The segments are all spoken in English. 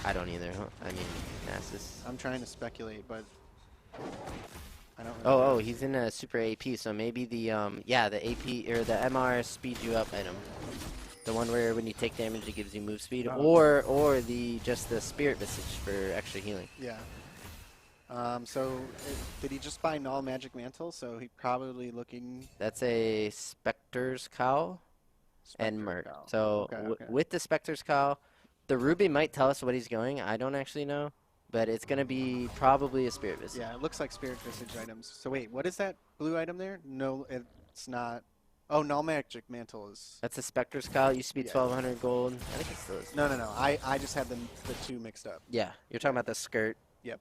I don't either. I mean, Nasus. I'm trying to speculate, but I don't really Oh, know. he's in a super AP, so maybe the the AP or the MR speed you up item. The one where when you take damage it gives you move speed, Oh, or just the Spirit Visage for extra healing. Yeah. Did he just buy Null Magic Mantle? So he probably looking... That's a Specter's Cowl and Merc. Cowl. So Okay. with the Specter's Cowl, the Ruby might tell us what he's going. I don't actually know, but it's going to be probably a Spirit Visage. Yeah, it looks like Spirit Visage items. So wait, what is that blue item there? No, it's not. Oh, Null Magic Mantle is... That's a Specter's Cowl. It used to be 1,200 gold. I think it still is. No. I just had the two mixed up. Yeah, you're talking about the skirt. Yep.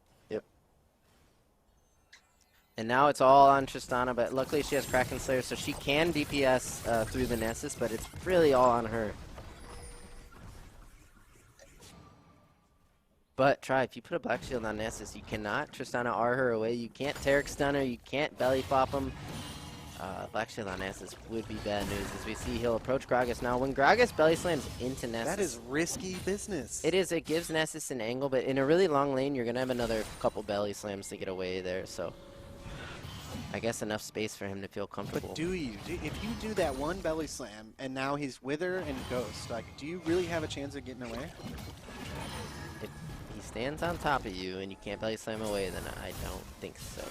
And now it's all on Tristana, but luckily she has Kraken Slayer, so she can DPS through the Nasus, but it's really all on her. But try, if you put a Black Shield on Nasus, you cannot Tristana R her away. You can't Taric stun her. You can't belly flop him. Black Shield on Nasus would be bad news. As we see, he'll approach Gragas now. When Gragas belly slams into Nasus, that is risky business. It is. It gives Nasus an angle, but in a really long lane, you're going to have another couple belly slams to get away there, so I guess enough space for him to feel comfortable. But if you do that one belly slam and now he's Wither and Ghost, like, do you really have a chance of getting away? If he stands on top of you and you can't belly slam away, then I don't think so.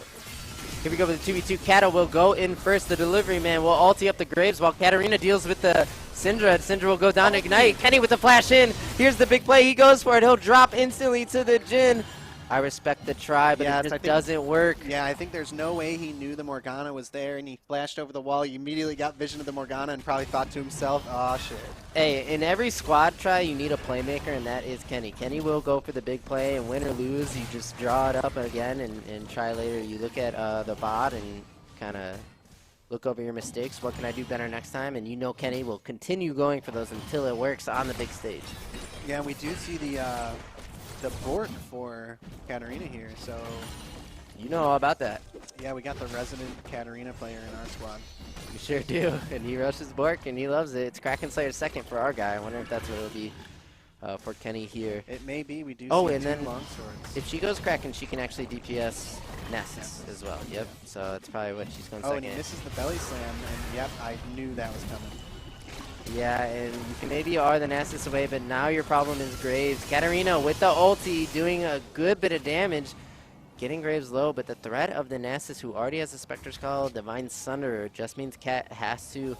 Here we go with the 2v2. Kata will go in first. The delivery man will ulti up the Graves while Katarina deals with the Syndra. Syndra will go down to Ignite. Kenny with the flash in. Here's the big play. He goes for it. He'll drop instantly to the Jhin. I respect the try, but it just doesn't work. Yeah, I think there's no way he knew the Morgana was there, and he flashed over the wall. He immediately got vision of the Morgana and probably thought to himself, oh, shit. Hey, in every squad try, you need a playmaker, and that is Kenny. Kenny will go for the big play, and win or lose, you just draw it up again and try later. You look at the bot and kind of look over your mistakes. What can I do better next time? And you know Kenny will continue going for those until it works on the big stage. Yeah, we do see the Bork for Katarina here, so... You know all about that. Yeah, we got the resident Katarina player in our squad. We sure do, and he rushes Bork, and he loves it. It's Kraken Slayer second for our guy. I wonder if that's what it'll be for Kenny here. It may be. We do see and two then longswords. If she goes Kraken, she can actually DPS Nasus as well. Yep, so that's probably what she's going second. And he misses the belly slam, and yep, I knew that was coming. Yeah, and you can maybe R the Nasus away, but now your problem is Graves. Katarina with the ulti doing a good bit of damage, getting Graves low, but the threat of the Nasus, who already has a Specter's Call, Divine Sunderer, just means Cat has to,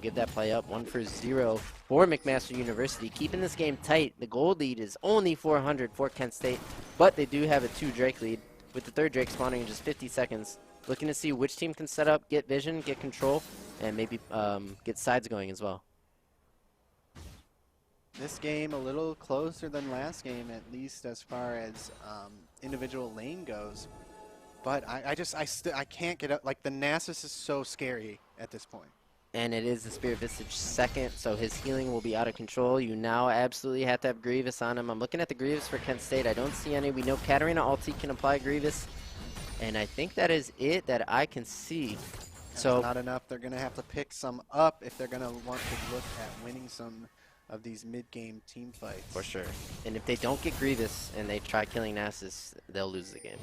give that play up. 1-for-0 for McMaster University, keeping this game tight. The gold lead is only 400 for Kent State, but they do have a 2 Drake lead, with the 3rd Drake spawning in just 50 seconds. Looking to see which team can set up, get vision, get control, and maybe get sides going as well. This game a little closer than last game, at least as far as individual lane goes. But I can't get up. Like, the Nasus is so scary at this point. And it is the Spirit Visage second, so his healing will be out of control. You now absolutely have to have Grievous on him. I'm looking at the Grievous for Kent State. I don't see any. We know Katarina ulti can apply Grievous. And I think that is it that I can see. That's so not enough. They're going to have to pick some up if they're going to want to look at winning some of these mid-game team fights. For sure. And if they don't get Grievous and they try killing Nasus, they'll lose the game.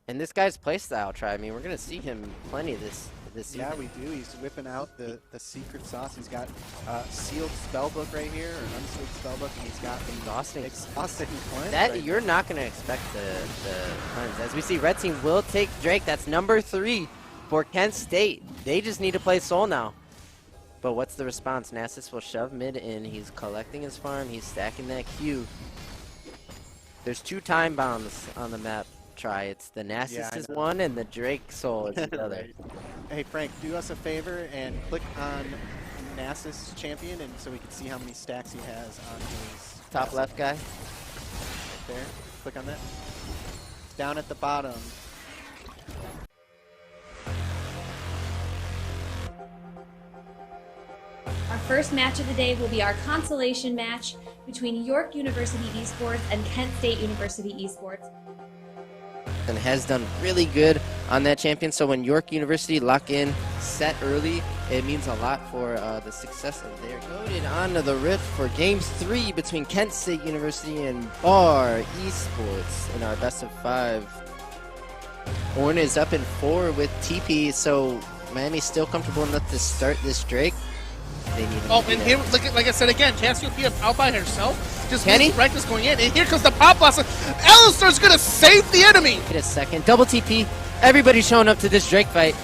And this guy's playstyle try. I mean, we're going to see him plenty this season. Yeah, we do. He's whipping out the secret sauce. He's got sealed spellbook right here, or unsealed spellbook, and he's got exhausting cleanse. That right you're not going to expect the cleanse. As we see, red team will take Drake. That's number 3 for Kent State. They just need to play Soul now. But what's the response? Nasus will shove mid in. He's collecting his farm. He's stacking that Q. There's 2 time bombs on the map. Try. It's the Nasus is one and the Drake Soul is the other. Hey Frank, do us a favor and click on Nasus champion, and so we can see how many stacks he has on his top left guy. Right there. Click on that. Down at the bottom. Our first match of the day will be our consolation match between York University Esports and Kent State University Esports. And has done really good on that champion. So when York University lock in set early, it means a lot for the success of their goaded onto the rift for Games 3 between Kent State University and Bar Esports in our best of 5. Horn is up in 4 with TP, so Miami's still comfortable enough to start this Drake. They need and here, like I said again, KSU out by herself. Just Reckless going in, and here comes the pop blast. Alistar's gonna save the enemy. Wait a second, double TP. Everybody's showing up to this Drake fight.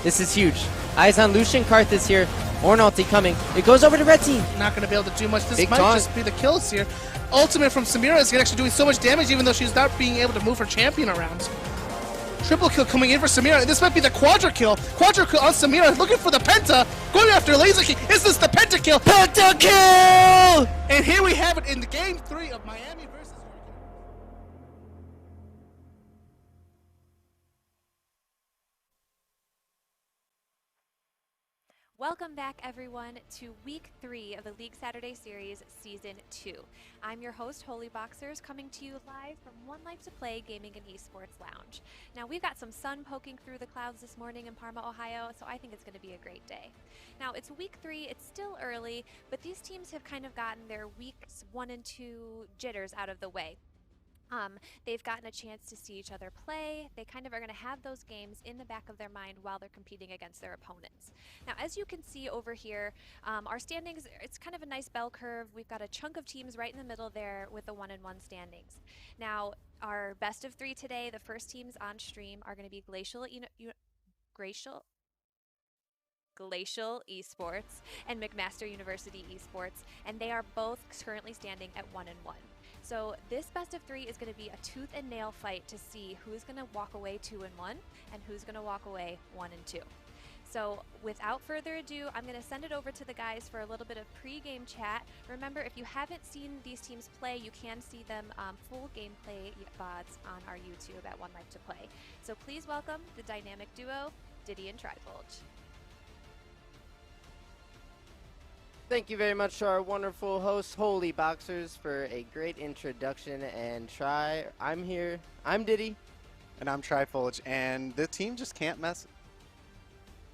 This is huge. Eyes on Lucian Karthus here. Horn ulti coming. It goes over to red team. Not gonna be able to do much. This Big might taunt. just be the kills here. Ultimate from Samira is actually doing so much damage, even though she's not being able to move her champion around. Triple kill coming in for Samira. This might be the quadra kill. Quadra kill on Samira, looking for the penta. Going after laser kick. Is this the penta kill? Penta kill! And here we have it in the game 3 of Miami versus. Welcome back, everyone, to Week 3 of the League Saturday Series Season 2. I'm your host, Holy Boxers, coming to you live from One Life to Play Gaming and Esports Lounge. Now, we've got some sun poking through the clouds this morning in Parma, Ohio, so I think it's going to be a great day. Now, it's Week 3, it's still early, but these teams have kind of gotten their Weeks 1 and 2 jitters out of the way. They've gotten a chance to see each other play. They kind of are going to have those games in the back of their mind while they're competing against their opponents. Now, as you can see over here, our standings, it's kind of a nice bell curve. We've got a chunk of teams right in the middle there with the 1-1 standings. Now, our best of 3 today, the first teams on stream are going to be Glacial Esports and McMaster University Esports, and they are both currently standing at 1-1. So this best of 3 is going to be a tooth and nail fight to see who's going to walk away 2-1 and who's going to walk away 1-2. So without further ado, I'm going to send it over to the guys for a little bit of pre-game chat. Remember, if you haven't seen these teams play, you can see them full gameplay VODs on our YouTube at One Life to Play. So please welcome the dynamic duo, Diddy and Tribulge. Thank you very much to our wonderful host, Holy Boxers, for a great introduction and try. I'm here. I'm Diddy. And I'm Trifulge, and the team just can't mess.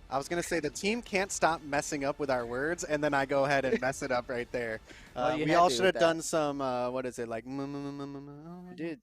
I was going to say the team can't stop messing up with our words, and then I go ahead and mess it up right there. Well, we all should have done some, what is it, like, Dude.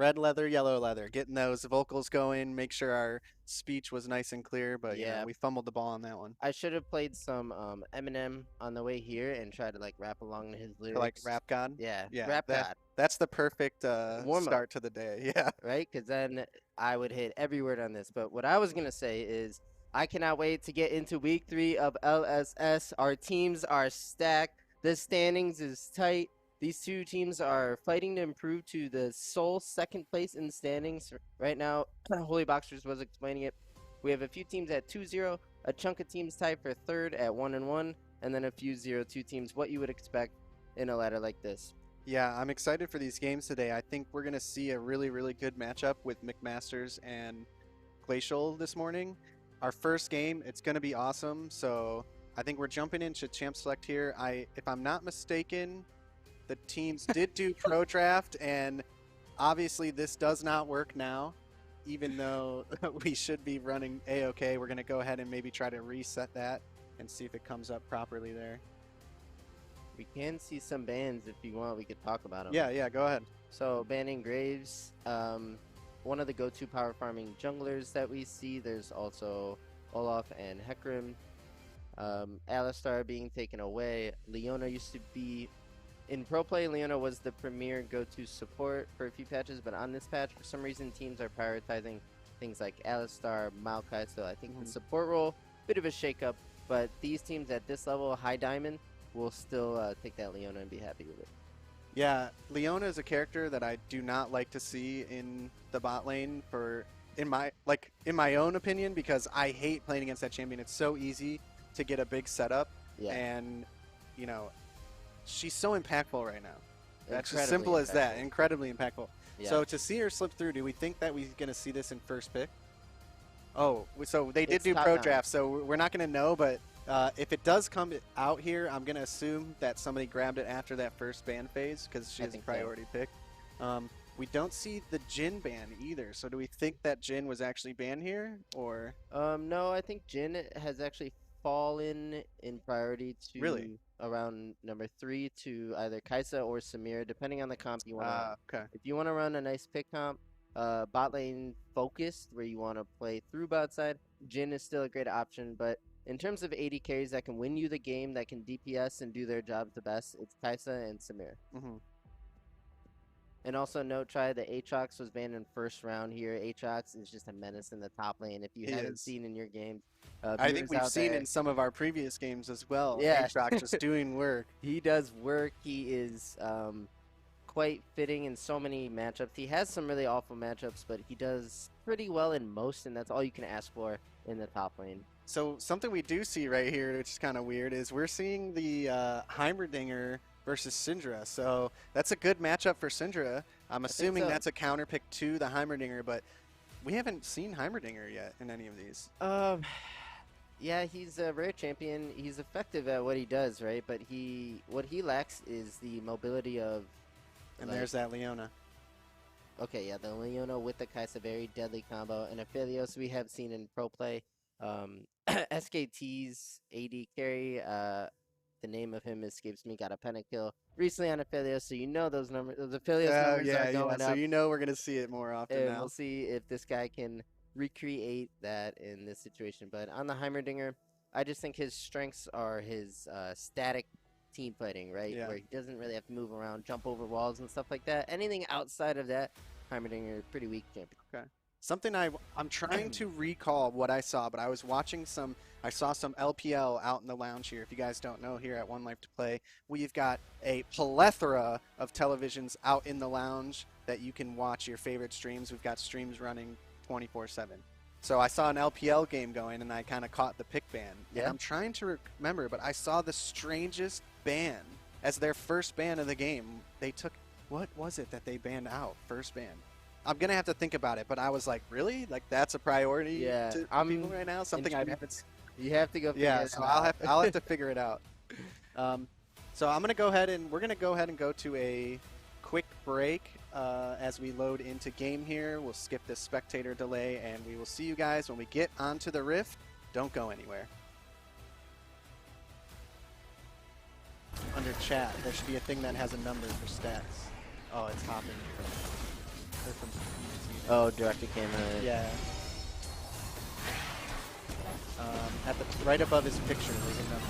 red leather, yellow leather, getting those vocals going, make sure our speech was nice and clear, but yeah, we fumbled the ball on that one. I should have played some Eminem on the way here and tried to like rap along to his lyrics. Like Rap God? Yeah, Yeah, God. That's the perfect start to the day, yeah. Right? Because then I would hit every word on this. But what I was going to say is I cannot wait to get into Week 3 of LSS. Our teams are stacked. The standings is tight. These two teams are fighting to improve to the sole second place in the standings. Right now, Holy Boxers was explaining it. We have a few teams at 2-0, a chunk of teams tied for third at 1-1, and then a few 0-2 teams, what you would expect in a ladder like this. Yeah, I'm excited for these games today. I think we're going to see a really, really good matchup with McMasters and Glacial this morning. Our first game, it's going to be awesome, so I think we're jumping into Champ Select here. If I'm not mistaken, the teams did do Pro Draft, and obviously this does not work now, even though we should be running A-OK. We're going to go ahead and maybe try to reset that and see if it comes up properly there. We can see some bans if you want. We could talk about them. Yeah, go ahead. So banning Graves, one of the go-to power farming junglers that we see. There's also Olaf and Hecarim. Alistar being taken away. Leona used to be... In Pro Play, Leona was the premier go-to support for a few patches, but on this patch, for some reason, teams are prioritizing things like Alistar, Maokai, so I think the support role, bit of a shakeup, but these teams at this level, high diamond, will still take that Leona and be happy with it. Yeah, Leona is a character that I do not like to see in the bot lane in my own opinion, because I hate playing against that champion. It's so easy to get a big setup, and, you know, she's so impactful right now. That's as simple as that. Incredibly impactful. Yeah. So to see her slip through, do we think that we're going to see this in first pick? Oh, so they did do Pro Draft, so we're not going to know, but if it does come out here, I'm going to assume that somebody grabbed it after that first ban phase because she is a priority pick. We don't see the Jin ban either. So do we think that Jin was actually banned here, or No, I think Jin has actually fallen in priority to Really? around number 3 to either Kaisa or Samir, depending on the comp you want to run. okay. If you want to run a nice pick comp, bot lane focused, where you want to play through bot side, Jin is still a great option. But in terms of AD carries that can win you the game, that can DPS and do their jobs the best, it's Kaisa and Samir. Mm-hmm. And also note, try the Aatrox was banned in first round here. Aatrox is just a menace in the top lane. If you He haven't is. seen in your games, I think viewers we've out seen there, in some of our previous games as well. Yeah. Aatrox just doing work. he does work. He is quite fitting in so many matchups. He has some really awful matchups, but he does pretty well in most, and that's all you can ask for in the top lane. So something we do see right here, which is kind of weird, is we're seeing the Heimerdinger versus Syndra. So that's a good matchup for Syndra. I'm assuming so. that's a counter pick to the Heimerdinger, but we haven't seen Heimerdinger yet in any of these. Yeah, he's a rare champion. He's effective at what he does, right? But what he lacks is the mobility of. And like, there's that Leona. Okay, yeah, the Leona with the Kaisa, very deadly combo. And Aphelios we have seen in pro play. SKT's AD carry, the name of him escapes me, got a pentakill recently on Aphelios, so you know those numbers, those Aphelios numbers are going So up. you know we're going to see it more often And now. we'll see if this guy can recreate that in this situation. But on the Heimerdinger, I just think his strengths are his static team fighting, right? Yeah. Where he doesn't really have to move around, jump over walls and stuff like that. Anything outside of that, Heimerdinger, pretty weak champion. Okay. Something I'm trying to recall what I saw, but I was watching I saw some LPL out in the lounge here. If you guys don't know, here at One Life to Play, we've got a plethora of televisions out in the lounge that you can watch your favorite streams. We've got streams running 24/7. So I saw an LPL game going, and I kind of caught the pick ban. Yeah. And I'm trying to remember, but I saw the strangest ban as their first ban of the game. They took, what was it that they banned out? First ban. I'm going to have to think about it, but I was like, really? Like, that's a priority Yeah, to I'm people right now? Something I intrigued. haven't. You have to go figure Yeah, it so out. I'll have to figure it out. So I'm gonna go ahead and we're gonna go ahead and go to a quick break as we load into game here. We'll skip this spectator delay, and we will see you guys when we get onto the Rift. Don't go anywhere. Under chat, there should be a thing that has a number for stats. Oh, it's hopping from Oh, director camera. yeah. At the right above his picture, there's a number.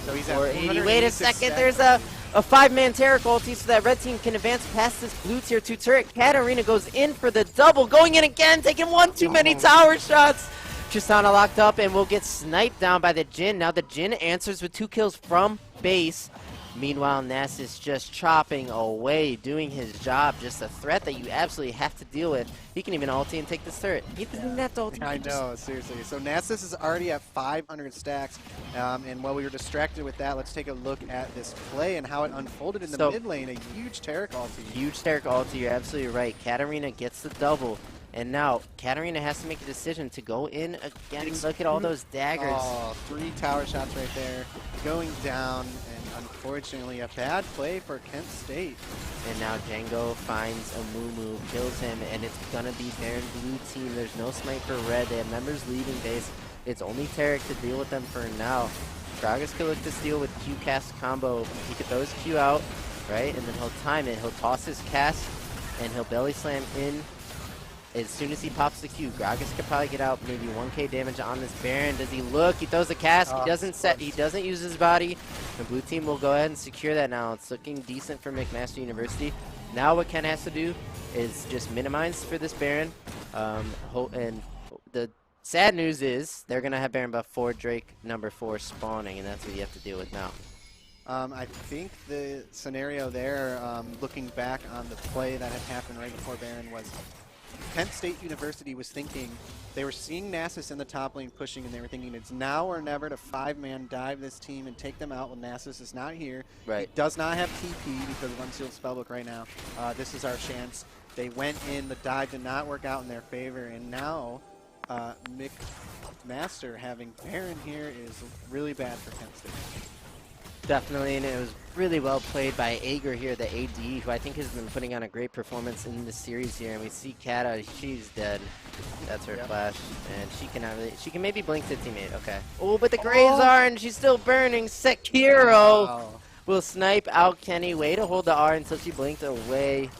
So he's at 480. Wait a 486 second. stats. There's a 5-man Taric ulti so that red team can advance past this blue tier 2 turret. Katarina goes in for the double. Going in again, taking one too many tower shots. Tristana locked up and will get sniped down by the Jhin. Now the Jhin answers with 2 kills from base. Meanwhile, Nasus just chopping away, doing his job. Just a threat that you absolutely have to deal with. He can even ulti and take this turret. He doesn't even have to ulti. I know, seriously. So Nasus is already at 500 stacks, and while we were distracted with that, let's take a look at this play and how it unfolded in the mid lane. A huge Taric ulti. Huge Taric ulti, you're absolutely right. Katarina gets the double, and now Katarina has to make a decision to go in again. Look at all those daggers. Oh, 3 tower shots right there, going down, and unfortunately a bad play for Kent State. And now Django finds a Moo, kills him, and it's gonna be Baron blue team. There's no smite for red. They have members leaving base. It's only Taric to deal with them for now. Gragas can look to steal with Q cast combo. He could throw his Q out, right? And then he'll time it. He'll toss his cast, and he'll belly slam in. As soon as he pops the Q, Gragas could probably get out maybe 1k damage on this Baron. Does he look? He throws the cast. He doesn't he doesn't use his body. The blue team will go ahead and secure that now. It's looking decent for McMaster University. Now what Ken has to do is just minimize for this Baron. And the sad news is they're going to have Baron buff 4 Drake number 4 spawning, and that's what you have to deal with now. I think the scenario there, looking back on the play that had happened right before Baron, was Kent State University was thinking, they were seeing Nasus in the top lane pushing, and they were thinking it's now or never to 5-man dive this team and take them out when Nasus is not here. Right. He does not have TP because of Unsealed Spellbook right now. This is our chance. They went in, the dive did not work out in their favor, and now McMaster having Baron here is really bad for Kent State. Definitely, and it was really well played by Ager here, the AD, who I think has been putting on a great performance in this series here. And we see Kata, she's dead. That's her flash, and she cannot really. She can maybe blink to teammate. Okay. Oh, but the Graves are, and she's still burning. Sekiro will snipe out Kenny. Way to hold the R until she blinked away.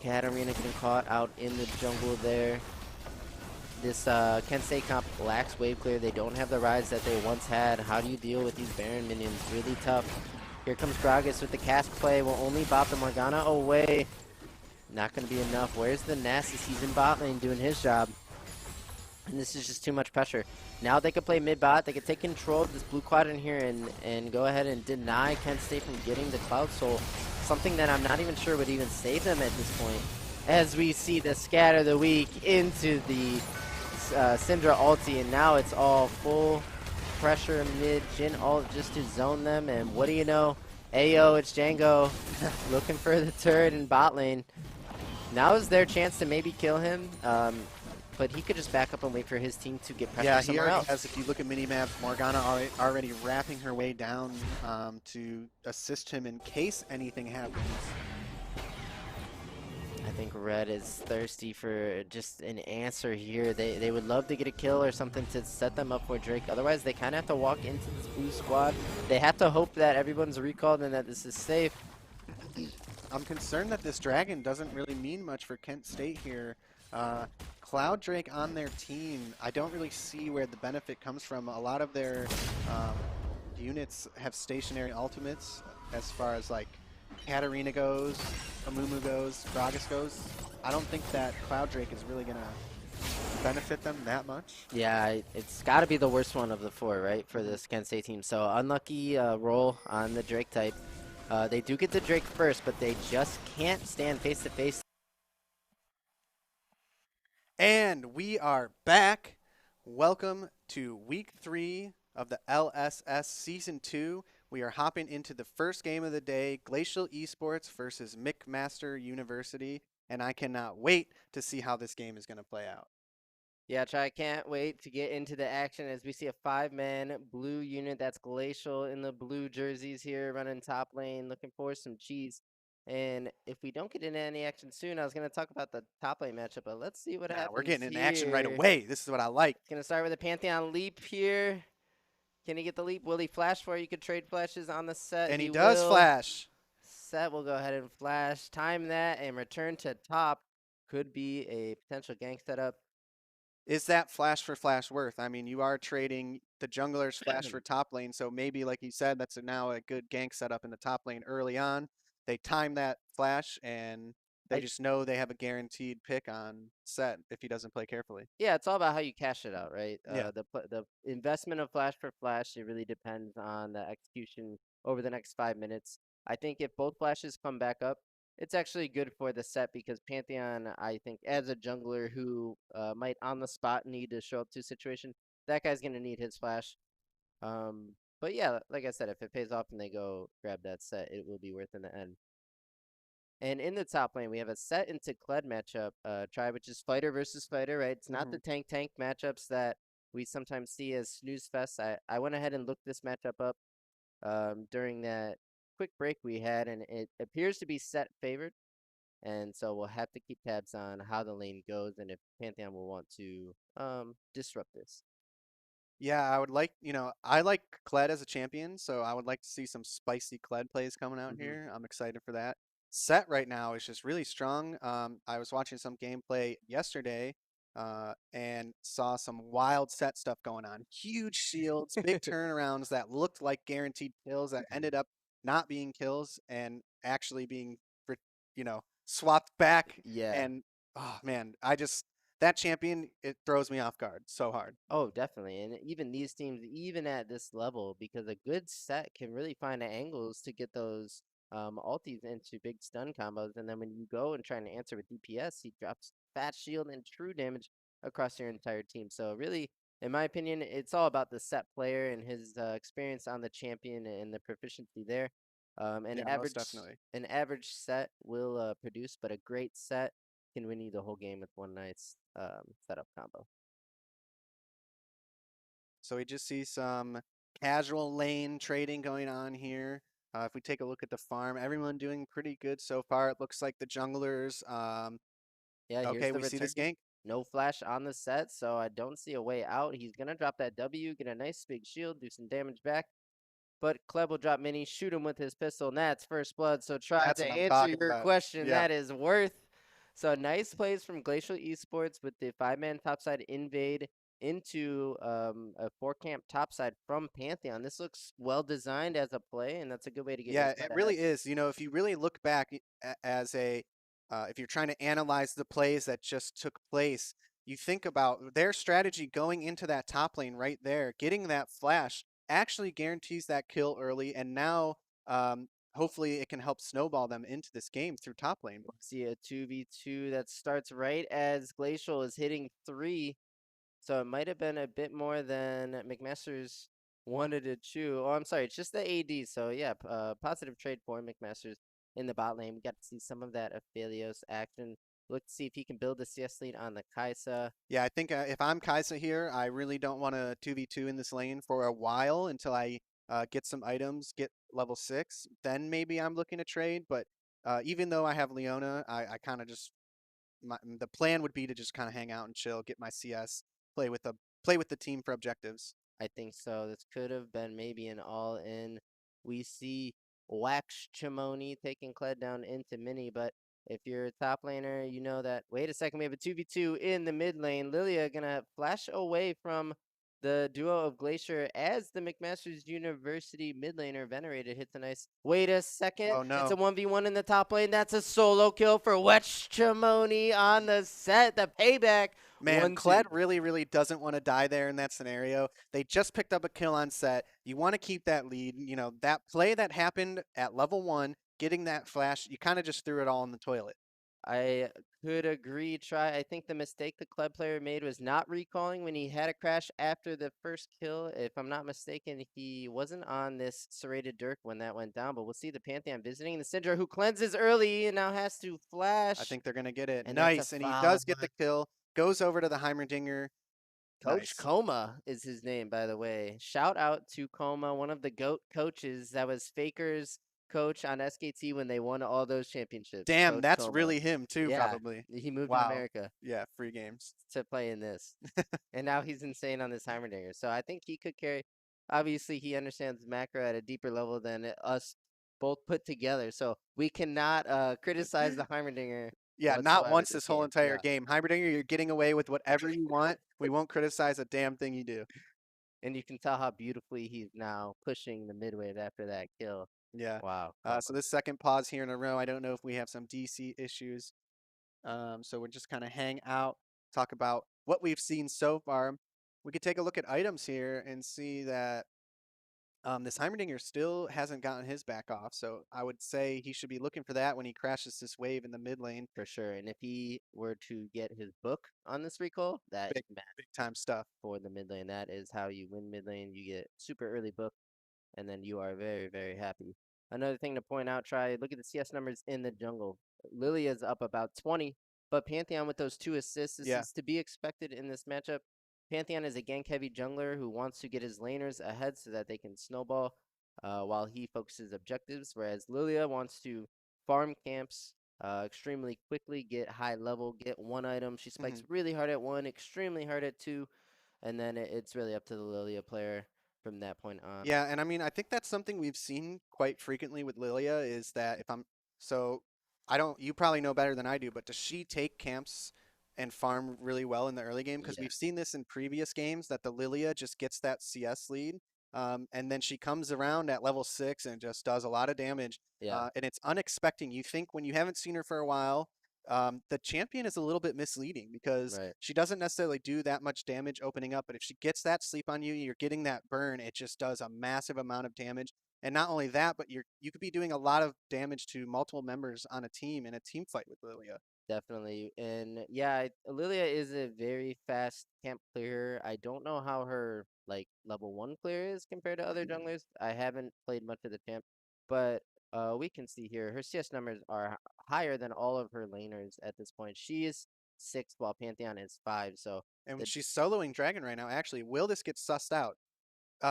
Katarina getting caught out in the jungle there. This Kent State comp lacks wave clear. They don't have the rides that they once had. How do you deal with these Baron minions? Really tough. Here comes Gragas with the cast play. Will only bot the Morgana away. Not going to be enough. Where's the Nasus? He's in bot lane doing his job. And this is just too much pressure. Now they could play mid bot. They could take control of this blue quadrant here and go ahead and deny Kent State from getting the Cloud Soul. Something that I'm not even sure would even save them at this point. As we see the scatter the weak into the Syndra ulti, and now it's all full pressure mid Jin ult just to zone them. And what do you know? Ayo, it's Django looking for the turret in bot lane. Now is their chance to maybe kill him, but he could just back up and wait for his team to get pressure somewhere else. Has, if you look at minimap, Morgana already wrapping her way down to assist him in case anything happens. I think Red is thirsty for just an answer here. They would love to get a kill or something to set them up for Drake. Otherwise, they kind of have to walk into this blue squad. They have to hope that everyone's recalled and that this is safe. I'm concerned that this dragon doesn't really mean much for Kent State here. Cloud Drake on their team, I don't really see where the benefit comes from. A lot of their units have stationary ultimates as far as like Katarina goes, Amumu goes, Gragas goes. I don't think that Cloud Drake is really going to benefit them that much. Yeah, it's got to be the worst one of the four, right, for this Kent State team. So unlucky roll on the Drake type. They do get the Drake first, but they just can't stand face-to-face. And we are back. Welcome to week 3 of the LSS Season 2. We are hopping into the first game of the day, Glacial Esports versus McMaster University, and I cannot wait to see how this game is going to play out. Yeah, I can't wait to get into the action as we see a 5-man blue unit. That's Glacial in the blue jerseys here, running top lane, looking for some cheese. And if we don't get into any action soon, I was going to talk about the top lane matchup, but let's see what happens. We're getting into here. action right away. This is what I like. Going to start with a Pantheon leap here. Can he get the leap? Will he flash for it? You could trade flashes on the set. And he does flash. Set will go ahead and flash. Time that and return to top. Could be a potential gank setup. Is that flash for flash worth? I mean, you are trading the jungler's flash for top lane, so maybe, like you said, that's now a good gank setup in the top lane early on. They time that flash, and they just know they have a guaranteed pick on set if he doesn't play carefully. Yeah, it's all about how you cash it out, right? Yeah. The investment of flash for flash, it really depends on the execution over the next 5 minutes. I think if both flashes come back up, it's actually good for the set because Pantheon, I think, as a jungler who might on the spot need to show up to a situation, that guy's going to need his flash. But yeah, like I said, if it pays off and they go grab that set, it will be worth in the end. And in the top lane, we have a set into Kled matchup, which is fighter versus fighter, right? It's not the tank-tank matchups that we sometimes see as snooze fest. I went ahead and looked this matchup up during that quick break we had, and it appears to be set favored. And so we'll have to keep tabs on how the lane goes and if Pantheon will want to disrupt this. Yeah, I would like, I like Kled as a champion, so I would like to see some spicy Kled plays coming out here. I'm excited for that. Set right now is just really strong. I was watching some gameplay yesterday and saw some wild set stuff going on. Huge shields, big turnarounds that looked like guaranteed kills that ended up not being kills and actually being, swapped back. Yeah. And, oh, man, that champion, it throws me off guard so hard. Oh, definitely. And even these teams, even at this level, because a good set can really find angles to get those ultis into big stun combos. And then when you go and try to answer with DPS, he drops fast shield and true damage across your entire team. So really, in my opinion, it's all about the set player and his experience on the champion and the proficiency there. An average set will produce, but a great set can win you the whole game with one nice setup combo. So we just see some casual lane trading going on here. If we take a look at the farm, everyone doing pretty good so far. It looks like the junglers. Yeah, here's Okay, the we see return. this gank. No flash on the set, so I don't see a way out. He's going to drop that W, get a nice big shield, do some damage back. But Kleb will drop mini, shoot him with his pistol, and that's first blood. So try That's to what I'm answer talking your about. question. Yeah. That is worth. So nice plays from Glacial Esports with the 5-man topside invade into a 4-camp topside from Pantheon. This looks well designed as a play, and that's a good way to get Yeah, your it Kled really ahead. is. You know, if you really look back as if you're trying to analyze the plays that just took place, you think about their strategy going into that top lane right there, getting that flash actually guarantees that kill early, and now hopefully it can help snowball them into this game through top lane. See a 2v2 that starts right as Glacial is hitting 3. So it might have been a bit more than McMasters wanted to chew. Oh, I'm sorry, it's just the AD. So yeah, positive trade for McMasters in the bot lane. We got to see some of that Aphelios action. Look to see if he can build the CS lead on the Kaisa. Yeah, I think if I'm Kaisa here, I really don't want to 2v2 in this lane for a while until I get some items, get level 6. Then maybe I'm looking to trade. But even though I have Leona, I kind of just the plan would be to just kind of hang out and chill, get my CS, play with the team for objectives. I think so. This could have been maybe an all-in. We see Wax Chimoni taking Kled down into mini, but if you're a top laner, you know that, wait a second, we have a 2v2 in the mid lane. Lilia gonna flash away from the duo of Glacier as the McMasters University mid laner Venerated hits a nice, wait a second, Oh it's a no. 1v1 in the top lane. That's a solo kill for Wax Chimoni on the set, the payback. Man, 1-2. Kled really, really doesn't want to die there in that scenario. They just picked up a kill on set. You want to keep that lead. You know, that play that happened at level 1, getting that flash, you kind of just threw it all in the toilet. I could agree. I think the mistake the club player made was not recalling when he had a crash after the first kill. If I'm not mistaken, he wasn't on this serrated Dirk when that went down. But we'll see the Pantheon visiting the Syndra, who cleanses early and now has to flash. I think they're going to get it. And that's a Nice. And he foul, does get the kill, goes over to the Heimerdinger. Coach Nice. Coma is his name, by the way. Shout out to Coma, one of the GOAT coaches that was Faker's coach on SKT when they won all those championships. Damn, Coach that's Coma. really him too, Yeah, probably. he moved to Wow. America Yeah, free games. to play in this. And now he's insane on this Heimerdinger. So I think he could carry. Obviously, he understands macro at a deeper level than us both put together. So we cannot criticize the Heimerdinger. Yeah, not whatsoever once this whole game. entire Yeah. game. Heimerdinger, you're getting away with whatever you want. We won't criticize a damn thing you do. And you can tell how beautifully he's now pushing the mid wave after that kill. Yeah. Wow. So this second pause here in a row, I don't know if we have some DC issues. So we're just kind of hang out, talk about what we've seen so far. We could take a look at items here and see that this Heimerdinger still hasn't gotten his back off. So I would say he should be looking for that when he crashes this wave in the mid lane. For sure. And if he were to get his book on this recall, that Big, big time stuff. for the mid lane. That is how you win mid lane. You get super early book, and then you are very, very happy. Another thing to point out, look at the CS numbers in the jungle. Lilia's up about 20, but Pantheon with those 2 assists, this is to be expected in this matchup. Pantheon is a gank-heavy jungler who wants to get his laners ahead so that they can snowball while he focuses objectives, whereas Lilia wants to farm camps extremely quickly, get high level, get 1 item. She spikes really hard at 1, extremely hard at 2, and then it's really up to the Lilia player from that point on. Yeah, and I mean, I think that's something we've seen quite frequently with Lilia is that you probably know better than I do, but does she take camps and farm really well in the early game? Because we've seen this in previous games that the Lilia just gets that CS lead, and then she comes around at level 6 and just does a lot of damage. Yeah. And it's unexpected. You think when you haven't seen her for a while, the champion is a little bit misleading because she doesn't necessarily do that much damage opening up, but if she gets that sleep on you, you're getting that burn. It just does a massive amount of damage. And not only that, but you could be doing a lot of damage to multiple members on a team in a team fight with Lilia. Definitely. And yeah, Lilia is a very fast camp clearer. I don't know how her like level 1 clear is compared to other junglers. I haven't played much of the champ, but we can see here her CS numbers are higher than all of her laners at this point. She is 6 while Pantheon is 5. So And she's soloing Dragon right now. Actually, will this get sussed out?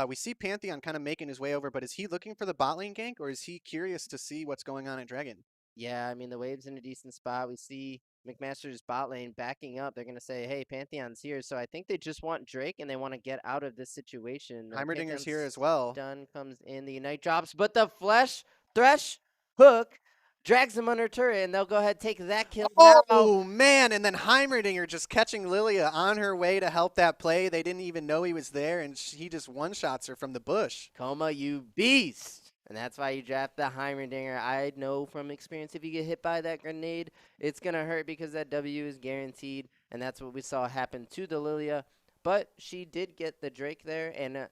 we see Pantheon kind of making his way over, but is he looking for the bot lane gank, or is he curious to see what's going on at Dragon? Yeah, I mean, the wave's in a decent spot. We see McMaster's bot lane backing up. They're going to say, hey, Pantheon's here. So I think they just want Drake and they want to get out of this situation. Heimerdinger's here as Pantheon's well. stun comes in. The Unite drops, but the Thresh hook drags him under turret, and they'll go ahead and take that kill now. Oh, man, and then Heimerdinger just catching Lilia on her way to help that play. They didn't even know he was there, and he just one-shots her from the bush. Coma, you beast. And that's why you draft the Heimerdinger. I know from experience if you get hit by that grenade, it's going to hurt because that W is guaranteed. And that's what we saw happen to the Lilia. But she did get the Drake there. And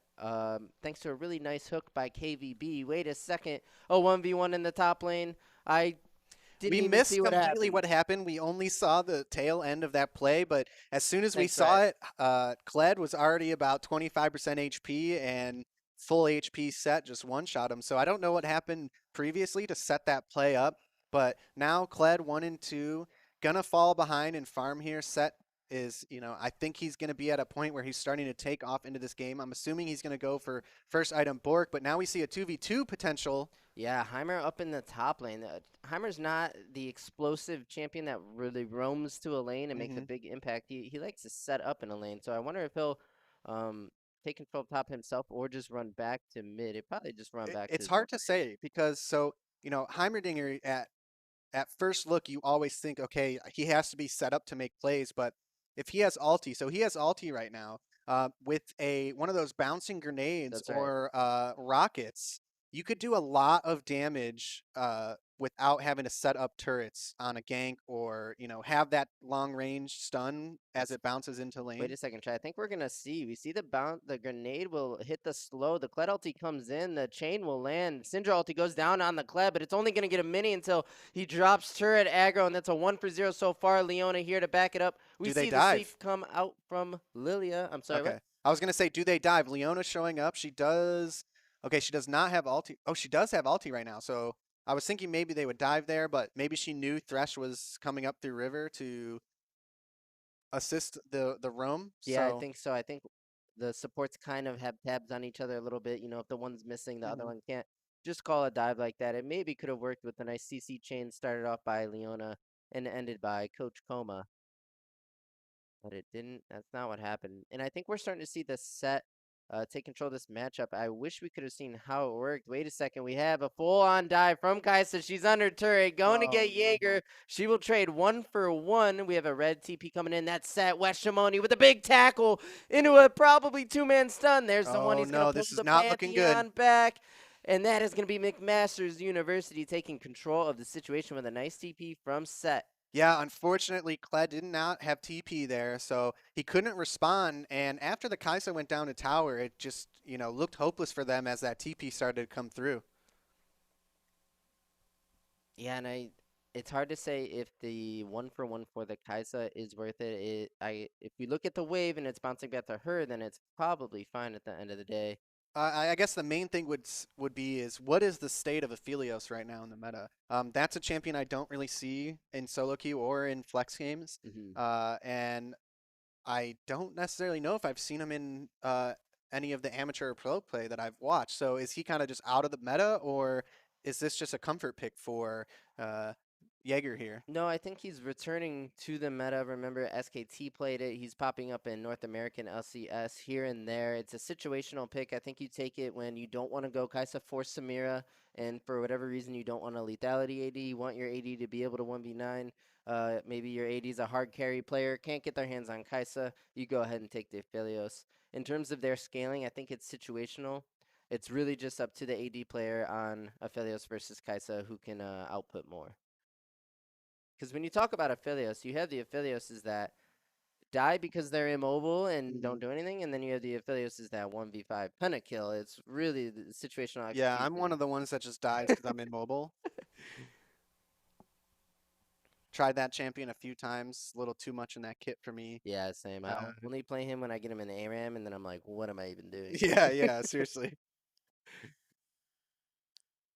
thanks to a really nice hook by KVB. Wait a second. Oh, 1v1 in the top lane. I didn't We even missed see what completely happened. what happened. We only saw the tail end of that play, but as soon as we Thanks, saw Brad. it, Kled was already about 25% HP and full HP set just one-shot him. So I don't know what happened previously to set that play up, but now Kled 1 and 2 gonna fall behind and farm here. Set is, I think he's gonna be at a point where he's starting to take off into this game. I'm assuming he's gonna go for first item Bork, but now we see a 2v2 potential. Yeah, Heimer up in the top lane. Heimer's not the explosive champion that really roams to a lane and makes a big impact. He likes to set up in a lane. So I wonder if he'll take control of top himself or just run back to mid. It probably just run back to It's his hard to say because Heimerdinger at first look you always think, okay, he has to be set up to make plays, but if he has ulti, so he has ulti right now, with one of those bouncing grenades That's right. or rockets, you could do a lot of damage without having to set up turrets on a gank or have that long range stun as it bounces into lane. Wait a second, Chad. I think we're gonna see. We see the grenade will hit the slow. The Kled ulti comes in. The chain will land. Syndra ulti goes down on the Kled, but it's only gonna get a mini until he drops turret aggro, and that's a 1-for-0 so far. Leona here to back it up. We Do they see the dive? sleep come out from Lilia. I'm sorry. Okay. What? I was gonna say, do they dive? Leona showing up. She does. Okay, she does not have ulti. Oh, she does have ulti right now. So I was thinking maybe they would dive there, but maybe she knew Thresh was coming up through river to assist the roam. Yeah, So I think so. I think the supports kind of have tabs on each other a little bit. If the one's missing, the other one can't. Just call a dive like that. It maybe could have worked with a nice CC chain started off by Leona and ended by Coach Coma. But it didn't. That's not what happened. And I think we're starting to see the set take control of this matchup. I wish we could have seen how it worked. Wait a second. We have a full-on dive from Kaisa. She's under turret. Going to get Jaeger. She will trade 1-for-1. We have a red TP coming in. That's set. West Shimoni with a big tackle into a probably two-man stun. There's the one he's going to pull this is the not looking good. Pantheon back. And that is going to be McMaster's University taking control of the situation with a nice TP from set. Yeah, unfortunately, Kled did not have TP there, so he couldn't respond. And after the Kaisa went down to tower, it just, looked hopeless for them as that TP started to come through. Yeah, and it's hard to say if the 1-for-1 for the Kaisa is worth it. If we look at the wave and it's bouncing back to her, then it's probably fine at the end of the day. I guess the main thing would be is what is the state of Aphelios right now in the meta? That's a champion I don't really see in solo queue or in flex games, and I don't necessarily know if I've seen him in any of the amateur or pro play that I've watched. So is he kind of just out of the meta, or is this just a comfort pick for Jaeger here? No, I think he's returning to the meta. Remember, SKT played it. He's popping up in North American LCS here and there. It's a situational pick. I think you take it when you don't want to go Kaisa for Samira, and for whatever reason you don't want a lethality AD. You want your AD to be able to 1v9. Maybe your AD is a hard carry player, can't get their hands on Kaisa. You go ahead and take the Aphelios. In terms of their scaling, I think it's situational. It's really just up to the AD player on Aphelios versus Kaisa who can output more. Because when you talk about Aphelios, you have the Aphelioses that die because they're immobile and don't do anything, and then you have the Aphelioses that 1v5 pentakill. It's really the situational execution. Yeah, I'm one of the ones that just dies because I'm immobile. Tried that champion a few times, a little too much in that kit for me. Yeah, same. I only play him when I get him in ARAM, and then I'm like, what am I even doing? Yeah, seriously.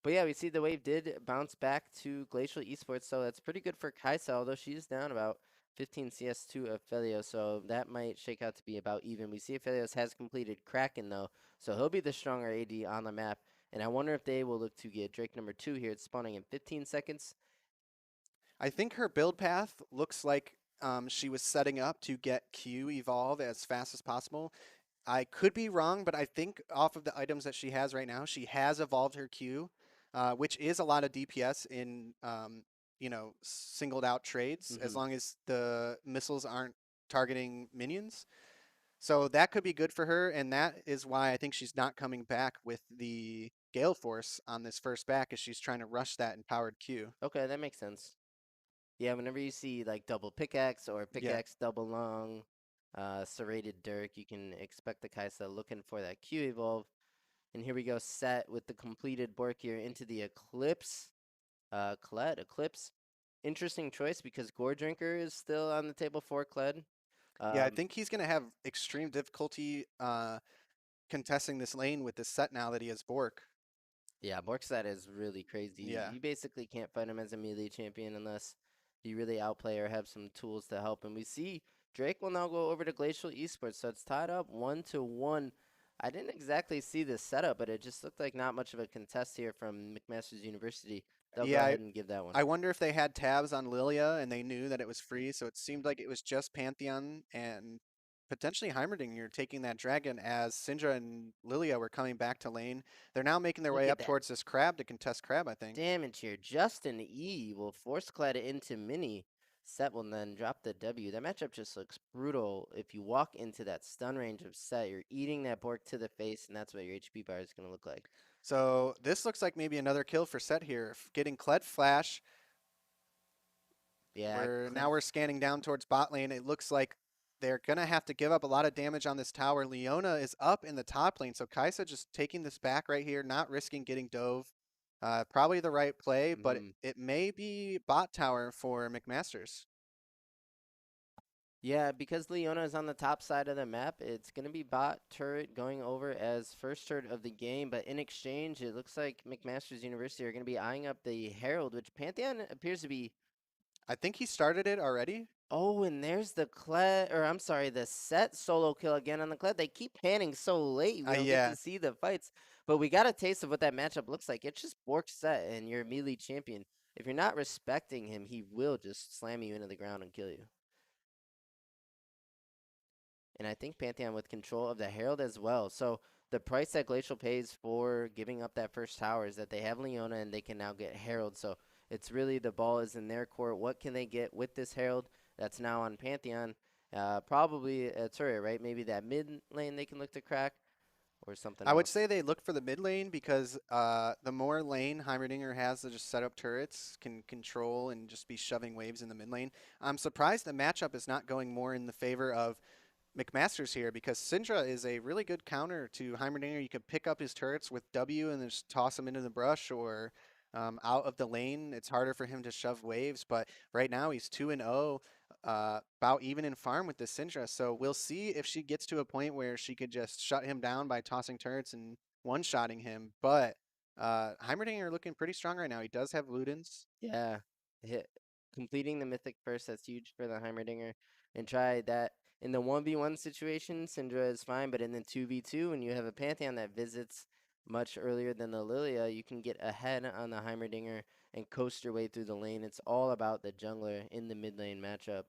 But yeah, we see the wave did bounce back to Glacial Esports, so that's pretty good for Kaisa, although she's down about 15 CS to Aphelios, so that might shake out to be about even. We see Aphelios has completed Kraken, though, so he'll be the stronger AD on the map. And I wonder if they will look to get Drake number 2 here. It's spawning in 15 seconds. I think her build path looks like she was setting up to get Q evolve as fast as possible. I could be wrong, but I think off of the items that she has right now, she has evolved her Q, which is a lot of DPS in singled out trades as long as the missiles aren't targeting minions. So that could be good for her, and that is why I think she's not coming back with the Gale Force on this first back, as she's trying to rush that empowered Q. Okay, that makes sense. Yeah, whenever you see like double pickaxe or Yeah. pickaxe double long, serrated Dirk, you can expect the Kaisa looking for that Q evolve. And here we go, set with the completed Bork here into the Eclipse. Kled, Eclipse. Interesting choice because Gore Drinker is still on the table for Kled. Yeah, I think he's going to have extreme difficulty contesting this lane with this set now that he has Bork. Yeah, Bork's set is really crazy. Yeah. You basically can't fight him as a melee champion unless you really outplay or have some tools to help. And we see Drake will now go over to Glacial Esports, so it's tied up 1-1. I didn't exactly see this setup, but it just looked like not much of a contest here from McMaster's University. They'll go ahead and give that one. I wonder if they had tabs on Lilia and they knew that it was free, so it seemed like it was just Pantheon and potentially Heimerdinger taking that dragon as Syndra and Lilia were coming back to lane. They're now making their Look way at up that towards this crab to contest crab, I think. damage here. Justin E will force Kled into mini. Set will then drop the W. That matchup just looks brutal. If you walk into that stun range of Set, you're eating that Bork to the face, and that's what your HP bar is going to look like. So this looks like maybe another kill for Set here. Getting Kled flash. Yeah. Now we're scanning down towards bot lane. It looks like they're going to have to give up a lot of damage on this tower. Leona is up in the top lane, so Kaisa just taking this back right here, not risking getting dove. Probably the right play, but it may be bot tower for McMasters. Yeah, because Leona is on the top side of the map, it's going to be bot turret going over as first turret of the game. But in exchange, it looks like McMaster's University are going to be eyeing up the Herald, which Pantheon appears to be. I think he started it already. Oh, and there's the Kled, or I'm sorry, the Set solo kill again on the Kled. They keep panning so late, we don't get to see the fights. But we got a taste of what that matchup looks like. It's just Bork Set, and you're a melee champion. If you're not respecting him, he will just slam you into the ground and kill you. And I think Pantheon with control of the Herald as well. So the price that Glacial pays for giving up that first tower is that they have Leona and they can now get Herald. So it's really the ball is in their court. What can they get with this Herald that's now on Pantheon? Probably a turret, right? Maybe that mid lane they can look to crack or something I else. would say they look for the mid lane because the more lane Heimerdinger has to just set up turrets, can control and just be shoving waves in the mid lane. I'm surprised the matchup is not going more in the favor of McMasters here because Syndra is a really good counter to Heimerdinger. You can pick up his turrets with W and then just toss them into the brush or out of the lane. It's harder for him to shove waves, but right now he's 2-0, about even in farm with the Syndra. So we'll see if she gets to a point where she could just shut him down by tossing turrets and one-shotting him. But Heimerdinger looking pretty strong right now. He does have Ludens. Yeah. Completing the Mythic first, that's huge for the Heimerdinger. And try that. In the 1v1 situation, Syndra is fine, but in the 2v2, when you have a Pantheon that visits much earlier than the Lilia, you can get ahead on the Heimerdinger and coast your way through the lane. It's all about the jungler in the mid lane matchup.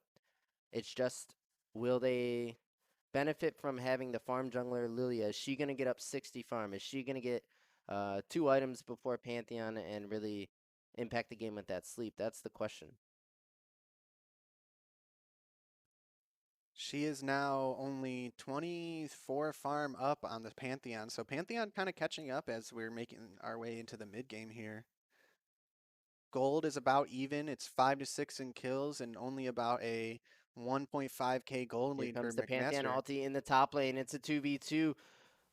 It's just, will they benefit from having the farm jungler Lilia? Is she going to get up 60 farm? Is she going to get 2 items before Pantheon and really impact the game with that sleep? That's the question. She is now only 24 farm up on the Pantheon. So Pantheon kind of catching up as we're making our way into the mid game here. Gold is about even. It's 5 to 6 in kills and only about a 1.5k gold lead Here comes for the Pantheon McMaster. ulti in the top lane. It's a 2v2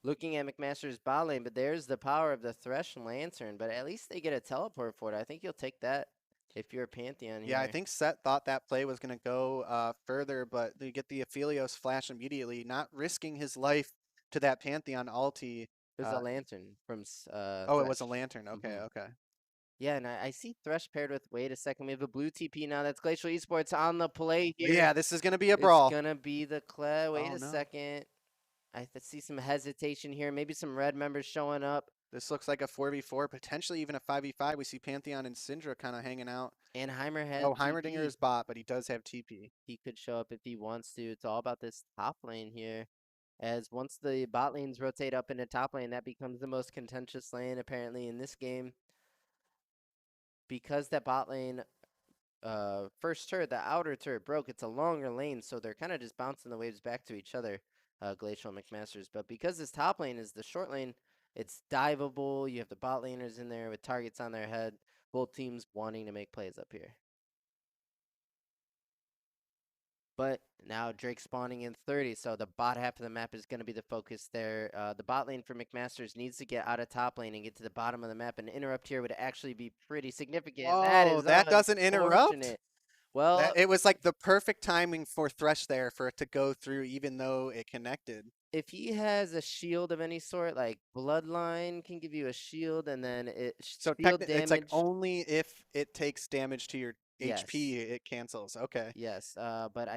looking at McMaster's bot lane, but there's the power of the Thresh Lantern, but at least they get a teleport for it. I think you'll take that if you're a Pantheon here. Yeah, I think Set thought that play was going to go further, but they get the Aphelios flash immediately, not risking his life to that Pantheon ulti. It was a lantern from Oh, it was a lantern. Okay, okay. Yeah, and I see Thresh paired with, wait a second, we have a blue TP now. That's Glacial Esports on the play here. Yeah, this is going to be a It's brawl. going to be the Kled. Wait Oh, a no. second. I see some hesitation here. Maybe some red members showing up. This looks like a 4v4, potentially even a 5v5. We see Pantheon and Syndra kind of hanging out. And Heimer has Oh, Heimerdinger TP. is bot, but he does have TP. He could show up if he wants to. It's all about this top lane here. As once the bot lanes rotate up into top lane, that becomes the most contentious lane apparently in this game. Because that bot lane first turret, the outer turret broke, it's a longer lane, so they're kind of just bouncing the waves back to each other, Glacial and McMasters. But because this top lane is the short lane, it's diveable. You have the bot laners in there with targets on their head. Both teams wanting to make plays up here. But now Drake spawning in 30, so the bot half of the map is going to be the focus there. The bot lane for McMasters needs to get out of top lane and get to the bottom of the map. An interrupt here would actually be pretty significant. Oh, that doesn't interrupt? Well, It was like the perfect timing for Thresh there for it to go through, even though it connected. if he has a shield of any sort, like Bloodline can give you a shield, and then So shield damage. it's like only if it takes damage to your Yes. HP, it cancels. Okay. Yes, but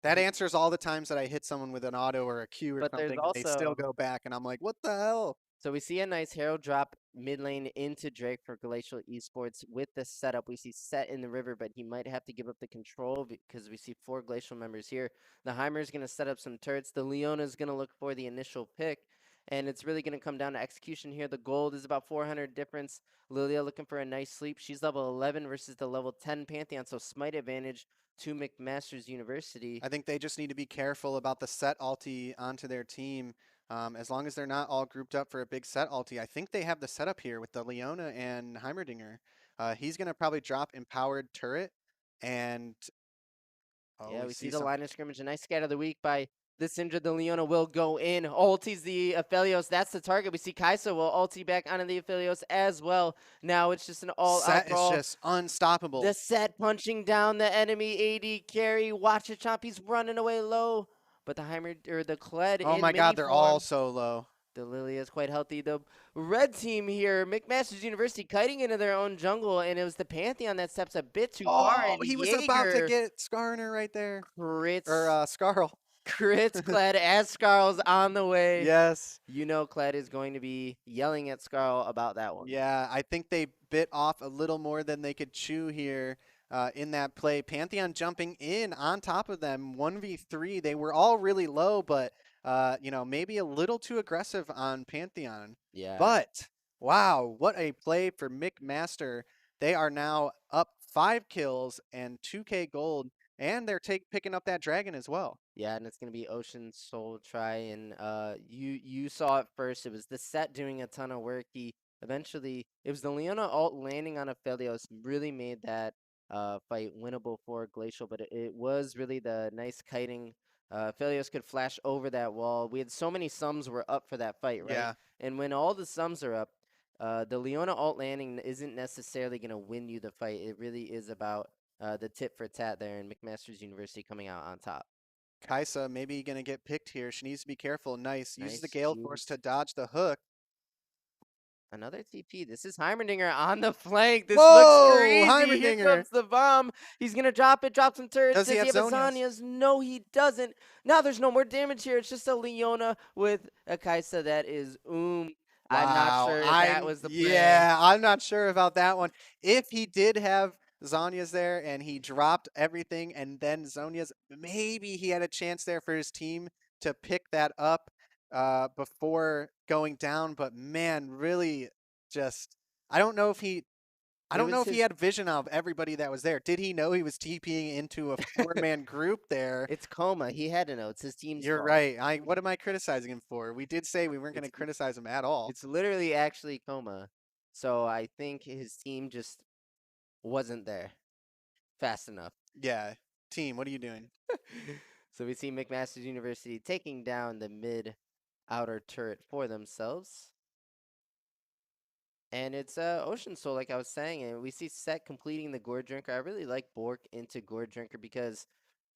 That answers all the times that I hit someone with an auto or a Q or But there's something, and they still also- go back, and I'm like, what the hell? So we see a nice Herald drop mid lane into Drake for Glacial Esports with the setup. We see Set in the river, but he might have to give up the control because we see 4 Glacial members here. The Heimer is going to set up some turrets. The Leona is going to look for the initial pick, and it's really going to come down to execution here. The gold is about 400 difference. Lilia looking for a nice sleep. She's level 11 versus the level 10 Pantheon, so smite advantage to McMasters University. I think they just need to be careful about the set ulti onto their team. As long as they're not all grouped up for a big set ulti, I think they have the setup here with the Leona and Heimerdinger. He's going to probably drop empowered turret, and yeah, we see the line of scrimmage. A nice scat of the week by the Syndra. The Leona will go in. Ultis the Aphelios. That's the target. We see Kaisa will ulti back onto the Aphelios as well. Now it's just an all-out Set is brawl. just unstoppable. The Set punching down the enemy AD carry. Watch it, Chomp. He's running away low. But the Heimer or the Kled. Oh in my God, they're mini all form. so low. The Lilia is quite healthy. The red team here, McMasters University, kiting into their own jungle, and it was the Pantheon that steps a bit too far. Oh, And he was about to Jaeger get Skarner right there. crits, Or Skarl. crits Kled as Skarl's on the way. Yes. You know Kled is going to be yelling at Skarl about that one. Yeah, I think they bit off a little more than they could chew here in that play. Pantheon jumping in on top of them, 1v3. They were all really low, but maybe a little too aggressive on Pantheon. Yeah. But wow, what a play for McMaster. They are now up 5 kills and 2K gold, and they're picking up that dragon as well. Yeah, and it's going to be Ocean Soul try, and you saw it first. It was the Set doing a ton of work. Eventually, it was the Leona ult landing on Aphelios really made that fight winnable for Glacial, but it was really the nice kiting. Aphelios could flash over that wall. We had so many sums were up for that fight, right? Yeah. And when all the sums are up, the Leona ult landing isn't necessarily going to win you the fight. It really is about the tit for tat there, and McMasters University coming out on top. Kaisa maybe going to get picked here. She needs to be careful. Nice. Uses the Nice Gale juice. Force to dodge the hook. Another TP. This is Heimerdinger on the flank. This Whoa, looks crazy. Here Heimerdinger. comes the bomb. He's going to drop it, drop some turrets. Does he have a Zhonya's? Zhonya's? No, he doesn't. Now there's no more damage here. It's just a Leona with a Kaisa that is I'm not sure if that was the play. Yeah, I'm not sure about that one. If he did have Zhonya's there and he dropped everything and then Zhonya's, maybe he had a chance there for his team to pick that up before going down. But man, really just, I don't know if he had vision of everybody that was there. Did he know he was TPing into a 4-man group there? It's Coma. He had to know. It's his team's You're fault. right. What am I criticizing him for? We did say we weren't going to criticize him at all. It's literally actually Coma. So I think his team just wasn't there fast enough. Yeah. Team, what are you doing? So we see McMasters University taking down the mid outer turret for themselves. And it's Ocean Soul, like I was saying, and we see Set completing the Gourd Drinker. I really like Bork into Gourd Drinker because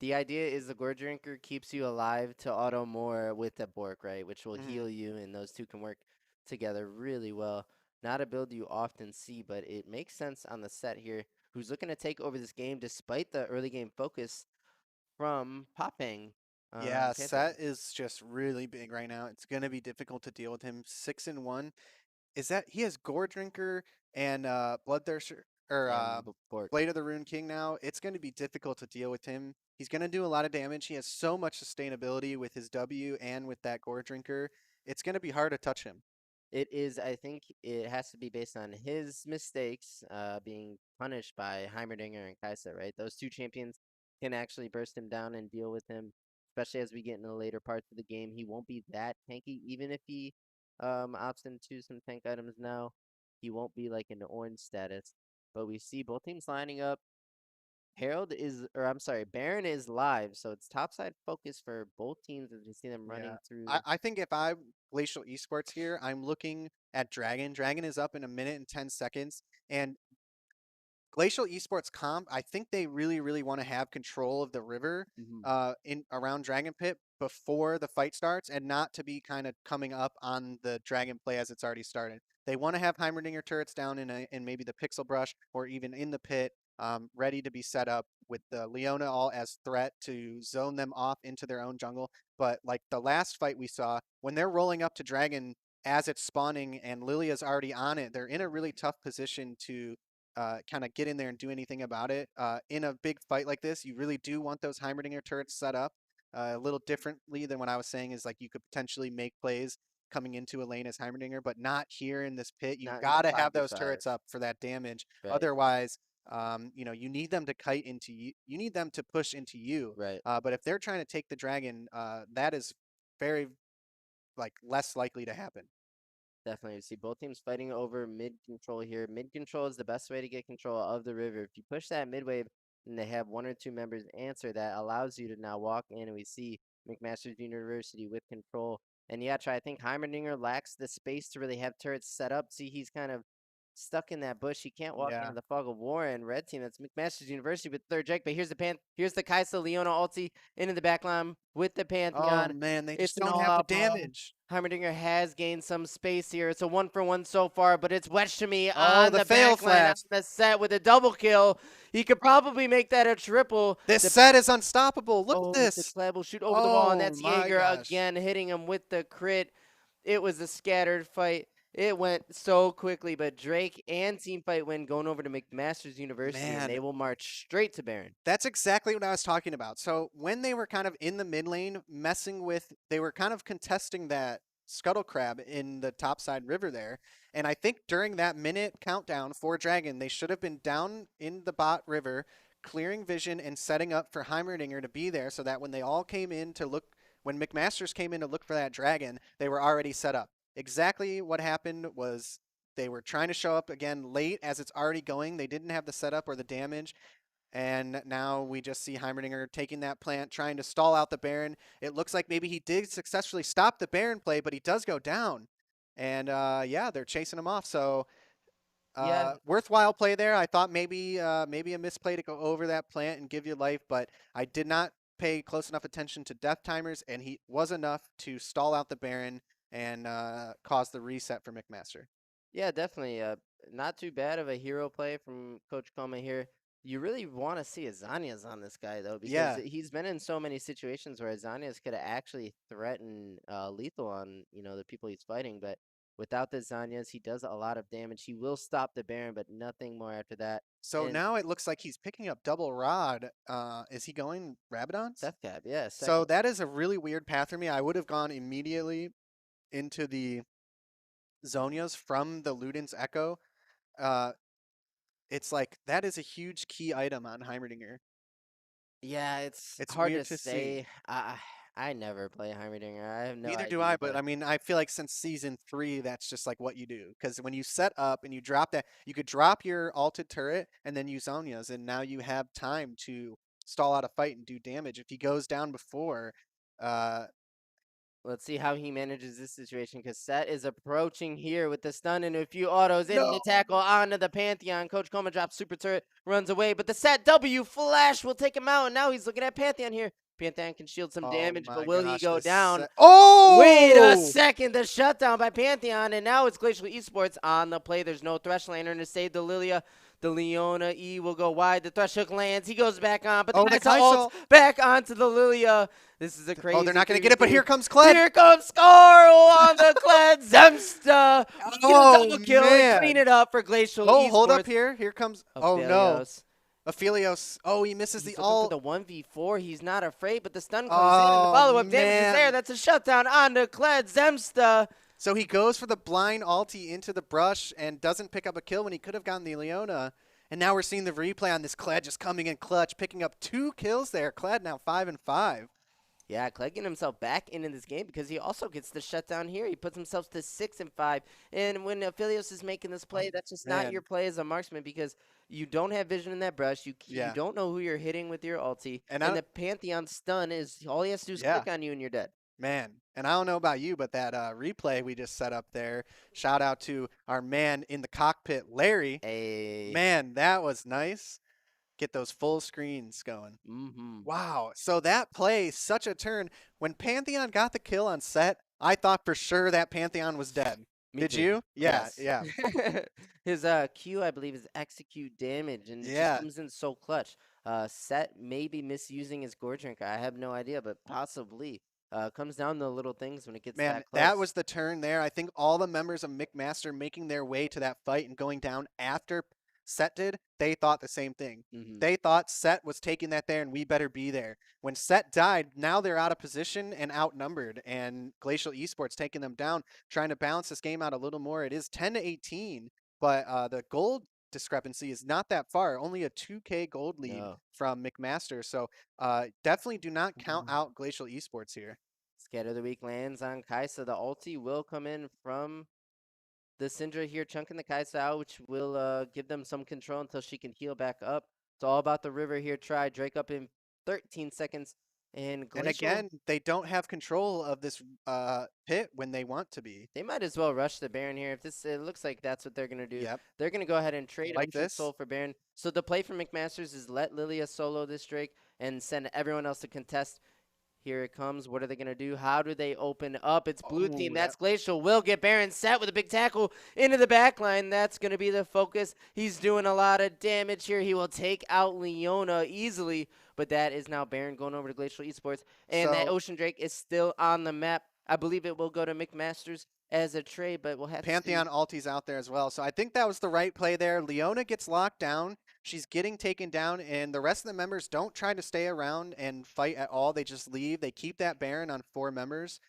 the idea is the Gourd Drinker keeps you alive to auto more with the Bork, right? Which will heal you, and those two can work together really well. Not a build you often see, but it makes sense on the set here. Who's looking to take over this game despite the early game focus from Popang. Yeah, Pantheon. Set is just really big right now. It's going to be difficult to deal with him. 6-1. Is that he has Gore Drinker and Bloodthirster or And Bork. Blade of the Rune King now? It's going to be difficult to deal with him. He's going to do a lot of damage. He has so much sustainability with his W and with that Gore Drinker. It's going to be hard to touch him. It is, I think it has to be based on his mistakes being punished by Heimerdinger and Kaisa, right? Those two champions can actually burst him down and deal with him, especially as we get into the later parts of the game. He won't be that tanky, even if he opts into some tank items now. He won't be like in the orange status. But we see both teams lining up. Baron is live, so it's topside focus for both teams as we see them running Yeah. through. I think if I'm Glacial Esports here, I'm looking at Dragon. Dragon is up in 1 minute and 10 seconds. And Glacial Esports comp, I think they really, really want to have control of the river in around Dragon Pit before the fight starts and not to be kind of coming up on the Dragon play as it's already started. They want to have Heimerdinger turrets down in maybe the Pixel Brush or even in the pit, ready to be set up with the Leona all as threat to zone them off into their own jungle. But like the last fight we saw, when they're rolling up to Dragon as it's spawning and Lilia's already on it, they're in a really tough position to kind of get in there and do anything about it. In a big fight like this, you really do want those Heimerdinger turrets set up a little differently than what I was saying is like you could potentially make plays coming into a lane as Heimerdinger, but not here in this pit. You Not in got the to have those 5v5. turrets up for that damage. Right. Otherwise, you need them to kite into you. You need them to push into you. Right. But if they're trying to take the dragon, that is very less likely to happen. Definitely. You see both teams fighting over mid control here. Mid control is the best way to get control of the river. If you push that mid wave and they have one or two members answer, that allows you to now walk in, and we see McMaster's University with control. And yeah, I think Heimerdinger lacks the space to really have turrets set up. See, he's kind of stuck in that bush. He can't walk into the fog of war. And red team, that's McMaster's University with third Drake. But here's the Kaisa Leona ulti into the back line with the Pantheon. Oh man, they just It's an don't have all-out the damage. Heimerdinger has gained some space here. It's a 1-for-1 so far, but it's Wedge to me Oh, on the the fail back line on flash. the set with a double kill. He could probably make that a triple. This The- set is unstoppable. Look Oh, at the this. Kleb will shoot over the wall, and Oh that's my Jaeger gosh. again hitting him with the crit. It was a scattered fight. It went so quickly, but Drake and Teamfight win going over to McMaster's University, Man. and they will march straight to Baron. That's exactly what I was talking about. So when they were kind of in the mid lane they were kind of contesting that Scuttle Crab in the topside river there. And I think during that minute countdown for Dragon, they should have been down in the bot river, clearing vision and setting up for Heimerdinger to be there so that when they all came in to look, when McMasters came in to look for that Dragon, they were already set up. Exactly what happened was they were trying to show up again late as it's already going. They didn't have the setup or the damage. And now we just see Heimerdinger taking that plant, trying to stall out the Baron. It looks like maybe he did successfully stop the Baron play, but he does go down. And yeah, they're chasing him off. So worthwhile play there. I thought maybe a misplay to go over that plant and give you life, but I did not pay close enough attention to death timers, and he was enough to stall out the Baron and cause the reset for McMaster. Yeah, definitely. Not too bad of a hero play from Coach Koma here. You really want to see Azanias on this guy, though, because he's been in so many situations where Azanias could actually threaten lethal on, the people he's fighting. But without the Azanias, he does a lot of damage. He will stop the Baron, but nothing more after that. So now it looks like he's picking up double rod. Is he going Rabadons? Death Cab, yeah. So that is a really weird path for me. I would have gone immediately into the Zonias from the Luden's Echo. It's like that is a huge key item on Heimerdinger. Yeah, it's hard weird to to see. say. I never play Heimerdinger. I have no Neither idea. do I, but I mean, I feel like since season 3, that's just like what you do. Because when you set up and you drop that, you could drop your alted turret and then use Zonias, and now you have time to stall out a fight and do damage. If he goes down before, let's see how he manages this situation, because Set is approaching here with the stun and a few autos in the tackle onto the Pantheon. Coach Koma drops super turret, runs away, but the Set W flash will take him out, and now he's looking at Pantheon here. Pantheon can shield some Oh damage, my but will he gosh, go this down? set- Oh! Wait a second, the shutdown by Pantheon, and now it's Glacial Esports on the play. There's no Thresh Lantern to save the Lilia. The Leona E will go wide. The Thresh Hook lands. He goes back on, but the Oh, the Kai'Sa Kai'Sa. ults back onto the Lilia. This is a crazy. Oh, they're not going to get it, 3v3. but here comes Kled. Here comes Scarl on the Kled. Zemsta. Oh, Get a double kill man. and clean it up for Glacial Oh, Esports. hold up here. Here comes. Oh, no. Aphelios. Aphelios. Oh, he misses He's the looking ult. for the 1v4. He's not afraid, but the stun comes in, Oh, and the follow-up damage is man. there. That's a shutdown onto Kled. Zemsta. So he goes for the blind ulti into the brush and doesn't pick up a kill when he could have gotten the Leona. And now we're seeing the replay on this Kled just coming in clutch, picking up 2 kills there. Kled now 5-5. Yeah, Kled getting himself back into this game because he also gets the shutdown here. He puts himself to 6-5. And when Aphelios is making this play, that's just not Man. your play as a marksman because you don't have vision in that brush. You don't know who you're hitting with your ulti. And And the Pantheon stun is all he has to do is Yeah. click on you and you're dead. Man, and I don't know about you, but that replay we just set up there, shout out to our man in the cockpit, Larry. Hey. Man, that was nice. Get those full screens going. Mm-hmm. Wow, so that play, such a turn. When Pantheon got the kill on set, I thought for sure that Pantheon was dead. Did you? Yeah, yeah. His Q, I believe, is execute damage, and it Yeah. just comes in so clutch. Set may be misusing his Gore Drinker. I have no idea, but possibly. Comes down to little things when it gets Man, that close. that was the turn there. I think all the members of McMaster making their way to that fight and going down after Set did, they thought the same thing. Mhm. They thought Set was taking that there and we better be there. When Set died, now they're out of position and outnumbered, and Glacial Esports taking them down, trying to balance this game out a little more. It is 10-18, but the gold discrepancy is not that far. Only a 2K gold lead No. from McMaster. So definitely do not count out Glacial Esports here. Scatter the Weak lands on Kai'Sa. The ulti will come in from the Syndra here, chunking the Kai'Sa out, which will give them some control until she can heal back up. It's all about the river here. Try Drake up in 13 seconds. And Glacial, again, they don't have control of this pit when they want to be. they might as well rush the Baron here. If this, it looks like that's what they're gonna do. Yep. They're gonna go ahead and trade Like Ocean this? Soul for Baron. So the play for McMasters is let Lilia solo this Drake and send everyone else to contest. Here it comes. What are they going to do? How do they open up? It's blue team. That's Glacial. Will get Baron set with a big tackle into the back line. That's going to be the focus. He's doing a lot of damage here. He will take out Leona easily, but that is now Baron going over to Glacial Esports. And that So- Ocean Drake is still on the map. I believe it will go to McMasters as a trade, but we'll have Pantheon to see. ulti's out there as well. So I think that was the right play there. Leona gets locked down. She's getting taken down, and the rest of the members don't try to stay around and fight at all. They just leave. They keep that Baron on 4 members.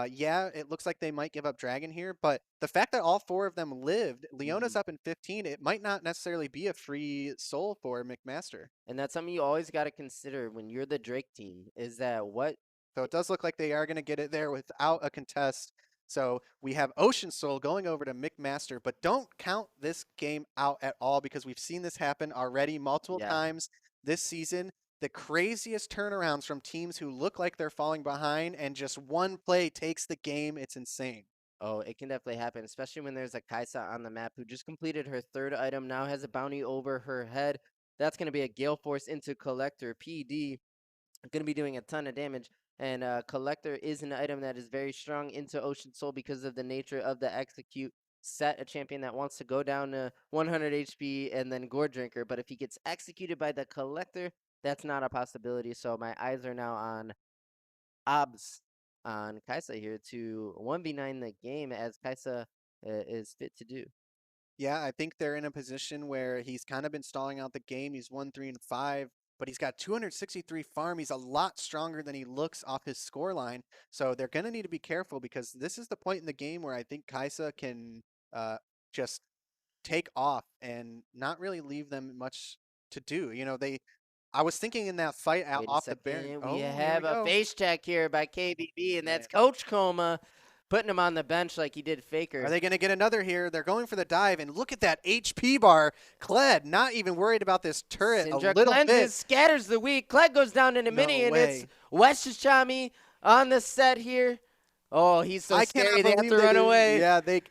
Yeah, it looks like they might give up Dragon here, but the fact that all 4 of them lived, Leona's up in 15, it might not necessarily be a free soul for McMaster. And that's something you always got to consider when you're the Drake team, is that what So it does look like they are going to get it there without a contest. So we have Ocean Soul going over to McMaster, but don't count this game out at all because we've seen this happen already multiple times this season. The craziest turnarounds from teams who look like they're falling behind and just one play takes the game. It's insane. Oh, it can definitely happen, especially when there's a Kai'Sa on the map who just completed her 3rd item, now has a bounty over her head. That's going to be a Gale Force into Collector. PD going to be doing a ton of damage. And Collector is an item that is very strong into Ocean Soul because of the nature of the execute. Set a champion that wants to go down to 100 HP and then Gore Drinker. But if he gets executed by the Collector, that's not a possibility. So my eyes are now on Obs on Kai'Sa here to 1v9 the game as Kai'Sa is fit to do. Yeah, I think they're in a position where he's kind of been stalling out the game. He's 1-3-5, but he's got 263 farm. He's a lot stronger than he looks off his scoreline. So they're going to need to be careful because this is the point in the game where I think Kai'Sa can just take off and not really leave them much to do. You know, I was thinking in that fight out Wait a off the second, Baron. we here have a go. face check here by KBB, and that's Coach Coma putting him on the bench like he did Faker. Are they going to get another here? They're going for the dive, and look at that HP bar. Kled not even worried about this turret Syndra a little cleanses, bit. scatters the weak. Kled goes down in a No mini, and way. it's Westchami on the set here. Oh, he's so I scary. cannot They have believe to run did- away. Yeah, they.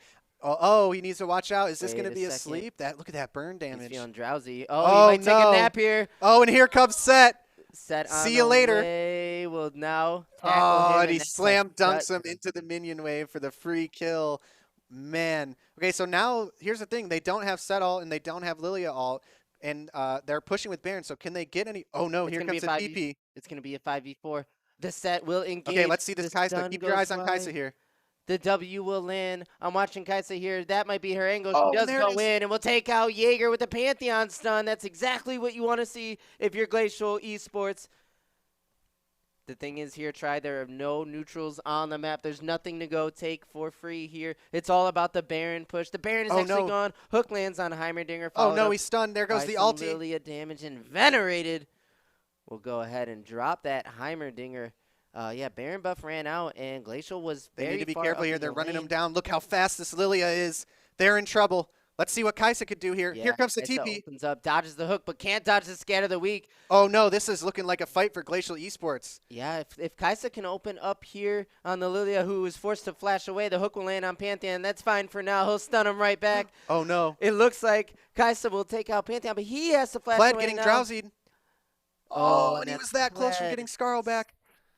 Oh, he needs to watch out. Is this Wait going to a be second. asleep? Look at that burn He's damage. feeling drowsy. Oh, Oh, he might take no. a nap here. Oh, and here comes Set. Set on See the you later. way will now tackle Oh, him, and he that's a slam dunks gut him into the minion wave for the free kill. Man. Okay, so now here's the thing. They don't have Set ult and they don't have Lilia ult, and they're pushing with Baron. So can they get any? Oh, no, It's here gonna be comes a the 5v. TP. It's gonna be a 5v4. The set will engage. Okay, let's see The this Kaisa. stun Keep your goes eyes on Kaisa wide. here. The W will land. I'm watching Kaisa here. That might be her angle. Oh, She does there it go is. in and will take out Jaeger with the Pantheon stun. That's exactly what you want to see if you're Glacial Esports. The thing is here, there are no neutrals on the map. There's nothing to go take for free here. It's all about the Baron push. The Baron is actually gone. Hook lands on Heimerdinger. Oh, no, he's stunned. There goes the ulti. Lilia damage, and Venerated will go ahead and drop that Heimerdinger. Yeah, Baron buff ran out, and Glacial was They very need to be far careful up here. in They're the running lane. him down. Look how fast this Lilia is. They're in trouble. Let's see what Kaisa could do here. Yeah, Here comes the Kaisa TP. opens up, dodges the hook, but can't dodge the Scatter of the Weak. Oh, no, this is looking like a fight for Glacial Esports. Yeah, if Kaisa can open up here on the Lilia, who is forced to flash away, the hook will land on Pantheon. That's fine for now. He'll stun him right back. Oh, no. It looks like Kaisa will take out Pantheon, but he has to flash Pled away getting now. drowsied. Oh, and he that's was that close from Pled. getting Scarl back.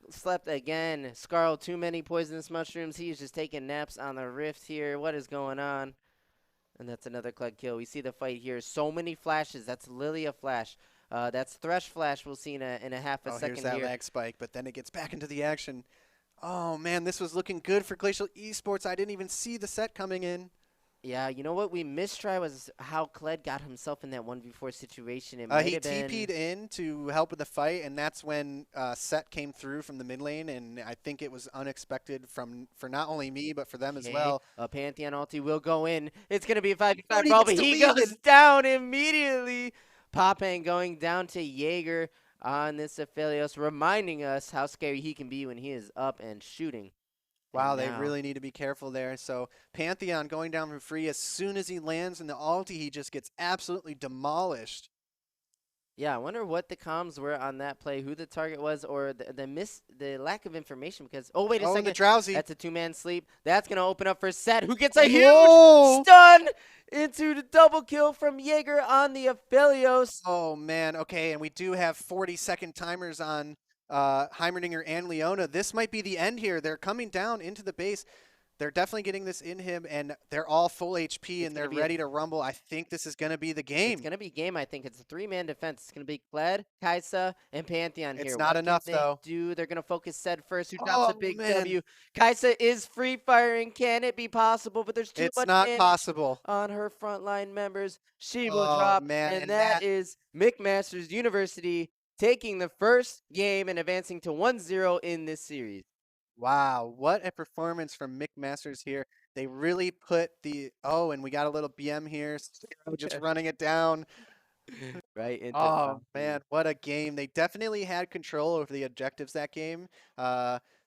Slept again. Scarl, too many poisonous mushrooms. He's just taking naps on the rift here. What is going on? And that's another Kled kill. We see the fight here. So many flashes. That's Lilia flash. That's Thresh flash we'll see in a half a second Here's that here. lag spike, but then it gets back into the action. Oh, man, this was looking good for Glacial Esports. I didn't even see the set coming in. Yeah, you know what we mistry was how Kled got himself in that 1v4 situation. It might He have been... TP'd in to help with the fight, and that's when Set came through from the mid lane, and I think it was unexpected for not only me, but for them as well. A Pantheon ulti will go in. It's going to be a 5v5 he brawl, gets but he deleted. goes down immediately. Popang going down to Jaeger on this Aphelios, reminding us how scary he can be when he is up and shooting. Wow, And they now- really need to be careful there. So Pantheon going down for free. As soon as he lands in the ulti, he just gets absolutely demolished. Yeah, I wonder what the comms were on that play, who the target was, or the lack of information. Because wait a Oh, and second, the drowsy. that's a two-man sleep. That's gonna open up for Set, who gets a huge Whoa! stun into the double kill from Jaeger on the Aphelios. Oh, man. Okay, and we do have 40-second timers on Heimerdinger and Leona. This might be the end here. They're coming down into the base. They're definitely getting this in him, and they're all full HP, and they're ready to rumble. I think this is going to be the game. It's going to be game, I think. It's a three-man defense. It's going to be Kled, Kaisa, and Pantheon here. It's not What enough, can they though. They're going to focus Set first, who drops a Oh, big man. W. Kaisa is free-firing. Can it be possible? But there's too It's much not damage possible. on her frontline members. She will Oh, drop, man, and and that that- is McMaster's University taking the first game and advancing to 1-0 in this series. Wow, what a performance from Mick Masters here. They really put the and we got a little BM here, just running it down. Right? Into Oh man, what a game. They definitely had control over the objectives that game.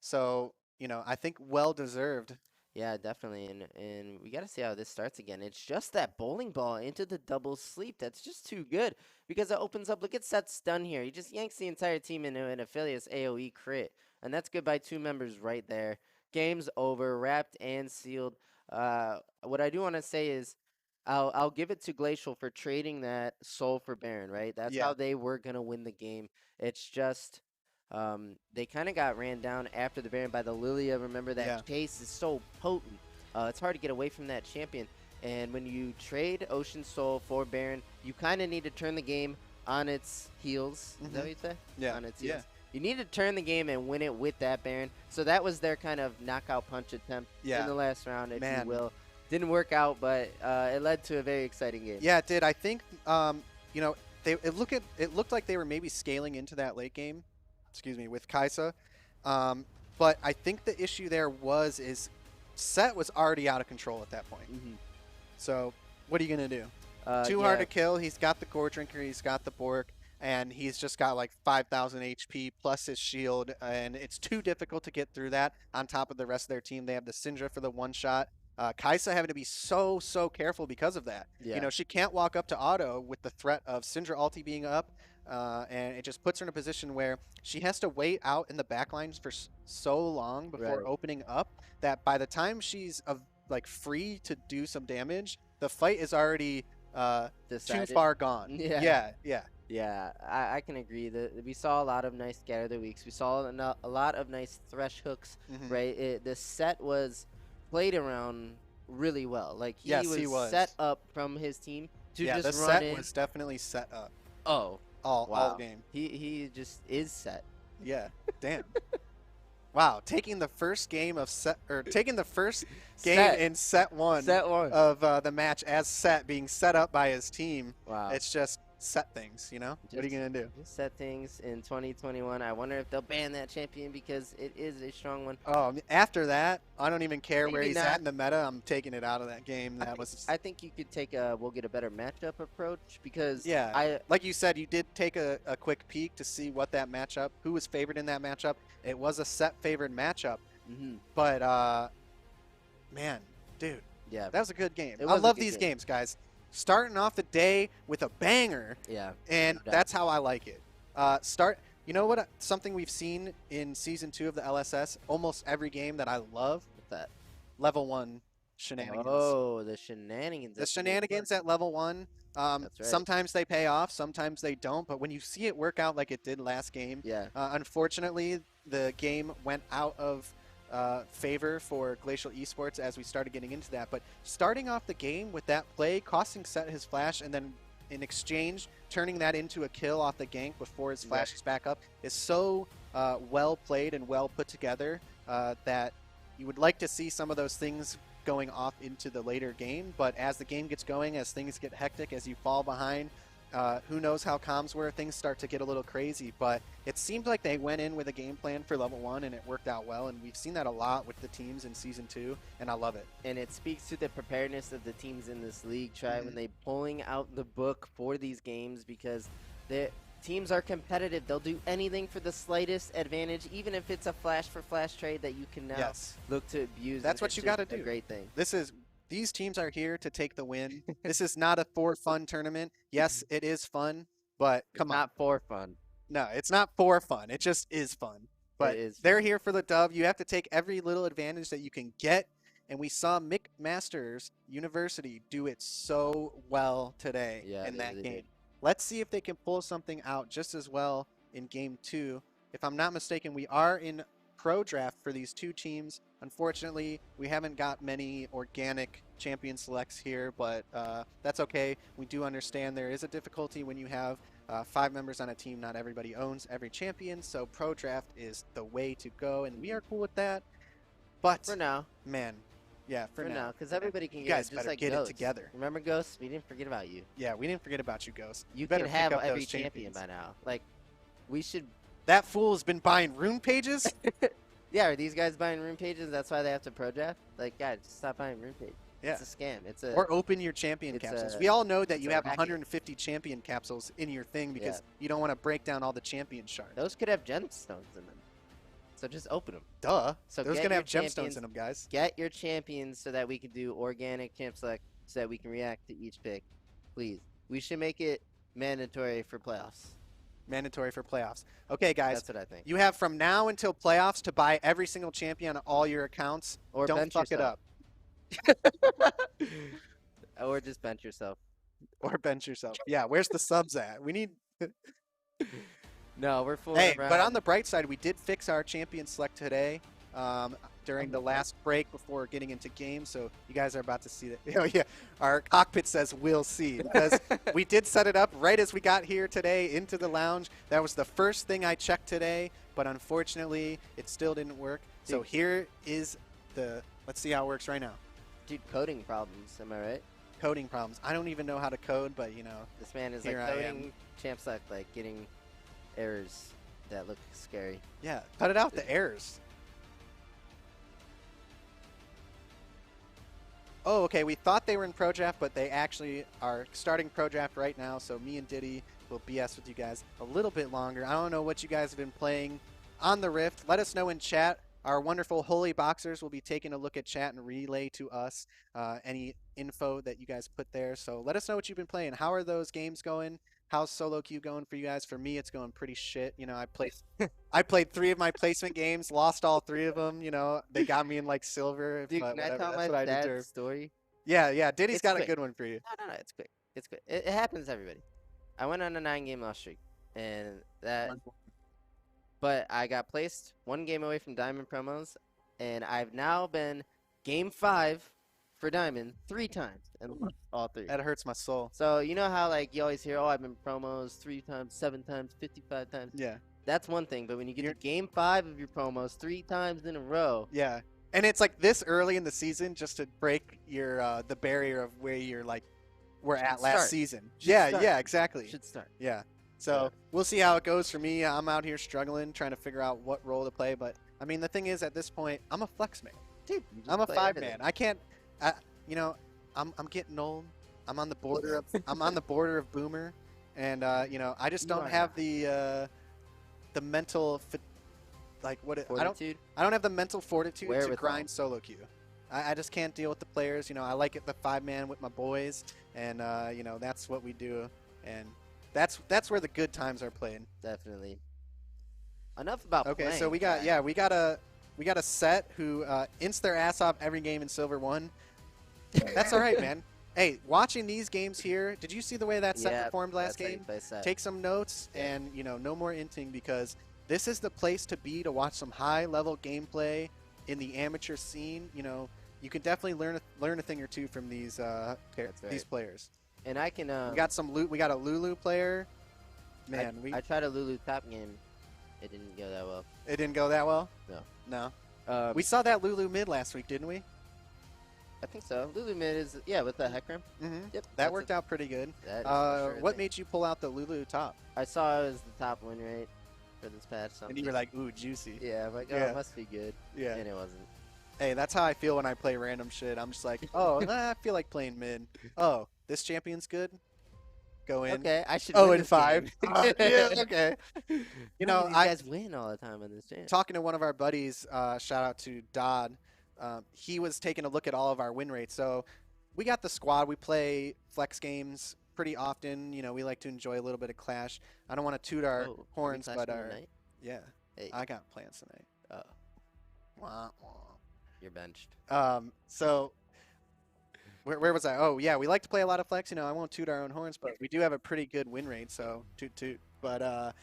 So, I think well deserved. Yeah, definitely, and we got to see how this starts again. It's just that bowling ball into the double sleep that's just too good because it opens up. Look at Set's stun here. He just yanks the entire team into an Aphelios AoE crit, and that's good by two members right there. Game's over, wrapped and sealed. What I do want to say is I'll give it to Glacial for trading that soul for Baron, right? That's Yeah. how they were going to win the game. It's just they kind of got ran down after the Baron by the Lilia. Remember that chase is so potent. It's hard to get away from that champion. And when you trade Ocean Soul for Baron, you kind of need to turn the game on its heels. Is that what you say? Yeah. On its heels. Yeah. You need to turn the game and win it with that Baron. So that was their kind of knockout punch attempt in the last round, if you will. Didn't work out, but it led to a very exciting game. Yeah, it did. I think it looked like they were maybe scaling into that late game. Excuse me, with Kaisa. But I think the issue there is Set was already out of control at that point. So what are you going to do? Too hard to kill. He's got the Gore Drinker. He's got the Bork. And he's just got like 5,000 HP plus his shield. And it's too difficult to get through that on top of the rest of their team. They have the Syndra for the one-shot. Kaisa having to be so careful because of that. Yeah. She can't walk up to auto with the threat of Syndra ulti being up. And it just puts her in a position where she has to wait out in the backlines for so long before opening up that by the time she's free to do some damage, the fight is already too far gone. Yeah. Yeah. Yeah, I can agree that we saw a lot of nice scatter the weeks. We saw a lot of nice thresh hooks, right? The set was played around really well. Like he Yes, he was set was. up from his team to Yeah, just the run set in. was definitely set up Oh, all wow. game. He just is set. Yeah, damn. Wow, taking the first game of set, or taking the first game Set. in set one Set 1. of the match as set, being set up by his team. Wow. It's just set things, you know? What are you going to do? Just set things in 2021. I wonder if they'll ban that champion because it is a strong one. Oh, after that, I don't even care where Maybe he's not. at in the meta. I'm taking it out of that game. I think you could take we'll get a better matchup approach because Yeah, like you said, you did take a quick peek to see what that matchup, who was favored in that matchup. It was a set favored matchup, but man, dude, yeah, that was a good game. It I was a love good these game. games, guys. Starting off the day with a banger, yeah, and no doubt. that's how I like it. You know what? Something we've seen in Season 2 of the LSS, almost every game that I love, What's that? level 1 shenanigans. Oh, the shenanigans. The shenanigans at level 1, That's right. sometimes they pay off, sometimes they don't, but when you see it work out like it did last game, Yeah. Unfortunately, the game went out of favor for Glacial Esports as we started getting into that. But starting off the game with that play, costing Set his flash, and then in exchange, turning that into a kill off the gank before his flash is back up is so well played and well put together that you would like to see some of those things going off into the later game. But as the game gets going, as things get hectic, as you fall behind, who knows how comms were, things start to get a little crazy. But it seemed like they went in with a game plan for level 1 and it worked out well, and we've seen that a lot with the teams in Season 2, and I love it. And it speaks to the preparedness of the teams in this league, when they pulling out the book for these games, because the teams are competitive. They'll do anything for the slightest advantage, even if it's a flash for flash trade that you can now look to abuse. That's what you got to do. A great thing. These teams are here to take the win. This is not a for fun tournament. Yes, it is fun, but come on. Not for fun. No, it's not for fun. It just is fun. But they're here for the dub. You have to take every little advantage that you can get. And we saw McMasters University do it so well today in that game. Let's see if they can pull something out just as well in Game 2. If I'm not mistaken, we are in Pro Draft for these two teams. Unfortunately, we haven't got many organic champion selects here, but that's okay. We do understand there is a difficulty when you have 5 members on a team. Not everybody owns every champion, so Pro Draft is the way to go, and we are cool with that. But for now, man, yeah, for now, because everybody can you guys just better like get Ghost. it together. Remember Ghost? We didn't forget about you. Yeah, we didn't forget about you, Ghost. You better can have pick up every those champion champions by now. Like, we should. That fool's been buying rune pages. Yeah, are these guys buying rune pages? That's why they have to pro draft? Like, guys, just stop buying rune pages. Yeah. It's a scam. Or open your champion capsules. We all know that you have 150 champion capsules in your thing because you don't want to break down all the champion shards. Those could have gemstones in them. So just open them. Duh. So those going to have gemstones in them, guys. Get your champions so that we can do organic champ select so that we can react to each pick. Please. We should make it mandatory for playoffs. Mandatory for playoffs. Okay, guys. That's what I think. You have from now until playoffs to buy every single champion on all your accounts. Or don't fuck it up. Or just bench yourself. Or bench yourself. Yeah, where's the subs at? We need... No, we're fooling around. But on the bright side, we did fix our champion select today during the last break before getting into game. So you guys are about to see that. Oh, yeah. Our cockpit says we'll see because we did set it up right as we got here today into the lounge. That was the first thing I checked today, but unfortunately, it still didn't work. So here is the... Let's see how it works right now. Dude, coding problems. Am I right? Coding problems. I don't even know how to code, but, you know. This man is like coding champ select, like getting errors that look scary. Yeah, cut it out, the errors. Oh, okay, we thought they were in Pro Draft, but they actually are starting Pro Draft right now, so me and Diddy will BS with you guys a little bit longer. I don't know what you guys have been playing on the Rift. Let us know in chat. Our wonderful Holy Boxers will be taking a look at chat and relay to us any info that you guys put there. So let us know what you've been playing. How are those games going? How's solo queue going for you guys? For me, it's going pretty shit. You know, I played 3 of my placement games, lost all 3 of them. You know, they got me in like silver. Dude, can I tell my dad's story? Yeah, Diddy's got a good one for you. No, it's quick. It's quick. It happens to everybody. I went on a 9-game loss streak, and but I got placed 1 game away from Diamond promos, and I've now been game 5 for Diamond 3 times, and lost all 3. That hurts my soul. So you know how like you always hear, oh, I've been promos 3 times, 7 times, 55 times. Yeah. That's one thing, but when you get to game 5 of your promos 3 times in a row. Yeah. And it's like this early in the season just to break your the barrier of where you're like we're at last season. Yeah, exactly. Should start. Yeah. So we'll see how it goes for me. I'm out here struggling, trying to figure out what role to play. But I mean, the thing is, at this point, I'm a flex man. Dude, I'm a 5-man. I can't. You know, I'm getting old. I'm on the border of boomer, and you know, I just don't have the mental Fortitude? I don't have the mental fortitude to Wherewithal. grind solo queue. I just can't deal with the players. You know, I like it the 5-man with my boys, and you know, that's what we do, and that's where the good times are played. Definitely. Enough about Okay, playing, so we got guys. we got a set who ints their ass off every game in Silver 1. That's all right, man. Hey, watching these games here, did you see the way that set performed last game? Take some notes, and you know, no more inting, because this is the place to be to watch some high-level gameplay in the amateur scene. You know, you can definitely learn a thing or two from these these players. And I can. We got some loot. We got a Lulu player. Man, I tried a Lulu top game. It didn't go that well. It didn't go that well. No. No. We saw that Lulu mid last week, didn't we? I think so. Lulu mid is with the Heckram. Mm-hmm. Yep. That worked out pretty good. That is for sure what made you pull out the Lulu top? I saw it was the top win rate for this patch. And you were like, ooh, juicy. Yeah, I'm like, oh, it must be good. Yeah. And it wasn't. Hey, that's how I feel when I play random shit. I'm just like, oh, I feel like playing mid. Oh, this champion's good. Go in. Okay, I should. 0-5. Yeah, okay. You know, these guys win all the time on this channel. Talking to one of our buddies, shout out to Dodd. He was taking a look at all of our win rates. So we got the squad. We play flex games pretty often. You know, we like to enjoy a little bit of clash. I don't want to toot our horns, but yeah, hey. I got plans tonight. Wah, wah. You're benched. So where was I? Oh yeah, we like to play a lot of flex. You know, I won't toot our own horns, but we do have a pretty good win rate. So toot toot. But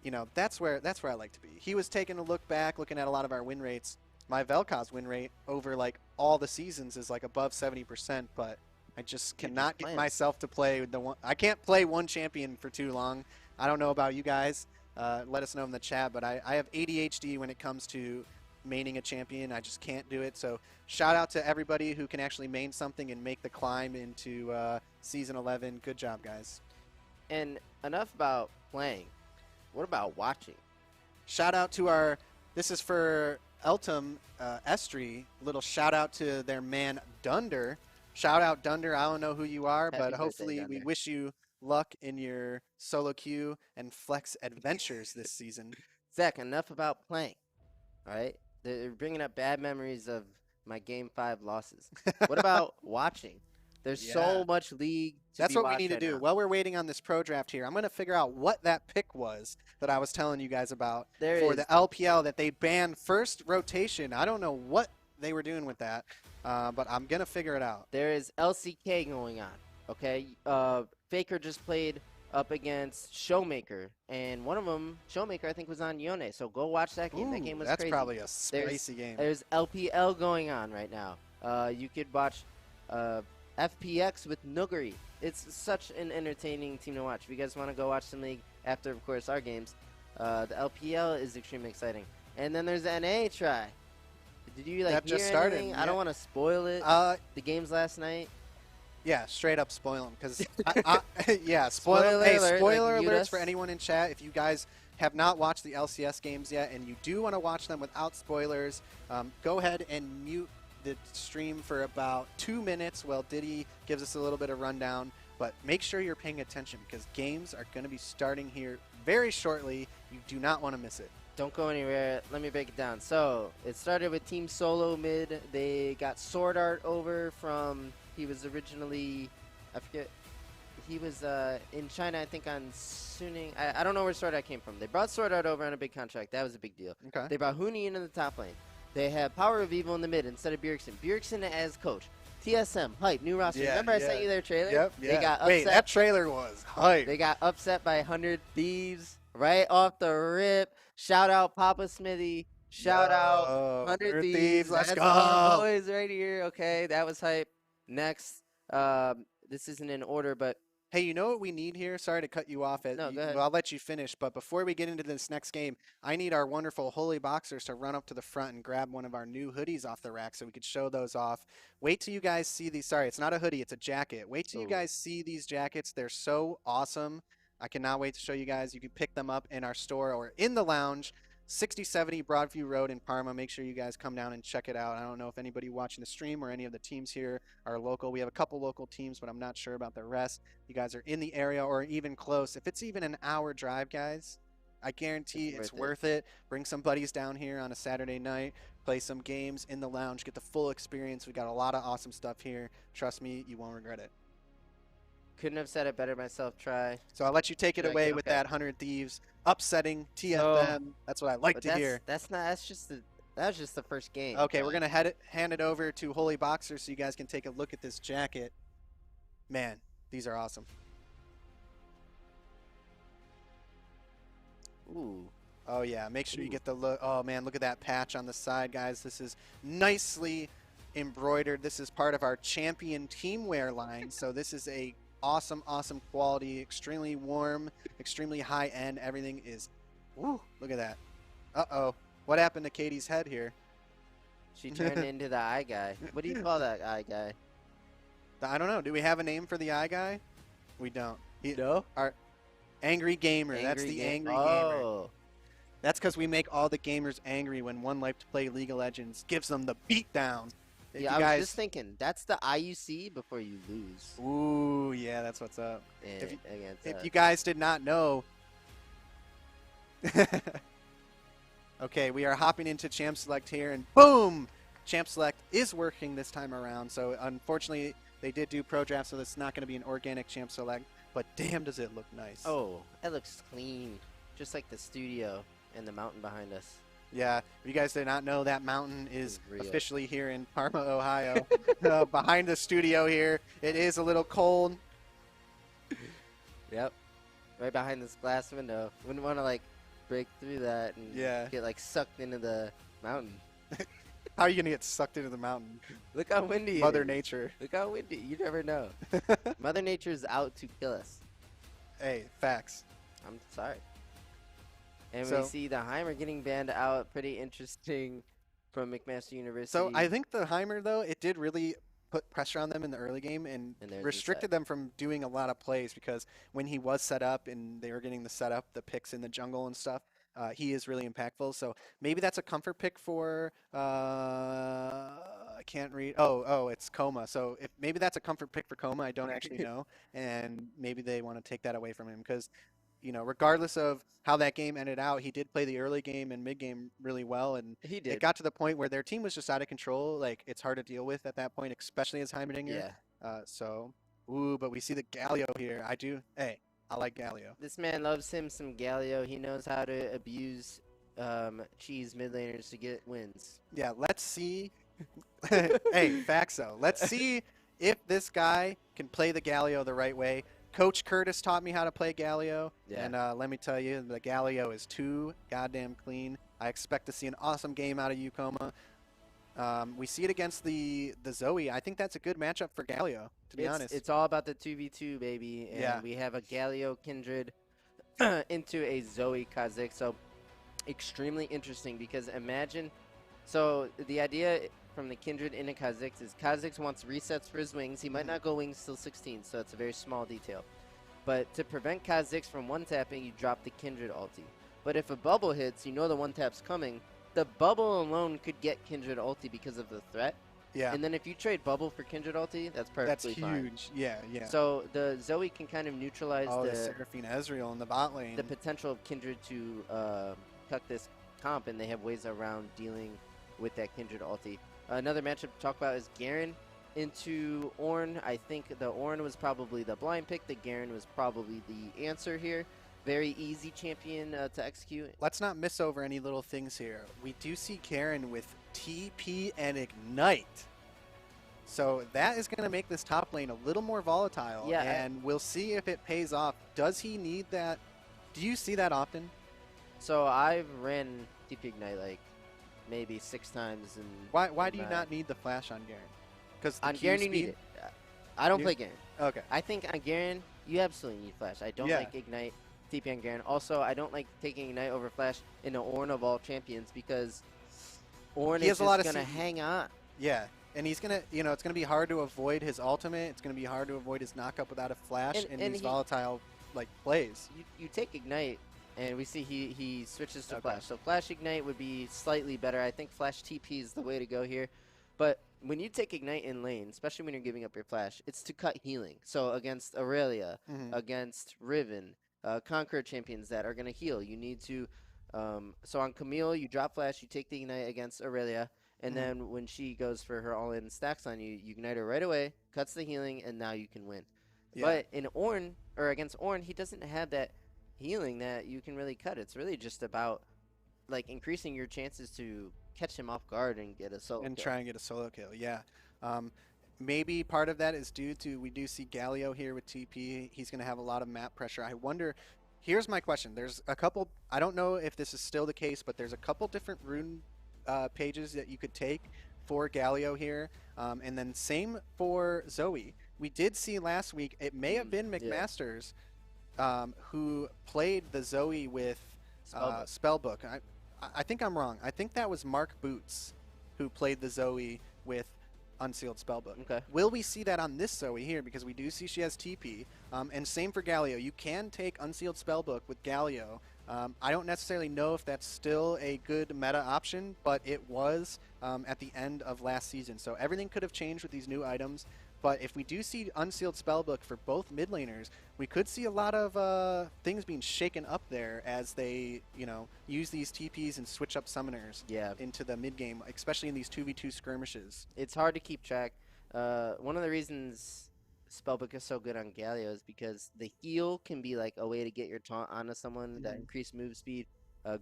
you know, that's where I like to be. He was taking a look back, looking at a lot of our win rates. My Vel'Koz win rate over like all the seasons is like above 70%, but I just cannot get myself to play the one. I can't play one champion for too long. I don't know about you guys. Let us know in the chat, but I have ADHD when it comes to maining a champion. I just can't do it. So shout out to everybody who can actually main something and make the climb into season 11. Good job, guys. And enough about playing. What about watching? Shout out to our. This is for Eltum Estri. Little shout out to their man Dunder. Shout out Dunder. I don't know who you are, but hopefully we wish you luck in your solo queue and flex adventures this season. Zach, enough about playing. All right? They're bringing up bad memories of my Game 5 losses. What about watching? There's so much league to That's be what we need to do. now. While we're waiting on this pro draft here, I'm going to figure out what that pick was that I was telling you guys about for the LPL that they banned first rotation. I don't know what they were doing with that, but I'm going to figure it out. There is LCK going on, okay? Faker just played up against Showmaker, and one of them, Showmaker, I think was on Yone, so go watch that game. Ooh, that game was that's crazy. Probably a spicy game. There's LPL going on right now. You could watch FPX with Nuguri. It's such an entertaining team to watch. If you guys want to go watch some league after, of course, our games, the LPL is extremely exciting. And then there's the NA try. Did you like that hear just started? anything? Yeah. I don't want to spoil it. The games last night. Yeah, straight up spoil them because yeah, Spoiler Hey, alert, spoiler like, alerts for anyone in chat. If you guys have not watched the LCS games yet and you do want to watch them without spoilers, go ahead and mute the stream for about 2 minutes while Diddy gives us a little bit of rundown. But make sure you're paying attention because games are going to be starting here very shortly. You do not want to miss it. Don't go anywhere. Let me break it down. So it started with Team Solo mid. They got Sword Art over from. He was originally, I forget. He was in China, I think, on Suning. I don't know where Sword Art came from. They brought Sword Art over on a big contract. That was a big deal. Okay. They brought Huni into the top lane. They have Power of Evil in the mid instead of Bjergsen. Bjergsen as coach. TSM, hype, new roster. Remember I sent you their trailer? Yep. They Yeah. got upset. Wait, that trailer was hype. They got upset by 100 Thieves right off the rip. Shout out Papa Smithy. Shout out 100 Thieves. Let's That's go. our boys right here. Okay, that was hype. Next, this isn't in order, but Hey, you know what we need here? Sorry to cut you off. No, go ahead. Well, I'll let you finish. But before we get into this next game, I need our wonderful Holy Boxers to run up to the front and grab one of our new hoodies off the rack so we could show those off. Wait till you guys see these. Sorry, it's not a hoodie. It's a jacket. Wait till you guys see these jackets. They're so awesome. I cannot wait to show you guys. You can pick them up in our store or in the lounge. 6070 Broadview Road in Parma. Make sure you guys come down and check it out. I don't know if anybody watching the stream or any of the teams here are local. We have a couple local teams, but I'm not sure about the rest. You guys are in the area or even close. If it's even an hour drive, guys, I guarantee it's worth it. Bring some buddies down here on a Saturday night, play some games in the lounge, get the full experience. We got a lot of awesome stuff here. Trust me, you won't regret it. couldn't have said it better myself. Try. So I'll let you take it away with that 100 Thieves upsetting TFM. That's what I like to hear. That's not. That's just the. That was just the first game. Okay, we're gonna hand it over to Holy Boxer so you guys can take a look at this jacket. Man, these are awesome. Ooh. Oh yeah, make sure you get the look. Oh man, look at that patch on the side, guys. This is nicely embroidered. This is part of our champion teamwear line. So this is a awesome quality, extremely warm, extremely high end. Everything is, woo, look at that. Uh-oh. What happened to Katie's head here? She turned into the eye guy. What do you call that eye guy? I don't know. Do we have a name for the eye guy? We don't. No? Our Angry Gamer. That's the Angry Gamer. That's because we make all the gamers angry when One Life to Play League of Legends gives them the beatdown. Yeah, I was just thinking, that's the IUC before you lose. Ooh, yeah, that's what's up. If you guys did not know. Okay, we are hopping into Champ Select here, and boom! Champ Select is working this time around, so unfortunately they did do Pro Draft, so this is not going to be an organic Champ Select, but damn does it look nice. Oh, it looks clean. Just like the studio and the mountain behind us. Yeah, if you guys did not know, that mountain is officially here in Parma, Ohio. Behind the studio here. It is a little cold. Yep. Right behind this glass window. Wouldn't want to, like, break through that and get, like, sucked into the mountain. How are you going to get sucked into the mountain? Look how windy Mother it is. Nature. Look how windy. You never know. Mother Nature's out to kill us. Hey, facts. I'm sorry. And we see the Heimer getting banned out. Pretty interesting from McMaster University. So I think the Heimer, though, it did really put pressure on them in the early game and restricted them from doing a lot of plays, because when he was set up and they were getting the setup, the picks in the jungle and stuff, he is really impactful. So maybe that's a comfort pick for I can't read. Oh, it's Coma. So maybe that's a comfort pick for Coma. I don't actually know, and maybe they want to take that away from him, because you know, regardless of how that game ended out, he did play the early game and mid game really well, and he did. It got to the point where their team was just out of control. Like, it's hard to deal with at that point, especially as Heimerdinger. Yeah. But we see the Galio here. Hey, I like Galio. This man loves him some Galio. He knows how to abuse cheese mid laners to get wins. Yeah, let's see. Hey, Faxo. Let's see if this guy can play the Galio the right way. Coach Curtis taught me how to play Galio, and let me tell you, the Galio is too goddamn clean. I expect to see an awesome game out of you, Coma. We see it against the Zoe. I think that's a good matchup for Galio, to be honest. It's all about the 2v2, baby, and we have a Galio Kindred into a Zoe Kha'Zix, so extremely interesting, because imagine, so the idea from the Kindred into Kha'Zix is Kha'Zix wants resets for his wings. He might not go wings till 16, so it's a very small detail. But to prevent Kha'Zix from one-tapping, you drop the Kindred ulti. But if a bubble hits, you know the one-tap's coming. The bubble alone could get Kindred ulti because of the threat. Yeah. And then if you trade bubble for Kindred ulti, that's perfectly fine. That's huge. Yeah. So the Zoe can kind of neutralize the Seraphine Ezreal in the bot lane. The potential of Kindred to cut this comp, and they have ways around dealing with that Kindred ulti. Another matchup to talk about is Garen into Ornn. I think the Ornn was probably the blind pick. The Garen was probably the answer here. Very easy champion to execute. Let's not miss over any little things here. We do see Garen with TP and Ignite. So that is going to make this top lane a little more volatile, Yeah, and we'll see if it pays off. Does he need that? Do you see that often? So I've ran TP Ignite like maybe 6 times. Why do you not need the flash on Garen? Because On Garen you need it. I don't play Garen. Okay. I think on Garen you absolutely need flash. I don't like Ignite TP on Garen. Also, I don't like taking Ignite over flash in the Ornn of all champions because Ornn is just going to hang on. Yeah. And he's going to, it's going to be hard to avoid his ultimate. It's going to be hard to avoid his knockup without a flash in these volatile plays. You take Ignite, and we see he switches to Flash. So Flash Ignite would be slightly better. I think Flash TP is the way to go here. But when you take Ignite in lane, especially when you're giving up your Flash, it's to cut healing. So against Aurelia, against Riven, Conqueror champions that are going to heal, you need to... so on Camille, you drop Flash, you take the Ignite against Aurelia, and then when she goes for her all-in stacks on you, you Ignite her right away, cuts the healing, and now you can win. Yeah. But in Ornn, or against Ornn, he doesn't have that healing that you can really cut. It's really just about increasing your chances to catch him off guard and get a solo kill. Try and get a solo kill, yeah. Maybe part of that is due to, we do see Galio here with TP. He's going to have a lot of map pressure. I wonder, here's my question. There's a couple, I don't know if this is still the case, but there's a couple different rune pages that you could take for Galio here. And then same for Zoe. We did see last week, it may have been McMasters who played the Zoe with Spellbook. I think I'm wrong. I think that was Mark Boots who played the Zoe with Unsealed Spellbook. Okay. Will we see that on this Zoe here? Because we do see she has TP. And same for Galio. You can take Unsealed Spellbook with Galio. I don't necessarily know if that's still a good meta option, but it was at the end of last season. So everything could have changed with these new items. But if we do see Unsealed Spellbook for both mid laners, we could see a lot of things being shaken up there as they, use these TPs and switch up summoners into the mid game, especially in these 2v2 skirmishes. It's hard to keep track. One of the reasons Spellbook is so good on Galio is because the heal can be like a way to get your taunt onto someone that increase move speed.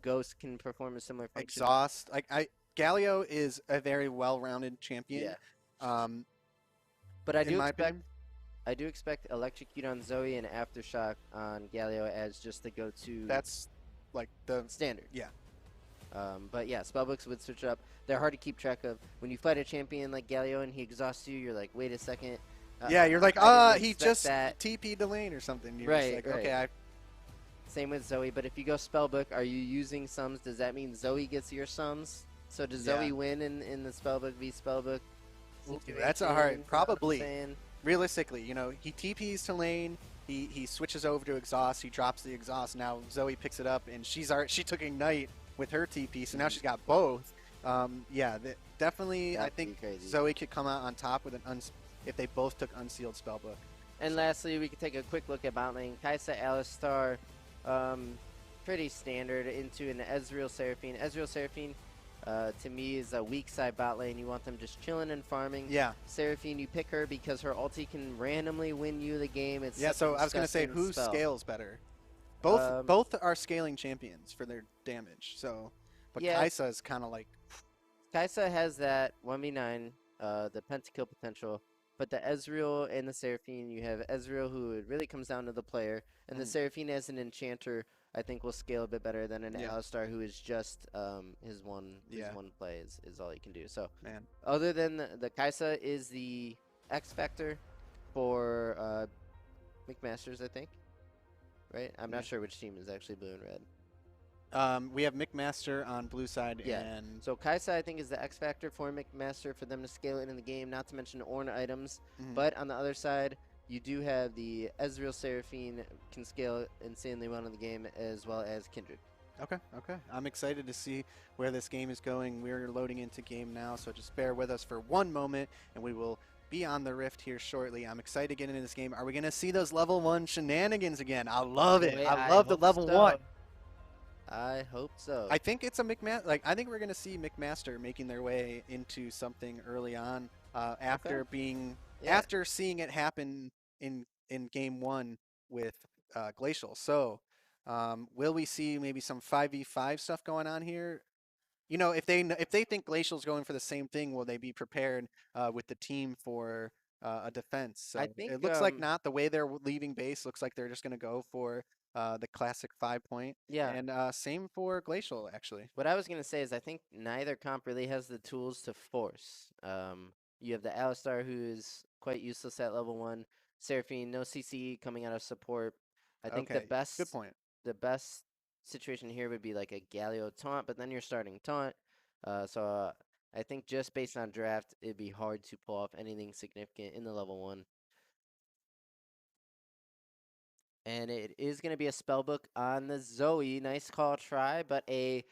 Ghost can perform a similar function. Exhaust. Galio is a very well-rounded champion. Yeah. But I do expect Electrocute on Zoe and Aftershock on Galio as just the go-to. That's like the standard. Yeah. But yeah, Spellbooks would switch it up. They're hard to keep track of. When you fight a champion like Galio and he exhausts you, you're like, wait a second. Yeah, you're like, he just TP'd the lane or something. You're right, just like, okay. Same with Zoe, but if you go Spellbook, are you using sums? Does that mean Zoe gets your sums? So does Zoe win in the Spellbook v Spellbook? That's a hard, probably. Realistically, he TPs to lane, he switches over to exhaust, he drops the exhaust. Now Zoe picks it up, and she took Ignite with her TP, so now she's got both. Definitely, I think Zoe could come out on top with if they both took Unsealed Spellbook. And lastly, we can take a quick look at bot lane. Kai'Sa, Alistar, pretty standard into an Ezreal Seraphine. Ezreal Seraphine, to me, is a weak side bot lane. You want them just chilling and farming. Yeah. Seraphine, you pick her because her ulti can randomly win you the game. It's so I was going to say, who scales better? Both are scaling champions for their damage. So, but Kai'Sa is kind of like... Kai'Sa has that 1v9, the pentakill potential. But the Ezreal and the Seraphine, you have Ezreal, who it really comes down to the player, and the Seraphine as an enchanter, I think will scale a bit better than an Alistar, who is just his one play is all he can do. So, other than the Kai'Sa is the X factor for McMasters, I think. Right? I'm not sure which team is actually blue and red. We have McMaster on blue side. And so Kai'Sa, I think, is the X factor for McMaster for them to scale it in the game, not to mention Ornn items. But on the other side, you do have the Ezreal Seraphine can scale insanely well in the game, as well as Kindred. Okay. I'm excited to see where this game is going. We're loading into game now, so just bear with us for one moment, and we will be on the Rift here shortly. I'm excited to get into this game. Are we going to see those level 1 shenanigans again? I love it. I love the level 1. I hope so. I think it's a McMaster. I think we're going to see McMaster making their way into something early on after after seeing it happen in game 1 with Glacial. So will we see maybe some 5v5 stuff going on here? you know, if they think Glacial's going for the same thing, will they be prepared with the team for a defense? I So think, it looks like not. The way they're leaving base looks like they're just going to go for the classic 5 point. yeah. And same for Glacial, actually. What I was gonna say is I think neither comp really has the tools to force. You have the Alistar, who is quite useless at level 1. Seraphine, no CC coming out of support. I think Okay, good point. the best situation here would be like a Galio taunt, but then you're starting taunt. So I think just based on draft, it'd be hard to pull off anything significant in the level 1. And it is going to be a spellbook on the Zoe. Nice call try, but a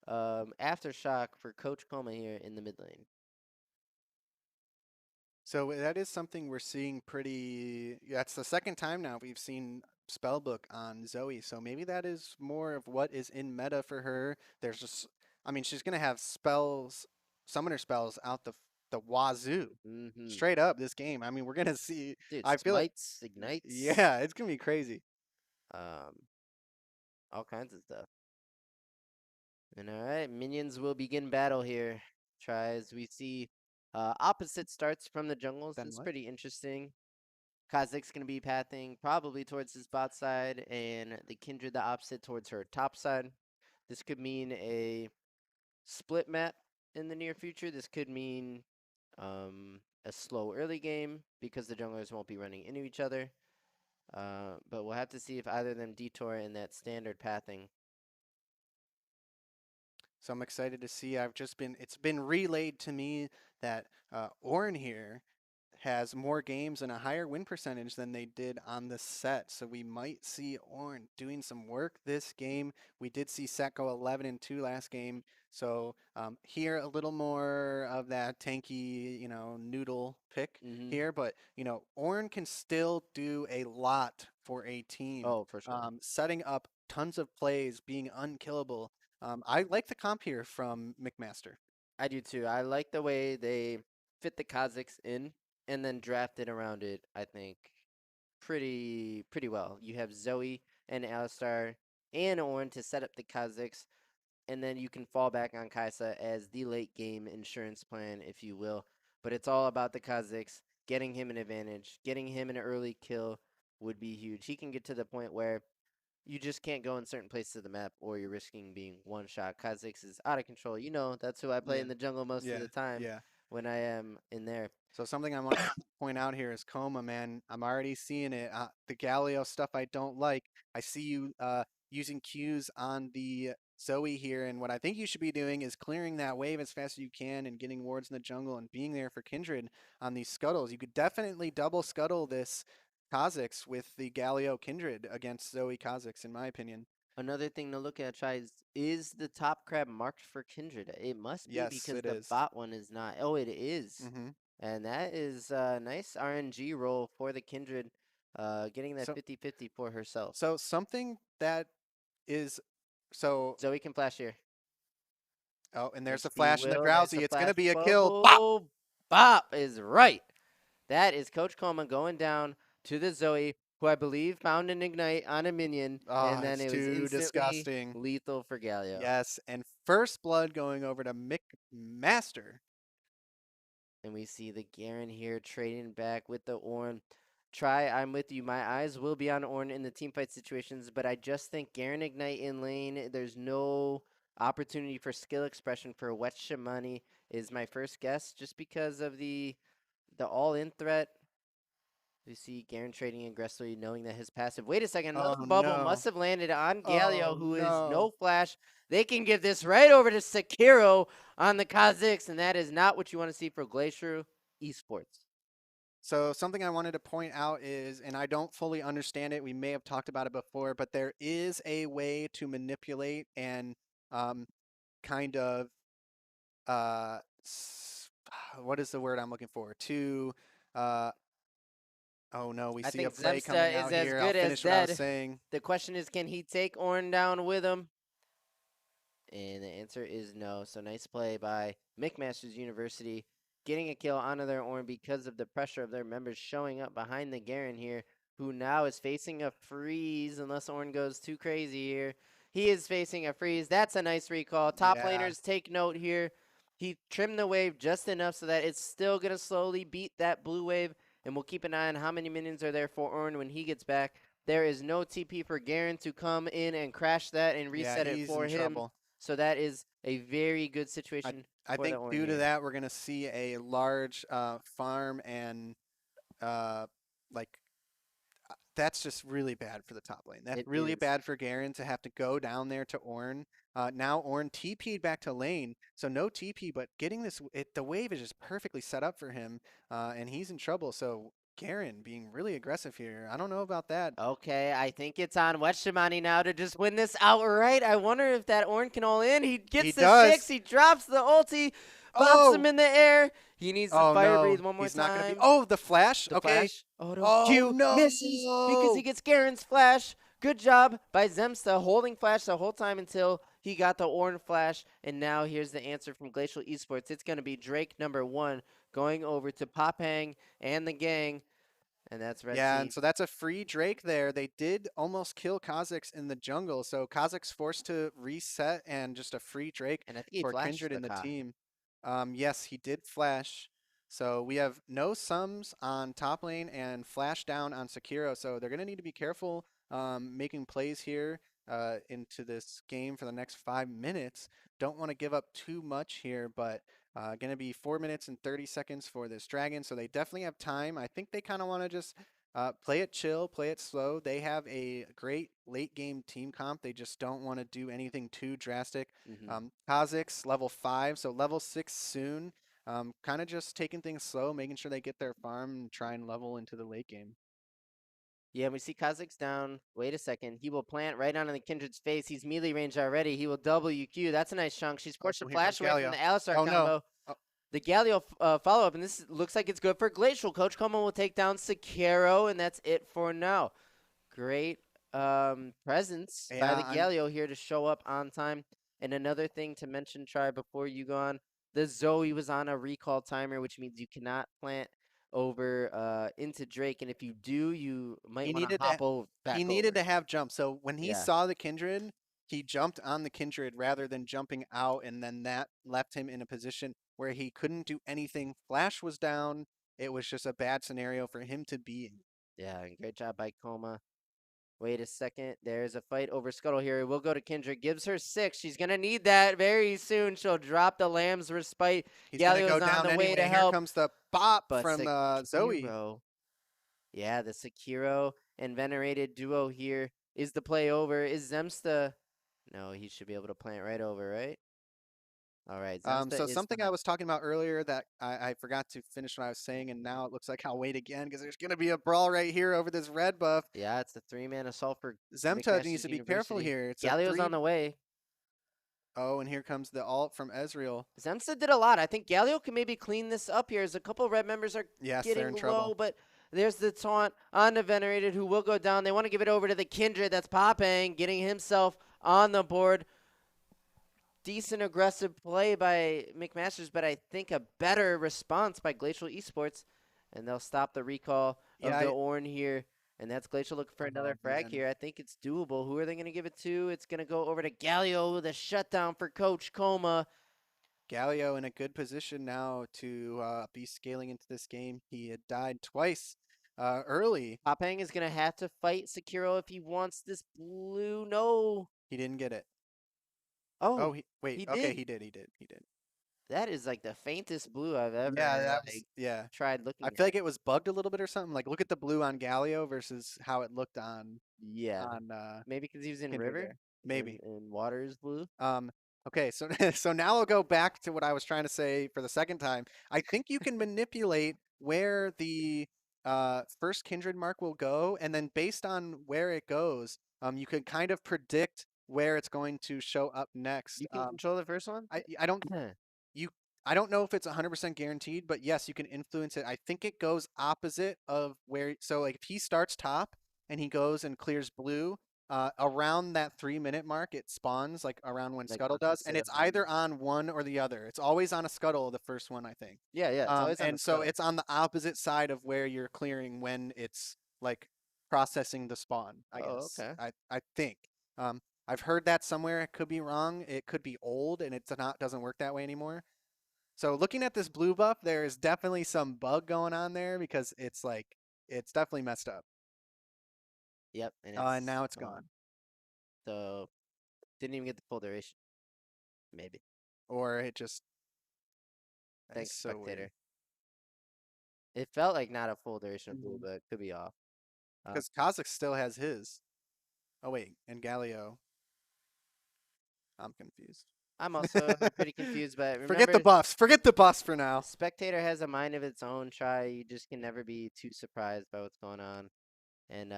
aftershock for Coach Coma here in the mid lane. So that is something we're seeing pretty. That's the second time now we've seen Spellbook on Zoe. So maybe that is more of what is in meta for her. There's just, I mean, she's gonna have spells, summoner spells out the wazoo, Mm-hmm. straight up this game. I mean, we're gonna see. Dude, I feel like, smites, ignites, yeah, it's gonna be crazy. um, all kinds of stuff. And all right, minions will begin battle here. Try as we see opposite starts from the jungles. Then This is what? pretty interesting. Kha'Zix's going to be pathing probably towards his bot side, and the Kindred the opposite towards her top side. This could mean a split map in the near future. This could mean a slow early game because the junglers won't be running into each other. But we'll have to see if either of them detour in that standard pathing. So I'm excited to see. It's been relayed to me that Orn here has more games and a higher win percentage than they did on the set. So we might see Orn doing some work this game. We did see Set go 11-2 last game. So here a little more of that tanky, you know, noodle pick Mm-hmm. here. But, you know, Orn can still do a lot for a team. Oh, for sure. Setting up tons of plays, being unkillable. I like the comp here from McMaster. I do too. I like the way they fit the Kha'Zix in and then drafted around it, I think, pretty well. You have Zoe and Alistar and Ornn to set up the Kha'Zix, and then you can fall back on Kaisa as the late game insurance plan, if you will. But it's all about the Kha'Zix, getting him an advantage, getting him an early kill would be huge. He can get to the point where you just can't go in certain places of the map or you're risking being one shot. Kha'Zix is out of control. You know, that's who I play Yeah, in the jungle most of yeah, the time yeah. when I am in there. So something I want to point out here is Coma, man. I'm already seeing it. The Galio stuff I don't like. I see you using Qs on the Zoe here, and what I think you should be doing is clearing that wave as fast as you can and getting wards in the jungle and being there for Kindred on these scuttles. You could definitely double scuttle this Kha'Zix with the Galio Kindred against Zoe Kha'Zix, in my opinion. Another thing to look at, Try, is the top crab marked for Kindred? It must be Yes, because it the is. bot one is not. Oh, it is. Mm-hmm. And that is a nice RNG roll for the Kindred, getting that So 50-50 for herself. So something that is so Zoe can flash here. oh, and there's Yes, a he flash in the will. There's drowsy. a It's gonna flash be a kill. Bop! bubble. Bop is right. That is Coach Coleman going down to the Zoe, who I believe found an ignite on a minion, Oh, and then it's it was too instantly disgusting. lethal for Galio. Yes, and first blood going over to McMaster. And we see the Garen here trading back with the Ornn. Try, I'm with you. My eyes will be on Ornn in the team fight situations, but I just think Garen Ignite in lane, there's no opportunity for skill expression for Wet Shamani is my first guess, just because of the all-in threat. We see Garen trading aggressively, knowing that his passive. Wait a second, another Oh bubble no. must have landed on Galio, Oh who is no. no flash. They can give this right over to Sekiro on the Kha'Zix, and that is not what you want to see for Glacier Esports. So something I wanted to point out is, and I don't fully understand it, we may have talked about it before, but there is a way to manipulate and kind of what is the word I'm looking for? To oh no, we I see a think play Zemsta coming is out as here. I'll good as finish what I was dead. saying. The question is, can he take Ornn down with him? And the answer is no. So nice play by McMaster's University, getting a kill onto their Ornn because of the pressure of their members showing up behind the Garen here, who now is facing a freeze unless Ornn goes too crazy here. He is facing a freeze. That's a nice recall. Top Yeah. laners, take note here. He trimmed the wave just enough so that it's still going to slowly beat that blue wave, and we'll keep an eye on how many minions are there for Ornn when he gets back. There is no TP for Garen to come in and crash that and Yeah, reset it he's for in him. trouble. So that is a very good situation I for think the Ornn due to here. that, we're going to see a large farm and like that's just really bad for the top lane. That's It really is. bad for Garen to have to go down there to Ornn. Now Ornn TP'd back to lane, so no TP, but getting this, the wave is just perfectly set up for him, and he's in trouble. So Garen being really aggressive here. I don't know about that. Okay, I think it's on Wetshimani now to just win this outright. I wonder if that Ornn can all in. He gets He the does. 6. He drops the ulti, bops Oh! him in the air. He needs to Oh fire no, breathe one more he's time. not gonna be. Oh, the flash. The Okay. flash. Oh, no. Oh, Q no. misses because he gets Garen's flash. Good job by Zemsta holding flash the whole time until he got the Ornn flash. And now here's the answer from Glacial Esports. It's going to be Drake #1 going over to Pophang and the gang. And that's Red Yeah, Sea. and so that's a free Drake there. They did almost kill Kha'Zix in the jungle, so Kha'Zix forced to reset and just a free Drake And I think he for flashed Kindred in the Ka. team. Yes, he did flash. So we have no sums on top lane and flash down on Sekiro, so they're going to need to be careful making plays here into this game for the next 5 minutes. Don't want to give up too much here, but going to be 4 minutes and 30 seconds for this dragon, so they definitely have time. I think they kind of want to just play it chill, play it slow. They have a great late game team comp. They just don't want to do anything too drastic. Kha'Zix, level 5, so level 6 soon. Kind of just taking things slow, making sure they get their farm and try and level into the late game. Yeah, we see Kha'Zix down. Wait a second. He will plant right onto the Kindred's face. He's melee range already. He will WQ. That's a nice chunk. She's forced to here comes flash away from Galio. the Alistar Oh, no. combo. Oh. The Galio follow-up, and this looks like it's good for Glacial. Coach Como will take down Sekiro, and that's it for now. Great presence by the Galio here to show up on time. And another thing to mention, Try, before you go on, the Zoe was on a recall timer, which means you cannot plant over into Drake, and if you do, you might want to hop over. He needed to have jump. So when he Yeah. saw the Kindred, he jumped on the Kindred rather than jumping out, and then that left him in a position where he couldn't do anything. Flash was down. It was just a bad scenario for him to be in. Yeah, great job by Coma. Wait a second. There's a fight over Scuttle here. We'll go to Kendrick. Gives her 6. She's going to need that very soon. She'll drop the Lamb's Respite. He's going to go on down the anyway. way to Here help. comes the bop But from Zoe. Sekiro. Yeah, the Sekiro and Venerated duo here. Is the play over? Is Zemsta? No, he should be able to plant right over, right? All right. So something I was talking about earlier that I forgot to finish what I was saying, and now it looks like I'll wait again because there's going to be a brawl right here over this red buff. Yeah, it's the 3-man assault for Zemta needs to be careful here. It's Galio's on the way. Oh, and here comes the ult from Ezreal. Zemsta did a lot. I think Galio can maybe clean this up here as a couple red members are getting in low, trouble. but there's the taunt on the Venerated who will go down. They want to give it over to the Kindred. That's Pophang getting himself on the board. Decent aggressive play by McMasters, but I think a better response by Glacial Esports. And they'll stop the recall of the Ornn here. And that's Glacial looking for another frag here. I think it's doable. Who are they going to give it to? It's going to go over to Galio with a shutdown for Coach Coma. Galio in a good position now to be scaling into this game. He had died twice early. Pophang is going to have to fight Sekiro if he wants this blue. No. He didn't get it. Oh, wait. Okay, he did. That is like the faintest blue I've ever tried looking at. I feel like it was bugged a little bit or something. Like, look at the blue on Galio versus how it looked on. Maybe because he was in Kindred river. there. Maybe. And water is blue. Okay, so so now I'll go back to what I was trying to say for the second time. I think you can manipulate where the first Kindred mark will go, and then based on where it goes, you can kind of predict where it's going to show up next. You can control the first one? I don't know if it's 100% guaranteed, but yes, you can influence it. I think it goes opposite of where. So like if he starts top and he goes and clears blue, around that 3-minute mark, it spawns like around when Scuttle does, and it's either on one or the other. It's always on a Scuttle, the first one, I think. Yeah. It's always on and so it's on the opposite side of where you're clearing when it's like processing the spawn. I guess. Okay. I think. I've heard that somewhere. It could be wrong. It could be old, and it's not doesn't work that way anymore. So looking at this blue buff, there is definitely some bug going on there because it's like it's definitely messed up. Yep, and And it's now it's gone. gone. So didn't even get the full duration. Maybe. Or it just that's Thanks, so weird. spectator. It felt like not a full duration of blue, Mhm. but could be off. Because Kazakh still has his. Oh wait, and Galio. I'm confused. I'm also pretty confused, but Forget the remember, buffs. Forget the buffs for now. spectator has a mind of its own. Try, you just can never be too surprised by what's going on. And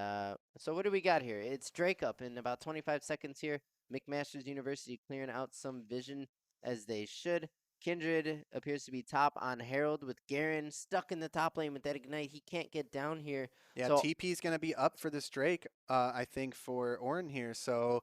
so what do we got here? It's Drake up in about 25 seconds here. McMaster's University clearing out some vision as they should. Kindred appears to be top on Herald with Garen stuck in the top lane with that ignite. He can't get down here. Yeah, So TP is gonna be up for this Drake, I think, for Ornn here. So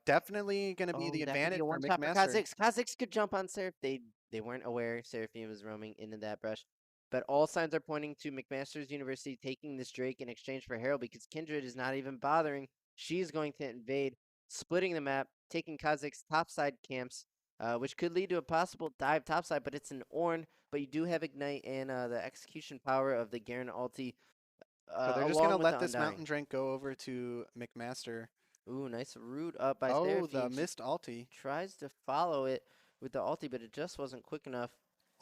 definitely gonna be the that could be advantage a for one shot for McMaster. Kha'Zix. Kha'Zix could jump on Seraph. They weren't aware Seraphine was roaming into that brush. But all signs are pointing to McMaster's University taking this Drake in exchange for Herald because Kindred is not even bothering. She's going to invade, splitting the map, taking Kha'Zix's topside camps, which could lead to a possible dive topside, but it's an Ornn. But you do have Ignite and the execution power of the Garen ulti, So they're just gonna along with let the this Undying. Mountain Drink go over to McMaster. Ooh, nice root up by Oh, the Seraphine. She missed ulti. tries to follow it with the ulti, but it just wasn't quick enough.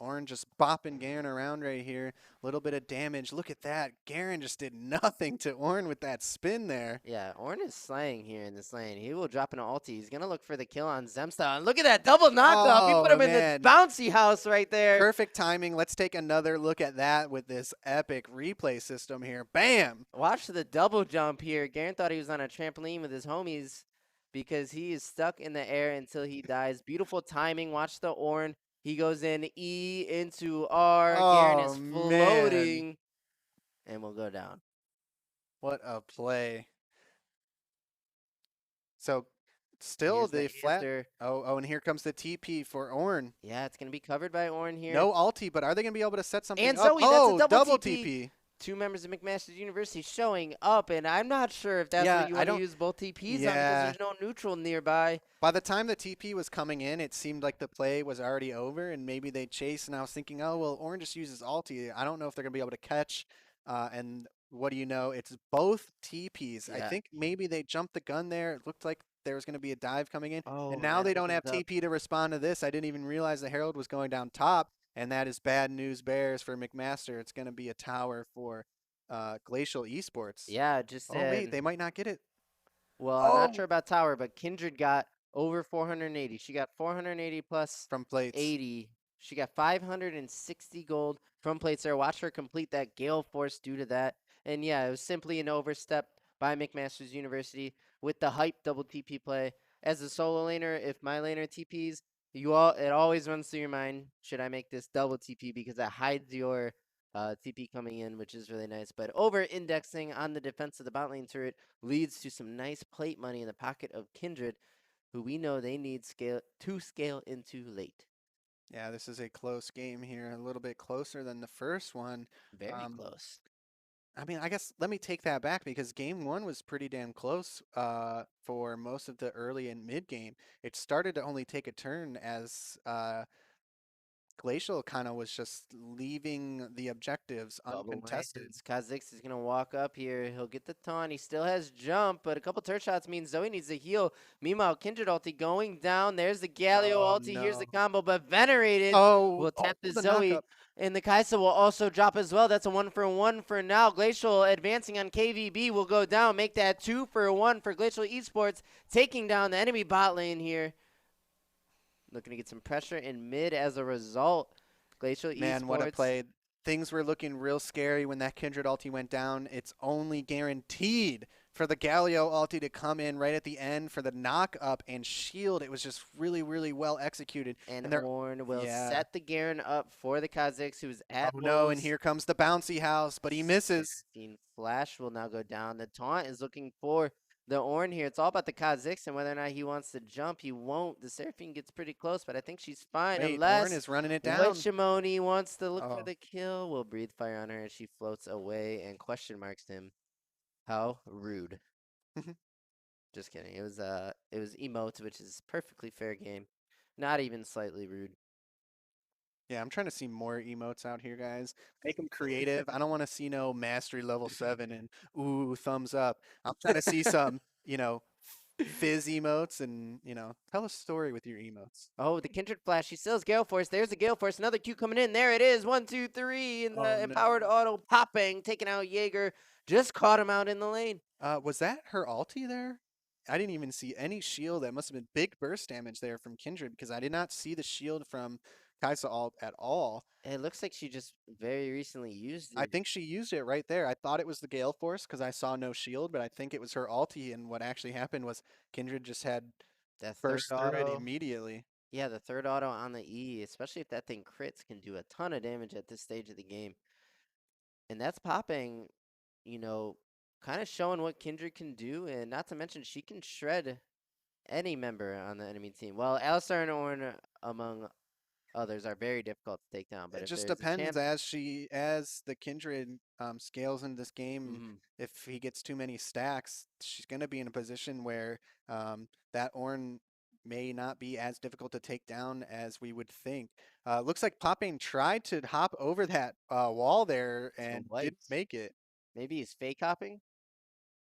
Ornn just bopping Garen around right here. A little bit of damage. Look at that. Garen just did nothing to Ornn with that spin there. Yeah, Ornn is slaying here in this lane. He will drop an ulti. He's going to look for the kill on Zemsta. And look at that double knockup. He put Oh, him in man. the bouncy house right there. Perfect timing. Let's take another look at that with this epic replay system here. Bam! Watch the double jump here. Garen thought he was on a trampoline with his homies because he is stuck in the air until he dies. Beautiful timing. Watch the Ornn. He goes in E into R. Garen Oh, is man. floating and will go down. What a play. So still Here's the flat. answer. Oh, and here comes the TP for Ornn. Yeah, it's going to be covered by Ornn here. No ulti, but are they going to be able to set something And up? Zoe, that's a Oh, double TP. TP. Two members of McMaster's University showing up, and I'm not sure if that's Yeah, what you I want to don't- use both TPs on Yeah. because there's no neutral nearby. By the time the TP was coming in, it seemed like the play was already over, and maybe they chased. And I was thinking, oh, well, Ornn just uses ulti. I don't know if they're going to be able to catch. And what do you know? It's both TPs. I Yeah. think maybe they jumped the gun there. It looked like there was going to be a dive coming in. Oh, And now that they don't have opens up. TP to respond to this. I didn't even realize the Herald was going down top. And that is bad news bears for McMaster. It's going to be a tower for Glacial Esports. Yeah, just Oh, said. wait, they might not get it. Well, I'm not Oh. sure about Tower, but Kindred got over 480. She got 480 plus From plates. 80. She got 560 gold from plates there. Watch her complete that Gale Force due to that. And yeah, it was simply an overstep by McMaster's University with the hype double TP play. As a solo laner, if my laner TPs, it always runs through your mind, should I make this double TP because it hides your TP coming in, which is really nice. But over-indexing on the defense of the bot lane turret leads to some nice plate money in the pocket of Kindred, who we know they need to scale into late. Yeah, this is a close game here, a little bit closer than the first one. Very close. I mean, I guess let me take that back because game one was pretty damn close for most of the early and mid game. It started to only take a turn as Glacial kind of was just leaving the objectives uncontested. Kha'Zix is going to walk up here. He'll get the taunt. He still has jump, but a couple turret shots means Zoe needs a heal. Meanwhile, Kindred ulti going down. There's the Galio ulti. Here's the combo, but Venerated will tap the Zoe. knockup. And the Kaisa will also drop as well. That's a 1-for-1 for now. Glacial advancing on KVB will go down. Make that 2-for-1 for Glacial Esports. Taking down the enemy bot lane here. Looking to get some pressure in mid as a result. Glacial Esports. Man, what a play. Things were looking real scary when that Kindred ulti went down. It's only guaranteed for the Galio ulti to come in right at the end for the knock up and shield. It was just really, really well executed. And Ornn will set the Garen up for the Kha'Zix, who's at no, and here comes the bouncy house, but he misses. Flash will now go down. The taunt is looking for the Ornn here. It's all about the Kha'Zix and whether or not he wants to jump. He won't. The Seraphine gets pretty close, but I think she's fine. Wait, Unless Ornn is running it down. Shimoni wants to look for the kill. Will breathe fire on her as she floats away and question marks him. How rude. Just kidding. It was emotes, which is perfectly fair game. Not even slightly rude. Yeah, I'm trying to see more emotes out here, guys. Make them creative. I don't want to see no mastery level 7 and ooh, thumbs up. I'm trying to see some, fizz emotes and, tell a story with your emotes. Oh, the Kindred Flash. She steals Gale Force. There's the Gale Force. Another Q coming in. There it is. 1, 2, 3. And Oh, the Empowered no. Auto popping, taking out Jaeger. Just caught him out in the lane. Was that her ulti there? I didn't even see any shield. That must have been big burst damage there from Kindred because I did not see the shield from Kaisa ult at all. It looks like she just very recently used I it. think she used it right there. I thought it was the Gale Force because I saw no shield, but I think it was her ulti. And what actually happened was Kindred just had That third burst through it auto. immediately. Yeah, the third auto on the E, especially if that thing crits, can do a ton of damage at this stage of the game. And that's popping, you know, kind of showing what Kindred can do. And not to mention, she can shred any member on the enemy team. Well, Alistar and Ornn, among others, are very difficult to take down. But It if just there's a depends champ, as the Kindred scales in this game. mhm, If he gets too many stacks, she's going to be in a position where that Ornn may not be as difficult to take down as we would think. Looks like Popping tried to hop over that wall there to and what? didn't make it. Maybe he's fake hopping?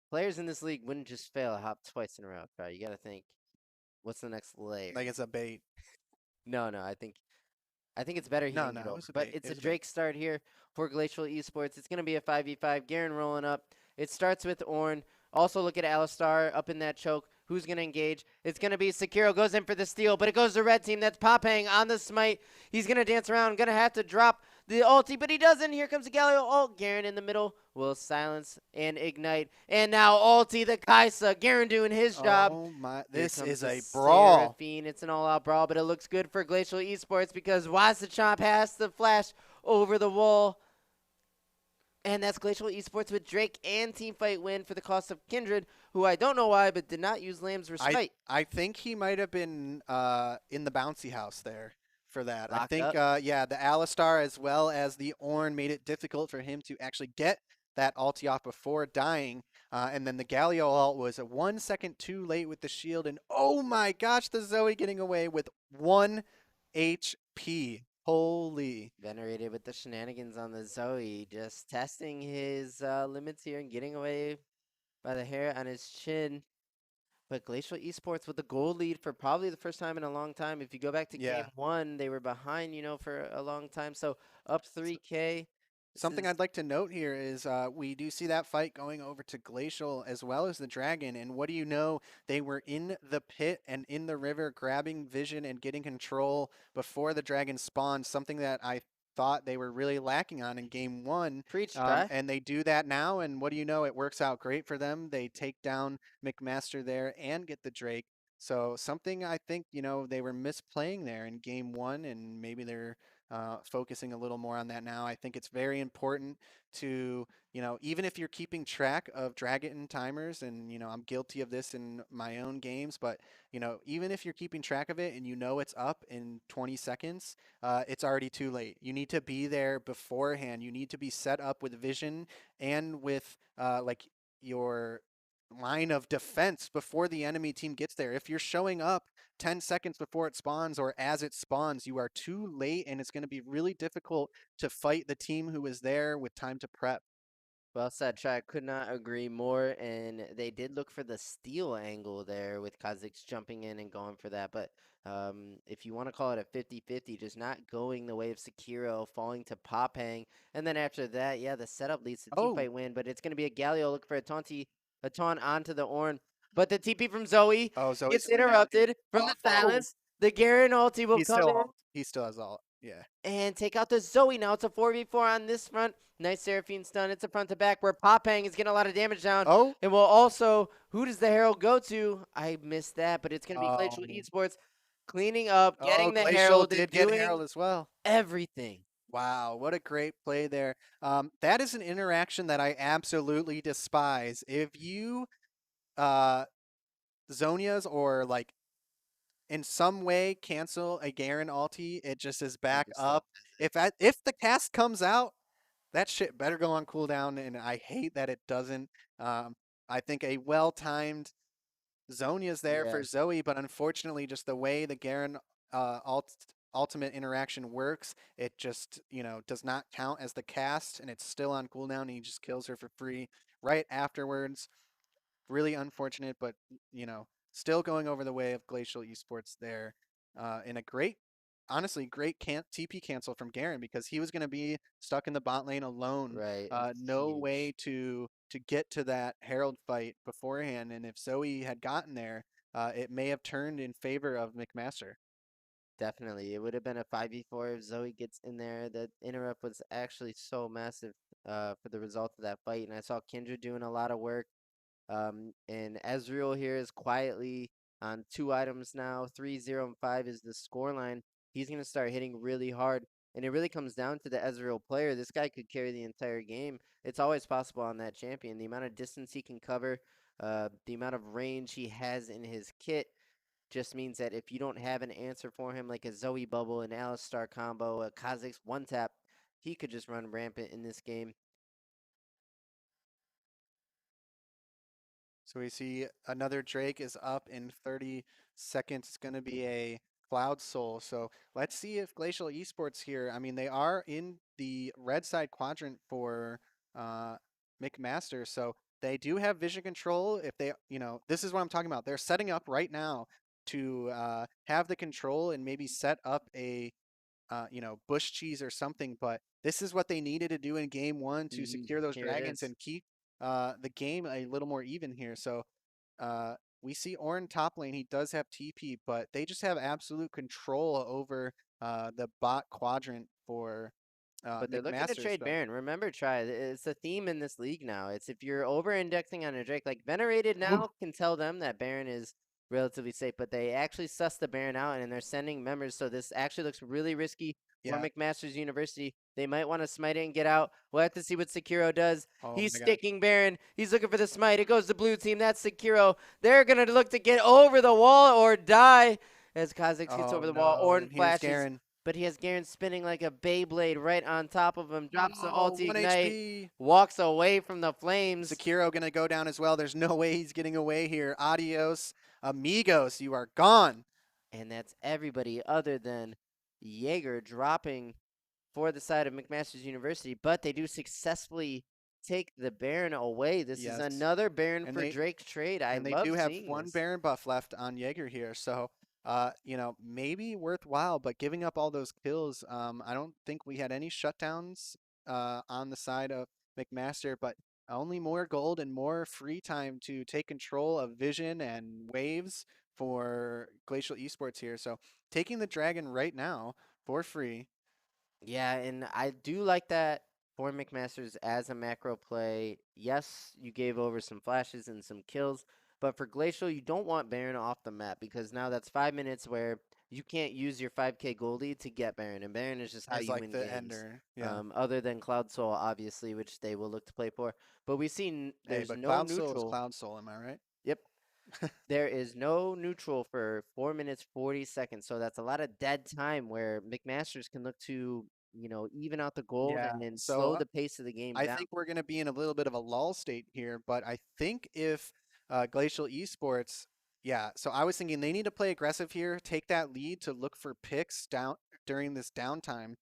Players in this league wouldn't just fail a hop twice in a row. Right? You got to think, what's the next layer? Like it's a bait. No, no, I think it's better he No, didn't no, get it over. was a But bait. it's It a was a bait. Drake start here for Glacial Esports. It's going to be a 5v5. Garen rolling up. It starts with Ornn. Also look at Alistar up in that choke. Who's going to engage? It's going to be Sekiro. Goes in for the steal, but it goes to red team. That's Popang on the smite. He's going to dance around. Going to have to drop the ulti, but he doesn't. Here comes the Galio ult. Garen in the middle will silence and ignite. And now ulti the Kaisa. Garen doing his job. Oh my! Here This comes is the a brawl. Seraphine. It's an all-out brawl, but it looks good for Glacial Esports because Wasachomp has the flash over the wall. And that's Glacial Esports with Drake and Teamfight win for the cost of Kindred, who I don't know why, but did not use Lamb's Respite. I think he might have been in the bouncy house there for that. I Locked think up. yeah, the Alistar as well as the Ornn made it difficult for him to actually get that ulti off before dying. And then the Galio ult was 1 second too late with the shield. And oh my gosh, the Zoe getting away with 1 HP. Holy. Venerated with the shenanigans on the Zoe, just testing his limits here and getting away by the hair on his chin. But Glacial Esports with the gold lead for probably the first time in a long time. If you go back to Yeah. game one, they were behind, for a long time. So up 3K. Something I'd like to note here is we do see that fight going over to Glacial as well as the Dragon. And what do you know? They were in the pit and in the river grabbing vision and getting control before the Dragon spawned, something that I thought they were really lacking on in game one. Preach, Ty. And they do that now. And what do you know? It works out great for them. They take down McMaster there and get the Drake. So something I think, they were misplaying there in game one, and maybe they're focusing a little more on that now. I think it's very important to, even if you're keeping track of Dragon timers, and, I'm guilty of this in my own games, but, even if you're keeping track of it and it's up in 20 seconds, it's already too late. You need to be there beforehand. You need to be set up with vision and with like your line of defense before the enemy team gets there. If you're showing up 10 seconds before it spawns or as it spawns, you are too late, and it's going to be really difficult to fight the team who is there with time to prep. Well said, Try. Could not agree more. And they did look for the steal angle there with Kha'Zix jumping in and going for that. But if you want to call it a 50-50, just not going the way of Sekiro, falling to Popang. And then after that, yeah, the setup leads to Oh, teamfight win. But it's going to be a Galio look for a taunt onto the Ornn. But the TP from Zoe oh, Zoe's gets going down. interrupted from the Oh, silence. The Garen ulti will come in he still has all. Yeah. and take out the Zoe now. It's a 4v4 on this front. Nice Seraphine stun. It's a front to back where Popang is getting a lot of damage down. Oh, And will also, who does the Herald go to? I missed that, but it's going to be Glacial Um, Esports cleaning up, getting the Glacial Herald, did and get doing Herald as well. everything. Wow, what a great play there. That is an interaction that I absolutely despise. If you Zonias or like in some way cancel a Garen ulti, it just is back just up. If the cast comes out, that shit better go on cooldown, and I hate that it doesn't. I think a well-timed Zonya's there Yeah. for Zoe, but unfortunately, just the way the Garen ultimate interaction works, it just, does not count as the cast, and it's still on cooldown, and he just kills her for free right afterwards. Really unfortunate, but, still going over the way of Glacial Esports there. In a honestly, great TP cancel from Garen, because he was going to be stuck in the bot lane alone. Right. It's No way huge. to get to that Herald fight beforehand, and if Zoe had gotten there, it may have turned in favor of McMaster. Definitely. It would have been a 5v4 if Zoe gets in there. The interrupt was actually so massive for the result of that fight. And I saw Kindred doing a lot of work. And Ezreal here is quietly on 2 items now. 3-0 and 5 is the scoreline. He's going to start hitting really hard. And it really comes down to the Ezreal player. This guy could carry the entire game. It's always possible on that champion. The amount of distance he can cover, the amount of range he has in his kit just means that if you don't have an answer for him, like a Zoe bubble, an Alistar combo, a Kha'Zix one tap, he could just run rampant in this game. So we see another Drake is up in 30 seconds. It's going to be a Cloud Soul. So let's see if Glacial Esports here, I mean, they are in the red side quadrant for McMaster. So they do have vision control. If they, this is what I'm talking about. They're setting up right now to have the control and maybe set up a bush cheese or something. But this is what they needed to do in game 1 to secure those Here it dragons is. and keep the game a little more even here. So we see Ornn top lane. He does have TP, but they just have absolute control over the bot quadrant for But they're looking to McMaster. trade So Baron. Remember, it's a theme in this league now. It's if you're over-indexing on a Drake, like Venerated now can tell them that Baron is relatively safe, but they actually suss the Baron out and they're sending members. So this actually looks really risky for yeah. McMaster's University. They might want to smite it and get out. We'll have to see what Sekiro does. Oh He's my gosh. sticking Baron. He's looking for the smite. It goes to blue team. That's Sekiro. They're going to look to get over the wall or die as Kha'Zix gets over the wall. No, Ornn and here's flashes. Garen. But he has Garen spinning like a Beyblade right on top of him. Drops the ulti 1 ignite. HP. Walks away from the flames. Sekiro gonna go down as well. There's no way he's getting away here. Adios, amigos. You are gone. And that's everybody other than Jaeger dropping for the side of McMaster's University. But they do successfully take the Baron away. This is another Baron And for they- Drake's trade. And they love do have seeing one this. Baron buff left on Jaeger here. So, maybe worthwhile, but giving up all those kills, I don't think we had any shutdowns on the side of McMaster, but only more gold and more free time to take control of vision and waves for Glacial Esports here. So, taking the dragon right now for free. Yeah, and I do like that for McMasters as a macro play. Yes, you gave over some flashes and some kills, but for Glacial, you don't want Baron off the map because now that's 5 minutes where you can't use your 5k goldie to get Baron, and Baron is just how As you like win the games. ender. Yeah. Other than Cloud Soul, obviously, which they will look to play for. But we've seen Hey, there's but no Cloud Soul is neutral. Cloud Soul, am I right? Yep. There is no neutral for 4 minutes 40 seconds, so that's a lot of dead time where McMasters can look to even out the gold Yeah, and then so, slow the pace of the game I down. think we're going to be in a little bit of a lull state here, but I think if Glacial Esports, yeah, so I was thinking they need to play aggressive here, take that lead to look for picks down during this downtime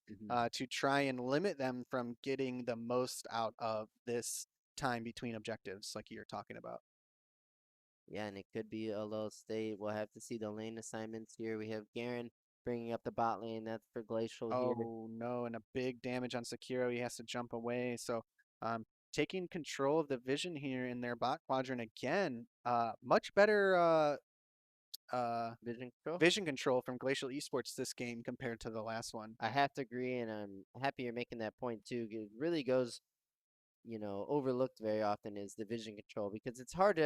to try and limit them from getting the most out of this time between objectives like you're talking about. Yeah, and it could be a low state. We'll have to see the lane assignments here. We have Garen bringing up the bot lane. That's for Glacial here. Oh no, and a big damage on Sekiro. He has to jump away. So taking control of the vision here in their bot quadrant again. Much better vision control from Glacial Esports this game compared to the last one. I have to agree, and I'm happy you're making that point too. It really goes, overlooked very often is the vision control because it's hard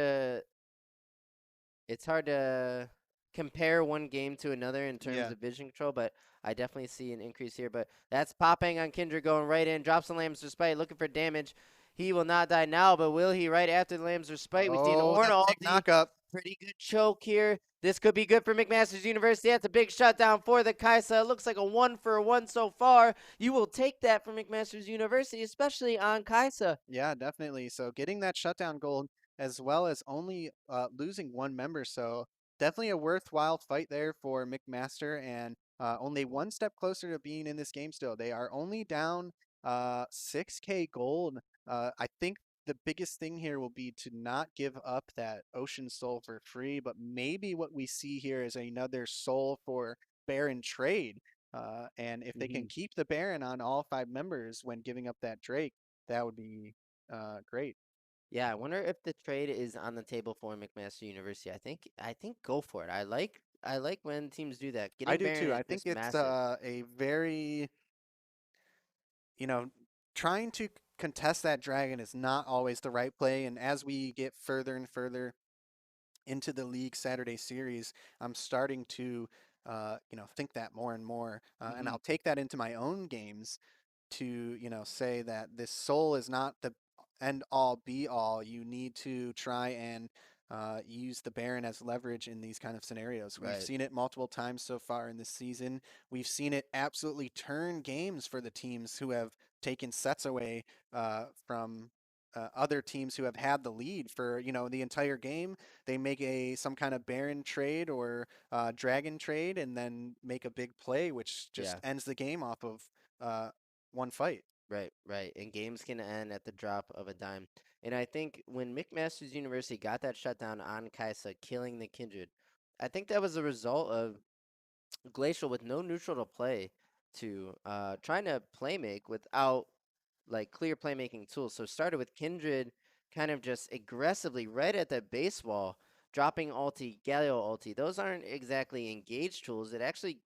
to compare one game to another in terms of vision control, but I definitely see an increase here. But that's popping on Kindred going right in, drops the Lamb's Respite, looking for damage. He will not die now, but will he right after the Lamb's Respite? We see an Ornn ulti. Knockup. Pretty good choke here. This could be good for McMaster's University. That's a big shutdown for the Kaisa. It looks like a 1-for-1 so far. You will take that from McMaster's University, especially on Kaisa. Yeah, definitely. So getting that shutdown gold as well as only losing one member. So definitely a worthwhile fight there for McMaster, and only one step closer to being in this game still. They are only down 6K gold. I think the biggest thing here will be to not give up that Ocean Soul for free, but maybe what we see here is another soul for Baron trade. And if they can keep the Baron on all 5 members when giving up that Drake, that would be great. Yeah, I wonder if the trade is on the table for McMaster University. I think go for it. I like when teams do that. I Getting do Baron too. I is think just it's massive. a very, you know, trying to contest that dragon is not always the right play. And as we get further and further into the league Saturday series, I'm starting to, think that more and more. And I'll take that into my own games to, say that this soul is not the end all be all. You need to try and use the Baron as leverage in these kind of scenarios. We've Right. seen it multiple times so far in this season. We've seen it absolutely turn games for the teams who have taken sets away from other teams who have had the lead for the entire game. They make some kind of Baron trade or Dragon trade, and then make a big play, which just Yeah. ends the game off of one fight. Right, right. And games can end at the drop of a dime. And I think when McMaster's University got that shutdown on Kaisa, killing the Kindred, I think that was a result of Glacial with no neutral to play to trying to play make without like clear playmaking tools. So started with Kindred kind of just aggressively right at the base wall, dropping ulti, Galio ulti. Those aren't exactly engaged tools. It actually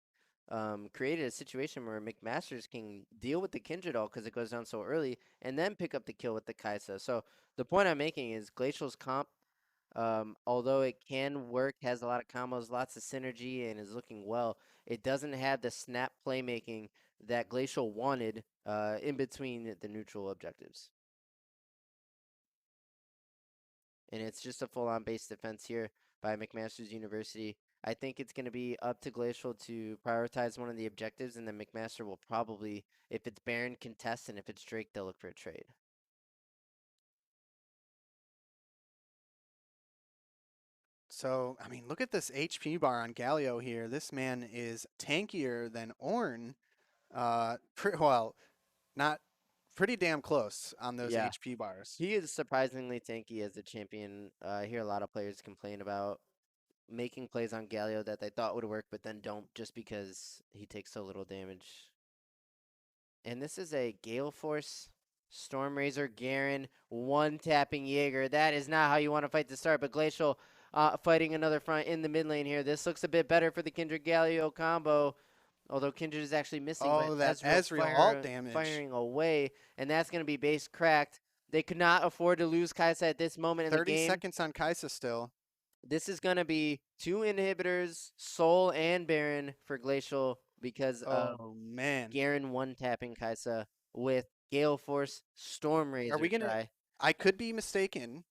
created a situation where McMasters can deal with the Kindred ult because it goes down so early, and then pick up the kill with the Kaisa. So the point I'm making is Glacial's comp, although it can work, has a lot of combos, lots of synergy, and is looking well, it doesn't have the snap playmaking that Glacial wanted in between the neutral objectives. And it's just a full-on base defense here by McMaster's University. I think it's going to be up to Glacial to prioritize one of the objectives, and then McMaster will probably, if it's Baron, contest, and if it's Drake, they'll look for a trade. So, I mean, look at this HP bar on Galio here. This man is tankier than Ornn. Well, not pretty damn close on those Yeah, HP bars. he is surprisingly tanky as a champion. I hear a lot of players complain about making plays on Galio that they thought would work, but then don't just because he takes so little damage. And this is a Gale Force Stormrazor Garen one-tapping Jaeger. That is not how you want to fight to start, but Glacial fighting another front in the mid lane here. This looks a bit better for the Kindred Galio combo, although Kindred is actually missing, Oh, but that Ezreal alt damage. firing away, and that's going to be base cracked. They could not afford to lose Kaisa at this moment in the 30 game. seconds on Kaisa still. This is going to be 2 inhibitors, Soul and Baron for Glacial because of Oh, man. Garen one-tapping Kaisa with Gale Force Stormrazor Are we going to... try. I could be mistaken,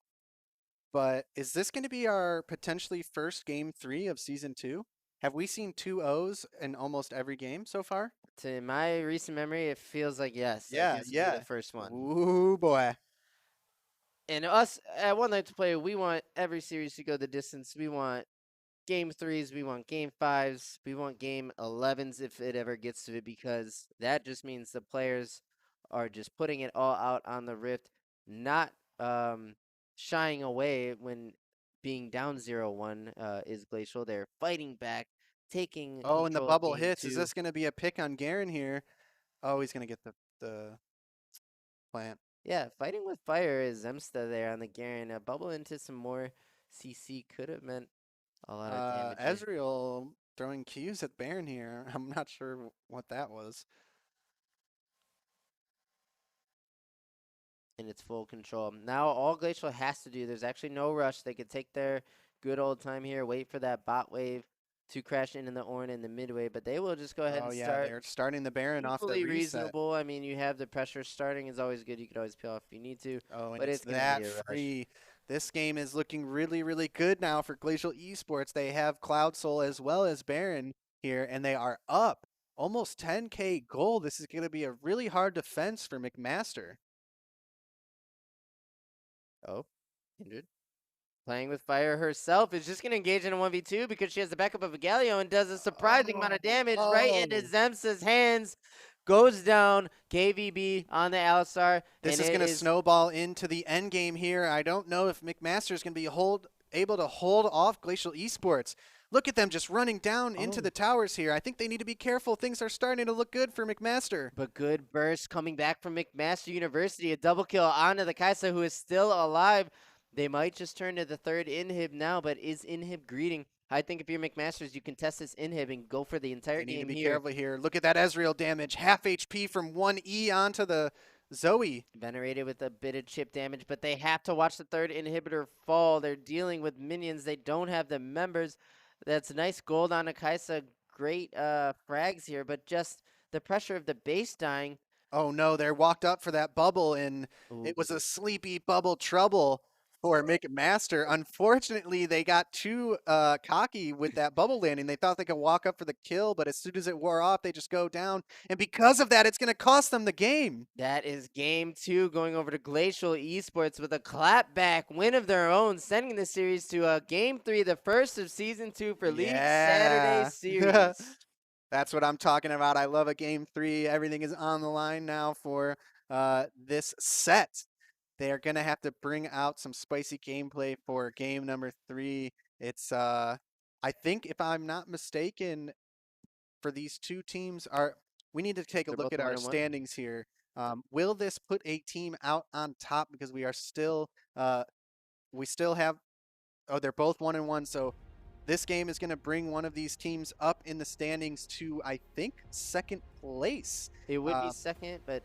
but is this going to be our potentially first game 3 of Season 2? Have we seen 2 O's in almost every game so far? To my recent memory, it feels like yes. Yeah, This would be yeah. the first one. Ooh, boy. And us at One Night to Play, we want every series to go the distance. We want game 3s, we want game 5s, we want game 11s if it ever gets to it, because that just means the players are just putting it all out on the Rift, not shying away when being down 0-1 is Glacial. They're fighting back, taking Oh, and the control of bubble game hits. 2. Is this going to be a pick on Garen here? Oh, he's going to get the plant. Yeah, fighting with fire is Zemsta there on the Garen. A bubble into some more CC could have meant a lot of damage here. Ezreal throwing Qs at Baron here. I'm not sure what that was. In its full control. Now all Glacial has to do, there's actually no rush. They could take their good old time here, wait for that bot wave to crash into the Ornn in the mid wave, but they will just go ahead Oh, and yeah, start. they're starting the Baron off the Equally reset. reasonable. I mean, you have the pressure. Starting is always good. You could always peel off if you need to. Oh, and but it's gonna that be a rush. free. This game is looking really, really good now for Glacial Esports. They have Cloud Soul as well as Baron here, and they are up almost 10K gold. This is going to be a really hard defense for McMaster. Oh, Kindred. Playing with fire herself is just going to engage in a 1v2 because she has the backup of a Galio and does a surprising amount of damage right into Zemsa's hands. Goes down, KVB on the Alistar. This and is going to snowball into the end game here. I don't know if McMaster is going to be able to hold off Glacial Esports. Look at them just running down into the towers here. I think they need to be careful. Things are starting to look good for McMaster. But good burst coming back from McMaster University. A double kill onto the Kaisa, who is still alive. They might just turn to the third inhib now, but is inhib greeting? I think if you're McMasters, you can test this inhib and go for the entire game here. Need to be careful here. Look at that Ezreal damage. Half HP from 1E onto the Zoe. Venerated with a bit of chip damage, but they have to watch the third inhibitor fall. They're dealing with minions. They don't have the members. That's nice gold on Akaisa. Great frags here, but just the pressure of the base dying. Oh no, they're walked up for that bubble, and it was a sleepy bubble trouble for McMaster. Unfortunately, they got too cocky with that bubble landing. They thought they could walk up for the kill, but as soon as it wore off, they just go down. And because of that, it's going to cost them the game. That is game 2 going over to Glacial Esports with a clapback win of their own, sending the series to game 3, the first of Season 2 for League Saturday Series. That's what I'm talking about. I love a game 3. Everything is on the line now for this set. They are going to have to bring out some spicy gameplay for game number 3. It's, I think, if I'm not mistaken, for these two teams, we need to take a look at our standings here. Will this put a team out on top because we still have, they're both 1-1, so this game is going to bring one of these teams up in the standings to, I think, second place. It would be second, but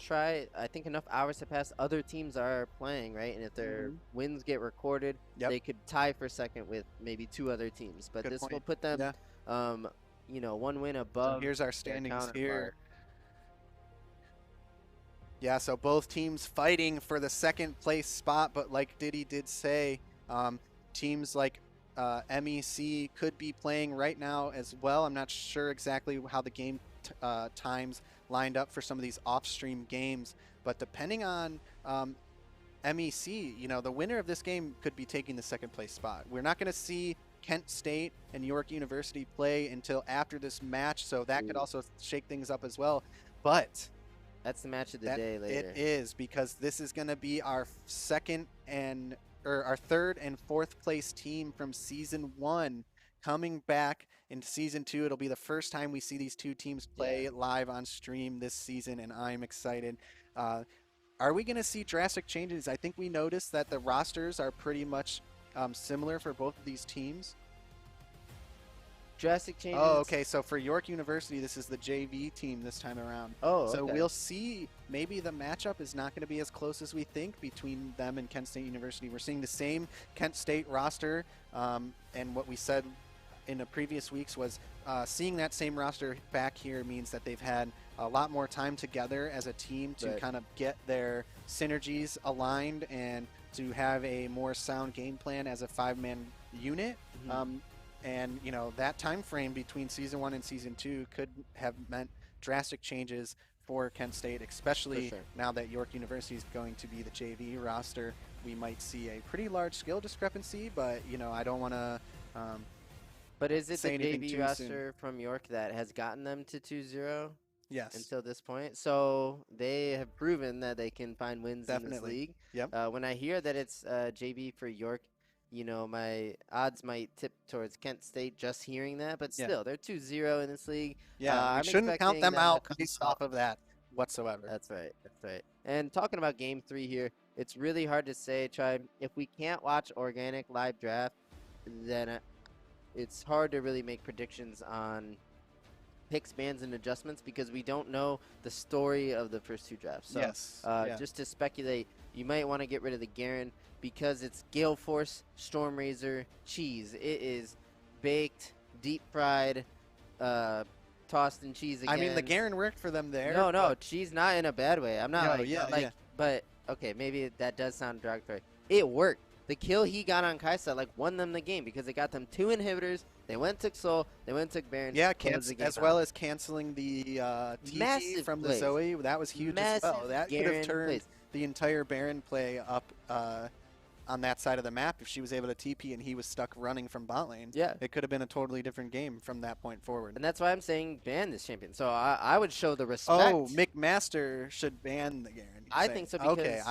I think enough hours have passed. Other teams are playing, right? And if their wins get recorded, they could tie for second with maybe 2 other teams. But this will put them, one win above. So here's our standings here. Yeah, so both teams fighting for the second place spot. But like Diddy did say, teams like MEC could be playing right now as well. I'm not sure exactly how the game times lined up for some of these off-stream games, but depending on MEC, the winner of this game could be taking the second place spot. We're not going to see Kent State and York University play until after this match, so that could also shake things up as well. But that's the match of the day later. It is, because this is going to be our our third and fourth place team from Season 1 coming back into Season 2. It'll be the first time we see these two teams play live on stream this season, and I'm excited. Are we going to see drastic changes? I think we noticed that the rosters are pretty much similar for both of these teams. Drastic changes? Oh, okay. So for York University, this is the JV team this time around. Oh, so we'll see. Maybe the matchup is not going to be as close as we think between them and Kent State University. We're seeing the same Kent State roster, and what we said in the previous weeks was seeing that same roster back here means that they've had a lot more time together as a team to kind of get their synergies aligned and to have a more sound game plan as a 5-man unit. And that time frame between Season 1 and Season 2 could have meant drastic changes for Kent State, especially now that York University is going to be the JV roster. We might see a pretty large skill discrepancy, but I don't want to but is it the JV roster from York that has gotten them to 2-0? Yes. Until this point. So they have proven that they can find wins in this league. Yep. When I hear that it's JV for York, my odds might tip towards Kent State just hearing that, but still, they're 2-0 in this league. Yeah, we shouldn't count them out based off of that whatsoever. That's right. That's right. And talking about Game 3 here, it's really hard to say, Tribe, if we can't watch organic live draft, then it's hard to really make predictions on picks, bans, and adjustments because we don't know the story of the first 2 drafts. So just to speculate, you might want to get rid of the Garen because it's Gale Force, Storm Razor, cheese. It is baked, deep fried, tossed in cheese again. I mean, the Garen worked for them there. No, cheese not in a bad way. I'm not but okay, maybe that does sound derogatory. It worked. The kill he got on Kaisa won them the game because it got them 2 inhibitors. They went took Soul. They went took Baron. Yeah, as well as canceling the TC from the Zoe. That was huge as well. That could have turned the entire Baron play up on that side of the map, if she was able to TP and he was stuck running from bot lane, Yeah. it could have been a totally different game from that point forward. And that's why I'm saying ban this champion. So I would show the respect. Oh, McMaster should ban the Garen. I think so because okay,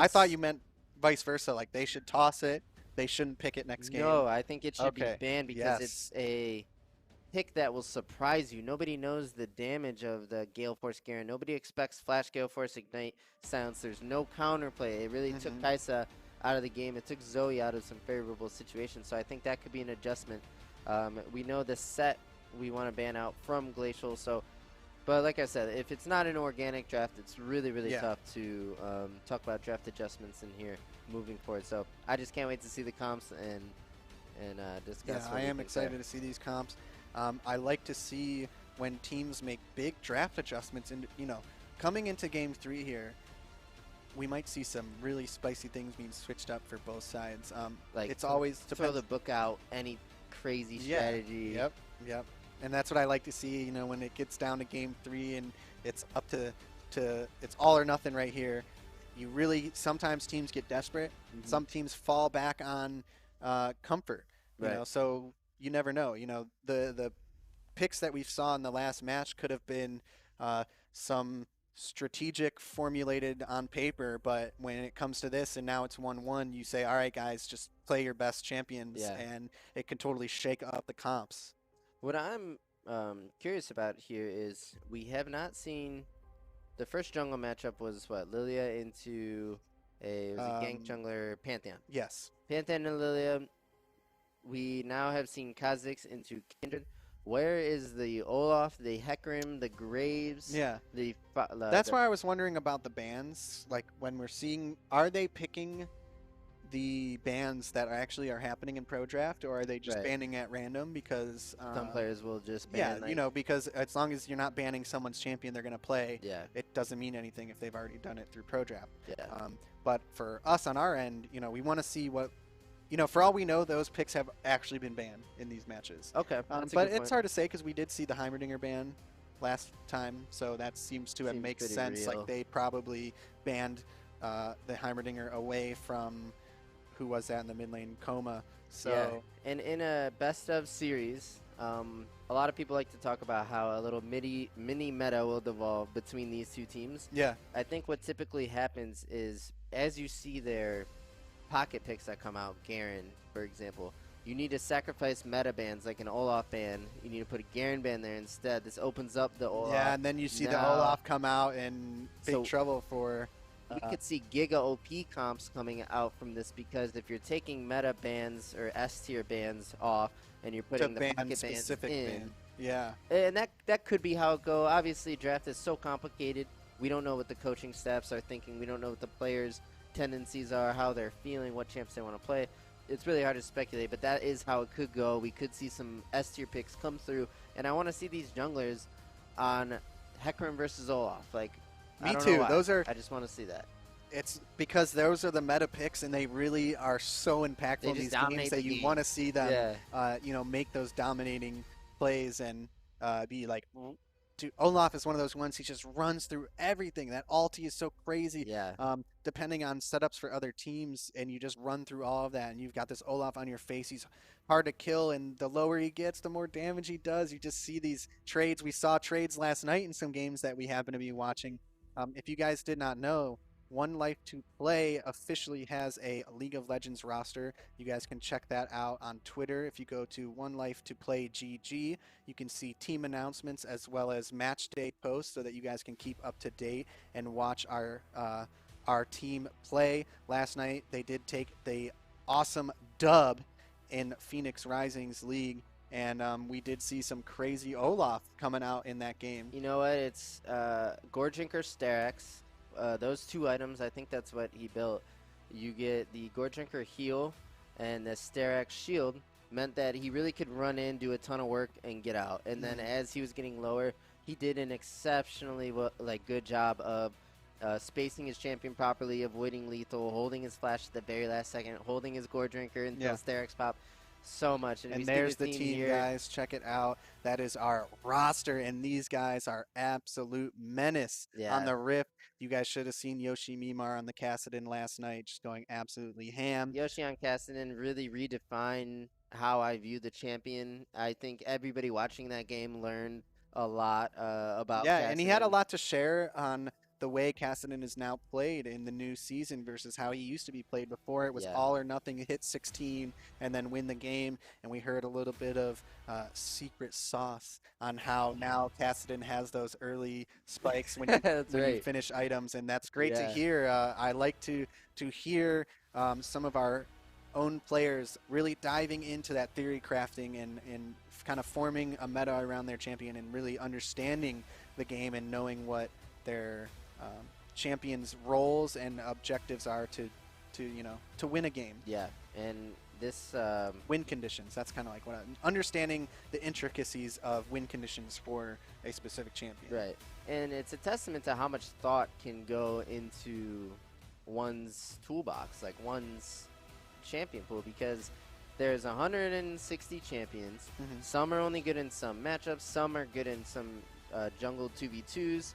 I thought you meant vice versa. Like they should toss it. They shouldn't pick it next game. No, I think it should Okay, be banned because it's a pick that will surprise you. Nobody knows the damage of the Gale Force Garen. Nobody expects Flash Gale Force Ignite silence. There's no counterplay. It really took Kai'Sa out of the game. It took Zoe out of some favorable situations. So I think that could be an adjustment. We know the set we want to ban out from Glacial. So, but like I said, if it's not an organic draft, it's really, really tough to talk about draft adjustments in here moving forward. So I just can't wait to see the comps and discuss. Yeah, I am excited to see these comps. I like to see when teams make big draft adjustments. And coming into Game 3 here, we might see some really spicy things being switched up for both sides. Like it's always throw the book out, any crazy strategy. Yep. And that's what I like to see. When it gets down to Game 3 and it's up to it's all or nothing right here. You really sometimes teams get desperate. Some teams fall back on comfort. So you never know. The picks that we saw in the last match could have been some strategic formulated on paper, but when it comes to this and now it's 1-1, you say, all right, guys, just play your best champions, and it can totally shake up the comps. What I'm curious about here is we have not seen the first jungle matchup was what, Lilia into a gank jungler Pantheon. Yes. Pantheon and Lilia. We now have seen Kha'Zix into Kindred. Where is the Olaf, the Hecarim, the Graves? Yeah. That's why I was wondering about the bans. Like when we're seeing, are they picking the bans that actually are happening in Pro Draft, or are they just banning at random? Because some players will just ban. Because as long as you're not banning someone's champion they're going to play, it doesn't mean anything if they've already done it through Pro Draft. But for us on our end, we want to see what. For all we know, those picks have actually been banned in these matches. Okay. But it's hard to say because we did see the Heimerdinger ban last time, so that seems to make sense. Real. Like they probably banned the Heimerdinger away from who was that in the mid lane, Coma. So and in a best of series, a lot of people like to talk about how a little mini meta will devolve between these two teams. Yeah. I think what typically happens is as you see their pocket picks that come out, Garen, for example, you need to sacrifice meta bans like an Olaf ban. You need to put a Garen ban there instead. This opens up the Olaf. Yeah, and then you see the Olaf come out in big trouble for... You could see Giga OP comps coming out from this because if you're taking meta bans or S tier bans off and you're putting the pocket bans in, and that could be how it go. Obviously, draft is so complicated. We don't know what the coaching staffs are thinking. We don't know what the players' tendencies are, how they're feeling, what champs they want to play. It's really hard to speculate, but that is how it could go. We could see some S tier picks come through, and I want to see these junglers on Hecarim versus Olaf. Like, me too. I just want to see that. It's because those are the meta picks, and they really are so impactful in these games that you want to see them, make those dominating plays and be like. Dude, Olaf is one of those ones. He just runs through everything. That ulti is so crazy. Depending on setups for other teams, and you just run through all of that, and you've got this Olaf on your face. He's hard to kill, and the lower he gets, the more damage he does. You just see these trades. We saw trades last night in some games that we happen to be watching. If you guys did not know, One Life to Play officially has a League of Legends roster. You guys can check that out on Twitter. If you go to One Life to Play GG, you can see team announcements as well as match day posts so that you guys can keep up to date and watch our team play. Last night, they did take the awesome dub in Phoenix Rising's league, and we did see some crazy Olaf coming out in that game. You know what? It's Gorjinker Starax. Those two items, I think that's what he built. You get the Gorjinker heal and the Starax shield meant that he really could run in, do a ton of work, and get out. And then as he was getting lower, he did an exceptionally good job of spacing his champion properly, avoiding lethal, holding his flash at the very last second, holding his Gorjinker until Starax pop. so much. And, we And see there's the team team, here. guys. Check it out. That is our roster, and these guys are absolute menace on the Rift. You guys should have seen Yoshi Mimar on the Kassadin last night, just going absolutely ham. Yoshi on Kassadin really redefined how I view the champion. I think everybody watching that game learned a lot about Yeah, Kassadin. and he had a lot to share on the way Kassadin is now played in the new season versus how he used to be played before. It was all or nothing, hit 16 and then win the game. And we heard a little bit of secret sauce on how now Kassadin has those early spikes when you finish items, and that's great to hear. I like to hear some of our own players really diving into that theory crafting and kind of forming a meta around their champion and really understanding the game and knowing what their champions' roles and objectives are to win a game. Yeah, and this win conditions. That's kind of like understanding the intricacies of win conditions for a specific champion. Right, and it's a testament to how much thought can go into one's toolbox, like one's champion pool, because there's 160 champions. Some are only good in some matchups. Some are good in some jungle 2v2s.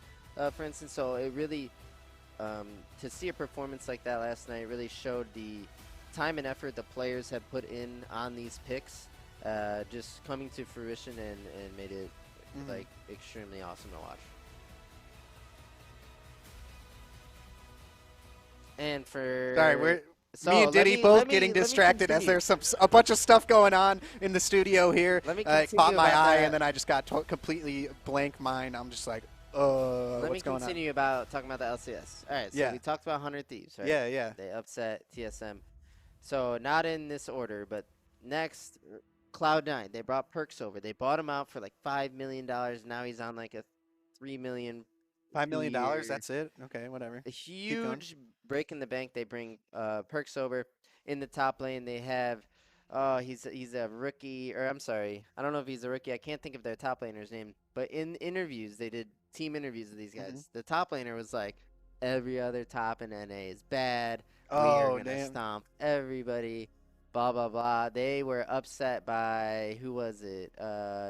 For instance, so it really, to see a performance like that last night really showed the time and effort the players have put in on these picks, just coming to fruition and made it like extremely awesome to watch. And for me and Diddy both getting distracted as there's a bunch of stuff going on in the studio here. It caught my eye, and then I just got completely blank mind. I'm just like, Let what's going on? Let me continue talking about the LCS. All right, so we talked about 100 Thieves, right? Yeah. They upset TSM. So not in this order, but next, Cloud9. They brought Perks over. They bought him out for like $5 million. Now he's on like a $3 million. $5 million, that's it? Okay, whatever. A huge break in the bank. They bring Perks over. In the top lane, they have, he's a rookie, or I'm sorry, I don't know if he's a rookie. I can't think of their top laner's name. But in interviews, they did team interviews with these guys. The top laner was like, every other top in NA is bad. We are going to stomp everybody, blah, blah, blah. They were upset by, who was it?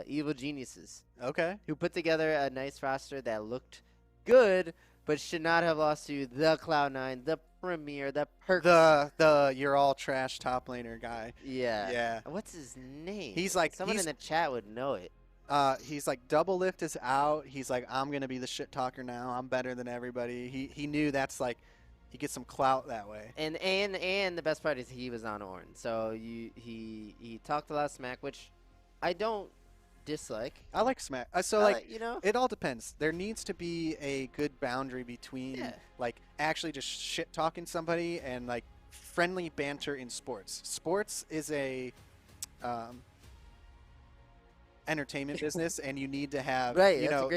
Evil Geniuses. Okay. Who put together a nice roster that looked good, but should not have lost to the Cloud9, the Premier, the Perks. The you're all trash top laner guy. Yeah. What's his name? He's like, someone in the chat would know it. He's like, double lift is out. He's like, I'm gonna be the shit talker now. I'm better than everybody. He knew that's like, he gets some clout that way. And the best part is he was on Ornn, so he talked a lot of smack, which I don't dislike. I like smack. It all depends. There needs to be a good boundary between like actually just shit talking somebody and like friendly banter in sports. Sports is a entertainment business, and you need to have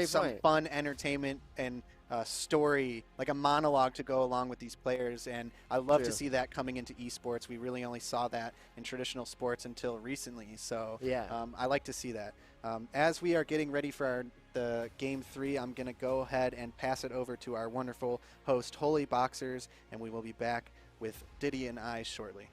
some fun entertainment and story, like a monologue to go along with these players, and I love to see that coming into esports. We really only saw that in traditional sports until recently, so I like to see that. As we are getting ready for the Game 3, I'm going to go ahead and pass it over to our wonderful host, Holy Boxers, and we will be back with Diddy and I shortly.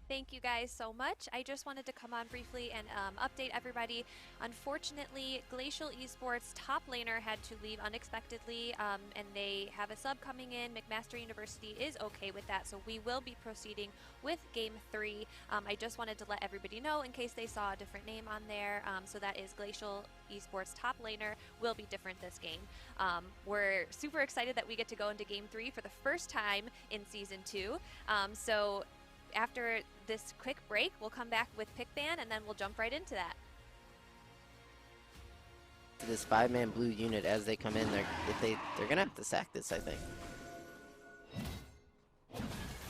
Thank you guys so much. I just wanted to come on briefly and update everybody. Unfortunately, Glacial Esports top laner had to leave unexpectedly, and they have a sub coming in. McMaster University is okay with that, so we will be proceeding with Game 3. I just wanted to let everybody know in case they saw a different name on there. So that is Glacial Esports top laner will be different this game. We're super excited that we get to go into Game 3 for the first time in Season 2. So after this quick break, we'll come back with pick ban, and then we'll jump right into that. This 5-man blue unit, as they come in, they're gonna have to sack this, I think.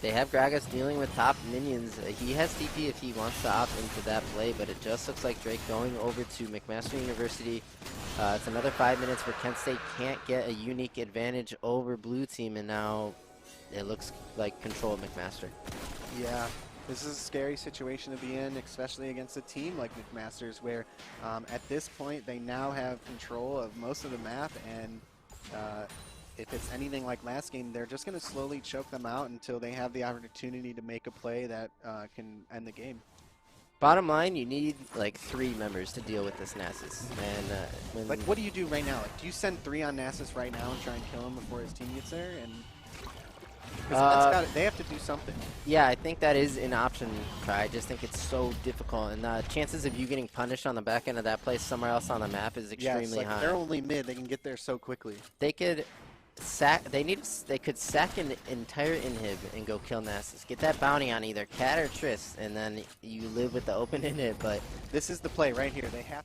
They have Gragas dealing with top minions. He has TP if he wants to opt into that play, but it just looks like Drake going over to McMaster University. It's another 5 minutes where Kent State can't get a unique advantage over blue team, and now it looks like control of McMaster. Yeah, this is a scary situation to be in, especially against a team like McMaster's, where at this point they now have control of most of the map, and if it's anything like last game, they're just going to slowly choke them out until they have the opportunity to make a play that can end the game. Bottom line, you need like 3 members to deal with this Nasus. And Like, what do you do right now? Like, do you send 3 on Nasus right now and try and kill him before his team gets there? And 'cause they have to do something. yeah, I think that is an option. I just think it's so difficult, and the chances of you getting punished on the back end of that place somewhere else on the map is extremely high. They're only mid; they can get there so quickly. They could sack. They could sack an entire inhib and go kill Nasus. Get that bounty on either Cat or Triss, and then you live with the open inhib. But This is the play right here. They have.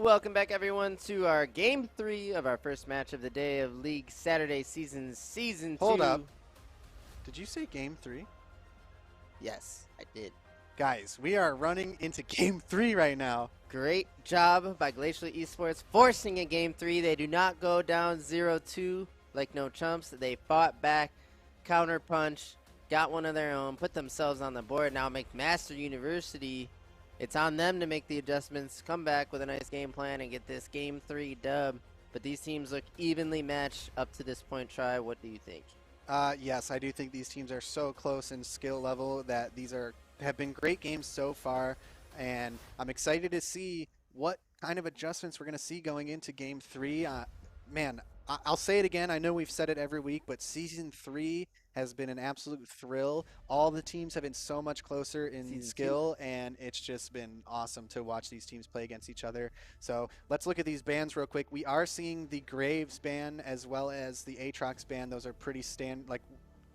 Welcome back, everyone, to our Game 3 of our first match of the day of League Saturday Season 2. Hold up. Did you say Game 3? Yes, I did. Guys, we are running into Game 3 right now. Great job by Glacial Esports forcing a Game 3. They do not go down 0-2 like no chumps. They fought back, counter punch, got one of their own, put themselves on the board. Now McMaster University, it's on them to make the adjustments, come back with a nice game plan, and get this Game 3 dub. But these teams look evenly matched up to this point. Try, what do you think? Yes, I do think these teams are so close in skill level that these have been great games so far, and I'm excited to see what kind of adjustments we're going to see going into Game 3. Man, I'll say it again. I know we've said it every week, but Season 3 has been an absolute thrill. All the teams have been so much closer in skill, and it's just been awesome to watch these teams play against each other. So let's look at these bans real quick. We are seeing the Graves ban as well as the Aatrox ban. Those are pretty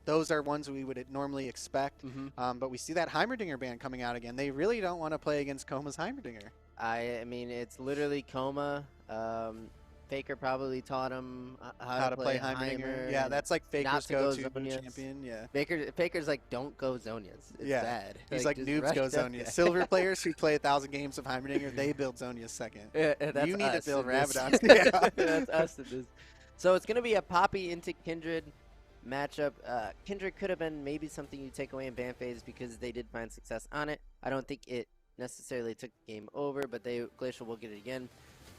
those are ones we would normally expect. But we see that Heimerdinger ban coming out again. They really don't want to play against Coma's Heimerdinger. I mean, it's literally Coma. Faker probably taught him how to play Heimerdinger. Yeah, that's like Faker's go-to champion. Yeah. Faker's like, don't go Zonias. It's bad. He's like noobs go Zonias. Silver players who play 1,000 games of Heimerdinger, they build Zonias second. You need to build Rabadon. Yeah. That's us in this. So it's going to be a Poppy into Kindred matchup. Kindred could have been maybe something you take away in ban phase because they did find success on it. I don't think it necessarily took the game over, but Glacial will get it again.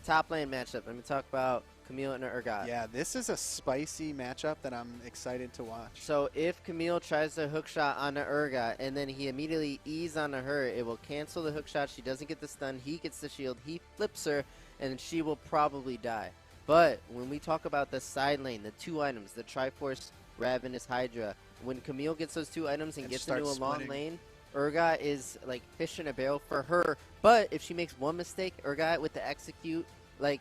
Top lane matchup. Let me talk about Camille and Urgot. Yeah, this is a spicy matchup that I'm excited to watch. So if Camille tries to hook shot onto Urgot and then he immediately E's onto her, it will cancel the hook shot. She doesn't get the stun. He gets the shield. He flips her, and she will probably die. But when we talk about the side lane, the 2 items, the Triforce, Ravenous Hydra, when Camille gets those 2 items and gets into a long lane, Urgot is like fish in a barrel for her. But if she makes one mistake, Urgot with the execute, like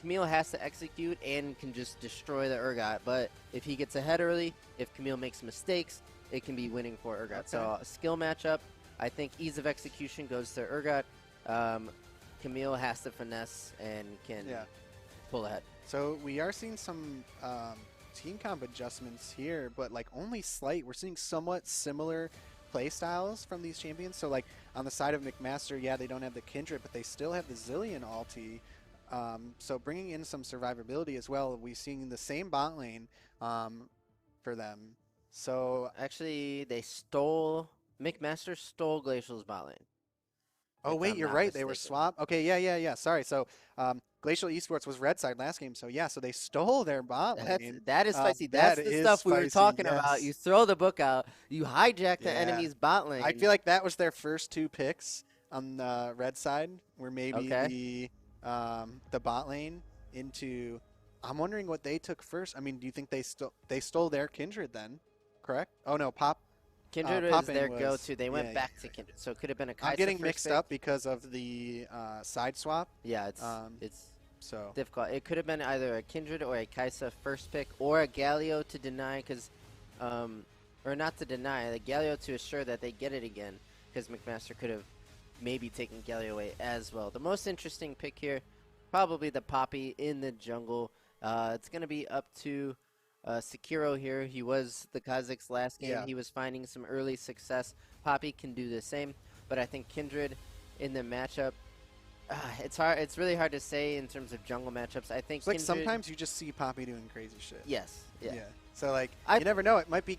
Camille has to execute and can just destroy the Urgot. But if he gets ahead early, if Camille makes mistakes, it can be winning for Urgot. Okay. So a skill matchup, I think ease of execution goes to Urgot. Camille has to finesse and can pull ahead. So we are seeing some team comp adjustments here, but like only slight. We're seeing somewhat similar play styles from these champions. So like on the side of McMaster, yeah, they don't have the Kindred, but they still have the Zillion ulti. So bringing in some survivability as well. We've seen the same bot lane for them. So actually, McMaster stole Glacial's bot lane. Oh wait, you're right. They were swapped. Okay, yeah. Sorry. So Glacial Esports was red side last game. So yeah, so they stole their bot lane. That is spicy. That's the stuff we were talking about. You throw the book out. You hijack the enemy's bot lane. I feel like that was their first 2 picks on the red side, where maybe the bot lane into. I'm wondering what they took first. I mean, do you think they stole their Kindred then? Correct? Oh no, Kindred was their go-to. They went back to Kindred, so it could have been a Kaisa. I'm getting mixed up because of the side swap. Yeah, it's so difficult. It could have been either a Kindred or a Kaisa first pick, or a Galio to deny, or not to deny, the Galio to assure that they get it again, because McMaster could have maybe taken Galio away as well. The most interesting pick here, probably the Poppy in the jungle. It's going to be up to Sekiro here. He was the Kazakh's last game. He was finding some early success. Poppy can do the same, but I think Kindred in the matchup, it's hard. It's really hard to say in terms of jungle matchups. I think like sometimes you just see Poppy doing crazy shit. Yes. Yeah. So like you never know. It might be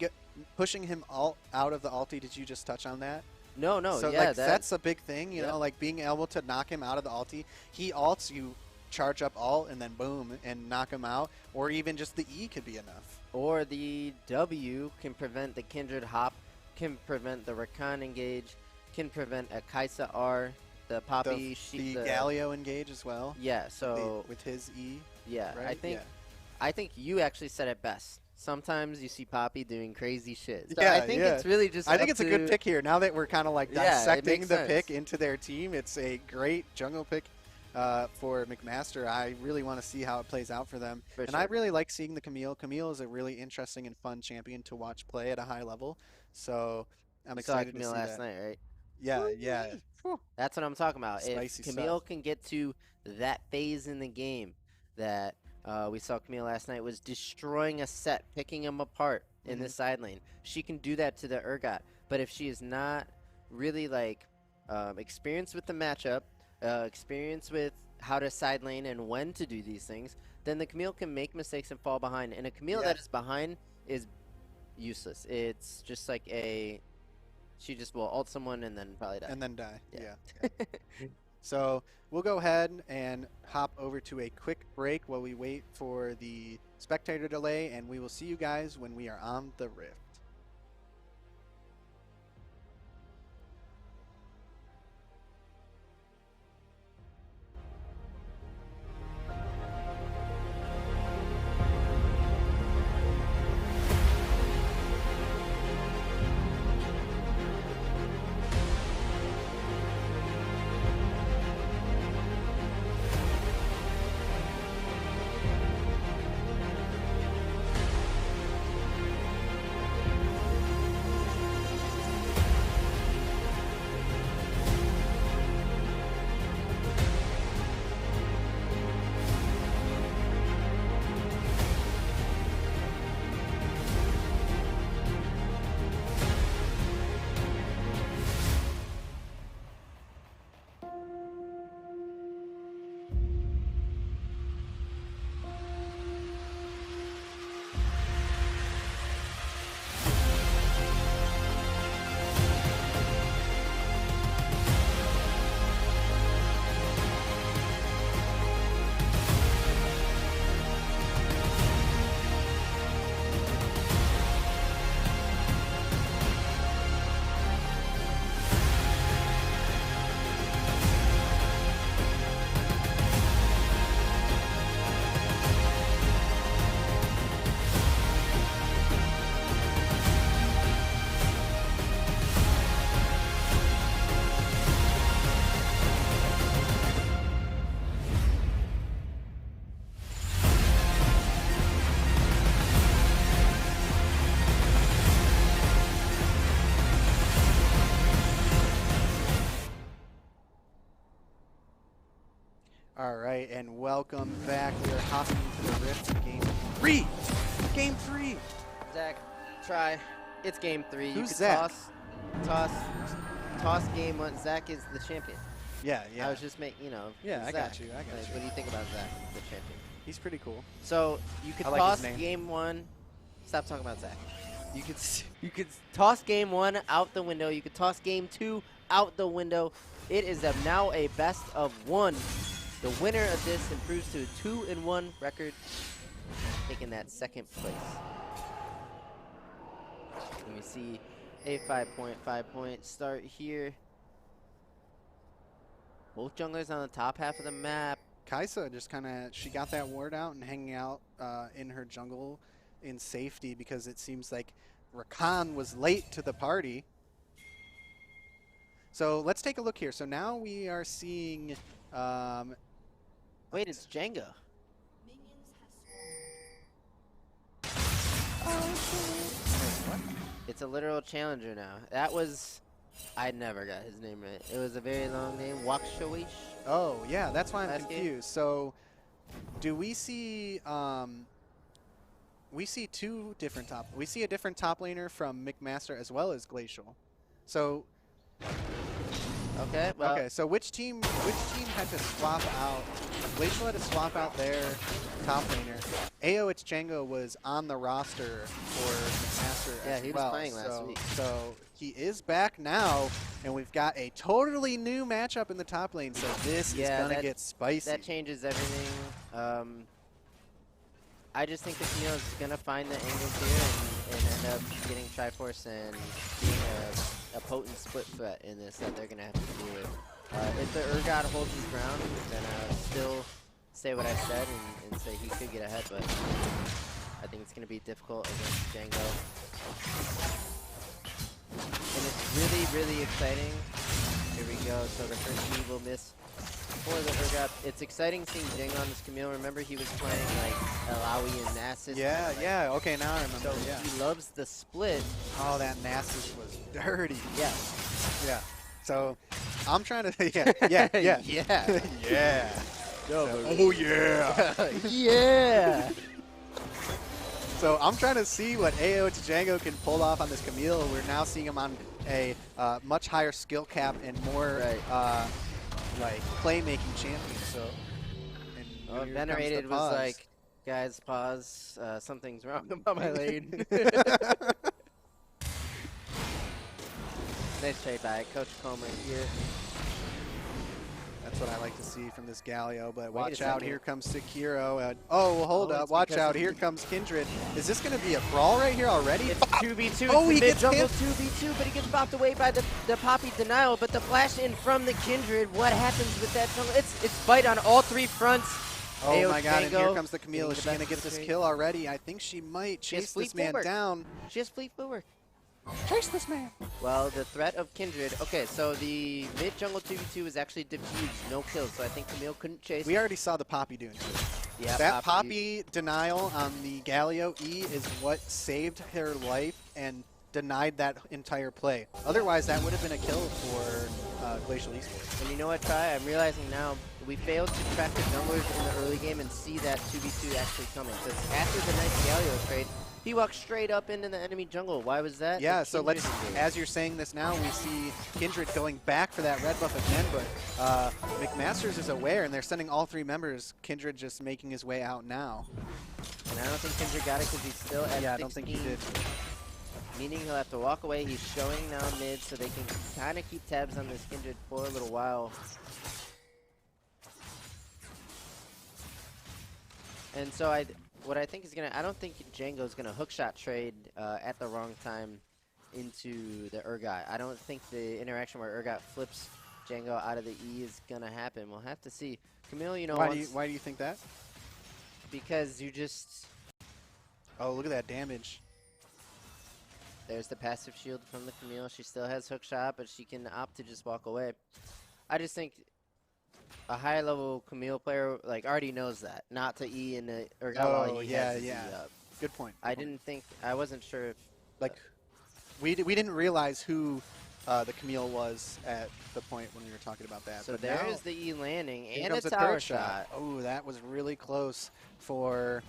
pushing him out of the ulti. Did you just touch on that? No. So like that's a big thing. You know, like being able to knock him out of the ulti. He ults you. Charge up alt and then boom and knock him out, or even just the E could be enough. Or the W can prevent the Kindred hop, can prevent the Rakan engage, can prevent a Kaisa R, the Poppy, the Galio engage as well. Yeah, so with his E. Yeah, right? I think you actually said it best. Sometimes you see Poppy doing crazy shit. So I think it's really just. I think it's a good pick here. Now that we're kind of like dissecting the pick into their team, it's a great jungle pick. For McMaster, I really want to see how it plays out for them. I really like seeing the Camille. Camille is a really interesting and fun champion to watch play at a high level. So I'm excited to see Camille last that. night, right? Yeah. That's what I'm talking about. Spicy If Camille stuff. can get to that phase in the game that we saw Camille last night was destroying a set, picking him apart in the side lane. She can do that to the Urgot. But if she is not really like experienced with the matchup, experienced with how to side lane and when to do these things, then the Camille can make mistakes and fall behind. And a Camille that is behind is useless. It's just like she just will ult someone and then probably die. And then die. Yeah. So we'll go ahead and hop over to a quick break while we wait for the spectator delay, and we will see you guys when we are on the Rift. All right, and welcome back. We are hopping into the Rift Game 3. Game 3. Zach, try. It's game 3. Who's you Zach? could toss game 1. Zach is the champion. Yeah. I was just making, Yeah, I Zach. got you. Like, what do you think about Zach, the champion? He's pretty cool. So you could I like his toss name. game 1. Stop talking about Zach. You could toss game 1 out the window. You could toss game 2 out the window. It is now a best of 1. The winner of this improves to a 2-1 record, taking that second place. Let me see a 5.5 start here. Both junglers on the top half of the map. Kaisa just she got that ward out and hanging out in her jungle in safety because it seems like Rakan was late to the party. So let's take a look here. So now we are seeing... Wait, it's Jenga. It's a literal challenger now. That was... I never got his name right. It was a very long name. Wakshawish. Oh, yeah, that's why I'm Last game? confused. So do we see... we see two different top... We see a different top laner from McMaster as well as Glacial. So... Okay, well... Okay, so which team had to swap out? Glacial had to swap out their top laner. AO Django was on the roster for McMaster Yeah, as he was well. playing last week. So he is back now, and we've got a totally new matchup in the top lane. So this is gonna get spicy. That changes everything. I just think that Camille is gonna find the angles here and end up getting Triforce and being a potent split threat in this that they're gonna have to deal with. If the Urgot holds his ground, then I'll still say what I said and say he could get ahead, but I think it's gonna be difficult against Django. And it's really, really exciting. Here we go. So the first knee will miss for the Urgot. It's exciting seeing Django on this Camille. Remember, he was playing like Alawi and Nasus. Yeah, like, yeah. Okay, now I remember. So yeah. he loves the split. Oh, that Nasus was dirty. Yeah. Yeah. So I'm trying to, yeah. Yeah. Yeah. Oh, yeah. Yeah. So I'm trying to see what AO Django can pull off on this Camille. We're now seeing him on a much higher skill cap and more like playmaking champion. So, and Oh, here comes the Venerated was pause. like, guys, pause. Something's wrong about my lane. Nice trade by Coach Comer here. That's what I like to see from this Galio, but Wait watch a out, second. here comes Sekiro. Oh, well, hold Oh, up, it's watch because out, of here comes Kindred. Is this going to be a brawl right here already? It's 2v2. Oh, he it's gets mid-jungle hit. 2v2, but he gets bopped away by the Poppy denial. But the flash in from the Kindred, what happens with that jungle? It's fight on all three fronts. Oh AO my god, and here Django comes the Camille. Is she getting going to the get best this of the kill already? I think she might She has chase this fleet man footwork. down. She has fleet footwork. Chase this man. Well, the threat of Kindred. Okay, so the mid-jungle 2v2 is actually diffused, no kills. So I think Camille couldn't chase. We already saw the Poppy doing it. Yeah, That Poppy denial on the Galio E is what saved her life and denied that entire play. Otherwise, that would have been a kill for Glacial Esports. And you know what, Ty? I'm realizing now we failed to track the junglers in the early game and see that 2v2 actually coming. Because after the nice Galio trade, he walked straight up into the enemy jungle. Why was that? Yeah, The so Kindred let's, engage. as you're saying this now, we see Kindred going back for that red buff again, but McMasters is aware, and they're sending all three members. Kindred just making his way out now. And I don't think Kindred got it because he's still at 16. Yeah, I don't think he did. Meaning he'll have to walk away. He's showing now mid so they can kind of keep tabs on this Kindred for a little while. And so what I think is I don't think Django's gonna hookshot trade at the wrong time into the Urgot. I don't think the interaction where Urgot flips Django out of the E is gonna happen. We'll have to see. Camille, you know, Why do you think that? because you just Oh, look at that damage. there's the passive shield from the Camille. She still has hookshot, but she can opt to just walk away. I just think a high level Camille player like already knows that not to E in the Urgot while he has his E up. Good point. I wasn't sure if Like, we didn't realize who the Camille was at the point when we were talking about that. so but there now, is the E landing here and comes a the tower third shot. Oh, that was really close for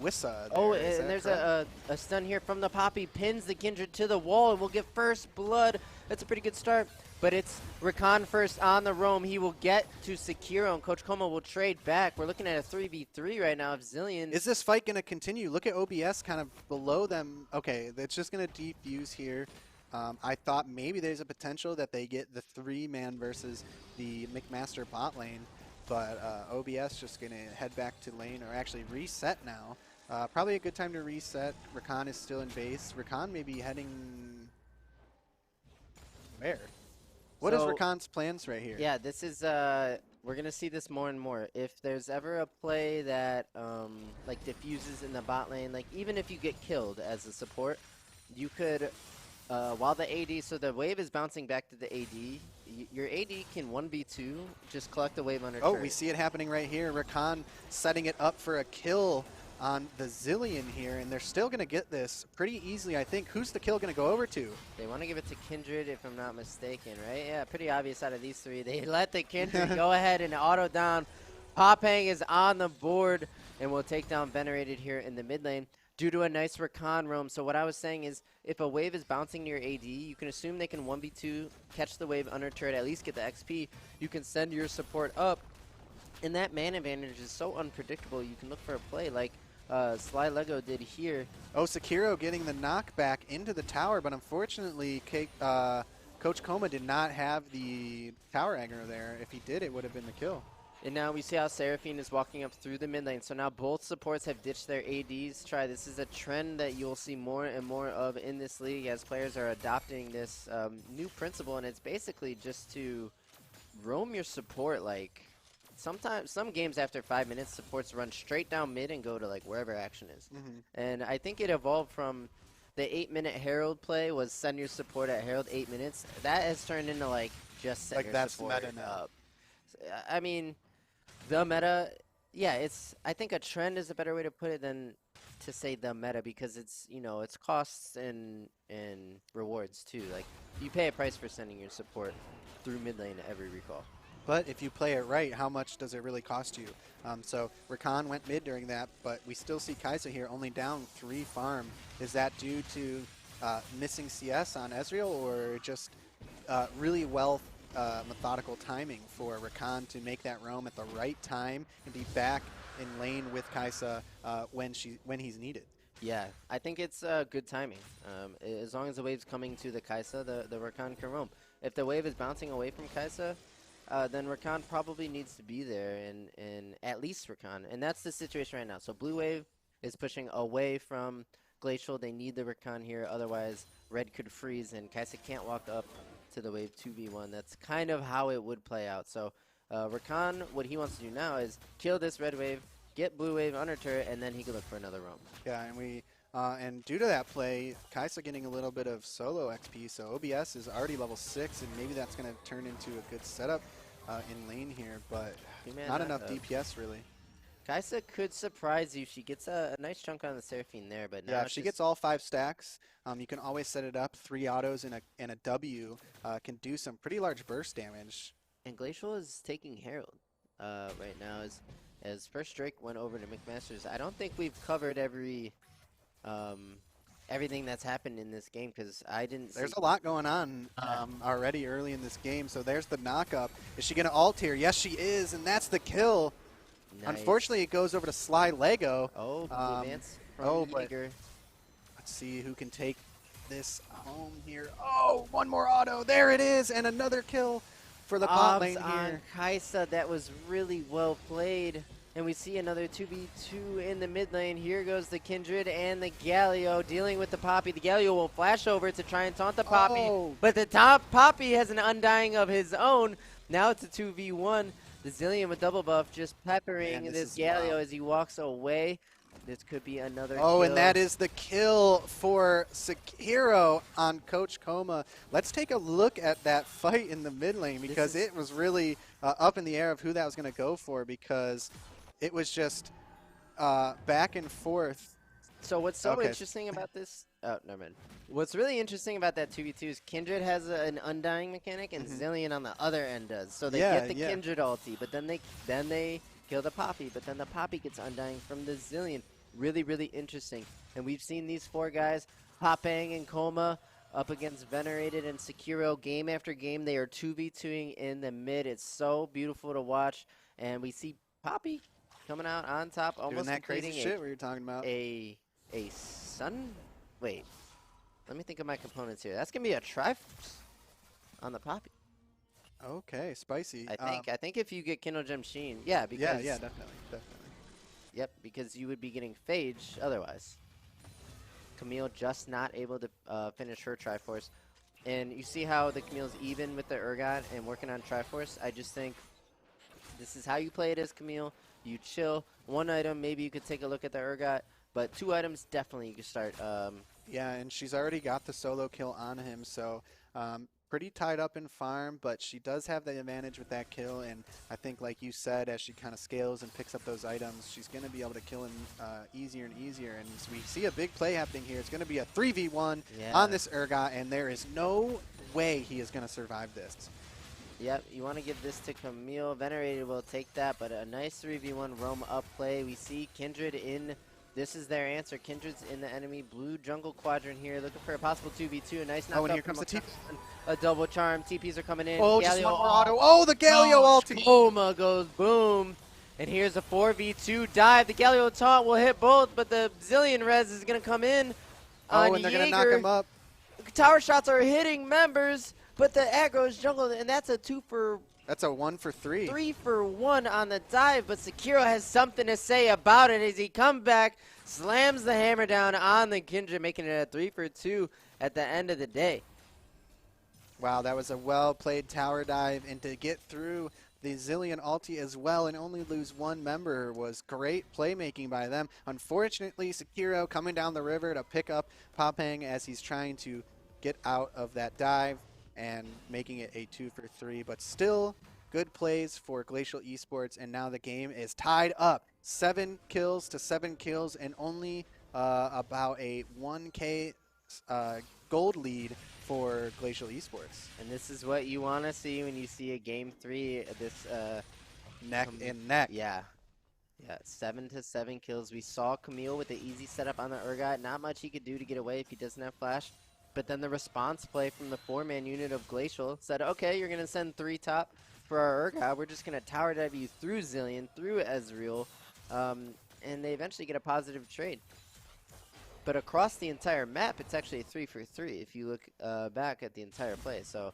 Wissa. Oh, Is and that there's correct? a stun here from the Poppy, pins the Kindred to the wall, and we'll get first blood. That's a pretty good start, but it's Rakan first on the roam. He will get to Sekiro, and Coach Como will trade back. We're looking at a 3v3 right now of Zillion. Is this fight going to continue? Look at OBS kind of below them. Okay, it's just going to defuse here. I thought maybe there's a potential that they get the three-man versus the McMaster bot lane, but OBS just going to head back to lane, or actually reset now. Probably a good time to reset. Rakan is still in base. Rakan may be heading... Where? What is So- Rakan's plans right here? Yeah, this is we're gonna see this more and more. If there's ever a play that like diffuses in the bot lane, like even if you get killed as a support, you could while the AD, so the wave is bouncing back to the AD. Your AD can 1v2, just collect the wave under. Oh, turret. we see it happening right here. Rakan setting it up for a kill on the Zillion here, and they're still going to get this pretty easily, I think. Who's the kill going to go over to? They want to give it to Kindred, if I'm not mistaken, right? Yeah, pretty obvious out of these three. They let the Kindred go ahead and auto down. Popang is on the board, and will take down Venerated here in the mid lane due to a nice Rakan roam. So what I was saying is, if a wave is bouncing near AD, you can assume they can 1v2, catch the wave under turret, at least get the XP. You can send your support up, and that man advantage is so unpredictable. You can look for a play like Sly Lego did here. Oh, Sekiro getting the knockback into the tower, but unfortunately, Coach Koma did not have the tower aggro there. If he did, it would have been the kill. And now we see how Seraphine is walking up through the mid lane. So now both supports have ditched their ADs. This is a trend that you'll see more and more of in this league as players are adopting this new principle, and it's basically just to roam your support. Like sometimes, some games after 5 minutes, supports run straight down mid and go to like wherever action is. And I think it evolved from the 8-minute Herald play was send your support at Herald 8 minutes. That has turned into like just send Like your that's support meta now. up. I mean, the meta, yeah, I think a trend is a better way to put it than to say the meta because it's, you know, it's costs and rewards too. Like, you pay a price for sending your support through mid lane every recall. But if you play it right, how much does it really cost you? So Rakan went mid during that, but we still see Kai'Sa here only down 3 farm. Is that due to missing CS on Ezreal, or just really well methodical timing for Rakan to make that roam at the right time and be back in lane with Kai'Sa when he's needed? Yeah, I think it's good timing. As long as the wave's coming to the Kai'Sa, the Rakan can roam. If the wave is bouncing away from Kai'Sa, then Rakan probably needs to be there, and at least Rakan. And that's the situation right now. So Blue Wave is pushing away from Glacial. They need the Rakan here, otherwise Red could freeze, and Kai'Sa can't walk up to the wave 2v1. That's kind of how it would play out. So Rakan, what he wants to do now is kill this Red Wave, get Blue Wave under turret, and then he can look for another roam. Yeah, and due to that play, Kai'Sa getting a little bit of solo XP, so OBS is already level 6, and maybe that's going to turn into a good setup in lane here, but not enough DPS really. Kai'Sa could surprise you. She gets a nice chunk on the Seraphine there, but now yeah, if she gets all 5 stacks, you can always set it up. 3 autos and a W can do some pretty large burst damage. And Glacial is taking Herald right now as first Drake went over to McMaster's. I don't think we've covered everything that's happened in this game because I didn't see. There's a lot going on already early in this game. So there's the knock-up. Is she going to ult here? Yes, she is, and that's the kill. Nice. Unfortunately, it goes over to Sly Lego. Oh, advance from Jaeger. Let's see who can take this home here. Oh, one more auto. There it is, and another kill for the bot lane here. Kai'Sa, that was really well played. And we see another 2v2 in the mid lane. Here goes the Kindred and the Galio dealing with the Poppy. The Galio will flash over to try and taunt the Poppy, but the top Poppy has an undying of his own. Now it's a 2v1. The Zillion with double buff just peppering this Galio as he walks away. This could be another kill. And that is the kill for Sekiro on Coach Koma. Let's take a look at that fight in the mid lane because it was really up in the air of who that was going to go for because it was just back and forth. So what's so interesting about this? Oh, never mind. What's really interesting about that 2v2 is Kindred has an undying mechanic and Zillion on the other end does. So they get the Kindred ulti, but then they kill the Poppy, but then the Poppy gets undying from the Zillion. Really, really interesting. And we've seen these 4 guys, Popang and Koma, up against Venerated and Sekiro game after game. They are 2v2ing in the mid. It's so beautiful to watch. And we see Poppy coming out on top, almost doing that crazy shit we were talking about. A sun. Wait, let me think of my components here. That's gonna be a Triforce on the Poppy. Okay, spicy. I think if you get Kindle Gem Sheen, because yeah, definitely. Yep, because you would be getting Phage otherwise. Camille just not able to finish her Triforce. And you see how the Camille's even with the Urgot and working on Triforce. I just think this is how you play it as Camille. You chill. 1 item, maybe you could take a look at the Urgot. But 2 items, definitely you can start. Yeah, and she's already got the solo kill on him, so pretty tied up in farm, but she does have the advantage with that kill, and I think, like you said, as she kind of scales and picks up those items, she's going to be able to kill him easier and easier, and so we see a big play happening here. It's going to be a 3v1 on this Urgot, and there is no way he is going to survive this. Yep, you want to give this to Camille. Venerated will take that, but a nice 3v1 roam up play. We see Kindred in. This is their answer. Kindred's in the enemy blue jungle quadrant here, looking for a possible 2v2. A nice knock. Oh, and here comes the TP. A double charm. TPs are coming in. Oh, Galio, just one more auto. Oh, the Galio ulti. Koma goes boom. And here's a 4v2 dive. The Galio taunt will hit both, but the Zillion res is going to come in. Oh, and they're going to knock him up. Tower shots are hitting members, but the aggro is jungle, and that's a 2 for... That's a 1 for 3. 3 for 1 on the dive, but Sekiro has something to say about it as he comes back, slams the hammer down on the Kindred, making it a 3 for 2 at the end of the day. Wow, that was a well-played tower dive, and to get through the Zillion ulti as well and only lose 1 member was great playmaking by them. Unfortunately, Sekiro coming down the river to pick up Popang as he's trying to get out of that dive and making it a 2 for 3, but still good plays for Glacial Esports, and now the game is tied up. 7 kills to 7 kills, and only about a 1K gold lead for Glacial Esports. And this is what you want to see when you see a game 3. This Neck and neck. Yeah. Yeah, 7 to 7 kills. We saw Camille with the easy setup on the Urgot. Not much he could do to get away if he doesn't have flash. But then the response play from the 4-man unit of Glacial said, okay, you're going to send 3 top for our Urgot. We're just going to tower dive you through Zillion, through Ezreal, and they eventually get a positive trade. But across the entire map, it's actually a 3 for 3 if you look back at the entire play. So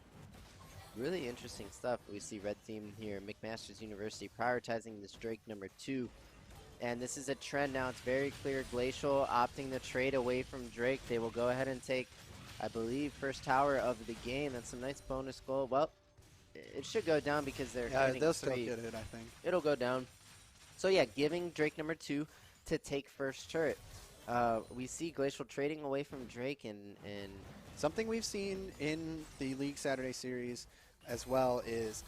really interesting stuff. We see Red Team here, McMaster's University, prioritizing this Drake number 2. And this is a trend now. It's very clear. Glacial opting the trade away from Drake. They will go ahead and take, I believe, first tower of the game. That's some nice bonus gold. Well, it should go down because they're Yeah, hitting they'll 3. still get it, I think. It'll go down. So yeah, giving Drake number 2 to take first turret. We see Glacial trading away from Drake and Something we've seen in the League Saturday series as well is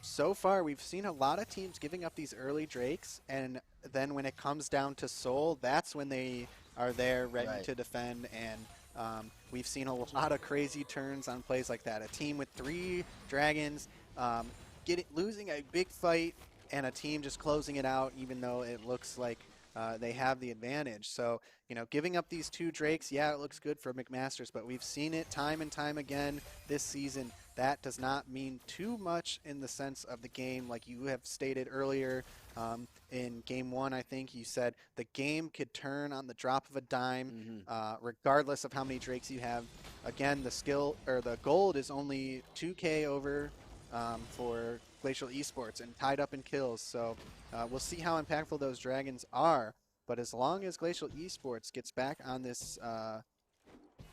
so far we've seen a lot of teams giving up these early Drakes, and then when it comes down to Soul, that's when they are there ready to defend. And we've seen a lot of crazy turns on plays like that. A team with 3 dragons losing a big fight, and a team just closing it out even though it looks like they have the advantage. So, you know, giving up these 2 Drakes, yeah, it looks good for McMasters, but we've seen it time and time again this season. That does not mean too much in the sense of the game. Like you have stated earlier in game 1, I think you said the game could turn on the drop of a dime, regardless of how many Drakes you have. Again, the skill or the gold is only 2K over for Glacial Esports and tied up in kills. So we'll see how impactful those dragons are. But as long as Glacial Esports gets back on this,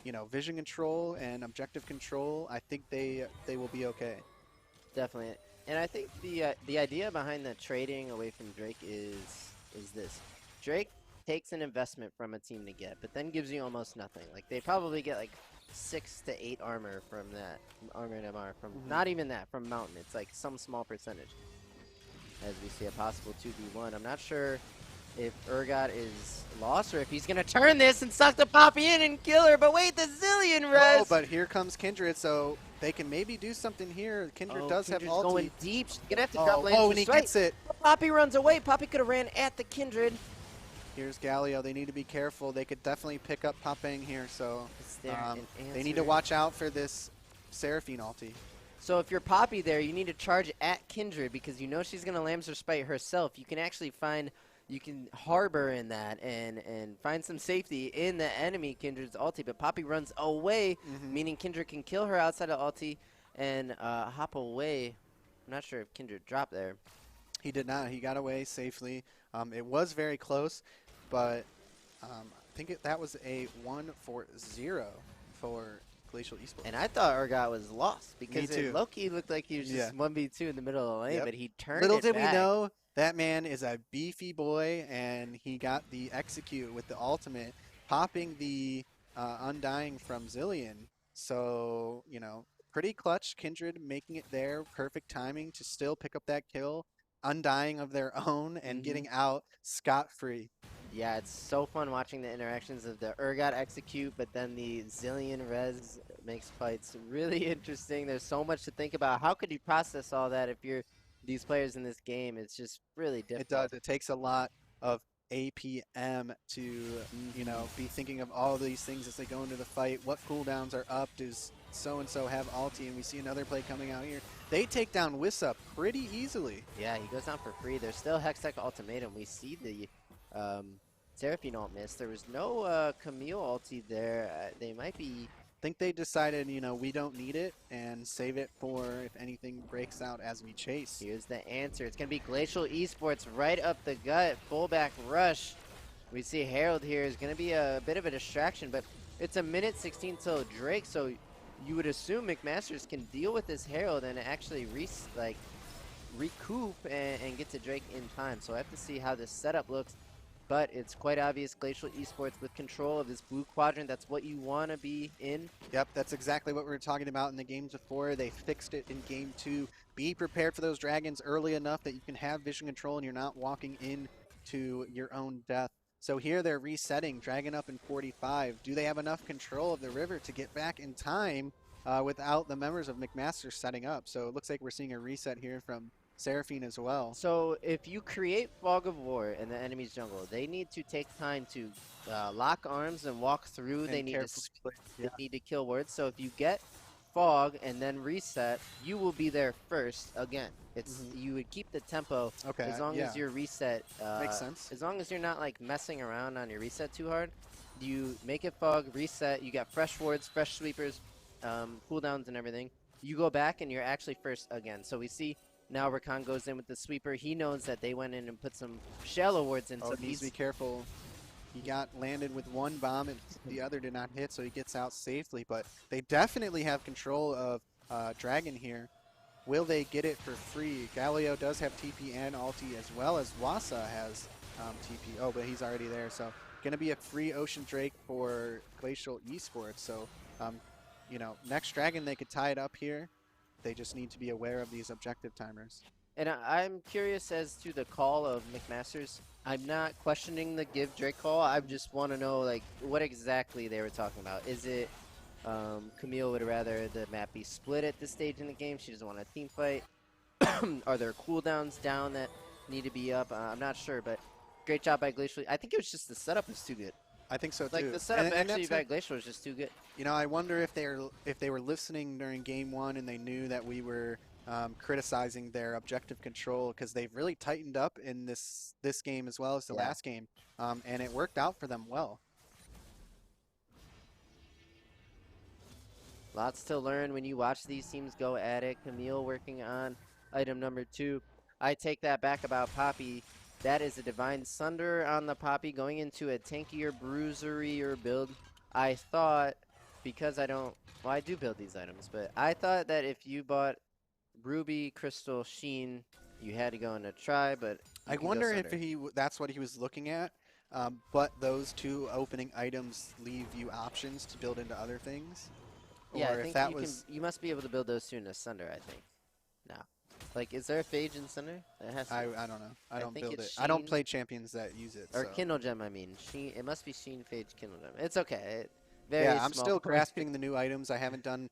you know, vision control and objective control, I think they will be okay. definitely. And I think the idea behind the trading away from Drake is this. Drake takes an investment from a team to get, but then gives you almost nothing. Like they probably get like 6 to 8 armor from that, armor and MR from not even that, from Mountain. It's like some small percentage. As we see a possible 2v1. I'm not sure if Urgot is lost or if he's gonna turn this and suck the Poppy in and kill her. But wait, the Zillion res! Oh, but here comes Kindred, so they can maybe do something here. Kindred does Kindred's have ulti. going deep. She's gonna have to drop lanes. Oh, and he gets it. Poppy runs away. Poppy could have ran at the Kindred. Here's Galio. They need to be careful. They could definitely pick up Popeng here, so they need to answer? watch out for this Seraphine ulti. So if you're Poppy there, you need to charge at Kindred because you know she's gonna Lambs her Spite herself. You can actually find, you can harbor in that and find some safety in the enemy Kindred's ulti. But Poppy runs away, meaning Kindred can kill her outside of ulti and hop away. I'm not sure if Kindred dropped there. He did not. He got away safely. It was very close, but I think that was a 1-0 for Glacial Esports. And I thought Urgot was lost because Me too. Low-key looked like he was just 1v2 in the middle of the lane, but he turned Little it did back. we know, that man is a beefy boy, and he got the execute with the ultimate, popping the Undying from Zillion. So, you know, pretty clutch. Kindred making it there. Perfect timing to still pick up that kill. Undying of their own and getting out scot-free. Yeah, it's so fun watching the interactions of the Urgot execute, but then the Zillion res makes fights really interesting. There's so much to think about. How could you process all that if you're these players in this game? It's just really difficult. It does. It takes a lot of APM to, you know, be thinking of all these things as they go into the fight. What cooldowns are up? Does so-and-so have ulti? And we see another play coming out here. They take down Wissa pretty easily. Yeah, he goes down for free. There's still Hextech Ultimatum. We see the Seraphine ult miss. There was no Camille ulti there. They might be... I think they decided, you know, we don't need it and save it for if anything breaks out as we chase. Here's the answer. It's going to be Glacial Esports right up the gut. Fullback rush. We see Herald here is going to be a bit of a distraction, but it's a minute 16 till Drake, so you would assume McMasters can deal with this Herald and actually recoup and get to Drake in time. So I have to see how this setup looks. But it's quite obvious Glacial Esports with control of this blue quadrant. That's what you want to be in. Yep, that's exactly what we were talking about in the games before. They fixed it in game 2. Be prepared for those dragons early enough that you can have vision control and you're not walking into your own death. So here they're resetting, Dragon up in 45. Do they have enough control of the river to get back in time without the members of McMaster setting up? So it looks like we're seeing a reset here from Seraphine as well. So if you create Fog of War in the enemy's jungle, they need to take time to lock arms and walk through. And They need carefully play- they need to kill wards. So if you get Fog and then reset, you will be there first again. It's you would keep the tempo Okay, as long as your reset makes sense. as long as you're not like messing around on your reset too hard. You make it Fog, reset, you got fresh wards, fresh sweepers, cooldowns and everything. You go back and you're actually first again. So we see now Rakan goes in with the sweeper. He knows that they went in and put some shallow wards in. Oh, So he needs to be careful. He got landed with one bomb and the other did not hit, so he gets out safely. But they definitely have control of Dragon here. Will they get it for free? Galio does have TP and ulti, as well as Wasa has TP. Oh, but he's already there, so going to be a free Ocean Drake for Glacial Esports. So, you know, next Dragon, they could tie it up here. They just need to be aware of these objective timers. And I'm curious as to the call of McMasters. I'm not questioning the give Drake call. I just want to know like what exactly they were talking about. Is it Camille would rather the map be split at this stage in the game? She doesn't want a team fight. Are there cooldowns down that need to be up? I'm not sure, but great job by Glacial. I think it was just the setup was too good. I think so too. Like the setup And actually that's by it. Glacial was just too good. You know, I wonder if they were listening during game one and they knew that we were criticizing their objective control, because they've really tightened up in this game as well as the last game, and it worked out for them well. Lots to learn when you watch these teams go at it. Camille working on item number 2. I take that back about Poppy. That is a Divine Sunder on the Poppy going into a tankier, bruiserier build. I thought, because I don't, well, I do build these items, but I thought that if you bought Ruby, Crystal, Sheen, you had to go into Try, but I wonder if that's what he was looking at, but those two opening items leave you options to build into other things. Yeah, or I if think that you, was you must be able to build those two in a Sunder, I think. No. Like, is there a Phage in Sunder? It has to I be. don't know. I don't think build it. it's I don't Sheen. play champions that use it. Or so. Kindle Gem, I mean. Sheen, it must be Sheen, Phage, Kindle Gem. It's okay. Very Yeah, I'm small still point. grasping the new items. I haven't done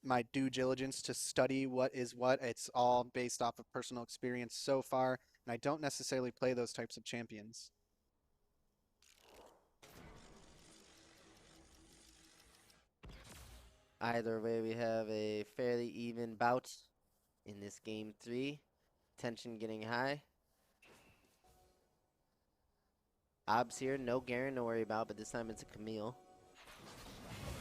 my due diligence to study what is what. It's all based off of personal experience so far, and I don't necessarily play those types of champions. Either way, we have a fairly even bout in this game 3. Tension getting high. Obs here, no Garen to worry about, but this time it's a Camille.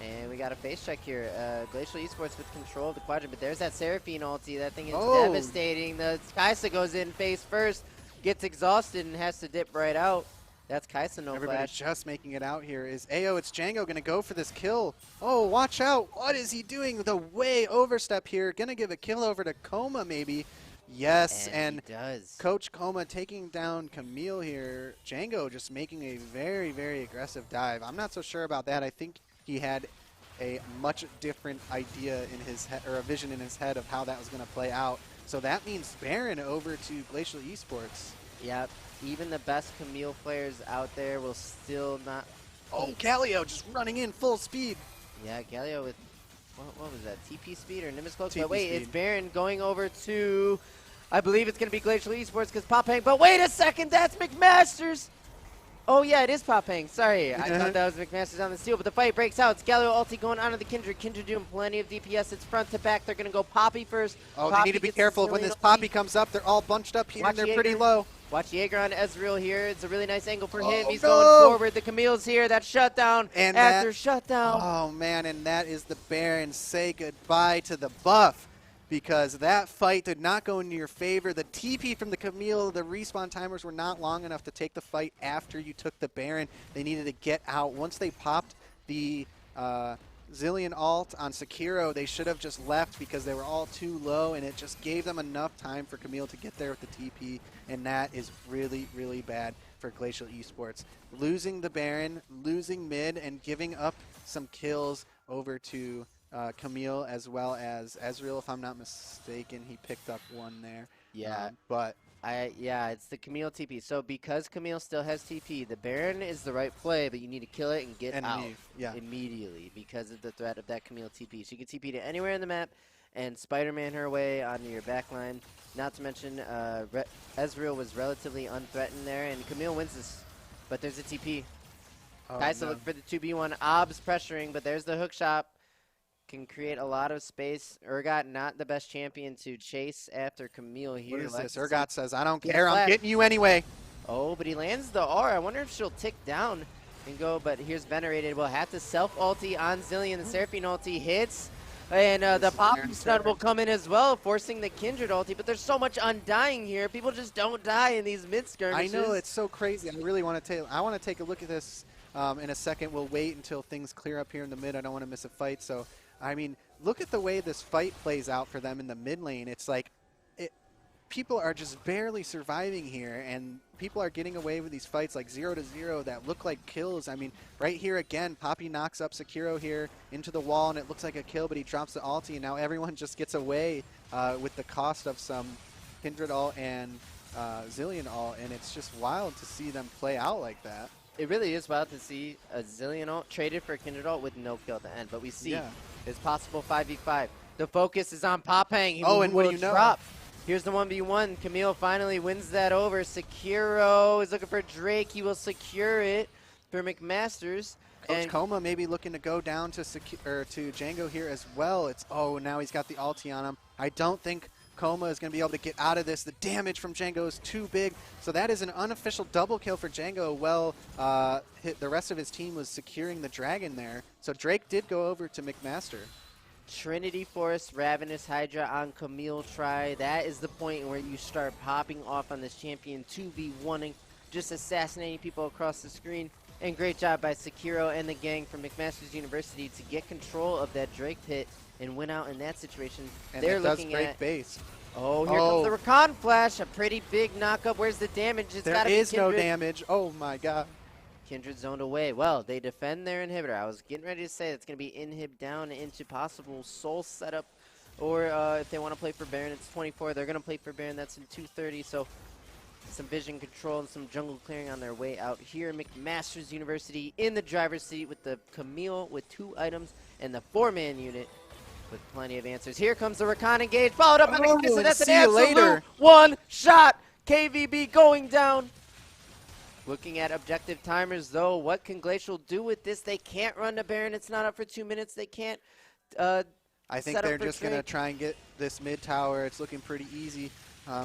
And we got a face check here. Glacial Esports with control of the quadrant, but there's that Seraphine ulti. That thing is devastating. The Kaisa goes in face first, gets exhausted, and has to dip right out. That's Kaisa, no Everybody's flash. just making it out here. Is Ayo, it's Django going to go for this kill. Oh, watch out. What is he doing? The way overstep here. Going to give a kill over to Coma maybe. Yes, and he does. Coach Coma taking down Camille here. Django just making a very, very aggressive dive. I'm not so sure about that. I think he had a much different idea in his head, or a vision in his head of how that was going to play out. So that means Baron over to Glacial Esports. Yep. Even the best Camille players out there will still not. Oh, Galio just running in full speed. Yeah, Galio with, what was that, TP speed or Nimbus Cloak? TP But wait, speed. it's Baron going over to, I believe it's going to be Glacial Esports because Popang. But wait a second, that's McMasters. Oh yeah, it is Popang. Sorry, I thought that was McMasters on the steal, but the fight breaks out. It's Galio ulti going onto the Kindred. Kindred doing plenty of DPS. It's front to back. They're going to go Poppy first. Oh, Poppy they need to be gets careful the when Zillion this ulti. Poppy comes up. They're all bunched up here, Watch and they're pretty Jaeger. low. Watch Jaeger on Ezreal here. It's a really nice angle for him. Oh, He's no! going forward. The Camille's here. That shutdown And after shutdown. Oh, man, and that is the Baron. Say goodbye to the buff, because that fight did not go in your favor. The TP from the Camille, the respawn timers were not long enough to take the fight after you took the Baron. They needed to get out. Once they popped the Zillion ult on Sekiro, they should have just left because they were all too low, and it just gave them enough time for Camille to get there with the TP, and that is really, really bad for Glacial Esports. Losing the Baron, losing mid, and giving up some kills over to Camille as well as Ezreal, if I'm not mistaken. He picked up one there. Yeah. But Yeah, it's the Camille TP. So because Camille still has TP, the Baron is the right play, but you need to kill it and get out immediately because of the threat of that Camille TP. She can TP to anywhere in the map and Spider-Man her way onto your backline. Not to mention, Ezreal was relatively unthreatened there, and Camille wins this. But there's a TP. Kaisa look for the 2v1. Ob's pressuring, but there's the hook shot. Can create a lot of space. Urgot not the best champion to chase after Camille here. What is this? Urgot says, I don't care, I'm getting you anyway. Oh, but he lands the R. I wonder if she'll tick down and go, but here's Venerated. We'll have to self-ulti on Zillion. The Seraphine ulti hits, and the Poppy Stun will come in as well, forcing the Kindred ulti, but there's so much undying here. People just don't die in these mid-skirmishes. I know, it's so crazy. I really want to take a look at this in a second. We'll wait until things clear up here in the mid. I don't want to miss a fight, so I mean, look at the way this fight plays out for them in the mid lane. It's like people are just barely surviving here, and people are getting away with these fights like 0-0 that look like kills. I mean, right here again, Poppy knocks up Sekiro here into the wall, and it looks like a kill, but he drops the ulti, and now everyone just gets away with the cost of some Kindred ult and Zillion ult, and it's just wild to see them play out like that. It really is wild to see a Zillion ult traded for a Kindred ult with no kill at the end, but we see it's possible 5v5. The focus is on Popang. And what do you know? Drop. Here's the 1v1. Camille finally wins that over. Sekiro is looking for Drake. He will secure it for McMasters. Coach Koma maybe looking to go down to Django here as well. Now he's got the ulti on him. I don't think Koma is going to be able to get out of this. The damage from Django is too big. So that is an unofficial double kill for Django. Well, the rest of his team was securing the dragon there. So Drake did go over to McMaster. Trinity Force, Ravenous Hydra on Camille try. That is the point where you start popping off on this champion 2v1ing, just assassinating people across the screen. And great job by Sekiro and the gang from McMaster's University to get control of that Drake pit and win out in that situation. And they're looking at base. Oh, here comes the Rakan flash. A pretty big knockup. Where's the damage? There is no damage. Oh my god. Kindred zoned away. Well, they defend their inhibitor. I was getting ready to say it's going to be inhib down into possible soul setup. Or if they want to play for Baron, it's 24. They're going to play for Baron. That's in 230. So some vision control and some jungle clearing on their way out here. McMaster's University in the driver's seat with the Camille with 2 items and the 4-man unit with plenty of answers. Here comes the Rakan engage, followed up by McMaster. That's an absolute one shot. KVB going down. Looking at objective timers, though, what can Glacial do with this? They can't run to Baron. It's not up for 2 minutes. They can't I think they're just going to try and get this mid tower. It's looking pretty easy.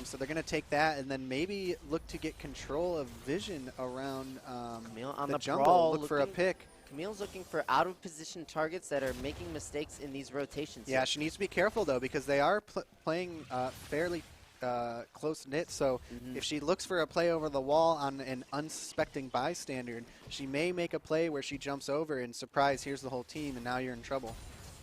So they're going to take that and then maybe look to get control of vision around Camille on the jungle. brawl, look for a pick. Camille's looking for out-of-position targets that are making mistakes in these rotations. Yeah, she needs to be careful, though, because they are playing fairly close-knit. So if she looks for a play over the wall on an unsuspecting bystander, she may make a play where she jumps over and surprise, here's the whole team, and now you're in trouble.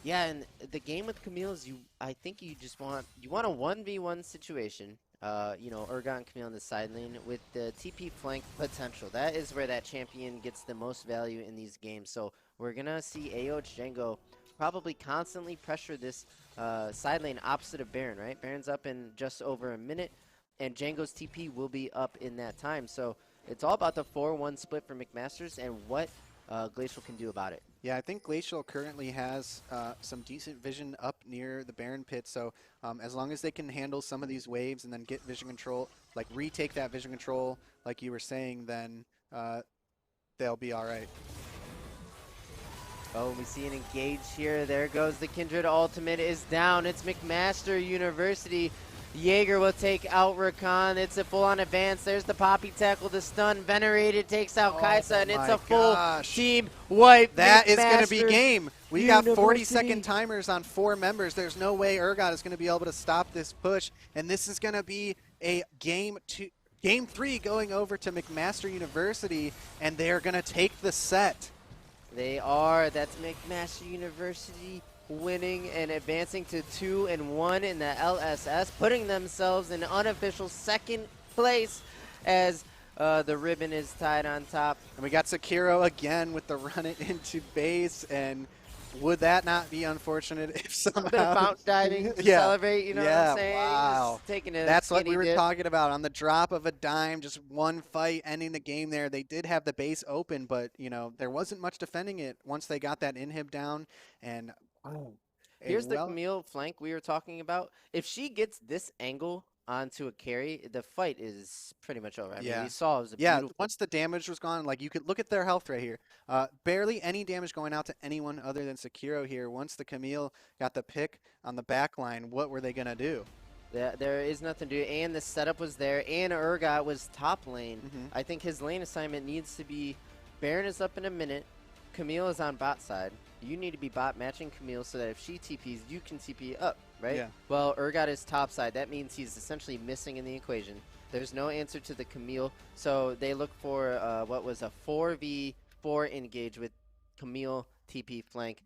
Yeah, and the game with Camille is I think you just want a 1v1 situation. You know, Urgot and Camille in the side lane with the TP flank potential. That is where that champion gets the most value in these games. So we're going to see AOH Django probably constantly pressure this side lane opposite of Baron, right? Baron's up in just over a minute, and Django's TP will be up in that time. So it's all about the 4-1 split for McMasters and what Glacial can do about it. Yeah, I think Glacial currently has some decent vision up near the Baron pit, so as long as they can handle some of these waves and then get vision control, like retake that vision control like you were saying, then they'll be all right. Oh, we see an engage here. There goes the Kindred ultimate is down. It's McMaster University. Jaeger will take out Rakan. It's a full-on advance. There's the Poppy tackle, the stun. Venerated takes out Kaisa, and it's a full team wipe. That is going to be game. We got 40-second timers on 4 members. There's no way Urgot is going to be able to stop this push, and this is going to be a Game 3 going over to McMaster University, and they're going to take the set. They are. That's McMaster University winning and advancing to 2-1 in the LSS, putting themselves in unofficial 2nd place as the ribbon is tied on top. And we got Sekiro again with the run it into base, and Would that not be unfortunate if somehow... A bit of fountain diving to celebrate, you know what I'm saying? Wow. Just taking a That's what we were dip. talking about. On the drop of a dime, just one fight ending the game there. They did have the base open, but, you know, there wasn't much defending it once they got that inhib down. And, Here's the Camille flank we were talking about. If she gets this angle onto a carry, the fight is pretty much over. I mean, we saw it was a beautiful... once the damage was gone, like you could look at their health right here. Barely any damage going out to anyone other than Sekiro here. Once the Camille got the pick on the back line, what were they going to do? There is nothing to do, and the setup was there, and Urgot was top lane. I think his lane assignment needs to be, Baron is up in a minute, Camille is on bot side. You need to be bot matching Camille so that if she TPs, you can TP up, right? Yeah. Well, Urgot is top side. That means he's essentially missing in the equation. There's no answer to the Camille, so they look for what was a 4v4 engage with Camille, TP, flank,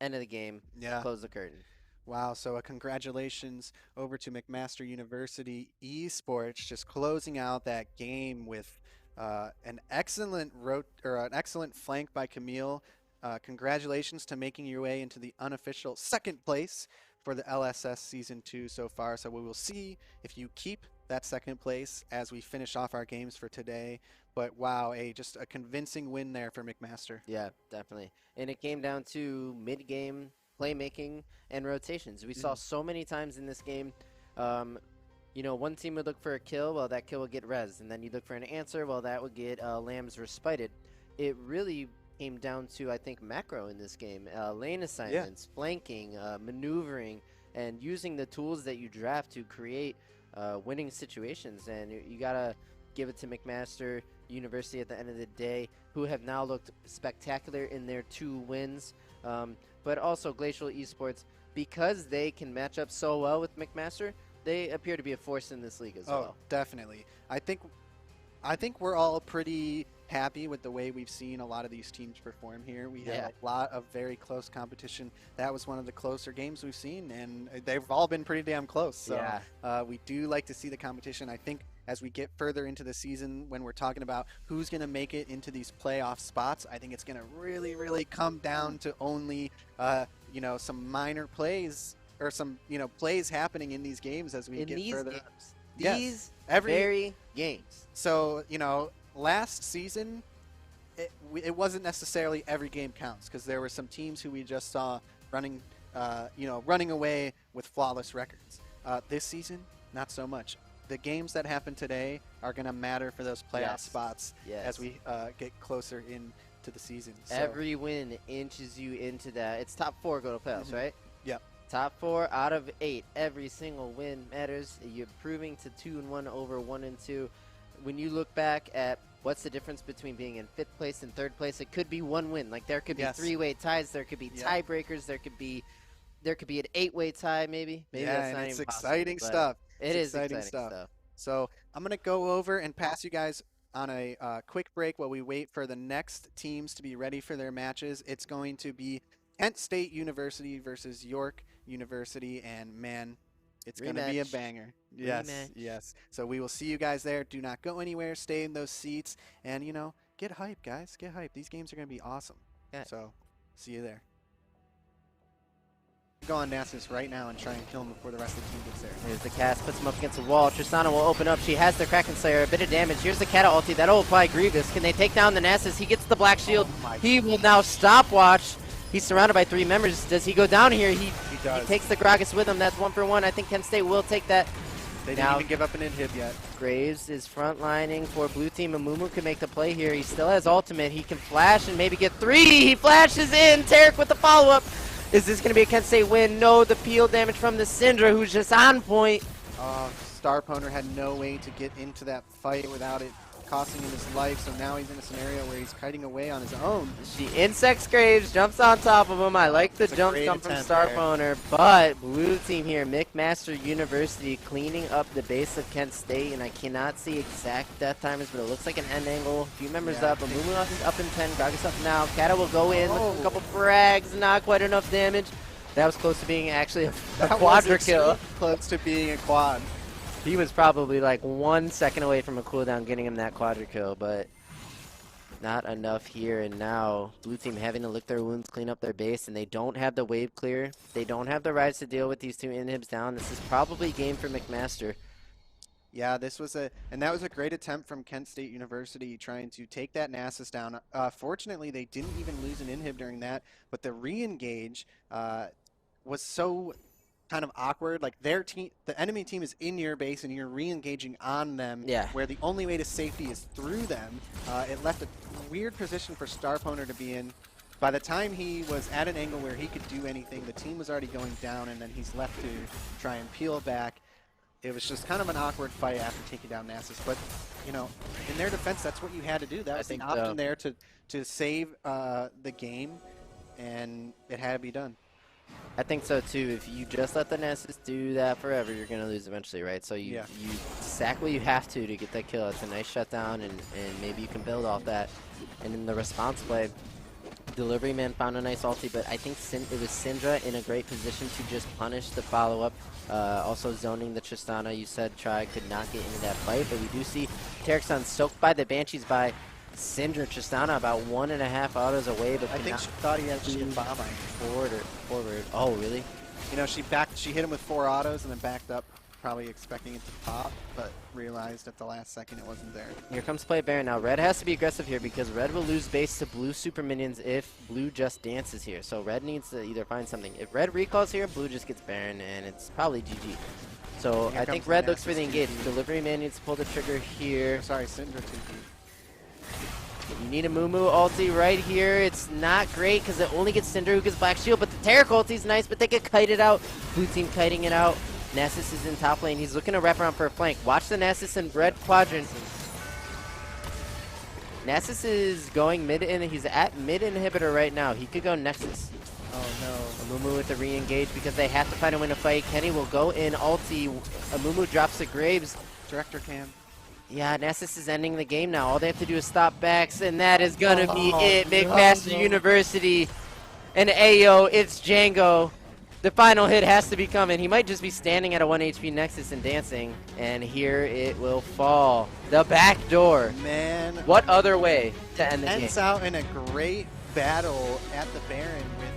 end of the game, close the curtain. Wow, so congratulations over to McMaster University Esports, just closing out that game with an excellent flank by Camille. Congratulations to making your way into the unofficial second place for the LSS Season 2 so far. So we will see if you keep that second place as we finish off our games for today. But wow, just a convincing win there for McMaster. Yeah, definitely. And it came down to mid-game playmaking and rotations. We saw so many times in this game, you know, one team would look for a kill, well, that kill would get res. And then you look for an answer, well, that would get Lambs respited. It really came down to, I think, macro in this game. Lane assignments, flanking, maneuvering, and using the tools that you draft to create winning situations. And you got to give it to McMaster University at the end of the day, who have now looked spectacular in their 2 wins. But also Glacial Esports, because they can match up so well with McMaster, they appear to be a force in this league as well. Definitely. I think we're all pretty happy with the way we've seen a lot of these teams perform here. We had a lot of very close competition. That was one of the closer games we've seen, and they've all been pretty damn close. So we do like to see the competition. I think as we get further into the season, when we're talking about who's going to make it into these playoff spots, I think it's going to really, really come down to only, you know, some minor plays or some, you know, plays happening in these games as we get further. These very games. So, you know, last season, it wasn't necessarily every game counts, because there were some teams who we just saw running, you know, running away with flawless records. This season, not so much. The games that happen today are going to matter for those playoff spots as we get closer into the season. So. Every win inches you into that. It's top 4 go to playoffs, right? Yep. Top 4 out of 8. Every single win matters. You're improving to 2-1 over 1-2. When you look back at what's the difference between being in 5th place and 3rd place, it could be 1 win. Like there could be 3-way ties, there could be tiebreakers, there could be an 8-way tie, maybe. Maybe that's not it's even exciting possible, stuff. It is exciting stuff. So I'm gonna go over and pass you guys on a quick break while we wait for the next teams to be ready for their matches. It's going to be Kent State University versus York University, and man, it's going to be a banger. Yes. So we will see you guys there. Do not go anywhere. Stay in those seats, and, you know, get hyped, guys. Get hyped. These games are going to be awesome. So see you there. Go on Nasus right now and try and kill him before the rest of the team gets there. Here's the cast, puts him up against the wall. Tristana will open up. She has the Kraken Slayer, a bit of damage. Here's the Kata ulti. That'll apply Grievous. Can they take down the Nasus? He gets the Black Shield. He will now stopwatch. He's surrounded by 3 members. Does he go down here? He takes the Gragas with him. That's 1 for 1. I think Kent State will take that. They didn't even give up an inhib yet. Graves is frontlining for blue team. Amumu can make the play here. He still has ultimate. He can flash and maybe get 3. He flashes in. Tarek with the follow-up. Is this going to be a Kent State win? No, the peel damage from the Syndra, who's just on point. Starpwner had no way to get into that fight without it costing him his life, so now he's in a scenario where he's kiting away on his own. She insects Graves, jumps on top of him. I like the jump from Starpwner, but blue team here, McMaster University cleaning up the base of Kent State, and I cannot see exact death timers, but it looks like an end angle. A few members up, Amumu is up in 10, Gragas up now. Kata will go in with a couple frags, not quite enough damage. That was close to being actually a quadra kill. Close to being a quad. He was probably like 1 second away from a cooldown getting him that quadra kill, but not enough here, and now blue team having to lick their wounds, clean up their base, and they don't have the wave clear. They don't have the rise to deal with these two inhibs down. This is probably game for McMaster. Yeah, that was a great attempt from Kent State University trying to take that Nasus down. Fortunately, they didn't even lose an inhib during that, but the re-engage was so kind of awkward. Like their team, the enemy team is in your base and you're re-engaging on them, where the only way to safety is through them. It left a weird position for Starponer to be in. By the time he was at an angle where he could do anything, the team was already going down, and then he's left to try and peel back. It was just kind of an awkward fight after taking down Nasus, but you know, in their defense, that's what you had to do. That was the option there to save the game, and it had to be done. I think so too. If you just let the Nasus do that forever, you're gonna lose eventually, right? So you sack what you have to get that kill. It's a nice shutdown, and maybe you can build off that. And in the response play, Delivery Man found a nice ulti, but I think it was Syndra in a great position to just punish the follow-up. Also zoning the Tristana, you said Tri could not get into that fight, but we do see Terexon soaked by the Banshees by Syndra. Tristana about 1.5 autos away, but I think she thought he had shit bomb forward. Oh, really? You know, she hit him with 4 autos and then backed up, probably expecting it to pop, but realized at the last second it wasn't there. Here comes play Baron. Now Red has to be aggressive here because Red will lose base to blue super minions if blue just dances here. So Red needs to either find something. If Red recalls here, blue just gets Baron, and it's probably GG. So I think Red looks for the engage. Delivery Man needs to pull the trigger here. Oh, sorry, Syndra too deep. You need a Moo ulti right here. It's not great because it only gets Syndra who gets Black Shield, but the Taric ulti's nice, but they get kited out. Blue team kiting it out. Nasus is in top lane. He's looking to wrap around for a flank. Watch the Nasus in red quadrant. Nasus is going mid, and he's at mid inhibitor right now. He could go Nexus. Oh no. Amumu with the re-engage because they have to find a win to fight. Kenny will go in ulti. Amumu drops the Graves. Director cam. Yeah, Nasus is ending the game now. All they have to do is stop backs, and that is gonna be it. McMaster University. And Ayo, it's Django. The final hit has to be coming. He might just be standing at a 1 HP Nexus and dancing. And here it will fall. The back door. Man. What other way to end the game? Ends out in a great battle at the Baron with...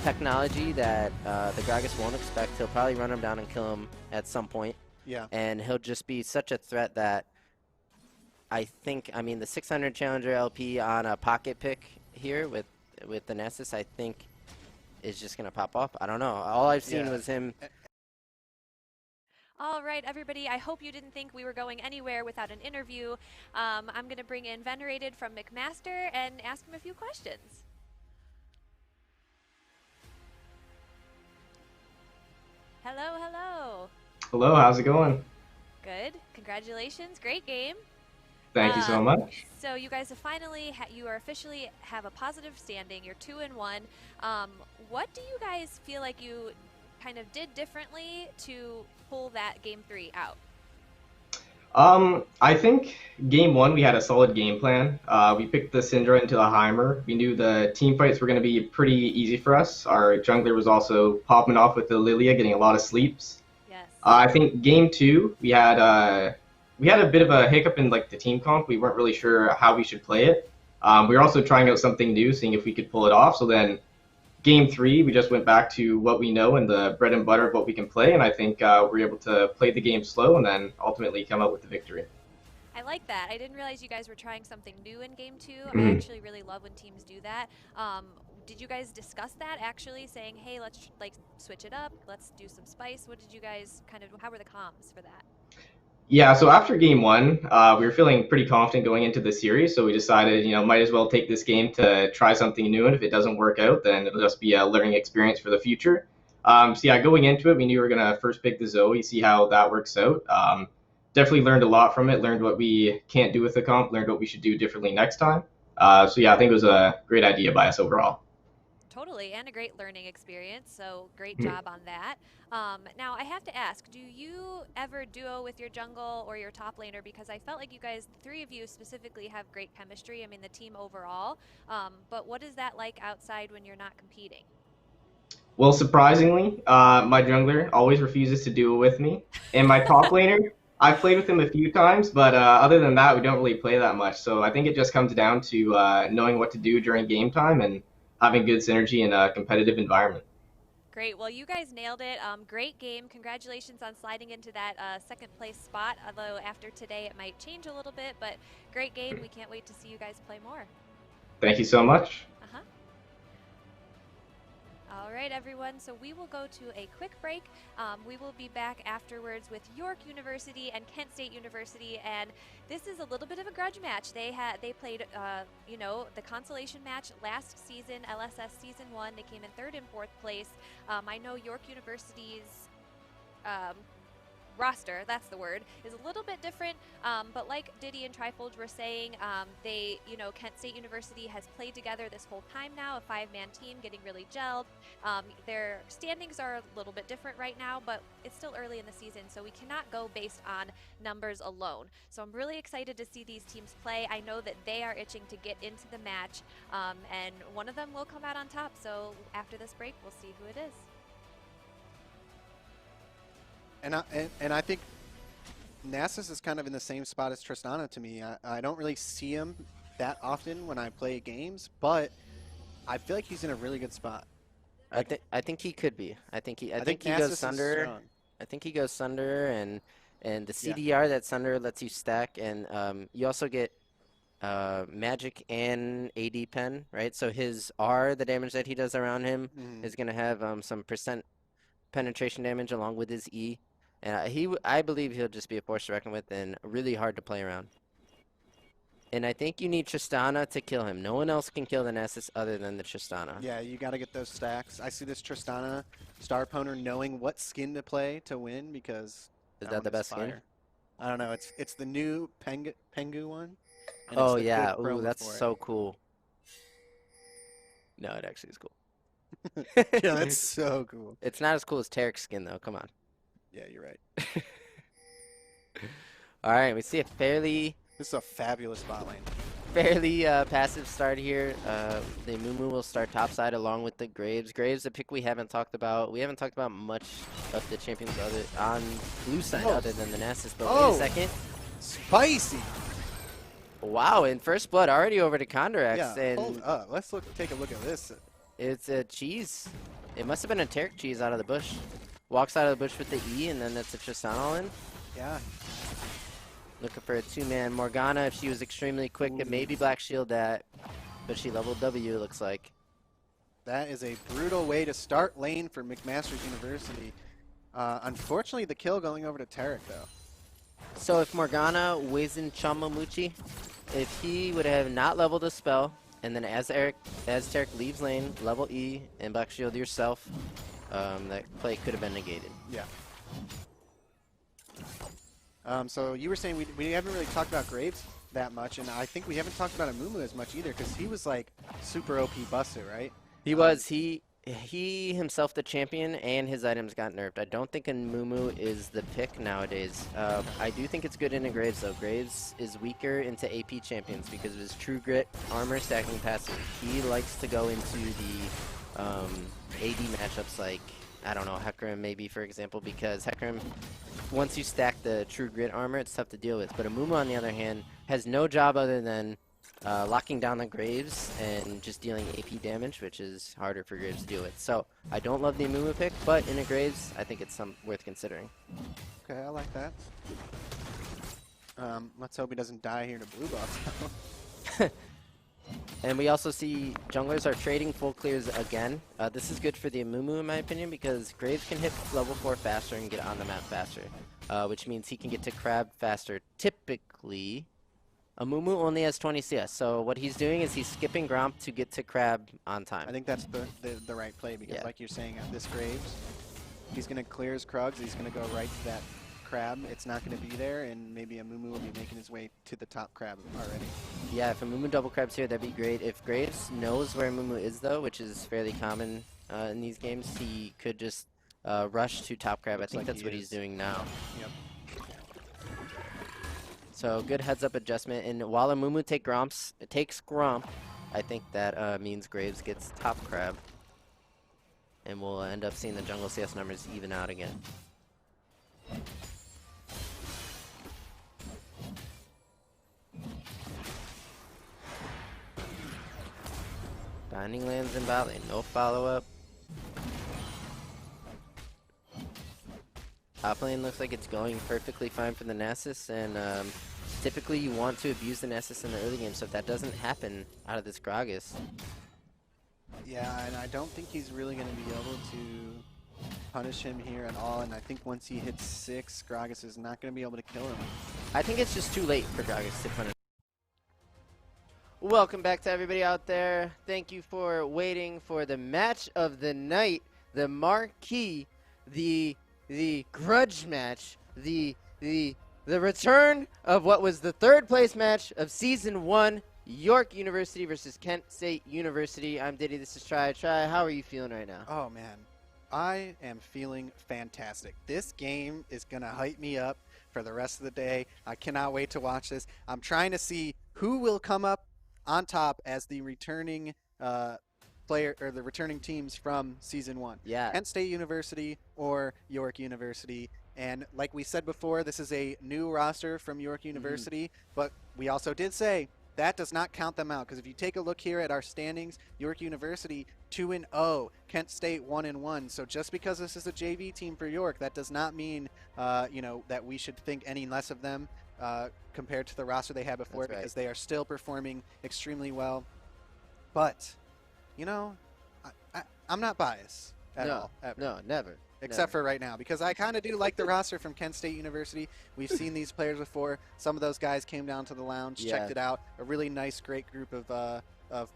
technology that the Gragas won't expect. He'll probably run him down and kill him at some point. Yeah. And he'll just be such a threat that I think, I mean, the 600 Challenger LP on a pocket pick here with the Nessus, I think is just going to pop off. I don't know. All I've seen was him. All right, everybody, I hope you didn't think we were going anywhere without an interview. I'm going to bring in Venerated from McMaster and ask him a few questions. Hello, hello. Hello, how's it going? Good. Congratulations. Great game. Thank you so much. So you guys have finally, you are officially have a positive standing. You're 2-1. What do you guys feel like you kind of did differently to pull that game 3 out? I think game 1 we had a solid game plan. We picked the Syndra into the Heimer. We knew the team fights were going to be pretty easy for us. Our jungler was also popping off with the Lilia, getting a lot of sleeps. Yes. I think game 2 we had a bit of a hiccup in like the team comp. We weren't really sure how we should play it. We were also trying out something new, seeing if we could pull it off. So then game 3 we just went back to what we know and the bread and butter of what we can play, and I think we were able to play the game slow and then ultimately come out with the victory. I like that. I didn't realize you guys were trying something new in game 2. I actually really love when teams do that. Did you guys discuss that, actually saying, hey, let's like switch it up, let's do some spice? What did you guys how were the comms for that? Yeah, so after game 1, we were feeling pretty confident going into the series, so we decided, might as well take this game to try something new, and if it doesn't work out, then it'll just be a learning experience for the future. So yeah, going into it, we knew we were going to first pick the Zoe, see how that works out. Definitely learned a lot from it, learned what we can't do with the comp, learned what we should do differently next time. So yeah, I think it was a great idea by us overall. Totally, and a great learning experience, so great job on that. Now, I have to ask, do you ever duo with your jungle or your top laner? Because I felt like you guys, the three of you specifically, have great chemistry. I mean, the team overall. But what is that like outside when you're not competing? Well, surprisingly, my jungler always refuses to duo with me. And my top laner, I've played with him a few times, but other than that, we don't really play that much. So I think it just comes down to knowing what to do during game time and having good synergy in a competitive environment. Great. Well, you guys nailed it. Great game. Congratulations on sliding into that second place spot. Although after today it might change a little bit, but great game. We can't wait to see you guys play more. Thank you so much. Uh-huh. All right, everyone. So we will go to a quick break. We will be back afterwards with York University and Kent State University, and this is a little bit of a grudge match. They played, you know, the consolation match last season, LSS Season 1. They came in 3rd and 4th place. I know York University's roster, that's the word, is a little bit different, but like Diddy and Trifold were saying, they, you know, Kent State University has played together this whole time now, a 5-man team getting really gelled. Their standings are a little bit different right now, but it's still early in the season, so we cannot go based on numbers alone. So I'm really excited to see these teams play. I know that they are itching to get into the match, and one of them will come out on top, so after this break, we'll see who it is. And I think Nasus is kind of in the same spot as Tristana to me. I don't really see him that often when I play games, but I feel like he's in a really good spot. I think he could be. I think he Nasus goes is Sunder. strong. I think he goes Sunder, and the CDR that Sunder lets you stack, and you also get magic and AD pen, right? So his R, the damage that he does around him, is gonna have some percent penetration damage along with his E. And I believe he'll just be a force to reckon with and really hard to play around. And I think you need Tristana to kill him. No one else can kill the Nasus other than the Tristana. Yeah, you got to get those stacks. I see this Tristana star opponent knowing what skin to play to win because Is that the best skin? I don't know. It's the new Pengu one. And Oh it's the yeah, good ooh, promo that's for it. so cool. No, it actually is cool. Yeah, that's so cool. It's not as cool as Tarek's skin though. Come on. Yeah, you're right. All right, we see a fairly This is a fabulous bot lane. passive start here. The Mumu will start topside along with the Graves. Graves, a pick we haven't talked about. We haven't talked about much of the champions on blue side other than the Nasus. But wait a second. Spicy. Wow, in first blood already over to Kondrax. Yeah, And hold up. Let's take a look at this. it's a cheese. It must have been a Tarek cheese out of the bush. Walks out of the bush with the E, and then that's a Tristana all in. Yeah. Looking for a 2-man. Morgana, if she was extremely quick, could maybe Black Shield that, but she leveled W, it looks like. That is a brutal way to start lane for McMaster's University. Unfortunately, the kill going over to Tarek, though. So if Morgana, Wizen, Chamamuchi, if he would have not leveled a spell, and then as Tarek leaves lane, level E, and Black Shield yourself, that play could have been negated. Yeah. So you were saying we haven't really talked about Graves that much, and I think we haven't talked about Amumu as much either, because he was like super OP busted, right? He was. He himself the champion, and his items got nerfed. I don't think Amumu is the pick nowadays. I do think it's good into Graves, though. Graves is weaker into AP champions because of his True Grit armor stacking passive. He likes to go into the AD matchups like, I don't know, Hecarim maybe, for example, because Hecarim, once you stack the True Grit armor, it's tough to deal with. But Amumu, on the other hand, has no job other than locking down the Graves and just dealing AP damage, which is harder for Graves to deal with. So I don't love the Amumu pick, but in a Graves, I think it's worth considering. Okay, I like that. Let's hope he doesn't die here to blue buff. And we also see junglers are trading full clears again. This is good for the Amumu in my opinion because Graves can hit level 4 faster and get on the map faster, which means he can get to Crab faster. Typically, Amumu only has 20 CS, so what he's doing is he's skipping Gromp to get to Crab on time. I think that's the right play because, like you're saying, this Graves, he's going to clear his Krugs. He's going to go right to that Crab. It's not going to be there, and maybe Amumu will be making his his way to the top crab already. Yeah, if a Mumu double crabs here, that'd be great. If Graves knows where Mumu is, though, which is fairly common in these games, he could just rush to top crab. Looks I think like that's he what is. he's doing now. Yep. So good heads-up adjustment. And while a Mumu takes Gromp, I think that means Graves gets top crab. And we'll end up seeing the jungle CS numbers even out again. Binding lands in bot lane, no follow-up. Top lane looks like it's going perfectly fine for the Nasus, and typically you want to abuse the Nasus in the early game, so if that doesn't happen out of this Gragas. Yeah, and I don't think he's really going to be able to punish him here at all, and I think once he hits 6, Gragas is not going to be able to kill him. I think it's just too late for Gragas to punish. Welcome back to everybody out there. Thank you for waiting for the match of the night, the marquee, the grudge match, the return of what was the 3rd place match of Season 1, York University versus Kent State University. I'm Diddy, this is Try. How are you feeling right now? Oh, man. I am feeling fantastic. This game is going to hype me up for the rest of the day. I cannot wait to watch this. I'm trying to see who will come up on top as the returning player or the returning teams from Season 1. Yeah. Kent State University or York University. And like we said before, this is a new roster from York University, but we also did say that does not count them out, because if you take a look here at our standings, York University 2-0, Kent State 1-1. So just because this is a JV team for York, that does not mean you know, that we should think any less of them compared to the roster they had before, because they are still performing extremely well. But you know, I'm not biased at all. Ever. No, never. Except for right now, because I kind of do like the roster from Kent State University. We've seen these players before. Some of those guys came down to the lounge, checked it out. A really nice, great group of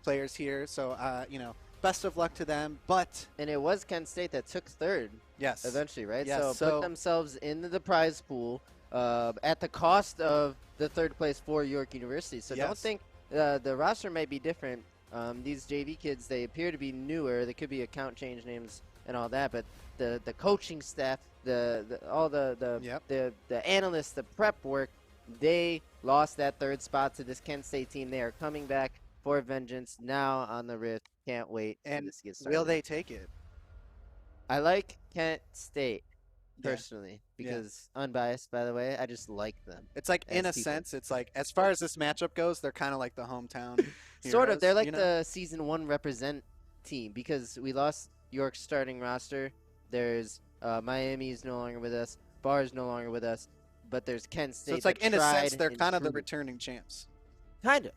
players here. So, you know, best of luck to them. And it was Kent State that took 3rd. Yes. Eventually, right? Yes. So put themselves in the prize pool at the cost of the 3rd place for York University. So don't think the roster might be different. These JV kids, they appear to be newer. They could be account change names and all that, but the coaching staff, all the analysts, the prep work, they lost that 3rd spot to this Kent State team. They are coming back for vengeance now on the Rift. Can't wait. And this gets started. will they take it? I like Kent State personally because unbiased, by the way, I just like them. It's like in a sense, it's like as far as this matchup goes, they're kind of like the hometown. Sort of. They're like you know? the Season 1 represent team, because we lost York's starting roster. There's Miami's no longer with us. Bar's no longer with us. But there's Kent State. So it's like in a sense they're kind of the returning champs. Kind of.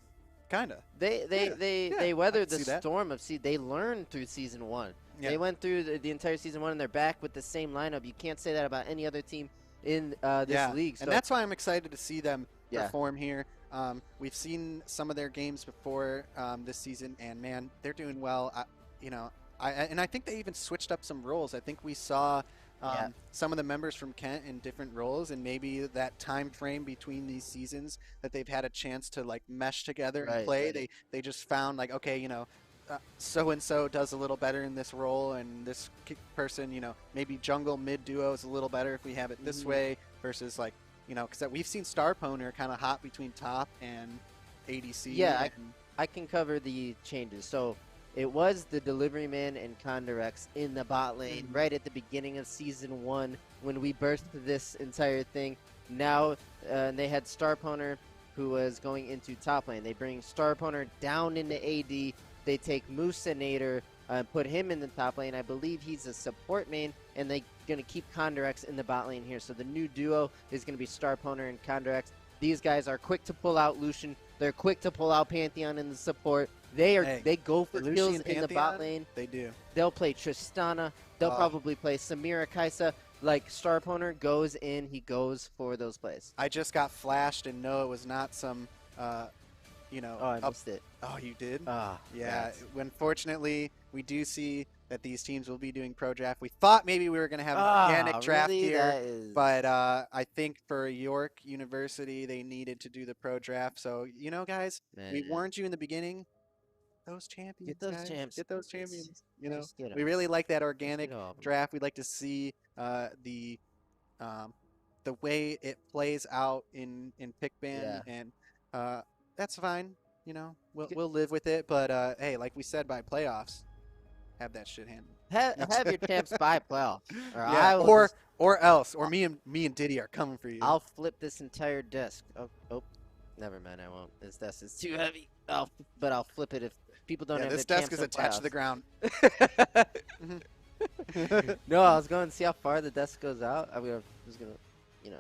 Kind of. They weathered the storm of They learned through Season 1. Yeah. They went through the entire Season 1 and they're back with the same lineup. You can't say that about any other team in this league. So and that's why I'm excited to see them perform here. We've seen some of their games before this season, and man, they're doing well. I think they even switched up some roles. I think we saw some of the members from Kent in different roles, and maybe that time frame between these seasons that they've had a chance to like mesh together and play. They just found like, okay, you know, so and so does a little better in this role, and this person, you know, maybe jungle mid duo is a little better if we have it this way versus like, you know, because we've seen Star Poner kind of hot between top and ADC. Yeah, I can cover the changes. So it was the delivery man and Condurex in the bot lane right at the beginning of Season 1 when we burst this entire thing. Now they had Star Poner, who was going into top lane. They bring Star Poner down into AD. They take Musinator and put him in the top lane. I believe he's a support main, and they're going to keep Condurex in the bot lane here. So the new duo is going to be Star Poner and Condurex. These guys are quick to pull out Lucian. They're quick to pull out Pantheon in the support. They go for kills in the bot lane. They do. They'll play Tristana. They'll probably play Samira Kaisa. Like, Star Poner goes in, he goes for those plays. I just got flashed, and no, it was not some you know, Oh, I up. missed it. Oh, you did? Ah, Yeah. rats. Unfortunately, we do see that these teams will be doing pro draft. We thought maybe we were going to have an organic draft really? here, That is. but I think for York University, they needed to do the pro draft. So, you know, guys, we Man. warned you in the beginning. Those champions, Get those guys. champs. Get those champions. You know, Just get we 'em. really like that Just organic get all of 'em. draft. We'd like to see um, the way it plays out in pick ban, Yeah. and that's fine. You know, we'll Get- we'll live with it. But hey, like we said, by playoffs, have that shit handled. Have your champs by playoffs, or Yeah, I will or else, or me and Diddy are coming for you. I'll flip this entire desk. Oh, never mind. I won't. This desk is too heavy. But I'll flip it if people don't yeah, have this their desk champs is in attached to the playoffs. ground. No, I was going to see how far the desk goes out. Was gonna,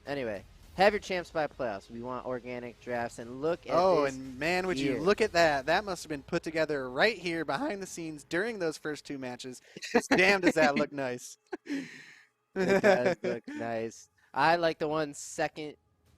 Anyway, have your champs by playoffs. We want organic drafts, and look at Oh, this. and man, would year. you look at that? That must have been put together right here behind the scenes during those first two matches. Just damn, does that look nice? It does look nice. I like the one second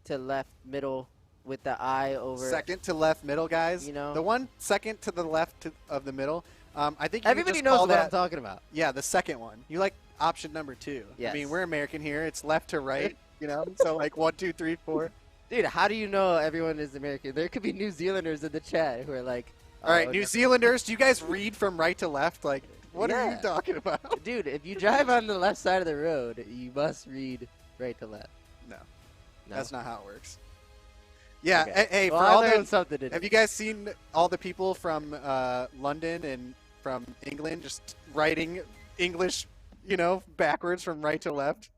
to left middle with the eye over. Second to left middle, guys. You know. The one second to the left of the middle. I think you could Everybody just knows call what I'm that. talking about. Yeah, the second one. You like option number 2. I mean, Yes. we're American here. It's left to right. You know, so like 1, 2, 3, 4. Dude, how do you know everyone is American? There could be New Zealanders in the chat who are like, All right, "Oh, New no." Zealanders, do you guys read from right to left? Like, what are you Yeah. talking about? Dude, if you drive on the left side of the road, you must read right to left. No, No? that's not how it works. Yeah, Okay. hey, Well, for I all learned those, something today. have you guys seen all the people from London and from England just writing English, backwards from right to left?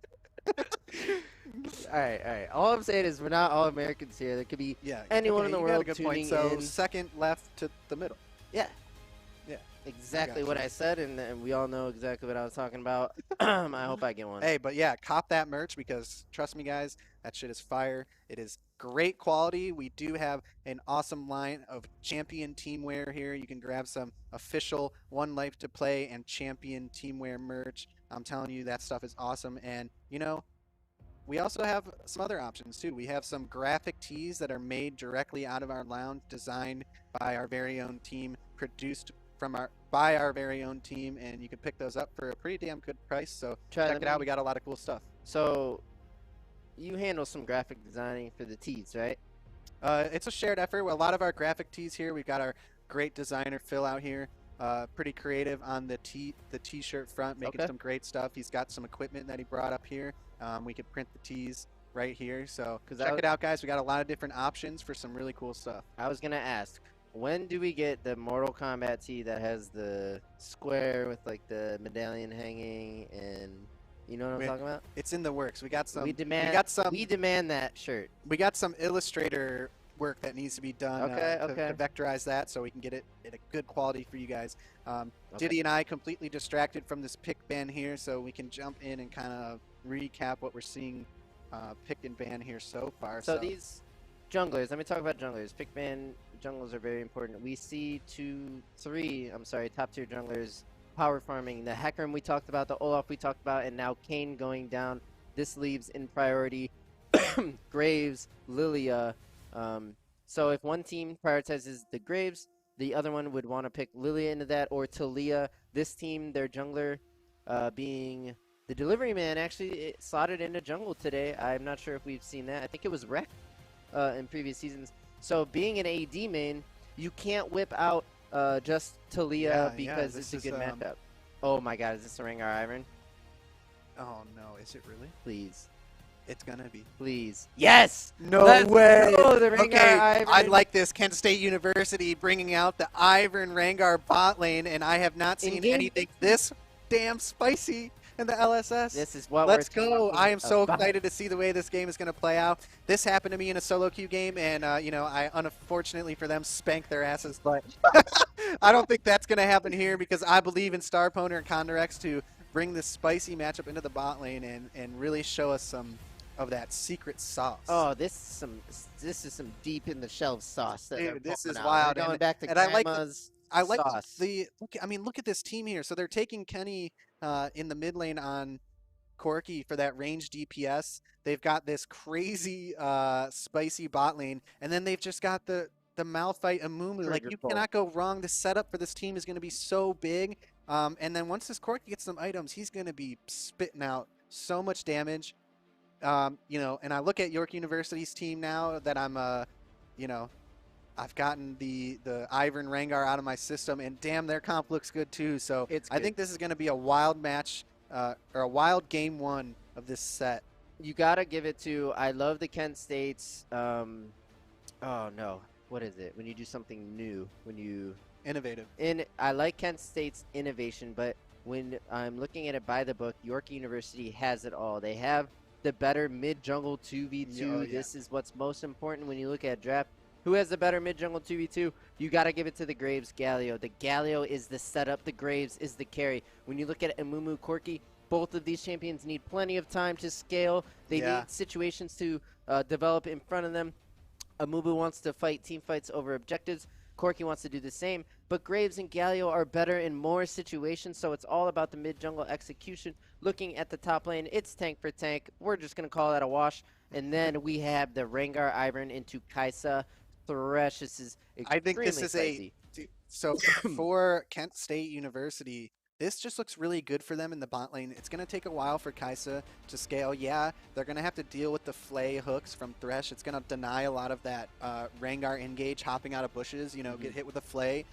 All right. All I'm saying is we're not all Americans here. There could be Yeah. anyone okay, in the you got a world good tuning point. So in. second left to the middle. Yeah. Yeah. Exactly gotcha. what I said, and we all know exactly what I was talking about. I hope I get one. Hey, but yeah, cop that merch because trust me, guys, that shit is fire. It is great quality. We do have an awesome line of champion teamwear here. You can grab some official One Life to Play and champion teamwear merch. I'm telling you, that stuff is awesome. And, we also have some other options too. We have some graphic tees that are made directly out of our lounge, designed by our very own team, produced by our very own team, and you can pick those up for a pretty damn good price. So check it out. We got a lot of cool stuff. So, you handle some graphic designing for the tees, right? It's a shared effort. A lot of our graphic tees here. We've got our great designer Phil out here. Pretty creative on the t-shirt front, making Okay. some great stuff. He's got some equipment that he brought up here. We could print the tees right here. So 'Cause check it out, guys. We got a lot of different options for some really cool stuff. I was gonna ask, when do we get the Mortal Kombat tee that has the square with like the medallion hanging, and you know what I'm talking about? It's in the works. We got some. we demand. We We demand that shirt. got some Illustrator work that needs to be done to vectorize that so we can get it at a good quality for you guys. Diddy and I completely distracted from this pick ban here, so we can jump in and kind of recap what we're seeing pick and ban here so far. So these junglers, let me talk about junglers. Pick ban junglers are very important. We see top tier junglers power farming. The Hecarim we talked about, the Olaf we talked about, and now Kane going down. This leaves in priority Graves, Lilia. So if one team prioritizes the Graves, the other one would want to pick Lilia into that, or Talia. This team, their jungler being the delivery man, actually slotted into jungle today. I'm not sure if we've seen that. I think it was Rek in previous seasons. So being an AD main, you can't whip out just Talia because it's a good matchup. Oh my god, is this a Rengar Iron? Oh no, is it really? Please. It's gonna be. Please. Yes! No Let's way! go, the Rengar Okay, Iron. I like this. Kent State University bringing out the Ivern Rengar bot lane, and I have not seen In-game. anything this damn spicy in the LSS. This is what Let's we're go. talking I am so about. excited to see the way this game is going to play out. This happened to me in a solo queue game, and, I, unfortunately for them, spanked their asses. But I don't think that's going to happen here because I believe in Star Pwner and Condorex to bring this spicy matchup into the bot lane and really show us some of that secret sauce. Oh, this is some deep in the shelf sauce. That Dude, they're this pulling is out. wild, They're going and- back to and I like grandma's I like sauce. look at this team here. So they're taking Kenny in the mid lane on Corki for that range DPS. They've got this crazy spicy bot lane, and then they've just got the the Malphite Amumu. Like, you cannot go wrong. The setup for this team is going to be so big. And then once this Corki gets some items, he's going to be spitting out so much damage. You know, and I look at York University's team now that I'm, you know, I've gotten the Ivern Rengar out of my system, and damn, their comp looks good too. So I think this is going to be a wild match, or a wild game one of this set. You gotta give it to. I love the Kent State's. Oh no, what is it? When you do something new, when you Innovative. I like Kent State's innovation, but when I'm looking at it by the book, York University has it all. They have the better mid jungle 2v2. This is what's most important when you look at draft. Who has the better mid-jungle 2v2? You got to give it to the Graves Galio. The Galio is the setup. The Graves is the carry. When you look at Amumu Corki, both of these champions need plenty of time to scale. They need situations to develop in front of them. Amumu wants to fight team fights over objectives. Corki wants to do the same. But Graves and Galio are better in more situations, so it's all about the mid-jungle execution. Looking at the top lane, it's tank for tank. We're just going to call that a wash. And then we have the Rengar Ivern into Kaisa. Thresh. This is I think this is spicy. So for Kent State University, this just looks really good for them in the bot lane. It's going to take a while for Kaisa to scale. Yeah, they're going to have to deal with the flay hooks from Thresh. It's going to deny a lot of that Rengar engage hopping out of bushes, you know, get hit with a flay.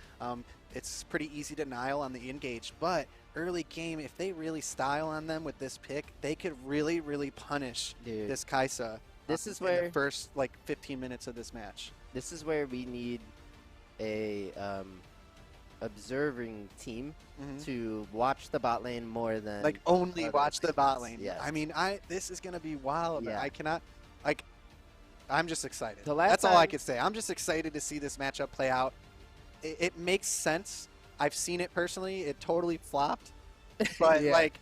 It's pretty easy denial on the engage, but early game, if they really style on them with this pick, they could really, really punish this Kaisa. This is in where the first like 15 minutes of this match. This is where we need a observing team to watch the bot lane more than like only watch the bot lane. Yes. I mean, this is gonna be wild. Yeah. I cannot like. I'm just excited. The last That's all I time- can say. I'm just excited to see this matchup play out. It makes sense. I've seen it personally. It totally flopped, but like.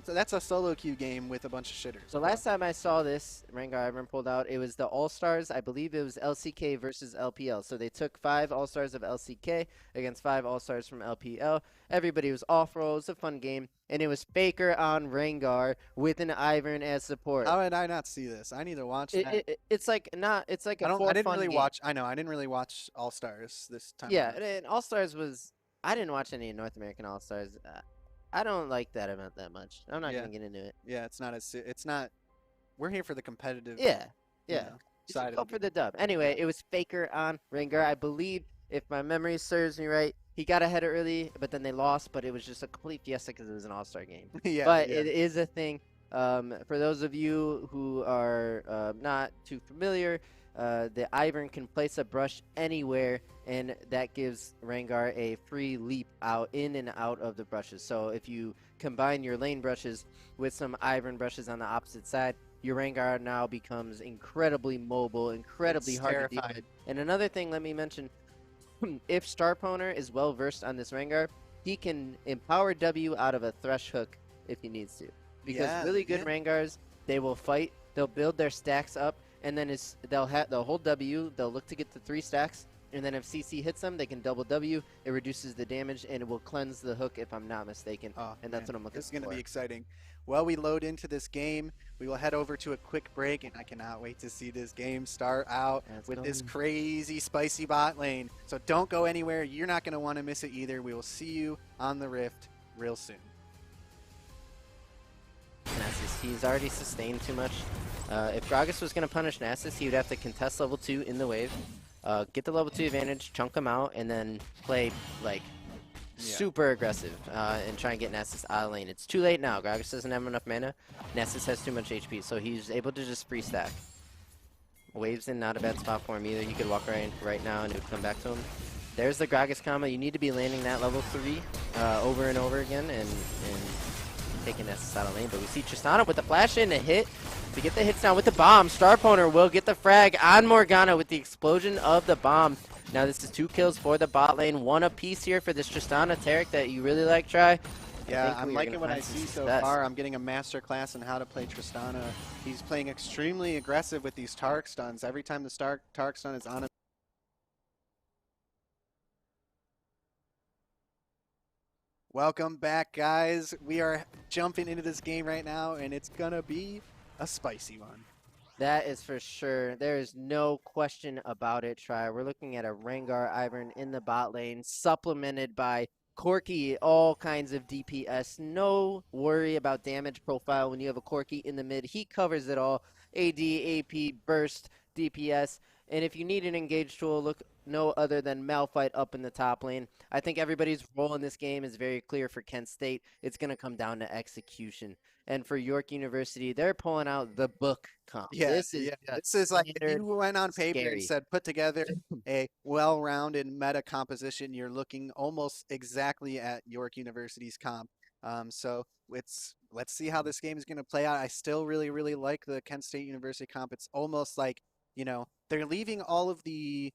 That's a solo queue game with a bunch of shitters. The last time I saw this, Rengar Ivern pulled out, it was the All-Stars. I believe it was LCK versus LPL. So they took 5 All-Stars of LCK against 5 All-Stars from LPL. Everybody was off-roll. It was a fun game. And it was Faker on Rengar with an Ivern as support. How did I not see this? I need to watch that. It's like not. It's like a I didn't fun really game. watch. I know. I didn't really watch All Stars this time. Yeah, around. and All-Stars was. I didn't watch any North American All-Stars. I don't like that event that much. I'm not gonna get into it. Yeah, it's not as. It's not. We're here for the competitive. Yeah. you Yeah. know, You side should of go the for game. the dub. Anyway, it was Faker on Rengar. I believe, if my memory serves me right, he got ahead early, but then they lost. But it was just a complete fiesta because it was an All-Star game. yeah, But yeah. it is a thing. For those of you who are not too familiar, the Ivern can place a brush anywhere, and that gives Rengar a free leap in and out of the brushes. So if you combine your lane brushes with some Ivern brushes on the opposite side, your Rengar now becomes incredibly mobile, incredibly It's hard to terrifying. deal with. And another thing, let me mention, if Starpwner is well versed on this Rengar, he can empower W out of a Thresh hook if he needs to. Because Yeah, really good yeah. Rengars, they will fight, they'll build their stacks up, and then they'll hold W, they'll look to get the 3 stacks, and then if CC hits them, they can double W, it reduces the damage, and it will cleanse the hook if I'm not mistaken. Oh, And that's man, what I'm looking This is going to for. be exciting. While we load into this game, we will head over to a quick break, and I cannot wait to see this game start out Let's with go. this crazy, spicy bot lane. So don't go anywhere. You're not going to want to miss it either. We will see you on the Rift real soon. Nasus, he's already sustained too much. If Gragas was going to punish Nasus, he would have to contest level 2 in the wave, get the level 2 advantage, chunk him out, and then play like super aggressive and try and get Nasus out of lane. It's too late now. Gragas doesn't have enough mana. Nasus has too much HP, so he's able to just free stack. Wave's in not a bad spot for him either. He could walk right now and it would come back to him. There's the Gragas combo. You need to be landing that level 3 over and over again and taking Nasus out of lane. But we see Tristana with the flash in, a hit to get the hits down with the bomb. Starpwner will get the frag on Morgana with the explosion of the bomb. Now this is 2 kills for the bot lane. 1 apiece here for this Tristana Taric that you really like, Try. Yeah, think I'm we are liking gonna what I find some see so success. far. I'm getting a master class on how to play Tristana. He's playing extremely aggressive with these Tark stuns. Every time the Tark stun is on him. Welcome back, guys. We are jumping into this game right now, and it's gonna be a spicy one. That is for sure. There is no question about it, Try. We're looking at a Rengar Ivern in the bot lane, supplemented by Corki, all kinds of DPS. No worry about damage profile when you have a Corki in the mid. He covers it all. AD, AP, burst, DPS. And if you need an engage tool, look no other than Malphite up in the top lane. I think everybody's role in this game is very clear for Kent State. It's going to come down to execution. And for York University, they're pulling out the book comp. Yeah, This is This is like if standard you went on paper and scary. said put together a well-rounded meta composition, you're looking almost exactly at York University's comp. So let's see how this game is going to play out. I still really, really like the Kent State University comp. It's almost like, they're leaving all of the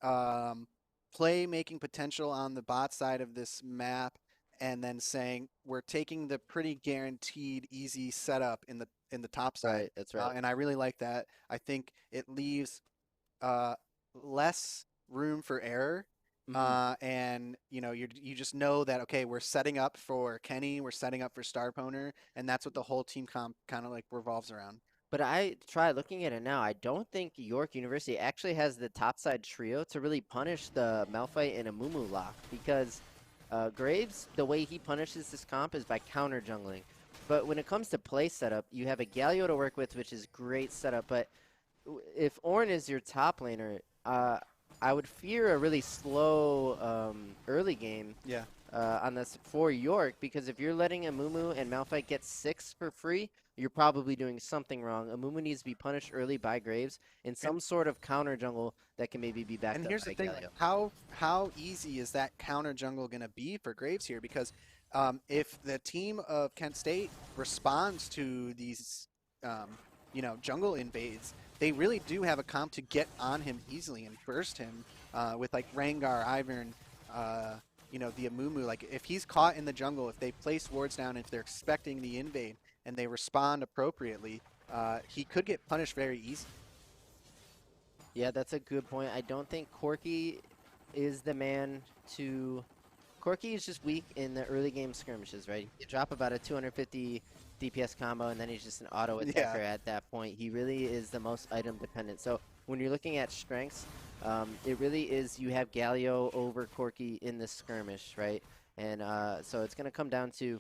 um, play-making potential on the bot side of this map and then saying we're taking the pretty guaranteed easy setup in the top side. Right, that's right. And I really like that. I think it leaves less room for error. And you just know that, okay, we're setting up for Kenny, we're setting up for Starponer, and that's what the whole team comp kind of like revolves around. But I try looking at it now. I don't think York University actually has the topside trio to really punish the Malphite and Amumu lock because Graves, the way he punishes this comp is by counter jungling. But when it comes to play setup, you have a Galio to work with, which is great setup. But if Ornn is your top laner, I would fear a really slow early game. Yeah. On this for York, because if you're letting Amumu and Malphite get 6 for free, you're probably doing something wrong. Amumu needs to be punished early by Graves in some sort of counter jungle that can maybe be backed up. And here's by the thing, Galio. how easy is that counter jungle going to be for Graves here? Because if the team of Kent State responds to these, jungle invades, they really do have a comp to get on him easily and burst him with like Rengar, Ivern, the Amumu. Like if he's caught in the jungle, if they place wards down, if they're expecting the invade and they respond appropriately, he could get punished very easy. Yeah, that's a good point. I don't think Corki is the man to... Corki is just weak in the early game skirmishes, right? You drop about a 250 DPS combo, and then he's just an auto attacker at that point. He really is the most item dependent. So when you're looking at strengths, it really is you have Galio over Corki in the skirmish, right? And so it's going to come down to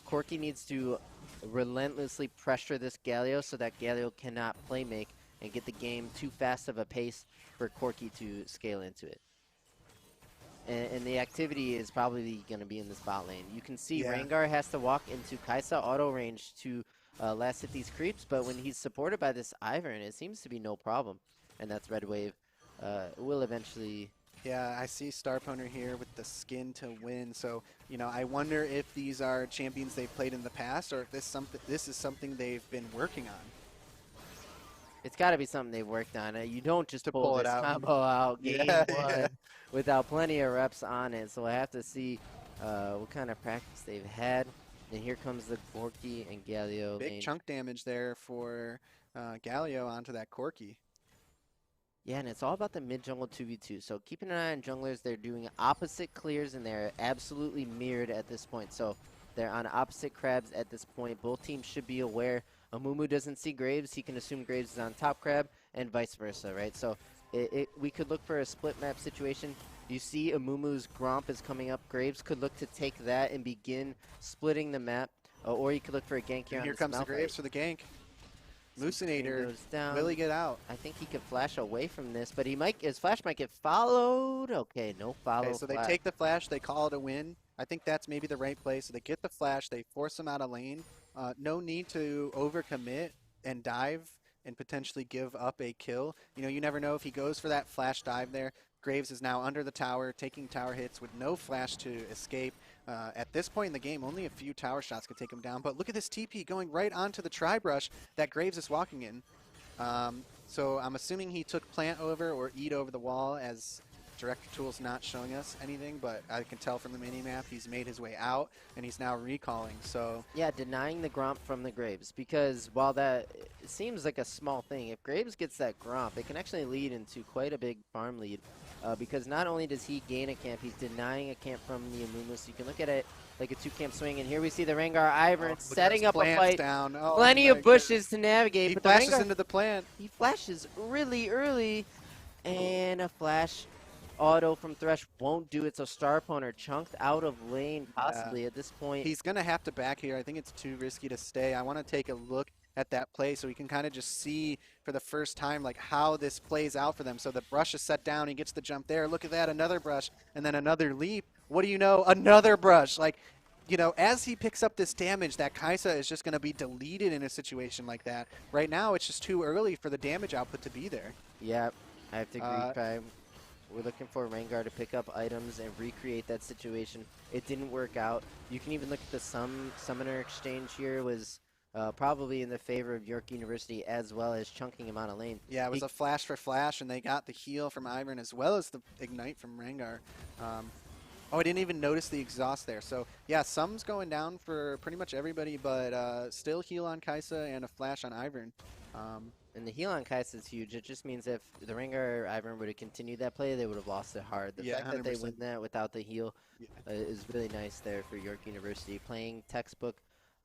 Corki needs to relentlessly pressure this Galio so that Galio cannot play make and get the game too fast of a pace for Corki to scale into it. And the activity is probably going to be in this bot lane. You can see Rengar has to walk into Kaisa auto range to last hit these creeps, but when he's supported by this Ivern, it seems to be no problem. And that's Red Wave. Will eventually... Yeah, I see Starponer here with the skin to win. So, I wonder if these are champions they've played in the past or if this is something they've been working on. It's got to be something they've worked on. You don't just pull it this out. combo out game one without plenty of reps on it. So I have to see what kind of practice they've had. And here comes the Corki and Galio Big lane. chunk damage there for Galio onto that Corki. Yeah, and it's all about the mid-jungle 2v2. So keeping an eye on junglers. They're doing opposite clears, and they're absolutely mirrored at this point. So they're on opposite crabs at this point. Both teams should be aware. Amumu doesn't see Graves. He can assume Graves is on top crab, and vice versa, right? So we could look for a split map situation. You see Amumu's Gromp is coming up. Graves could look to take that and begin splitting the map, or you could look for a gank here. And here comes the Graves for the gank. Lucinator, will he get out? I think he could flash away from this, but his flash might get followed. Okay, no follow. Okay, so they take the flash, they call it a win. I think that's maybe the right play. So they get the flash, they force him out of lane. No need to overcommit and dive and potentially give up a kill. You never know if he goes for that flash dive there. Graves is now under the tower, taking tower hits with no flash to escape. At this point in the game, only a few tower shots could take him down. But look at this TP going right onto the tri-brush that Graves is walking in. So I'm assuming he took plant over or eat over the wall, as Director Tool's not showing us anything, but I can tell from the mini-map he's made his way out, and he's now recalling, so... Yeah, denying the Gromp from the Graves, because while that seems like a small thing, if Graves gets that Gromp, it can actually lead into quite a big farm lead, because not only does he gain a camp, he's denying a camp from the Amumu, so you can look at it like a 2-camp swing. And here we see the Rengar Ivern Look at setting those up a plants fight. down. Oh, Plenty my of bushes to navigate. He but flashes the Rengar, into the plant. he flashes really early. And a flash auto from Thresh won't do it. So Starpwn are chunked out of lane possibly at this point. He's going to have to back here. I think it's too risky to stay. I want to take a look at that play so we can kind of just see for the first time like how this plays out for them. So the brush is set down. He gets the jump there. Look at that. Another brush and then another leap. What do you know? Another brush. Like, you know, as he picks up this damage, that Kaisa is just going to be deleted in a situation like that. Right now, it's just too early for the damage output to be there. Yeah, I have to agree, Kai. We're looking for Rengar to pick up items and recreate that situation. It didn't work out. You can even look at the summoner exchange here was probably in the favor of York University as well as chunking him out of lane. Yeah, it was a flash for flash, and they got the heal from Ivern as well as the ignite from Rengar. Oh, I didn't even notice the exhaust there. So, yeah, sum's going down for pretty much everybody, but still heal on Kaisa and a flash on Ivern. And the heal on Kaisa is huge. It just means if the Rengar Ivern would have continued that play, they would have lost it hard. The fact that they 100%. win that without the heal is really nice there for York University. Playing textbook,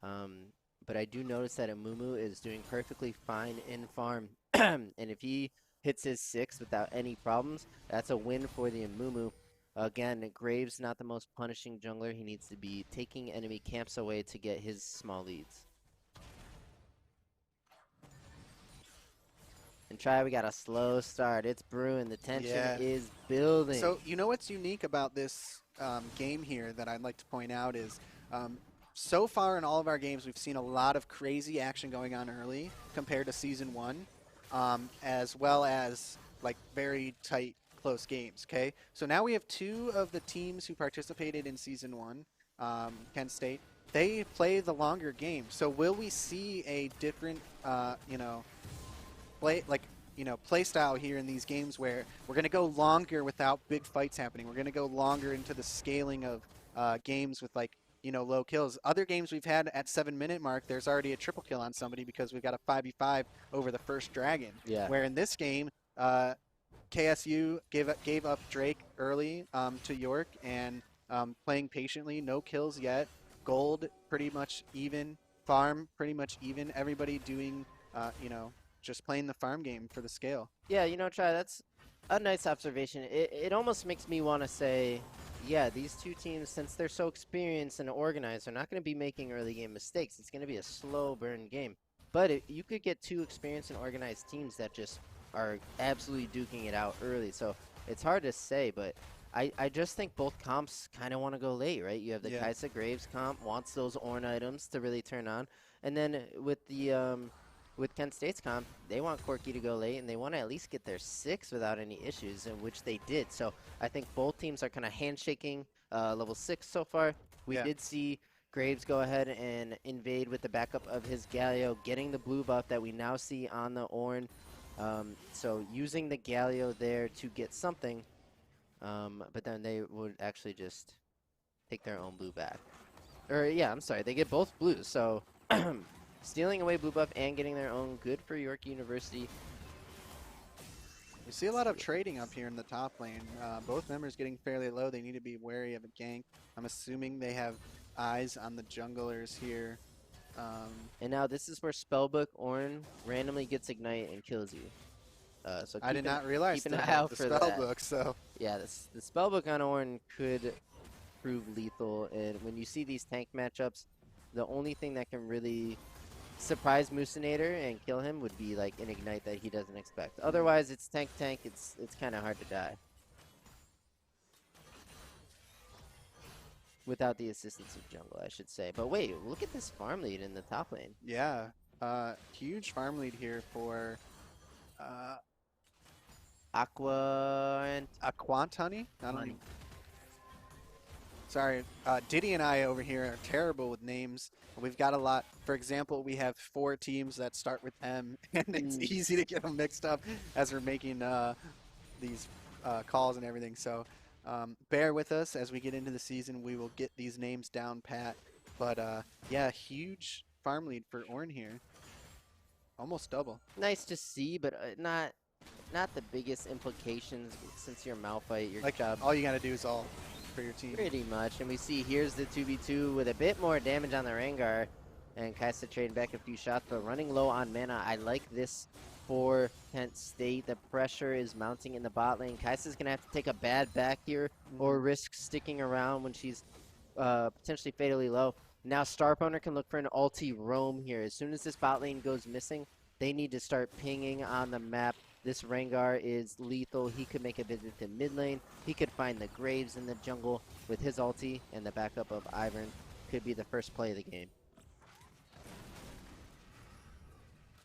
but I do notice that Amumu is doing perfectly fine in farm. And if he hits his 6 without any problems, that's a win for the Amumu. Again, Graves not the most punishing jungler. He needs to be taking enemy camps away to get his small leads. And we got a slow start. It's brewing. The tension is building. So, you know what's unique about this game here that I'd like to point out is so far in all of our games, we've seen a lot of crazy action going on early compared to Season 1, as well as like very tight, close games, okay? So now we have 2 of the teams who participated in Season 1, Kent State. They play the longer game. So will we see a different, play style here in these games where we're going to go longer without big fights happening? We're going to go longer into the scaling of games with low kills. Other games we've had at 7-minute mark, there's already a triple kill on somebody because we've got a 5v5 over the first dragon. Yeah. Where in this game, KSU gave up Drake early to York and playing patiently, no kills yet. Gold pretty much even, farm pretty much even. Everybody doing, just playing the farm game for the scale. Yeah, that's a nice observation. It almost makes me want to say, yeah, these 2 teams, since they're so experienced and organized, are not going to be making early game mistakes. It's going to be a slow burn game. But you could get 2 experienced and organized teams that just are absolutely duking it out early. So it's hard to say, but I just think both comps kind of want to go late, right? You have the Kaisa Graves comp, wants those Ornn items to really turn on. And then with the with Kent State's comp, they want Corki to go late, and they want to at least get their 6 without any issues, in which they did. So I think both teams are kind of handshaking level 6 so far. We did see Graves go ahead and invade with the backup of his Galio, getting the blue buff that we now see on the Ornn. So using the Galio there to get something, but then they would actually just take their own blue back. Or yeah, I'm sorry, they get both blues. So stealing away blue buff and getting their own, good for York University. We see a lot of trading up here in the top lane. Both members getting fairly low. They need to be wary of a gank. I'm assuming they have eyes on the junglers here. And now this is where Spellbook Ornn randomly gets Ignite and kills you. So I did not realize keep an that eye out the for Spellbook, that. so... Yeah, the Spellbook on Ornn could prove lethal, and when you see these tank matchups, the only thing that can really surprise Musinator and kill him would be like an Ignite that he doesn't expect. Otherwise, it's tank, it's kind of hard to die. Without the assistance of jungle, I should say. But wait, look at this farm lead in the top lane. Yeah, huge farm lead here for Aqua and Aquant Honey? I don't even... Sorry, Diddy and I over here are terrible with names. We've got a lot. For example, we have 4 teams that start with M, and it's easy to get them mixed up as we're making these calls and everything. So bear with us as we get into the season. We will get these names down pat. But yeah, huge farm lead for Ornn here. Almost double. Nice to see, but not not the biggest implications since you're Malphite. Your Like, job all you got to do is ult for your team. pretty much. And we see here's the 2v2 with a bit more damage on the Rengar. And Kaisa trading back a few shots, but running low on mana. I like this for Kent State. The pressure is mounting in the bot lane. Kaisa's going to have to take a bad back here or risk sticking around when she's potentially fatally low. Now Starpowner can look for an ulti roam here. As soon as this bot lane goes missing, they need to start pinging on the map. This Rengar is lethal. He could make a visit to mid lane. He could find the Graves in the jungle with his ulti, and the backup of Ivern could be the first play of the game.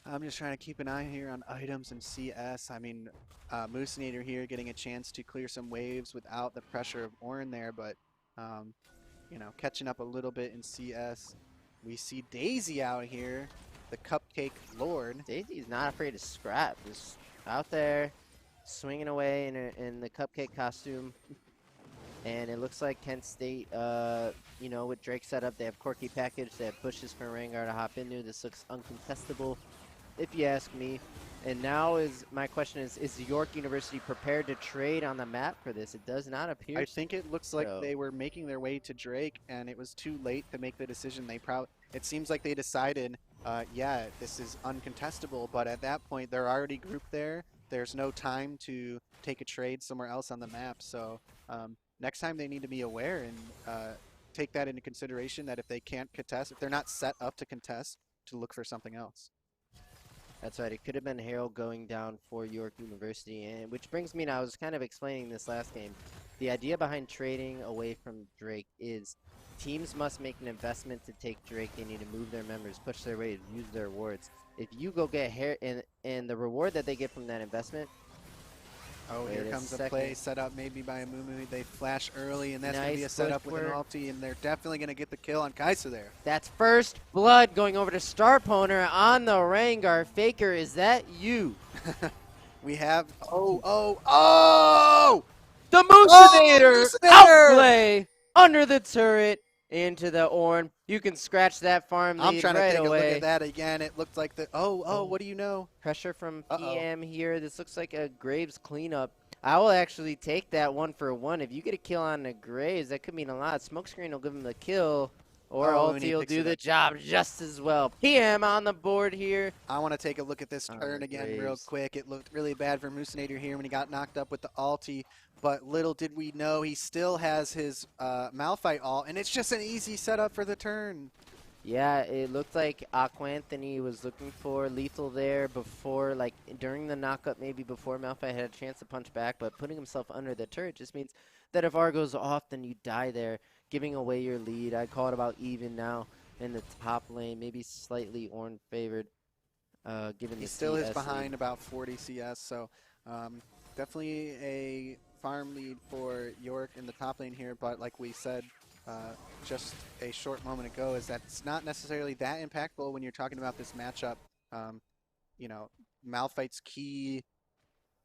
I'm just trying to keep an eye here on items and CS. I mean, Moosinator here getting a chance to clear some waves without the pressure of Ornn there, but, you know, catching up a little bit in CS. We see Daisy out here, the Cupcake Lord. Daisy's not afraid to scrap. Just out there, swinging away in the Cupcake costume. And it looks like Kent State, you know, with Drake set up, they have Corky package, they have pushes for Rengar to hop into. This looks uncontestable, if you ask me. And now my question is York University prepared to trade on the map for this? It does not appear. I think it looks like so. they were making their way to Drake, and it was too late to make the decision. It seems like they decided, yeah, this is uncontestable, but at that point, they're already grouped there. There's no time to take a trade somewhere else on the map, so next time they need to be aware and take that into consideration, that if they can't contest, if they're not set up to contest, to look for something else. That's right. It could have been Herald going down for York University, and which brings me now. I was kind of explaining this last game. The idea behind trading away from Drake is teams must make an investment to take Drake. They need to move their members, push their waves, use their wards. If you go get and the reward that they get from that investment. Oh, here comes a play set up maybe by a Mumu. They flash early, and that's going to be a setup with an ulti, and they're definitely going to get the kill on Kaisa there. That's first blood going over to Starpowner on the Rengar. Faker, is that you? We have, oh! The Moosinator outplay under the turret into the Ornn. You can scratch that farm lead I'm trying right to take away. a look at that again. It looked like the, what do you know? Pressure from PM here. This looks like a Graves cleanup. I will actually take that 1-for-1. If you get a kill on the Graves, that could mean a lot. Smokescreen will give him the kill, or ulti will do the job just as well. PM on the board here. I want to take a look at this turn again real quick. It looked really bad for Moosinator here when he got knocked up with the ulti, but little did we know he still has his Malphite ult, and it's just an easy setup for the turn. Yeah, it looked like Aquanthony was looking for lethal there before, like during the knockup, maybe before Malphite had a chance to punch back, but putting himself under the turret just means that if R goes off, then you die there, giving away your lead. I'd call it about even now in the top lane, maybe slightly Ornn favored, given he the still CS is behind lead. about 40 CS, so definitely a farm lead for York in the top lane here, but like we said just a short moment ago, is that it's not necessarily that impactful when you're talking about this matchup. You know, Malphite's key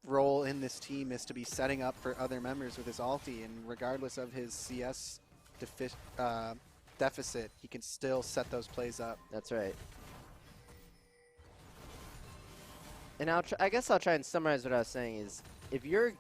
role in this team is to be setting up for other members with his ulti, and regardless of his CS deficit, he can still set those plays up. That's right. And I guess I'll try and summarize what I was saying is, if you're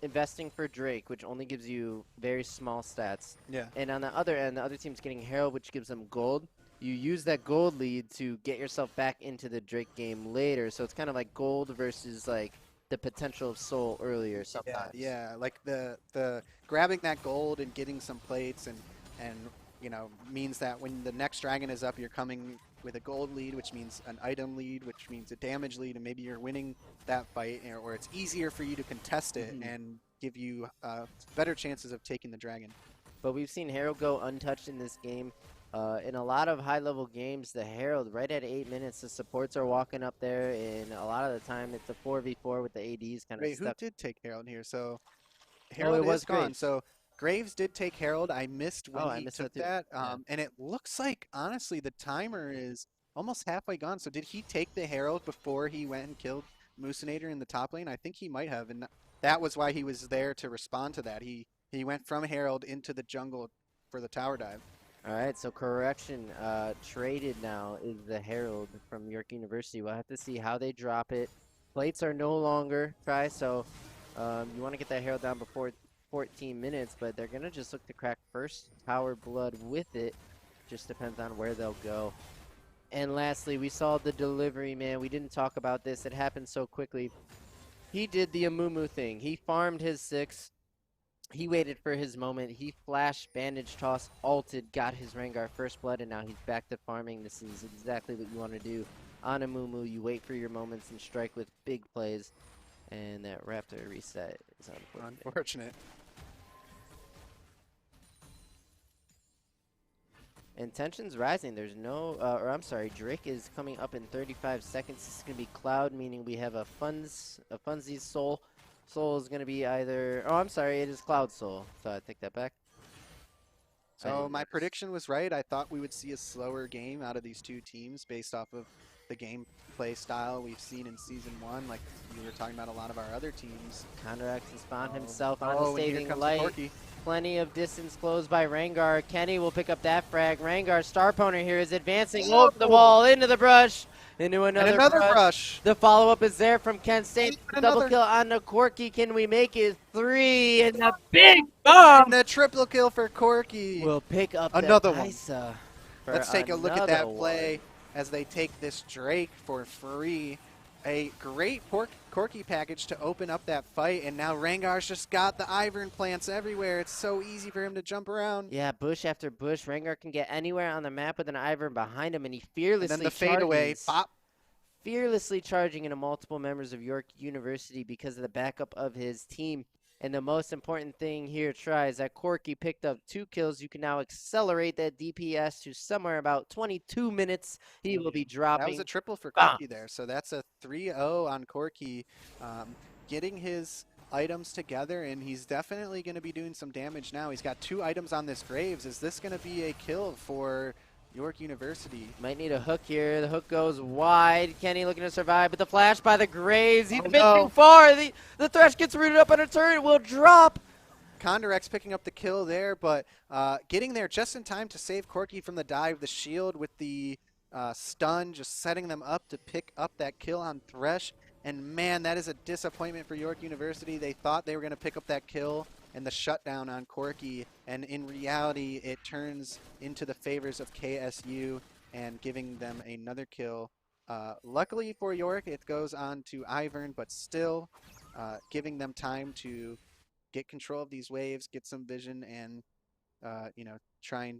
investing for Drake, which only gives you very small stats, and on the other end, the other team's getting Herald, which gives them gold, you use that gold lead to get yourself back into the Drake game later. So it's kind of like gold versus like the potential of soul earlier sometimes. Yeah, like the grabbing that gold and getting some plates and you know, means that when the next dragon is up, you're coming with a gold lead, which means an item lead, which means a damage lead, and maybe you're winning that fight, or it's easier for you to contest it and give you better chances of taking the dragon. But we've seen Herald go untouched in this game. In a lot of high-level games, the Herald, right at 8 minutes, the supports are walking up there, and a lot of the time it's a 4v4 with the ADs kind of stuck. Wait, who did take Herald here? So Herald is gone. Graves. So Graves did take Herald. I missed when he took that. Yeah. And it looks like, honestly, the timer is almost halfway gone. So did he take the Herald before he went and killed Moosinator in the top lane? I think he might have, and that was why he was there to respond to that. He went from Herald into the jungle for the tower dive. All right, so correction, traded now is the Herald from York University. We'll have to see how they drop it. Plates are no longer try, so you want to get that Herald down before 14 minutes, but they're going to just look to crack first Power Blood with it. Just depends on where they'll go. And lastly, we saw the delivery, man. We didn't talk about this. It happened so quickly. He did the Amumu thing. He farmed his 6. He waited for his moment. He flashed, bandage toss, ulted, got his Rengar first blood, and now he's back to farming. This is exactly what you want to do on Amumu. You wait for your moments and strike with big plays. And that Raptor reset is unfortunate. And tension's rising. There's no, Drake is coming up in 35 seconds. This is going to be Cloud, meaning we have a Funsies Soul. Soul is going to be either, it is Cloud Soul. So I take that back. So my prediction was right. I thought we would see a slower game out of these two teams based off of the gameplay style we've seen in Season 1, like we were talking about a lot of our other teams. Counterx has found himself on the and here saving comes light. Corky. Plenty of distance closed by Rengar. Kenny will pick up that frag. Rengar, star opponent here, is advancing over the wall, into the brush, into another brush. The follow-up is there from Kent State. Double kill on the Corky. Can we make it 3? And the big bomb! And the triple kill for Corky. We'll pick up another the one. Isa. Let's take a look at that play as they take this Drake for free. A great Corky package to open up that fight, and now Rengar's just got the Ivern plants everywhere. It's so easy for him to jump around. Yeah, bush after bush. Rengar can get anywhere on the map with an Ivern behind him, and he fearlessly and then the fadeaway, pop. Fearlessly charging into multiple members of York University because of the backup of his team. And the most important thing here, Try, is that Corky picked up 2 kills. You can now accelerate that DPS to somewhere about 22 minutes. He will be dropping. That was a triple for Corky there. So that's a 3-0 on Corky, getting his items together, and he's definitely going to be doing some damage now. He's got 2 items on this Graves. Is this going to be a kill for York University? Might need a hook here. The hook goes wide. Kenny looking to survive, but the flash by the Graves. He's a bit too far. The Thresh gets rooted up on a turret. Will drop. Condorex picking up the kill there, but getting there just in time to save Corky from the dive. The shield with the stun, just setting them up to pick up that kill on Thresh. And man, that is a disappointment for York University. They thought they were going to pick up that kill and the shutdown on Corky, and in reality it turns into the favors of KSU and giving them another kill. Luckily for York, it goes on to Ivern, but still giving them time to get control of these waves, get some vision, and try and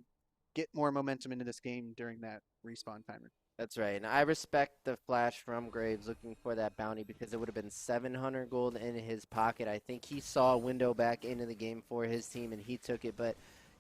get more momentum into this game during that respawn timer. That's right, and I respect the flash from Graves looking for that bounty because it would have been 700 gold in his pocket. I think he saw a window back into the game for his team, and he took it, but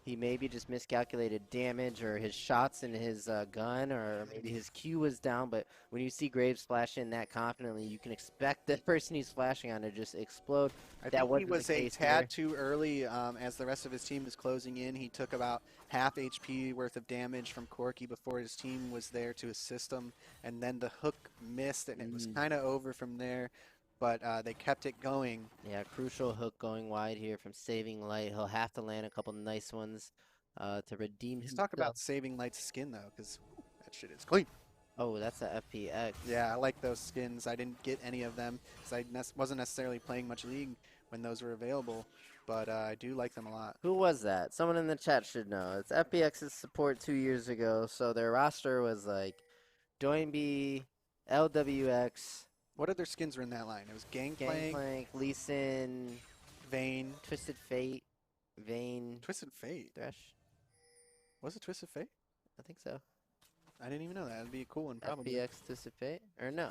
he maybe just miscalculated damage or his shots in his gun, or maybe his Q was down. But when you see Graves flash in that confidently, you can expect the person he's flashing on to just explode. I think he was a tad too early as the rest of his team was closing in. He took about half HP worth of damage from Corky before his team was there to assist him, and then the hook missed, and it was kind of over from there. But they kept it going. Yeah, crucial hook going wide here from Saving Light. He'll have to land a couple nice ones to redeem himself. Let's talk about Saving Light's skin, though, because that shit is clean. Oh, that's a FPX. Yeah, I like those skins. I didn't get any of them because I wasn't necessarily playing much League when those were available, but I do like them a lot. Who was that? Someone in the chat should know. It's FPX's support 2 years ago, so their roster was like Doinby, LWX. What other skins were in that line? It was Gangplank, Lee Sin, Vayne, Twisted Fate, Vayne. Twisted Fate? Thresh. Was it Twisted Fate? I think so. I didn't even know that. That'd be a cool one, probably. FPX Twisted Fate? Or no?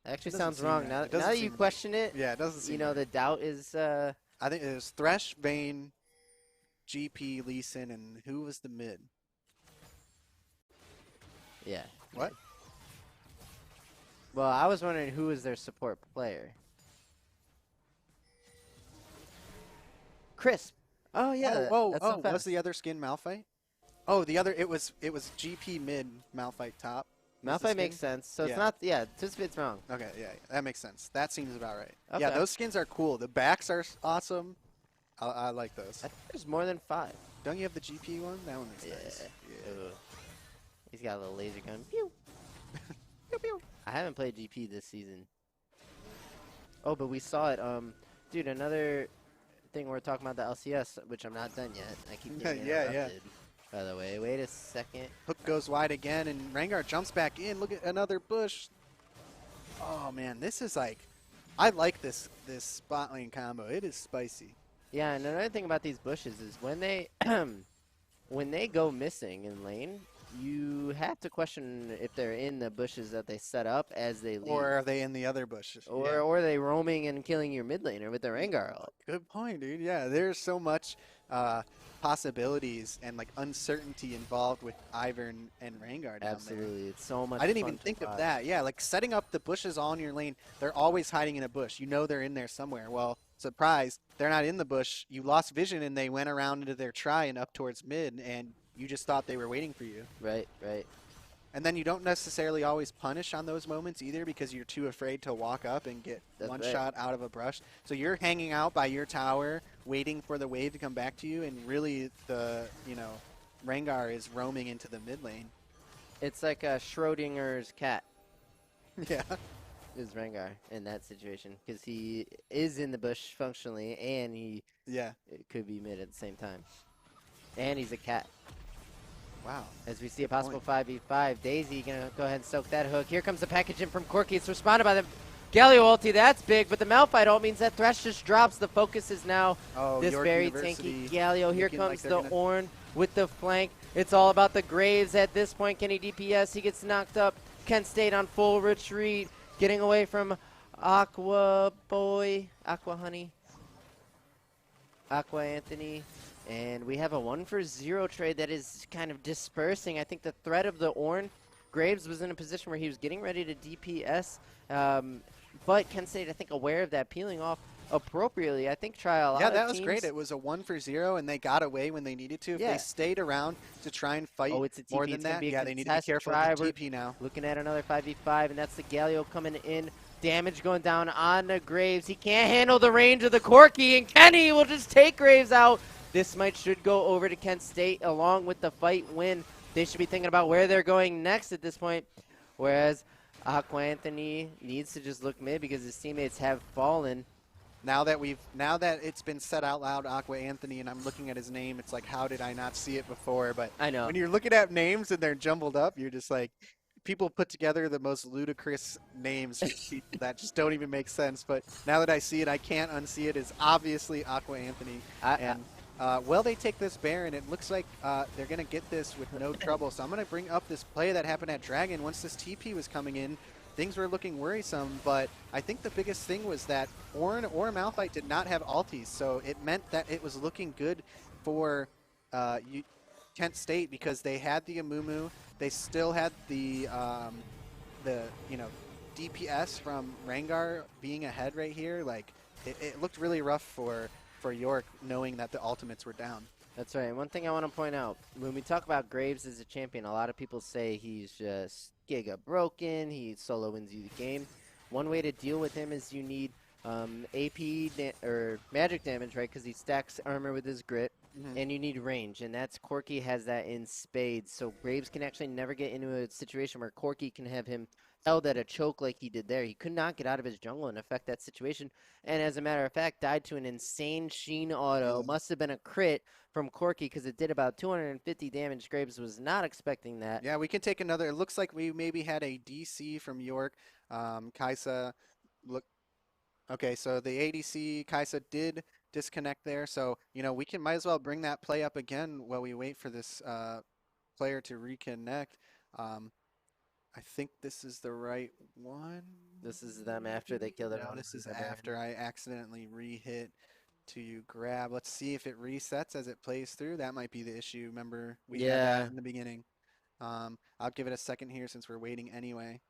That actually sounds wrong. Now that you question it, yeah, it doesn't seem the doubt is... I think it was Thresh, Vayne, GP, Lee Sin, and who was the mid? Yeah. What? Well, I was wondering who was their support player. Crisp. Oh yeah. Oh, was the other skin Malphite? Oh, the other it was GP mid, Malphite top. Malphite makes sense. So it's not Twisted wrong. Okay, yeah, that makes sense. That seems about right. Okay. Yeah, those skins are cool. The backs are awesome. I like those. I think there's more than 5. Don't you have the GP one? That one looks nice. Yeah. He's got a little laser gun. Pew. Pew pew. I haven't played GP this season. Oh, but we saw it. Dude, another thing we're talking about the LCS, which I'm not done yet. I keep getting Yeah, interrupted. yeah. By the way, wait a second. Hook goes wide again, and Rengar jumps back in. Look at another bush. Oh man, this is like, I like this spot lane combo. It is spicy. Yeah, and another thing about these bushes is when they when they go missing in lane, you have to question if they're in the bushes that they set up as they leave. Or are they in the other bushes? Or, Yeah. or are they roaming and killing your mid laner with their Rengar ult? Good point, dude. Yeah, there's so much possibilities and like uncertainty involved with Ivern and Rengar down there. Absolutely, it's so much I didn't fun even to think of watch. that. Yeah, like setting up the bushes all in your lane. They're always hiding in a bush. You know they're in there somewhere. Well, surprise, they're not in the bush. You lost vision and they went around into their try and up towards mid, and you just thought they were waiting for you. Right, right. And then you don't necessarily always punish on those moments either because you're too afraid to walk up and get That's one right. shot out of a brush. So you're hanging out by your tower, waiting for the wave to come back to you, and really the, Rengar is roaming into the mid lane. It's like Schrodinger's cat Yeah. is Rengar in that situation because he is in the bush functionally and he Yeah. could be mid at the same time. And he's a cat. Wow. As we see a possible 5v5, Daisy gonna go ahead and soak that hook. Here comes the package in from Corki. It's responded by the Galio ulti. That's big, but the Malphite ult means that Thresh just drops. The focus is now this York very University tanky Galio. Here looking comes like they're the gonna- Ornn with the flank. It's all about the Graves at this point. Can he DPS? He gets knocked up. Kent State on full retreat, getting away from Aqua Honey, Aqua Anthony. And we have a 1-for-0 trade that is kind of dispersing. I think the threat of the Ornn, Graves was in a position where he was getting ready to DPS. But Kent State, I think, aware of that, peeling off appropriately. I think try a lot Yeah, of that was teams. great. It was a 1-for-0, and they got away when they needed to. If Yeah. they stayed around to try and fight Oh, it's a TP. more It's than gonna that, be a yeah, they need to be contest careful try. with the We're TP now. Looking at another 5v5, and that's the Galio coming in. Damage going down on the Graves. He can't handle the range of the Corki, and Kenny will just take Graves out. This should go over to Kent State along with the fight win. They should be thinking about where they're going next at this point. Whereas Aqua Anthony needs to just look mid because his teammates have fallen. Now that it's been said out loud, Aqua Anthony, and I'm looking at his name, it's like, how did I not see it before? But I know. when you're looking at names and they're jumbled up, you're just like, people put together the most ludicrous names that just don't even make sense. But now that I see it, I can't unsee it. It's obviously Aqua Anthony. Well, they take this Baron. It looks like they're going to get this with no trouble. So I'm going to bring up this play that happened at Dragon. Once this TP was coming in, things were looking worrisome. But I think the biggest thing was that Ornn or Malphite did not have ultis. So it meant that it was looking good for Kent State because they had the Amumu. They still had the DPS from Rengar being ahead right here. Like it looked really rough for York, knowing that the ultimates were down. That's right. And one thing I want to point out, when we talk about Graves as a champion, a lot of people say he's just giga broken, he solo wins you the game. One way to deal with him is you need AP or magic damage, right? Because he stacks armor with his grit, and you need range, and that's Corki has that in spades. So Graves can actually never get into a situation where Corki can have him held at a choke like he did there. He could not get out of his jungle and affect that situation, and as a matter of fact, died to an insane Sheen auto. Must have been a crit from Corki because it did about 250 damage. Graves was not expecting that. Yeah, we can take another. It looks like we maybe had a DC from York. Kaisa, look. Okay, so the ADC Kaisa did disconnect there, so we might as well bring that play up again while we wait for this player to reconnect. I think this is the right one. This is them after they kill their No, own. this is after I accidentally re-hit to grab. Let's see if it resets as it plays through. That might be the issue. Remember, we had that in the beginning. I'll give it a second here since we're waiting anyway.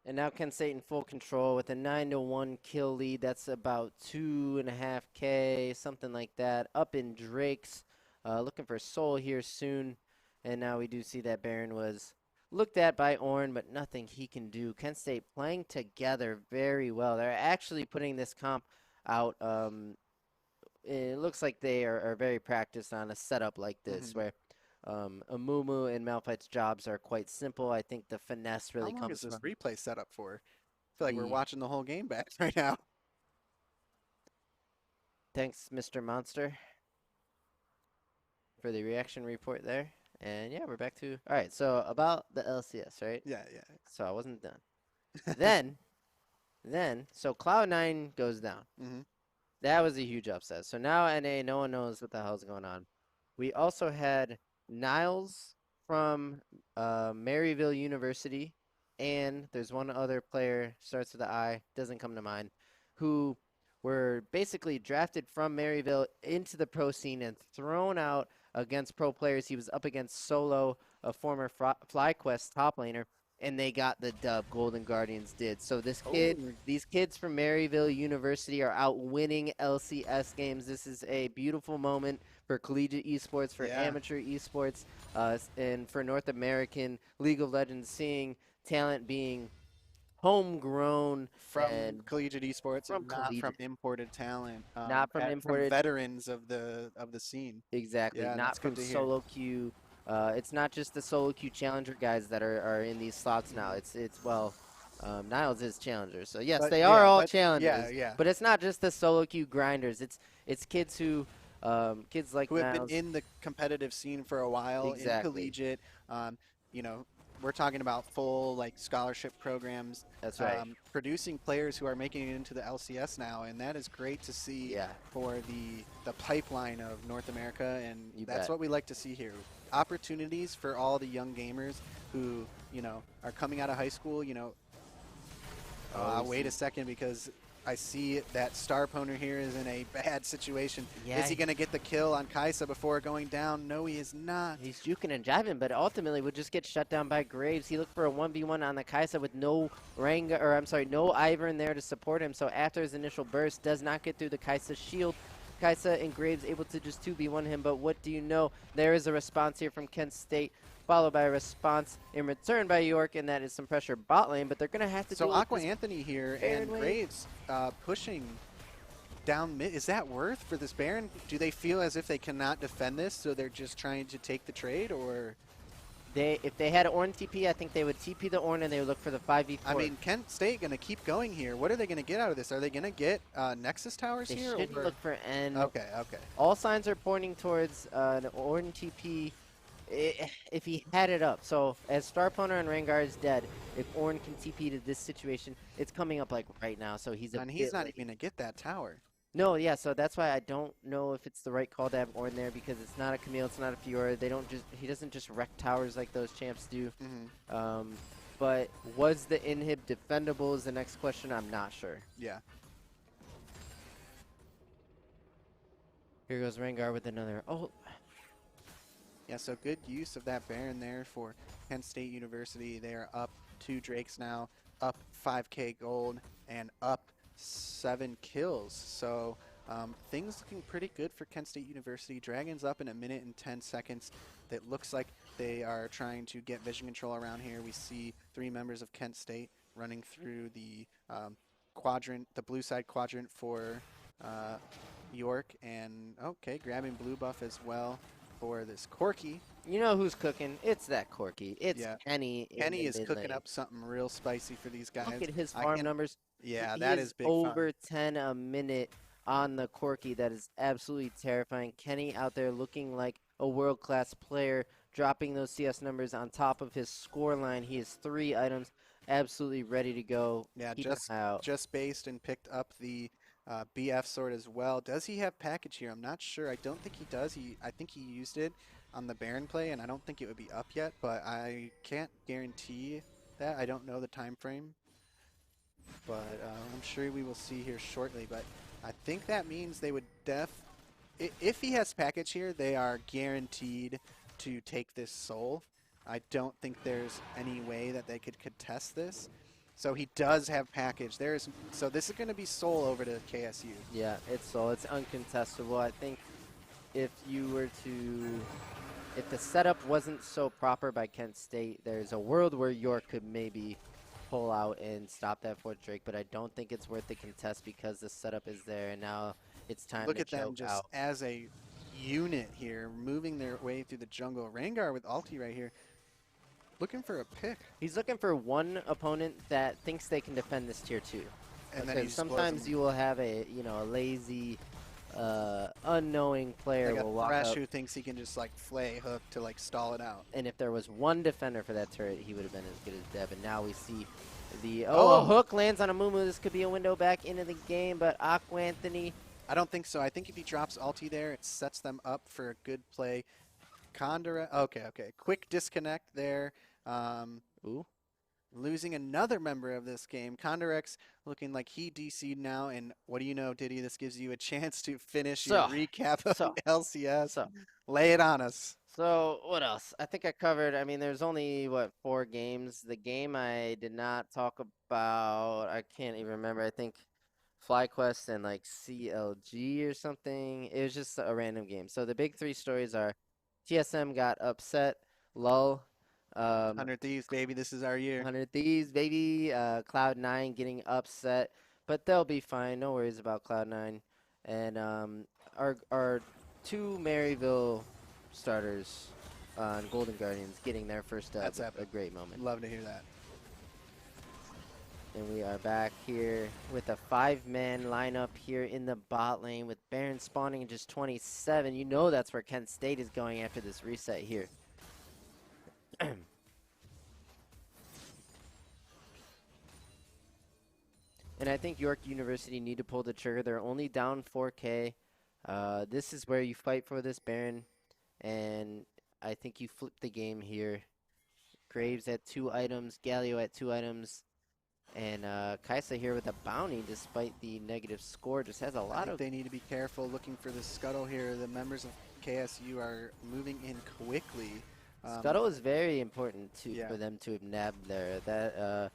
And now Kent State in full control with a 9-1 kill lead. That's about 2.5K, something like that. Up in Drake's, looking for Soul here soon. And now we do see that Baron was looked at by Ornn, but nothing he can do. Kent State playing together very well. They're actually putting this comp out. It looks like they are very practiced on a setup like this, where Amumu and Malphite's jobs are quite simple. I think the finesse really How long comes is this from. replay set up for? feel like we're watching the whole game back right now. Thanks, Mr. Monster, for the reaction report there. And yeah, we're back to all right. So about the LCS, right? Yeah, yeah. So I wasn't done. then so Cloud9 goes down. Hmm. That was a huge upset. So now NA, no one knows what the hell's going on. We also had Niles from Maryville University, and there's one other player, starts with the I, doesn't come to mind, who were basically drafted from Maryville into the pro scene and thrown out against pro players. He was up against Solo, a former FlyQuest top laner, and they got the dub. Golden Guardians did. So this kid, these kids from Maryville University are out winning LCS games. This is a beautiful moment for collegiate esports, for amateur esports, and for North American League of Legends, seeing talent being homegrown from and collegiate esports, from and not from collegiate. imported talent. Not from imported. Veterans of the scene. Exactly. Yeah, Not that's good from to hear. solo queue. It's not just the solo queue challenger guys that are in these slots now. It's well, Niles is challenger. So yes, But they are all but challengers. yeah. But it's not just the solo queue grinders. It's kids who kids like Who have Niles. been in the competitive scene for a while, in Exactly. collegiate. You know, we're talking about full like scholarship programs. That's right. Producing players who are making it into the LCS now, and that is great to see Yeah. for the pipeline of North America, and You that's bet. what we like to see here. Opportunities for all the young gamers who, you know, are coming out of high school, you know. Wait a second, because I see that Star Poner here is in a bad situation. Yeah, Is he going to get the kill on Kaisa before going down? No, he is not. He's juking and jiving, but ultimately would just get shut down by Graves. He looked for a 1v1 on the Kaisa with no no Ivern there to support him. So after his initial burst, does not get through the Kaisa shield. Kaisa and Graves able to just 2v1 him, but what do you know? There is a response here from Kent State, followed by a response in return by York, and that is some pressure bot lane, but they're going to have to So deal Aqua with this Anthony here Baron and wave. Graves pushing down mid. Is that worth for this Baron? Do they feel as if they cannot defend this, so they're just trying to take the trade, or? if they had Ornn TP, I think they would TP the Ornn and they would look for the 5v4. I mean, Kent State going to keep going here. What are they going to get out of this? Are they going to get Nexus Towers They here? should or? look for N. Okay. All signs are pointing towards an Ornn TP if he had it up. So as Starponer and Rengar is dead, if Ornn can TP to this situation, it's coming up like right now. So he's And he's not even going to get that tower. No, yeah. So that's why I don't know if it's the right call to have Ornn there, because it's not a Camille, it's not a Fiora. He doesn't just wreck towers like those champs do. Mm-hmm. But was the inhib defendable is the next question. I'm not sure. Yeah. Here goes Rengar with another. Oh. Yeah, so good use of that Baron there for Kent State University. They are up 2 Drakes now, up 5k gold, and up 7 kills. So things looking pretty good for Kent State University. Dragons up in 1 minute and 10 seconds. It looks like they are trying to get vision control around here. We see 3 members of Kent State running through the quadrant, the blue side quadrant for York, and okay, grabbing blue buff as well for this Corki. You know who's cooking? It's that Corki. It's Kenny. Kenny is mid cooking lane. up something real spicy for these guys. Look at his farm numbers. Yeah, He that is big over fun. 10 a minute on the Corki. That is absolutely terrifying. Kenny out there looking like a world-class player, dropping those CS numbers on top of his score line. He has 3 items, absolutely ready to go. Yeah, Keep an eye out. just based and picked up the BF sword as well. Does he have package here? I'm not sure. I don't think he does. I think he used it on the Baron play, and I don't think it would be up yet, but I can't guarantee that. I don't know the time frame, but I'm sure we will see here shortly. But I think that means they would if he has package here, they are guaranteed to take this soul. I don't think there's any way that they could contest this. So he does have package. So this is going to be soul over to KSU. Yeah, it's Soul. It's uncontestable. I think if the setup wasn't so proper by Kent State, there's a world where York could maybe pull out and stop that 4th Drake, but I don't think it's worth the contest because the setup is there, and now it's time Look to at them choke just out. as a unit here, moving their way through the jungle. Rengar with ulti right here. looking for a pick. He's looking for one opponent that thinks they can defend this tier 2. And then he Because just blows sometimes them. you will have a a lazy, unknowing player Like will a walk Thresh up, who thinks he can just like flay hook to like stall it out. and if there was one defender for that turret, he would have been as good as Dev. And now we see the Oh. a hook lands on a Mumu. This could be a window back into the game, but Aqua Anthony. I don't think so. I think if he drops ulti there, it sets them up for a good play. Condor. Okay. Quick disconnect there. Ooh. Losing another member of this game. Condorex looking like he DC'd now. And what do you know, Diddy? This gives you a chance to finish your recap of the LCS. Lay it on us. So what else? I think I covered. I mean, there's only, what, 4 games. The game I did not talk about, I can't even remember. I think FlyQuest and like CLG or something. It was just a random game. So the big 3 stories are TSM got upset, lull. 100 Thieves, baby. This is our year. 100 Thieves, baby. Cloud9 getting upset, but they'll be fine. No worries about Cloud9. And our 2 Maryville starters on Golden Guardians getting their first dub. That's epic. A great moment. Love to hear that. And we are back here with a 5-man lineup here in the bot lane with Baron spawning in just 27. You know that's where Kent State is going after this reset here. And I think York University need to pull the trigger. They're only down 4K. This is where you fight for this Baron. And I think you flip the game here. Graves at 2 items, Galio at 2 items. And Kaisa here with a bounty despite the negative score. Just has a lot of... They need to be careful looking for the scuttle here. The members of KSU are moving in quickly. Scuttle is very important for them to have nabbed there. That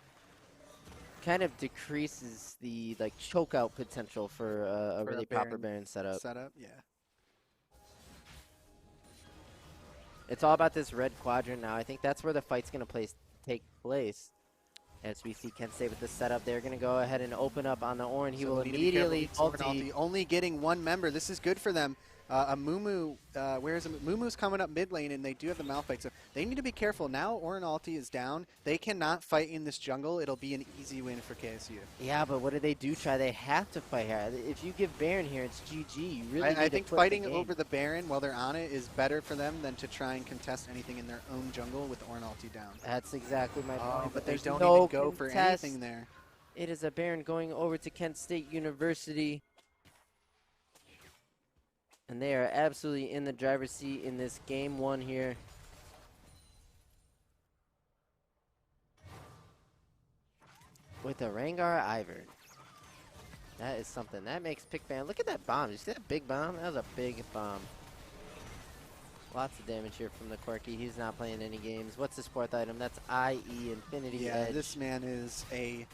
kind of decreases the choke out potential for a really proper Baron setup. Yeah. It's all about this red quadrant now. I think that's where the fight's going to take place. As we see Kent State with the setup, they're going to go ahead and open up on the Ornn. He will immediately ulti. Only getting 1 member. This is good for them. A Mumu, where is it? Mumu's coming up mid lane, and they do have the Malphite, so they need to be careful. Now Ornn ulti is down. They cannot fight in this jungle. It'll be an easy win for KSU. Yeah, but what do they do? They have to fight here. If you give Baron here, it's GG. You really need I think to fighting over the Baron while they're on it is better for them than to try and contest anything in their own jungle with Ornn ulti down. That's exactly my point. But they don't no even go for anything there. It is a Baron going over to Kent State University. And they are absolutely in the driver's seat in this game 1 here. With a Rengar Ivern. That is something. That makes Pickban. Look at that bomb. You see that big bomb? That was a big bomb. Lots of damage here from the Quirky. He's not playing any games. What's his 4th item? That's IE Infinity Edge. This man is a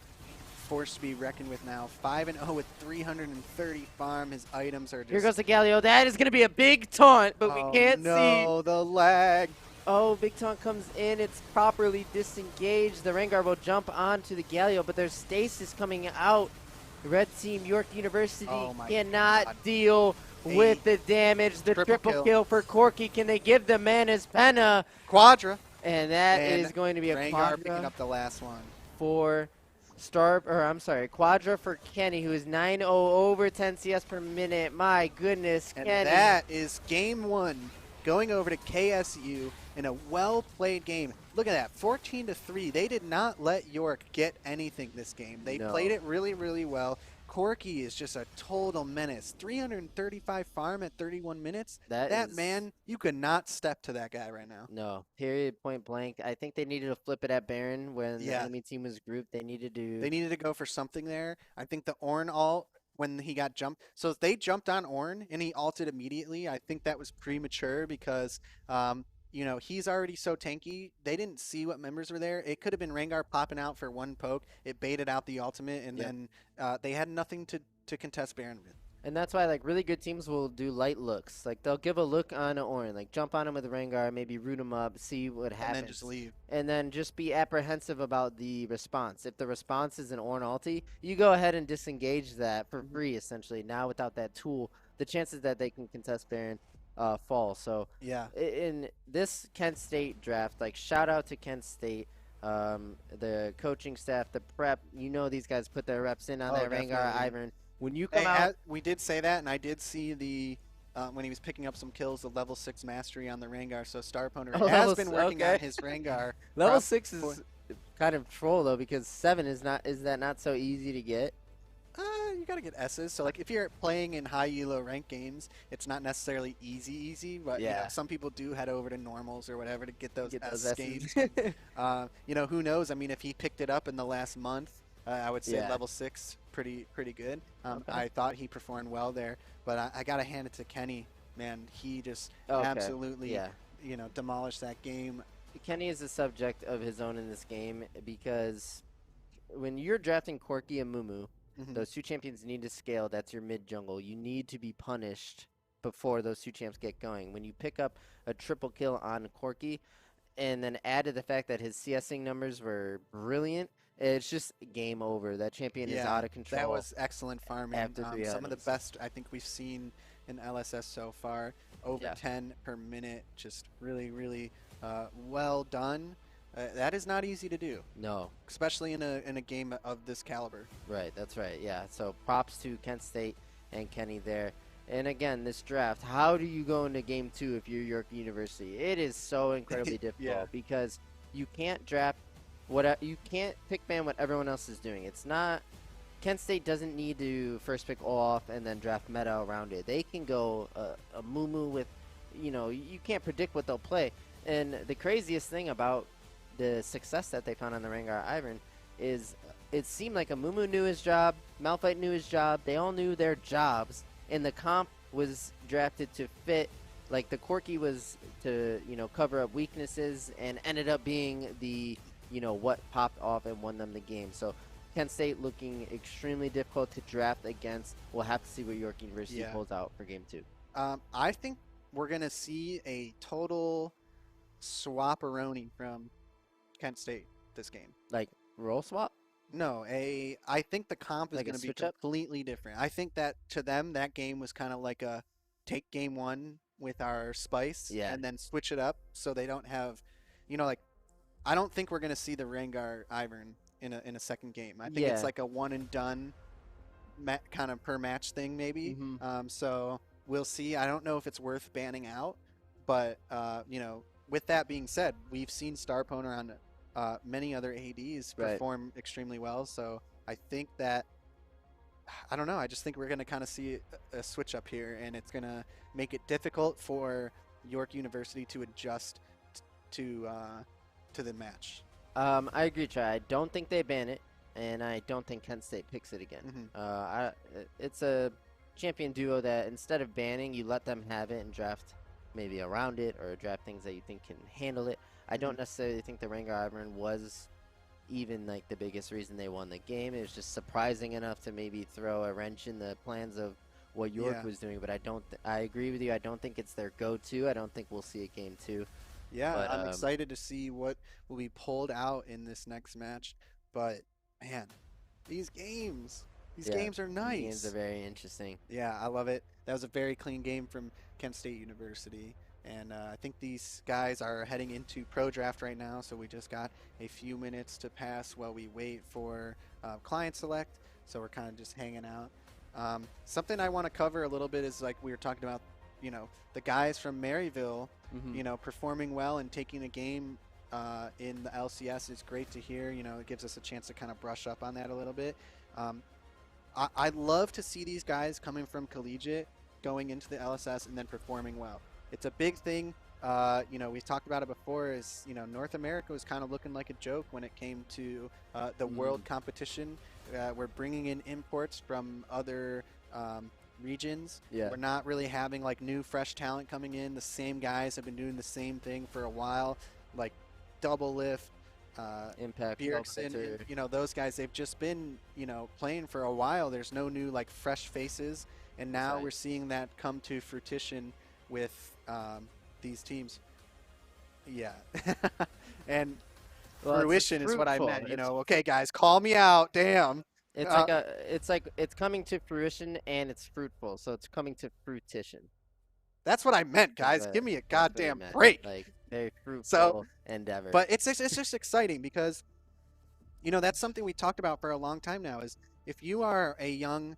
force to be reckoned with now. 5-0 with 330 farm. His items are just... Here goes the Galio. That is going to be a big taunt, but we can't see. No, the lag. Oh, big taunt comes in. It's properly disengaged. The Rengar will jump onto the Galio, but there's stasis coming out. The red team, York University, cannot deal with the damage. The triple kill for Corky. Can they give the man his penna? Quadra. And that is going to be a Rengar Quadra picking up the last one. For Quadra for Kenny, who is 9-0 over 10 CS per minute. My goodness, and Kenny. That is game 1 going over to KSU in a well-played game. Look at that, 14-3. They did not let York get anything this game. They played it really, really well. Corky is just a total menace. 335 farm at 31 minutes. That man, you could not step to that guy right now. No, period, point blank. I think they needed to flip it at Baron when the enemy team was grouped. They needed to go for something there. I think the Ornn ult, when he got jumped. So if they jumped on Ornn and he ulted immediately, I think that was premature because you know, he's already so tanky. They didn't see what members were there. It could have been Rengar popping out for 1 poke. It baited out the ultimate, and then they had nothing to contest Baron with. And that's why, like, really good teams will do light looks. Like, they'll give a look on an Ornn, like, jump on him with Rengar, maybe root him up, see what happens. And then just leave. And then just be apprehensive about the response. If the response is an Ornn ulti, you go ahead and disengage that for free, essentially. Now, without that tool, the chances that they can contest Baron fall. So Yeah. in this Kent State draft, like shout out to Kent State, the coaching staff, the prep. You know these guys put their reps in on Oh, that Rangar definitely. Ivan. When you Hey, come out, we did say that, and I did see the when he was picking up some kills, the level 6 mastery on the Rengar. So Star Opponent oh, has level been s- working okay. on his Rengar. Level prob- 6 for- is kind of troll though because 7 is that not so easy to get? you gotta get S's. So like if you're playing in high elo rank games, it's not necessarily easy, but you know, Yeah. some people do head over to normals or whatever to get those Get S those games. S's. You know, who knows? I mean, if he picked it up in the last month, I would say Yeah. level 6, pretty good. Okay. I thought he performed well there, but I gotta hand it to Kenny. Man, he just Okay. absolutely, Yeah. you know, demolished that game. Kenny is a subject of his own in this game because when you're drafting Corki and Mumu, Mhm. those two champions need to scale. That's your mid jungle. You need to be punished before those two champs get going. When you pick up a triple kill on Corki, and then add to the fact that his CSing numbers were brilliant, it's just game over. That champion is out of control. that was excellent farming. after 3 Some of the items. best I think we've seen in LSS so far. Over Yeah. 10 per minute, just really well done. That is not easy to do, No, especially in a game of this caliber. right, that's right. Yeah, so props to Kent State and Kenny there. And again, this draft, how do you go into game 2 if you're York University? It is so incredibly difficult because you can't draft you can't pick ban what everyone else is doing. It's not Kent State doesn't need to first pick Olaf and then draft meta around it. They can go a Mumu with, you can't predict what they'll play. And the craziest thing about the success that they found on the Rengar Iron is it seemed like a Mumu knew his job, Malphite knew his job, they all knew their jobs, and the comp was drafted to fit, like the Corki was to, cover up weaknesses and ended up being the, what popped off and won them the game. So Kent State looking extremely difficult to draft against. We'll have to see what York University pulls out for game 2. I think we're going to see a total swap-a-roni from Kent State this game. Like role swap? No, I think the comp is Like a going to be switch up? completely different. I think that to them, that game was kind of like a take game 1 with our spice Yeah. and then switch it up so they don't have, like, I don't think we're going to see the Rengar Ivern in a second game. I think it's Yeah. like a one and done kind of per match thing maybe. Mhm. So we'll see. I don't know if it's worth banning out, but with that being said, we've seen Star Poner on many other ADs Right. perform extremely well. So I think that I don't know. I just think we're going to kind of see a switch up here, and it's going to make it difficult for York University to adjust to the match. I agree, Chai. I don't think they ban it, and I don't think Kent State picks it again. Mhm. It's a champion duo that instead of banning, you let them have it and draft maybe around it or draft things that you think can handle it. I don't necessarily think the Rengar Ivern was even like the biggest reason they won the game. It was just surprising enough to maybe throw a wrench in the plans of what York Yeah. was doing. But I agree with you. I don't think it's their go-to. I don't think we'll see a game 2. Yeah, But, I'm excited to see what will be pulled out in this next match. But man, these games are The nice. games are very interesting. Yeah, I love it. That was a very clean game from Kent State University. And I think these guys are heading into pro draft right now, so we just got a few minutes to pass while we wait for client select. So we're kind of just hanging out. Something I want to cover a little bit is like we were talking about, the guys from Maryville, performing well and taking a game in the LCS is great to hear. It gives us a chance to kind of brush up on that a little bit. I'd love to see these guys coming from collegiate, going into the LSS, and then performing well. It's a big thing. We've talked about it before. Is North America was kind of looking like a joke when it came to the world competition. We're bringing in imports from other regions. Yeah. We're not really having like new fresh talent coming in. The same guys have been doing the same thing for a while, like Double Lift, Impact, Bjergsen, those guys, they've just been, playing for a while. There's no new, like, fresh faces, and now Right. we're seeing that come to fruition with these teams. Yeah. And Well, it's fruition is what I fruitful. meant, It's okay, guys, call me out, damn. it's coming to fruition and it's fruitful, so it's coming to fruition. That's what I meant, guys. But Give me a that's what I goddamn meant. break. Like, very fruitful So, endeavor. but it's just exciting because, you know, that's something we talked about for a long time now. Is if you are a young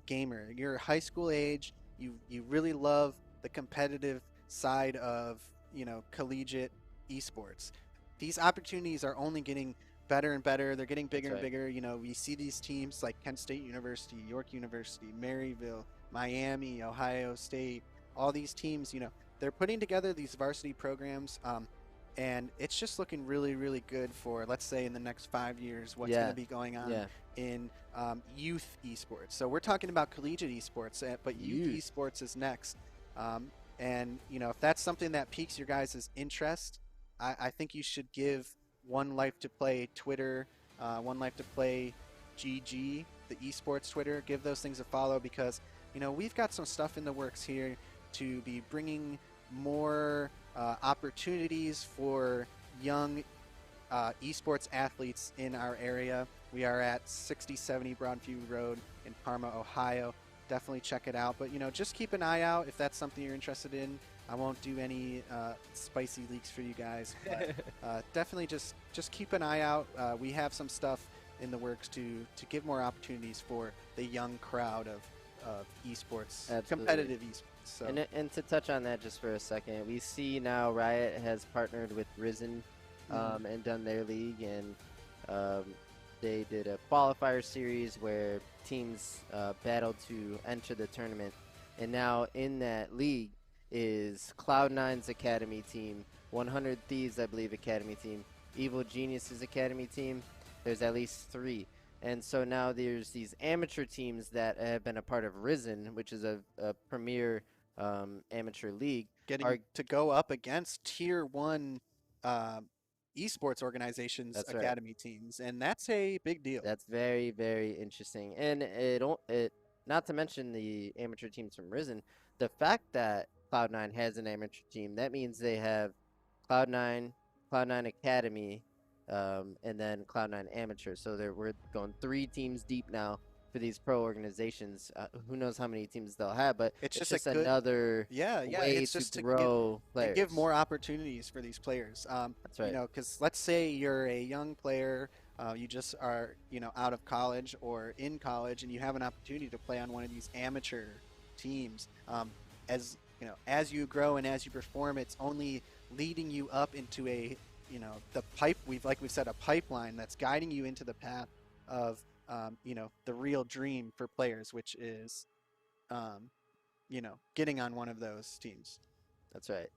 gamer, you're high school age, you really love the competitive side of, you know, collegiate esports. These opportunities are only getting better and better. They're getting bigger and That's right. bigger. You know, we see these teams like Kent State University, York University, Maryville, Miami, Ohio State, all these teams, you know, they're putting together these varsity programs. And it's just looking really, really good for, let's say, in the next 5 years, what's going to be going on in youth esports. So we're talking about collegiate esports, but youth esports is next. And, you know, if that's something that piques your guys' interest, I think you should give One Life to Play Twitter, One Life to Play GG, the esports Twitter. Give those things a follow because, you know, we've got some stuff in the works here to be bringing more opportunities for young esports athletes in our area. We are at 6070 Broadview Road in Parma, Ohio. Definitely check it out. But, you know, just keep an eye out if that's something you're interested in. I won't do any spicy leaks for you guys, but definitely just keep an eye out. We have some stuff in the works to give more opportunities for the young crowd of esports, competitive esports. So. And to touch on that just for a second, we see now Riot has partnered with Risen and done their league, and they did a qualifier series where teams battled to enter the tournament. And now in that league is Cloud9's Academy team, 100 Thieves, I believe, Academy team, Evil Geniuses Academy team. There's at least 3. And so now there's these amateur teams that have been a part of Risen, which is a premier amateur league. Getting to go up against Tier 1 esports organizations' academy teams, and that's a big deal. That's very, very interesting. And not to mention the amateur teams from Risen, the fact that Cloud9 has an amateur team, that means they have Cloud9 Academy, and then Cloud9 Amateur. So we're going 3 teams deep now for these pro organizations. Who knows how many teams they'll have, but it's just another way it's just to grow players. And give more opportunities for these players. That's right. You know, because let's say you're a young player, you just are, you know, out of college or in college, and you have an opportunity to play on one of these amateur teams. As you know, as you grow and as you perform, it's only leading you up into a, you know, we've said, a pipeline that's guiding you into the path of, you know, the real dream for players, which is, you know, getting on one of those teams. That's right.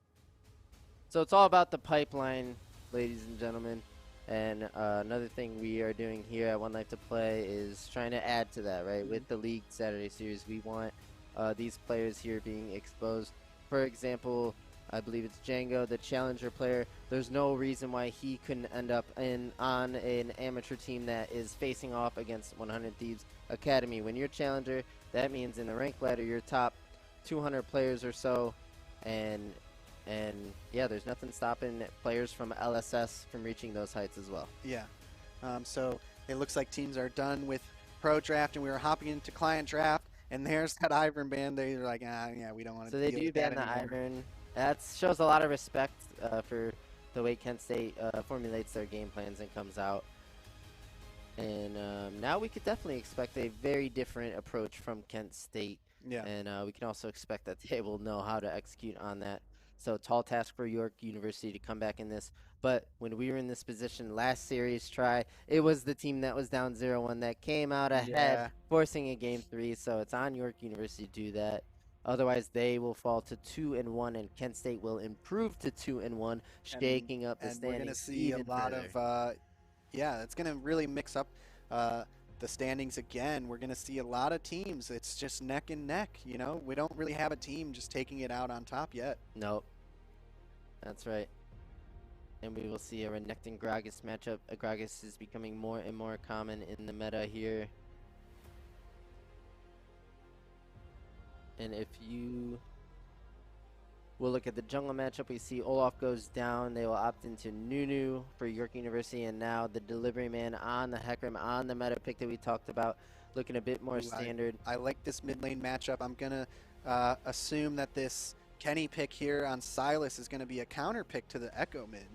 So it's all about the pipeline, ladies and gentlemen. And another thing we are doing here at One Life to Play is trying to add to that, right? With the League Saturday Series, we want these players here being exposed. For example, I believe it's Django, the challenger player. There's no reason why he couldn't end up on an amateur team that is facing off against 100 Thieves Academy. When you're challenger, that means in the rank ladder, you're top 200 players or so. And yeah, there's nothing stopping players from LSS from reaching those heights as well. Yeah. So it looks like teams are done with pro draft, and we were hopping into client draft. And there's that Ivern ban. They're like, yeah, we don't want to. So they do ban the Ivern. That shows a lot of respect for the way Kent State formulates their game plans and comes out. And now we could definitely expect a very different approach from Kent State. Yeah. And we can also expect that they will know how to execute on that. So tall task for York University to come back in this. But when we were in this position last series try, it was the team that was down 0-1 that came out ahead, forcing a game 3. So it's on York University to do that. Otherwise, they will fall to 2-1, and Kent State will improve to 2-1, shaking up the standings. And we're going to see a lot of, it's going to really mix up the standings again. We're going to see a lot of teams. It's just neck and neck, you know? We don't really have a team just taking it out on top yet. Nope. That's right. And we will see a Renekton Gragas matchup. Gragas is becoming more and more common in the meta here. And if you will look at the jungle matchup, we see Olaf goes down. They will opt into Nunu for York University, and now the delivery man on the Hecarim on the meta pick that we talked about, looking a bit more standard. I like this mid lane matchup. I'm gonna assume that this Kenny pick here on Silas is going to be a counter pick to the Echo mid.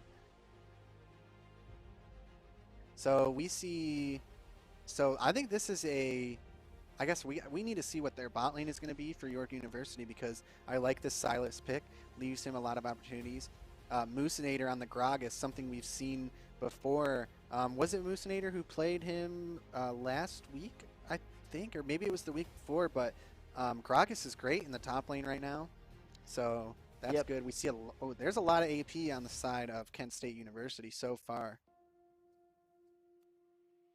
So we see, so I think this is a, I guess we need to see what their bot lane is going to be for York University, because I like this Silas pick. Leaves him a lot of opportunities. Moosinator on the Grog is something we've seen before. Was it Moosinator who played him last week, I think? Or maybe it was the week before, but Gragas is great in the top lane right now. So that's good. We see there's a lot of AP on the side of Kent State University so far.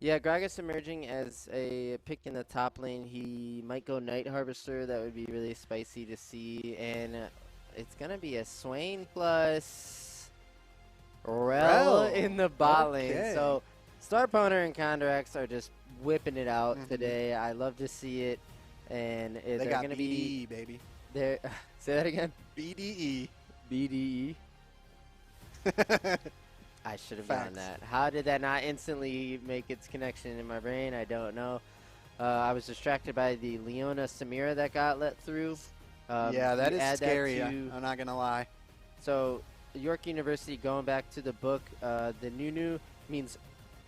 Yeah, Gragas emerging as a pick in the top lane. He might go Night Harvester. That would be really spicy to see. And it's going to be a Swain plus Rel in the bot lane. So Star Boner and Condirax are just whipping it out today. I love to see it. And they're going to be... baby. They're, say that again? BDE. BDE. I should have done that. How did that not instantly make its connection in my brain? I don't know. I was distracted by the Leona Samira that got let through. Yeah, that is scary. I'm not going to lie. So York University, going back to the book, the Nunu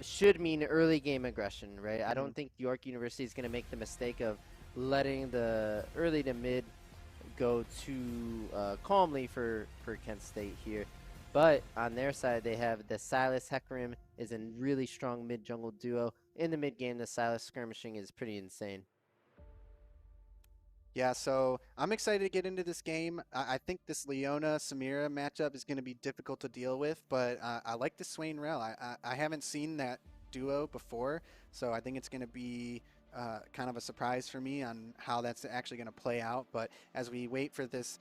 should mean early game aggression, right? I don't think York University is going to make the mistake of letting the early to mid go too calmly for Kent State here. But on their side, they have the Silas Hecarim is a really strong mid-jungle duo. In the mid-game, the Silas skirmishing is pretty insane. Yeah, so I'm excited to get into this game. I think this Leona-Samira matchup is going to be difficult to deal with, but I like the Swain Rel. I haven't seen that duo before, so I think it's going to be kind of a surprise for me on how that's actually going to play out. But as we wait for this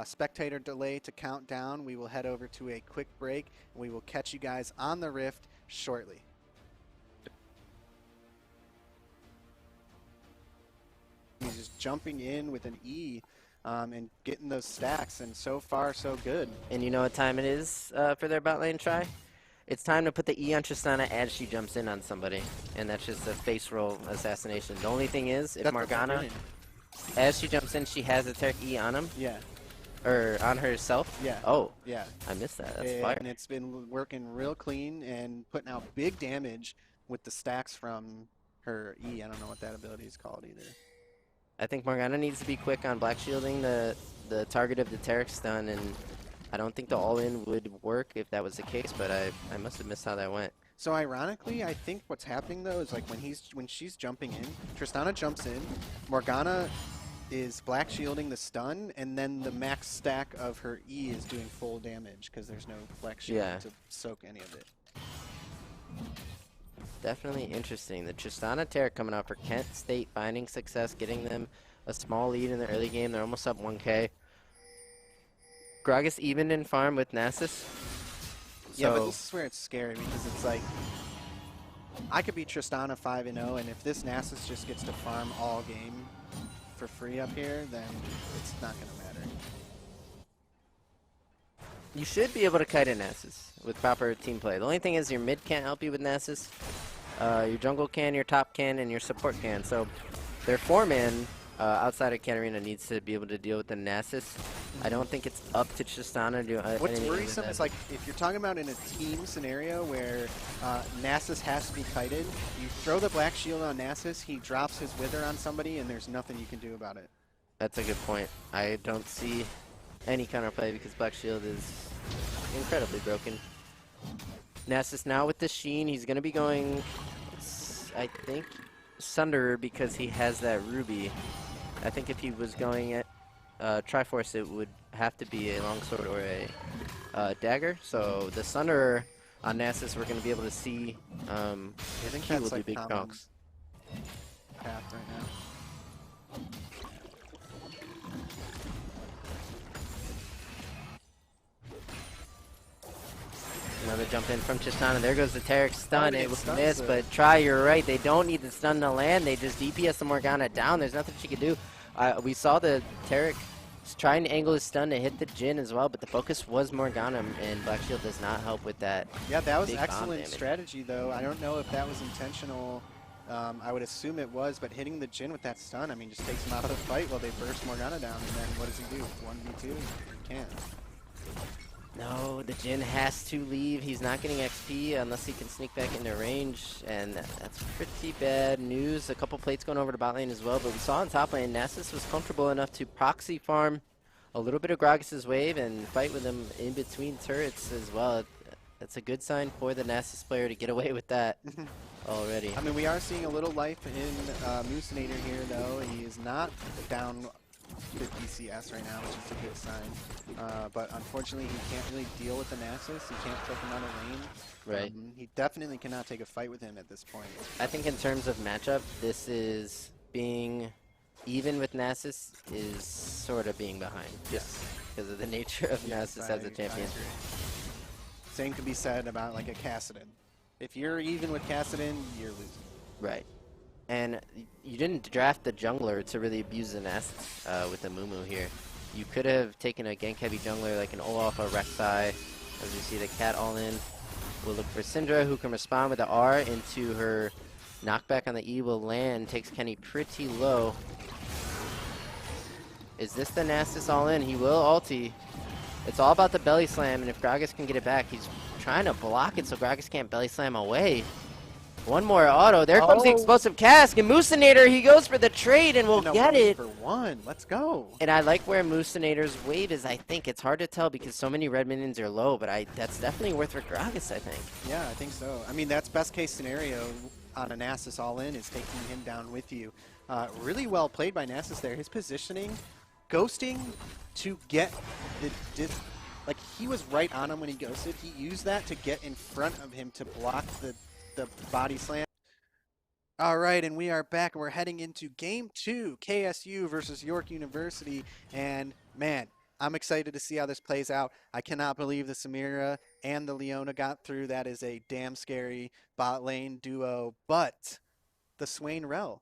spectator delay to count down, we will head over to a quick break, and we will catch you guys on the Rift shortly. He's just jumping in with an E and getting those stacks, and so far so good. And you know what time it is for their bot lane try? It's time to put the E on Tristana as she jumps in on somebody, and that's just a face roll assassination. The only thing is, if Morgana, as she jumps in, she has a Taric E on him. Yeah. Or on herself? Yeah. Oh. Yeah. I missed that. That's fire. And it's been working real clean and putting out big damage with the stacks from her E. I don't know what that ability is called either. I think Morgana needs to be quick on black shielding the target of the Taric stun, and I don't think the all-in would work if that was the case, but I must have missed how that went. So ironically, I think what's happening though is like when she's jumping in, Tristana jumps in, Morgana is black shielding the stun, and then the max stack of her E is doing full damage because there's no black shield to soak any of it. Definitely interesting. The Tristana Taric coming out for Kent State, finding success, getting them a small lead in the early game. They're almost up 1K. Gragas even in farm with Nasus. Yeah, but this is where it's scary, because it's like, I could be Tristana 5-0, and if this Nasus just gets to farm all game for free up here, then it's not going to matter. You should be able to kite a Nasus with proper team play. The only thing is your mid can't help you with Nasus. Your jungle can, your top can, and your support can. So their 4-man outside of Katarina needs to be able to deal with the Nasus. I don't think it's up to Tristana to do What's worrisome is, like, if you're talking about in a team scenario where Nasus has to be kited, you throw the black shield on Nasus, he drops his Wither on somebody, and there's nothing you can do about it. That's a good point. I don't see any counterplay because black shield is incredibly broken. Nasus now with the Sheen, he's going to be going, I think, Sunderer because he has that Ruby. I think if he was going at Triforce, it would have to be a longsword or a dagger. So the Sunderer on Nasus, we're going to be able to see. I think he that's will like do big chunks. Path right now. Another jump in from Tristana. There goes the Taric stun. It was missed, but try, you're right. They don't need the stun to land. They just DPS the Morgana down. There's nothing she can do. We saw the Taric trying to angle his stun to hit the Jhin as well, but the focus was Morgana, and Black Shield does not help with that. Yeah, that was excellent strategy, though. I don't know if that was intentional I would assume it was, but hitting the Jin with that stun, I mean, just takes him out of the fight while they burst Morgana down, and then what does he do? 1v2? Can't. No, the Jin has to leave. He's not getting XP unless he can sneak back into range, and that's pretty bad news. A couple plates going over to bot lane as well, but we saw on top lane, Nasus was comfortable enough to proxy farm a little bit of Gragas' wave and fight with him in between turrets as well. That's a good sign for the Nasus player to get away with that already. I mean, we are seeing a little life in Musinator here, though. He is not down 50 CS right now, which is a good sign. But unfortunately, he can't really deal with the Nasus. He can't take him out of lane. Right. He definitely cannot take a fight with him at this point. I think in terms of matchup, this is being even with Nasus is sort of being behind. Just because of the nature of Nasus as a champion. Same can be said about like a Kassadin. If you're even with Kassadin, you're losing. Right. And you didn't draft the jungler to really abuse the Nasus with the Mumu here. You could have taken a gank-heavy jungler like an Olaf or Rek'Sai. As you see, the cat all in. We'll look for Syndra, who can respond with the R into her knockback on the E. Will land, takes Kenny pretty low. Is this the Nasus all in? He will ulti. It's all about the belly slam, and if Gragas can get it back, he's trying to block it so Gragas can't belly slam away. One more auto. There comes the explosive cask, and Musinator, he goes for the trade and will get it. For one. Let's go. And I like where Musinator's wave is, I think. It's hard to tell because so many red minions are low, but that's definitely worth for Gragas, I think. Yeah, I think so. I mean, that's best case scenario on a Nasus all in is taking him down with you. Really well played by Nasus there. His positioning, ghosting to get the like he was right on him when he ghosted. He used that to get in front of him to block the body slam. All right, and we are back, and we're heading into Game 2, KSU versus York University. And, man, I'm excited to see how this plays out. I cannot believe the Samira and the Leona got through. That is a damn scary bot lane duo. But the Swain Rel.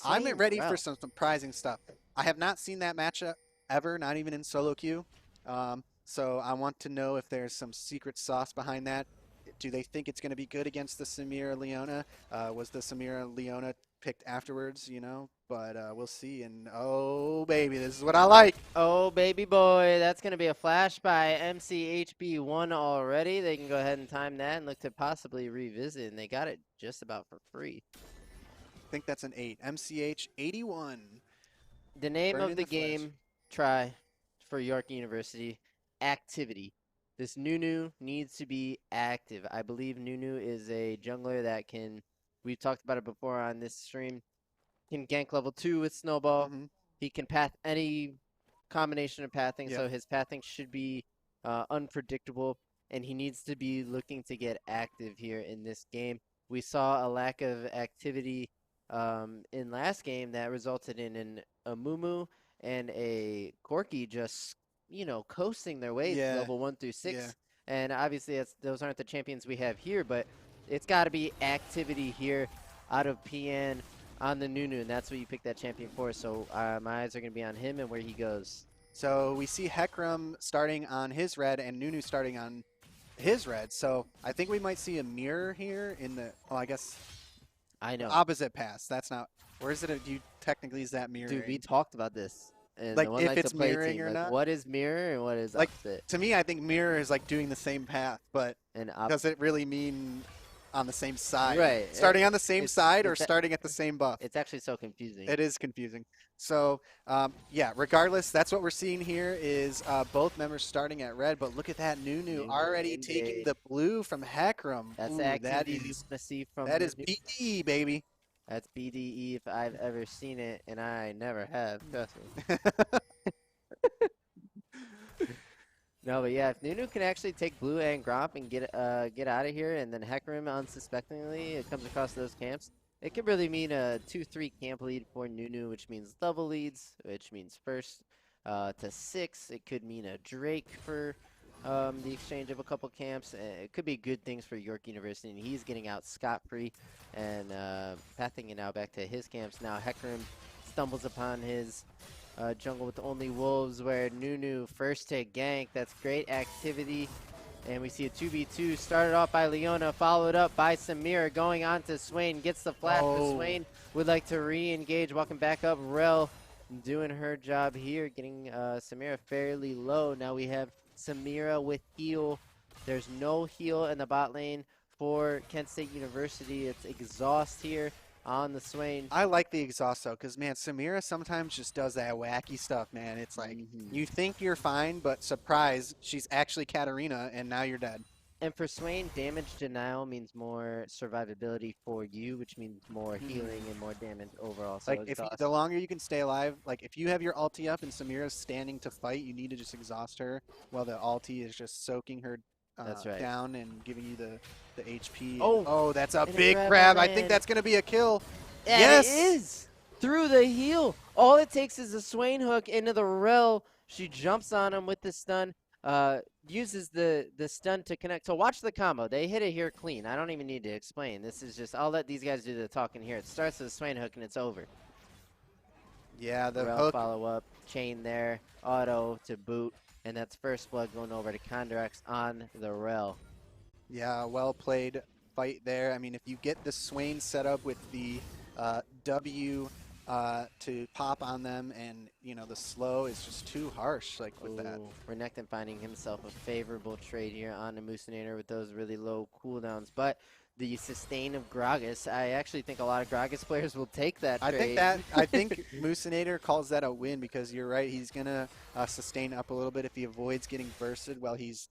I'm ready for some surprising stuff. I have not seen that matchup ever, not even in solo queue. So I want to know if there's some secret sauce behind that. Do they think it's going to be good against the Samira Leona? Was the Samira Leona picked afterwards, you know? But we'll see. And oh, baby, this is what I like. Oh, baby boy. That's going to be a flash by MCHB1 already. They can go ahead and time that and look to possibly revisit. And they got it just about for free. I think that's an 8. MCH 81. The name of the game, try for York University, activity. This Nunu needs to be active. I believe Nunu is a jungler that can, we've talked about it before on this stream, can gank level 2 with Snowball. He can path any combination of pathing, so his pathing should be unpredictable, and he needs to be looking to get active here in this game. We saw a lack of activity in last game that resulted in a Mumu and a Corki just coasting their way through level 1 through 6. And obviously those aren't the champions we have here, but it's got to be activity here out of PN on the Nunu, and that's what you pick that champion for. So my eyes are going to be on him and where he goes. So we see Hecarim starting on his red and Nunu starting on his red. So I think we might see a mirror here in the, I guess, I know. Opposite pass. That's not, where is it? Technically, is that mirroring? Dude, we talked about this. And like if it's mirroring or not. What is mirror and what is like opposite? To me, I think mirror is like doing the same path, but does it really mean on the same side? Right. Starting on the same side or starting at the same buff? It's actually so confusing. It is confusing. So yeah, regardless, that's what we're seeing here is both members starting at red, but look at that Nunu already taking the blue from Hecarim. That's activity you want to see from that is BDE, baby. That's BDE if I've ever seen it, and I never have. Trust me. No, but yeah, if Nunu can actually take blue and Gromp and get out of here, and then Hecarim unsuspectingly it comes across those camps, it could really mean a 2-3 camp lead for Nunu, which means double leads, which means first to 6. It could mean a Drake for the exchange of a couple camps. It could be good things for York University, and he's getting out scot-free and pathing it now back to his camps. Now Hecarim stumbles upon his jungle with only wolves, where Nunu first to gank. That's great activity, And we see a 2v2 started off by Leona, followed up by Samira, going on to Swain, gets the flash, but Swain would like to re-engage, walking back up. Rel doing her job here, getting Samira fairly low. Now we have Samira with heal. There's no heal in the bot lane for Kent State University. It's exhaust here on the Swain. I like the exhaust though, because man, Samira sometimes just does that wacky stuff, man. It's like you think you're fine, but surprise, she's actually Katarina, and now you're dead. And for Swain, damage denial means more survivability for you, which means more healing and more damage overall. So Like the longer you can stay alive, like if you have your ulti up and Samira's standing to fight, you need to just exhaust her while the ulti is just soaking her That's right. down and giving you the HP. Oh, that's a and big grab grab. on I think in. that's gonna be a kill. And Yes! it is! Through the heel. All it takes is a Swain hook into the Rel. She jumps on him with the stun. Uses the stun to connect. So watch the combo. They hit it here clean. I don't even need to explain. This is just, I'll let these guys do the talking here. It starts with a Swain hook and it's over. Yeah, the Rel hook. follow up, chain there, auto to boot, and that's first blood going over to Kondrax on the Rel. Yeah, well played fight there. I mean, if you get the Swain set up with the W to pop on them, and you know the slow is just too harsh. Like with that. Renekton finding himself a favorable trade here on the Moosinator with those really low cooldowns, but the sustain of Gragas, I actually think a lot of Gragas players will take that trade. I think Moosinator calls that a win because you're right. He's gonna sustain up a little bit if he avoids getting bursted while he's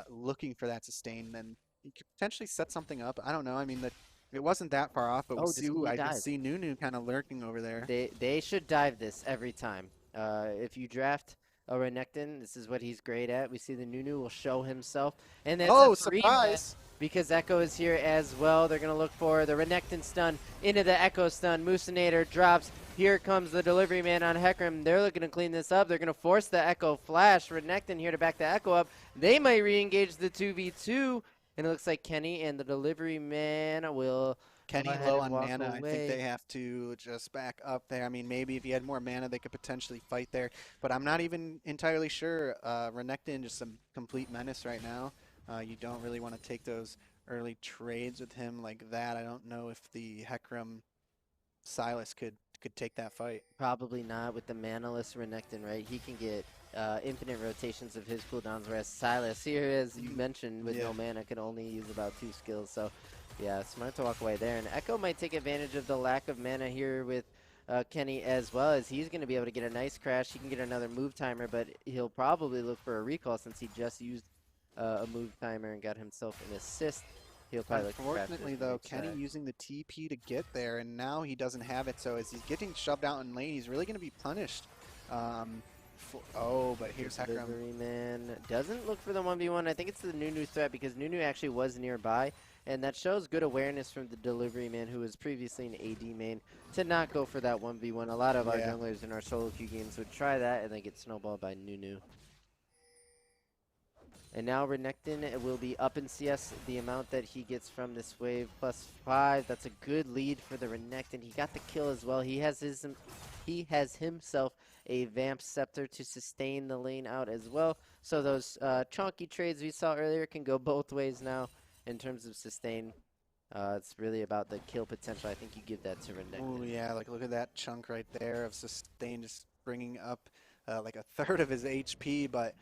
looking for that sustain. Then he could potentially set something up. I don't know. I mean, it wasn't that far off, but I can see Nunu kind of lurking over there. They should dive this every time. If you draft a Renekton, this is what he's great at. We see the Nunu will show himself. And then surprise! Because Echo is here as well. They're going to look for the Renekton stun into the Echo stun. Moosinator drops. Here comes the delivery man on Hecarim. They're looking to clean this up. They're going to force the Echo flash. Renekton here to back the Echo up. They might re-engage the 2v2. And it looks like Kenny and the delivery man will... Kenny low on mana. I think they have to just back up there. I mean, maybe if he had more mana, they could potentially fight there. But I'm not even entirely sure. Renekton just some complete menace right now. You don't really want to take those early trades with him like that. I don't know if the Hecarim Silas could take that fight. Probably not with the manaless Renekton, right? He can get infinite rotations of his cooldowns, whereas Silas here, as you mentioned, with no mana, can only use about 2 skills. So, yeah, smart to walk away there. And Echo might take advantage of the lack of mana here with Kenny as well, as he's going to be able to get a nice crash. He can get another move timer, but he'll probably look for a recall since he just used a move timer and got himself an assist. He'll probably Unfortunately, though, Kenny using the TP to get there, and now he doesn't have it. So as he's getting shoved out in lane, he's really going to be punished. But here's Hecarim. Delivery man doesn't look for the 1v1. I think it's the Nunu threat because Nunu actually was nearby. And that shows good awareness from the delivery man, who was previously an AD main, to not go for that 1v1. A lot of our junglers in our solo queue games would try that and then get snowballed by Nunu. And now Renekton will be up in CS. The amount that he gets from this wave, +5. That's a good lead for the Renekton. He got the kill as well. He has himself a Vamp Scepter to sustain the lane out as well. So those chunky trades we saw earlier can go both ways now in terms of sustain. It's really about the kill potential. I think you give that to Renekton. Oh yeah, like look at that chunk right there of sustain, just bringing up like a third of his HP, but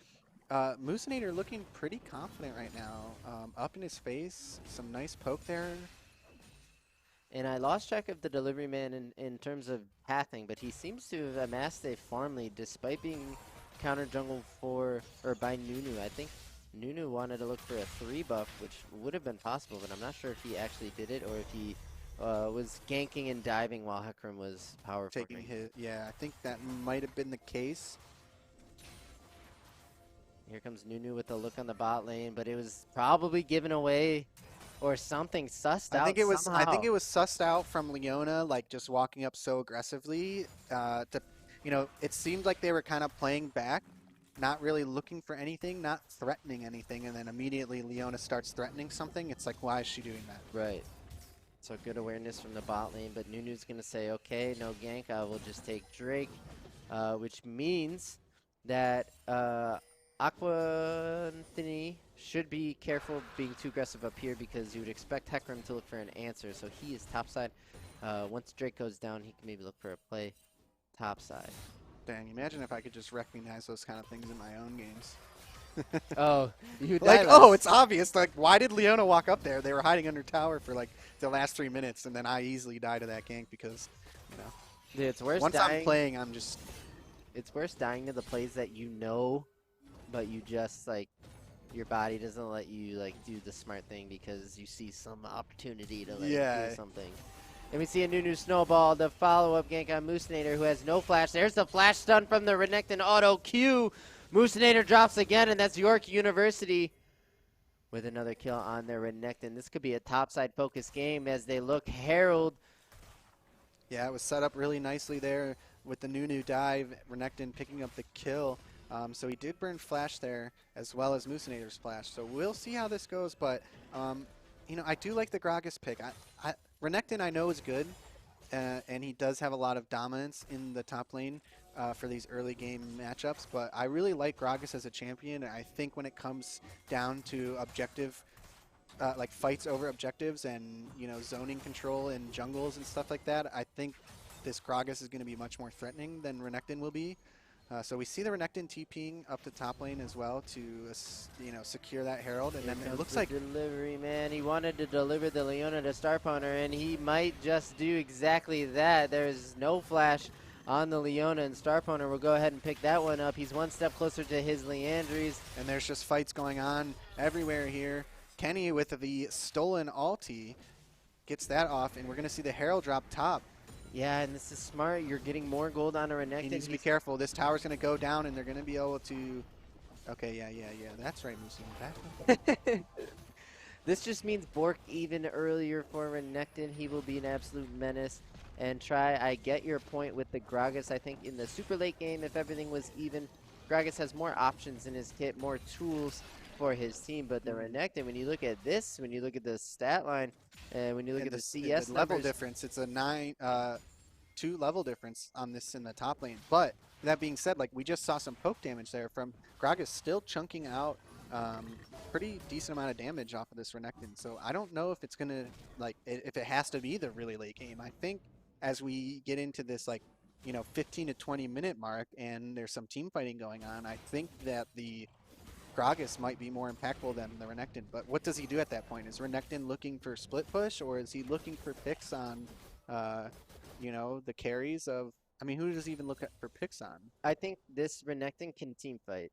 Moosinator looking pretty confident right now. Up in his face, some nice poke there. And I lost track of the delivery man in terms of pathing, but he seems to have amassed a farm lead despite being counter jungle by Nunu. I think Nunu wanted to look for a 3 buff, which would have been possible, but I'm not sure if he actually did it or if he was ganking and diving while Hecarim was power taking his. Yeah, I think that might have been the case. Here comes Nunu with a look on the bot lane, but it was probably given away or something sussed out. I think it was. somehow. I think it was sussed out from Leona, like just walking up so aggressively. It seemed like they were kind of playing back, not really looking for anything, not threatening anything, and then immediately Leona starts threatening something. It's like, why is she doing that? Right. So good awareness from the bot lane, but Nunu's gonna say, okay, no gank, I will just take Drake, which means that Aquanthony should be careful being too aggressive up here because you would expect Hecarim to look for an answer. So he is topside. Once Drake goes down, he can maybe look for a play topside. Dang, imagine if I could just recognize those kind of things in my own games. Oh, you Like, oh, it's obvious. Like, why did Leona walk up there? They were hiding under tower for like the last 3 minutes, and then I easily die to that gank because, you know. Dude, it's worse Once dying. I'm playing, I'm just. It's worse dying to the plays that you know, but you just like your body doesn't let you like do the smart thing because you see some opportunity to like do something. And we see a new snowball, the follow-up gank on Moosinator, who has no flash. There's the flash stun from the Renekton auto Q. Moosinator drops again, and that's York University with another kill on their Renekton. This could be a topside focused game as they look Herald. Yeah, it was set up really nicely there with the new dive. Renekton picking up the kill. So he did burn flash there as well as Moosinator's flash. So we'll see how this goes, but you know, I do like the Gragas pick. Renekton I know is good, and he does have a lot of dominance in the top lane for these early game matchups, but I really like Gragas as a champion. I think when it comes down to objective, like fights over objectives and, you know, zoning control in jungles and stuff like that, I think this Gragas is going to be much more threatening than Renekton will be. So we see the Renekton TPing up the top lane as well to, you know, secure that Herald, and then it looks like delivery, man. He wanted to deliver the Leona to Starpawner, and he might just do exactly that. There's no flash on the Leona, and Starpawner will go ahead and pick that one up. He's one step closer to his Leandries. And there's just fights going on everywhere here. Kenny with the stolen ulti gets that off, and we're going to see the Herald drop top. Yeah, and this is smart. You're getting more gold on a Renekton. He needs to be careful. This tower's going to go down, and they're going to be able to... Okay, yeah. That's right, Moosey. This just means Bork even earlier for Renekton. He will be an absolute menace. And I get your point with the Gragas. I think in the super late game, if everything was even, Gragas has more options in his kit, more tools for his team. But the Renekton, when you look at this, when you look at the stat line, and when you look at the CS the level numbers, difference, it's a 2 level difference on this in the top lane. But that being said, like, we just saw some poke damage there from Gragas still chunking out pretty decent amount of damage off of this Renekton. So I don't know if it's going to, like, if it has to be the really late game. I think as we get into this, like, you know, 15 to 20 minute mark and there's some team fighting going on, I think that the Gragas might be more impactful than the Renekton. But what does he do at that point? Is Renekton looking for split push, or is he looking for picks on, you know, the carries of... I mean, who does he even look at for picks on? I think this Renekton can team fight.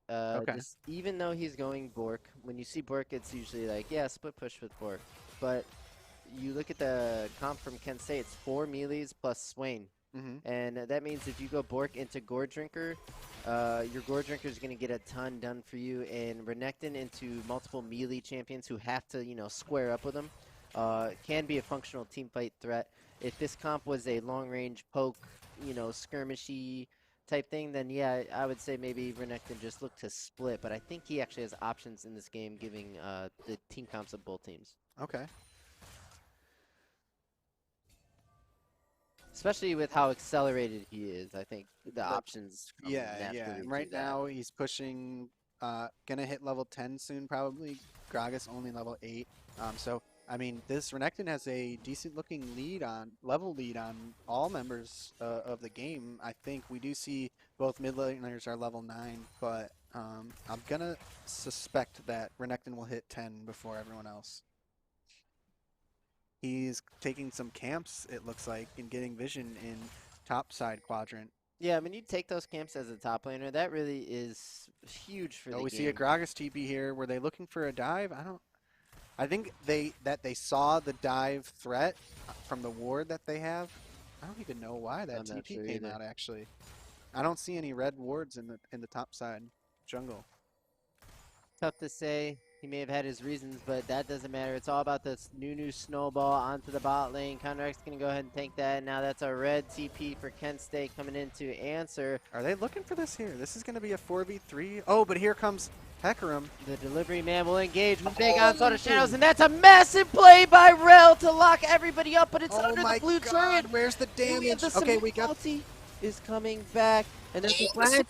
Even though he's going Bork, when you see Bork, it's usually like, yeah, split push with Bork. But you look at the comp from Kent State, it's 4 melees plus Swain. And that means if you go Bork into Gore Drinker, your Gore Drinker is going to get a ton done for you. And Renekton into multiple melee champions who have to, you know, square up with them can be a functional team fight threat. If this comp was a long-range poke, you know, skirmishy type thing, then yeah, I would say maybe Renekton just look to split. But I think he actually has options in this game, giving the team comps of both teams. Okay. Especially with how accelerated he is, I think the options. Yeah. And right now he's pushing, gonna hit level 10 soon probably. Gragas only level 8. So I mean, this Renekton has a decent looking level lead on all members of the game. I think we do see both mid laners are level 9, but I'm gonna suspect that Renekton will hit 10 before everyone else. He's taking some camps, it looks like, and getting vision in top side quadrant. Yeah, I mean, you take those camps as a top laner. That really is huge for the game. We see a Gragas TP here. Were they looking for a dive? I think they saw the dive threat from the ward that they have. I don't even know why that TP came out, actually. I don't see any red wards in the top side jungle. Tough to say. He may have had his reasons, but that doesn't matter. It's all about this new snowball onto the bot lane. Conrac's going to go ahead and tank that. Now that's a red TP for Kent State coming in to answer. Are they looking for this here? This is going to be a 4v3. Oh, but here comes Hecarim. The delivery man will engage with big onslaught of shadows, and that's a massive play by Rel to lock everybody up, but it's under the blue turret. Where's the damage? Okay, we got... is coming back, and there's a flash.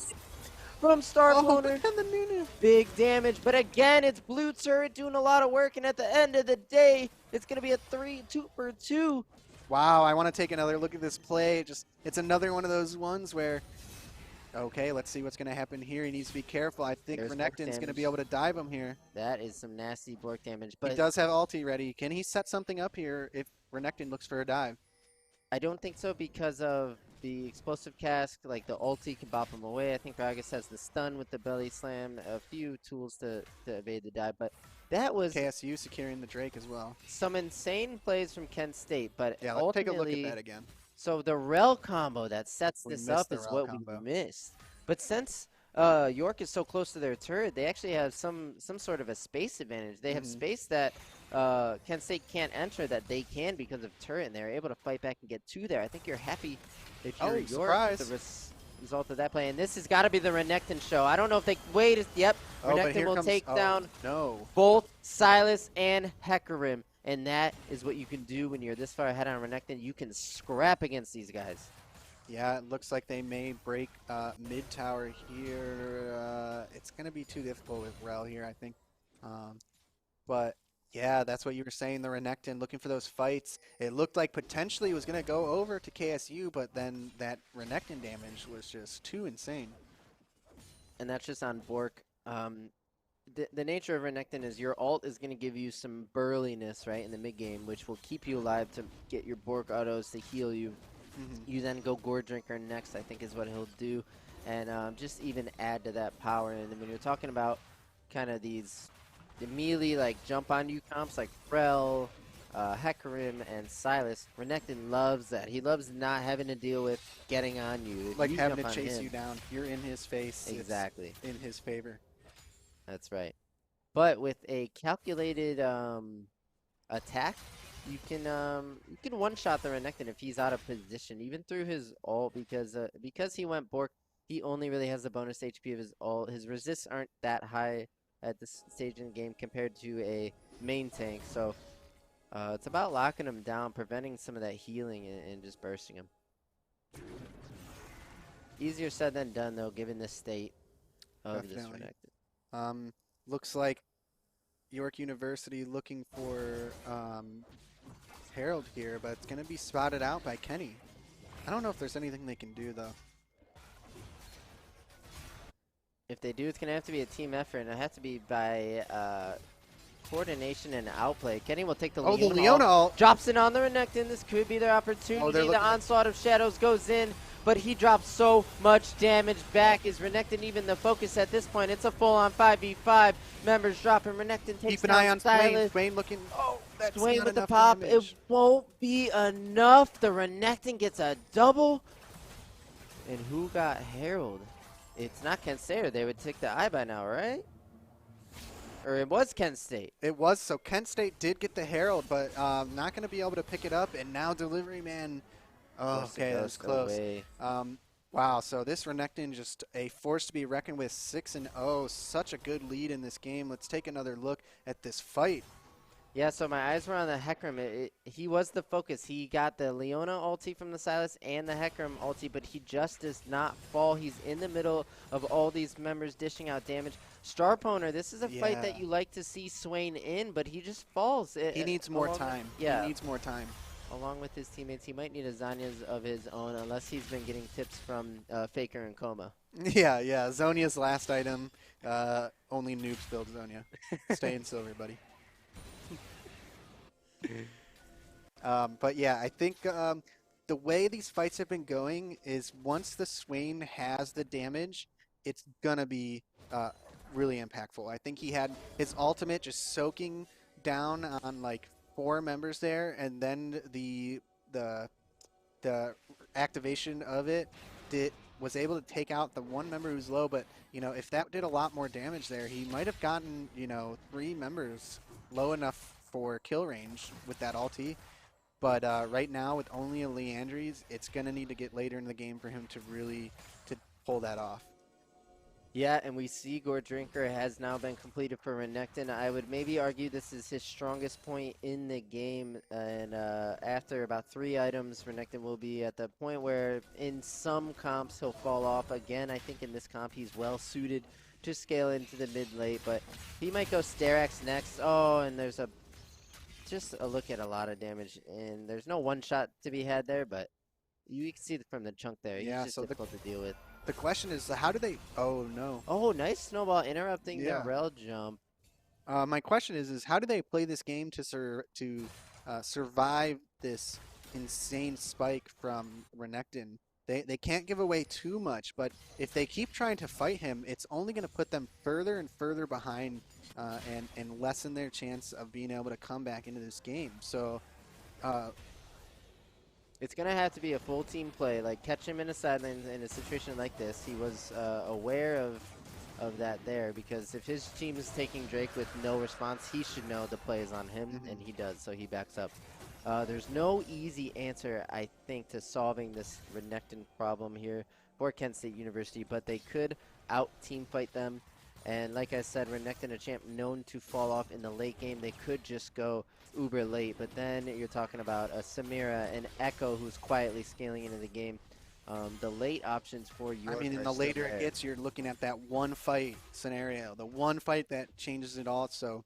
from Star Oh, Cloner. and the Nunu. Big damage, but again, it's blue turret doing a lot of work, and at the end of the day, it's going to be a 2 for 2. Wow, I want to take another look at this play. It's another one of those ones where, okay, let's see what's going to happen here. He needs to be careful. I think There's Renekton's going to damage. be able to dive him here. That is some nasty bork damage, but He does have ulti ready. Can he set something up here if Renekton looks for a dive? I don't think so because of the explosive cask. Like the ulti can bop him away. I think Gragas has the stun with the belly slam, a few tools to evade the dive, but that was KSU securing the Drake as well. some insane plays from Kent State, but Yeah, let's take a look ultimately, at that again. so the rel combo that sets We this missed up the is rel what combo. we missed. But since York is so close to their turret, they actually have some sort of a space advantage. They have space that Kent State can't enter that they can because of turret, and they're able to fight back and get to there. I think you're happy if you're York surprise. with the result of that play. And this has got to be the Renekton show. I don't know if they wait. Yep, Oh, but Renekton here will comes, take down no. both Silas and Hecarim. And that is what you can do when you're this far ahead on Renekton. You can scrap against these guys. Yeah, it looks like they may break mid tower here. It's going to be too difficult with Rel here, I think. But yeah, that's what you were saying, the Renekton looking for those fights. It looked like potentially it was going to go over to KSU, but then that Renekton damage was just too insane. And that's just on Bork. The nature of Renekton is your ult is going to give you some burliness, right, in the mid game, which will keep you alive to get your Bork autos to heal you. You then go Gore Drinker next, I think is what he'll do, and just even add to that power. And when you're talking about kind of these immediately like jump on you comps like Frel, Hecarim, and Silas, Renekton loves that. He loves not having to deal with getting on you. If Like you having jump to on chase him, you down. You're in his face. exactly. It's in his favor. That's right. But with a calculated attack, you can one-shot the Renekton if he's out of position, even through his ult, because he went Bork. He only really has the bonus HP of his ult. His resists aren't that high at this stage in the game compared to a main tank, so it's about locking him down, preventing some of that healing, and just bursting him. Easier said than done, though, given the state of this Definitely. Renekton. Looks like York University looking for Herald here, but it's going to be spotted out by Kenny. I don't know if there's anything they can do, though. If they do, it's going to have to be a team effort, and it has to be by coordination and outplay. Kenny will take the Oh, the Leona Leona ult. drops it on the Renekton. This could be their opportunity. The Onslaught of Shadows goes in, but he drops so much damage back. Is Renekton even the focus at this point? It's a full-on 5v5. Members dropping. Renekton takes Keep an down eye on Swain. Silas. Swain looking. Oh, that's Swain not with the enough pop. damage. It won't be enough. The Renekton gets a double. And who got Herald? It's not Kent State, or they would take the eye by now, right? Or it was Kent State. It was. So Kent State did get the Herald, but not going to be able to pick it up. And now Delivery Man. Oh, okay, that was close. Wow, so this Renekton just a force to be reckoned with, 6-0. Such a good lead in this game. Let's take another look at this fight. Yeah, so my eyes were on the Hecarim. He was the focus. He got the Leona ulti from the Silas and the Hecarim ulti, but he just does not fall. He's in the middle of all these members dishing out damage. Starponer, this is a fight that you like to see Swain in, but he just falls. He needs more time. Yeah. He needs more time. Along with his teammates, he might need a Zanya's of his own, unless he's been getting tips from Faker and Coma. Yeah. Zonia's last item. Only noobs build Zonia. Stay in silver, buddy. But yeah, I think the way these fights have been going is once the Swain has the damage, it's gonna be really impactful. I think he had his ultimate just soaking down on like 4 members there, and then the activation of it was able to take out the 1 member who's low. But you know, if that did a lot more damage there, he might have gotten 3 members low enough for kill range with that ulti. But right now, with only a Leandries, it's gonna need to get later in the game for him to really pull that off. Yeah, and we see Gore Drinker has now been completed for Renekton. I would maybe argue this is his strongest point in the game, and after about 3 items, Renekton will be at the point where in some comps he'll fall off. Again, I think in this comp he's well suited to scale into the mid-late, but he might go Sterax next. Oh, and there's just a look at a lot of damage, and there's no one-shot to be had there, but you can see from the chunk there, Yeah, he's just so difficult to deal with. The question is, how do they? Oh no. Oh, nice snowball interrupting Yeah. the rail jump. My question is how do they play this game to survive this insane spike from Renekton? They can't give away too much, but if they keep trying to fight him, it's only going to put them further and further behind, and lessen their chance of being able to come back into this game. So. It's going to have to be a full team play. Like, catch him in a sideline in a situation like this. He was aware of that there, because if his team is taking Drake with no response, he should know the play is on him, and he does, so he backs up. There's no easy answer, I think, to solving this Renekton problem here for Kent State University, but they could out-team fight them. And like I said, Renekton, a champ known to fall off in the late game. They could just go uber late, but then you're talking about a Samira and Echo who's quietly scaling into the game. The late options for York. I mean, in the later it gets, you're looking at that one fight scenario, the one fight that changes it all. So,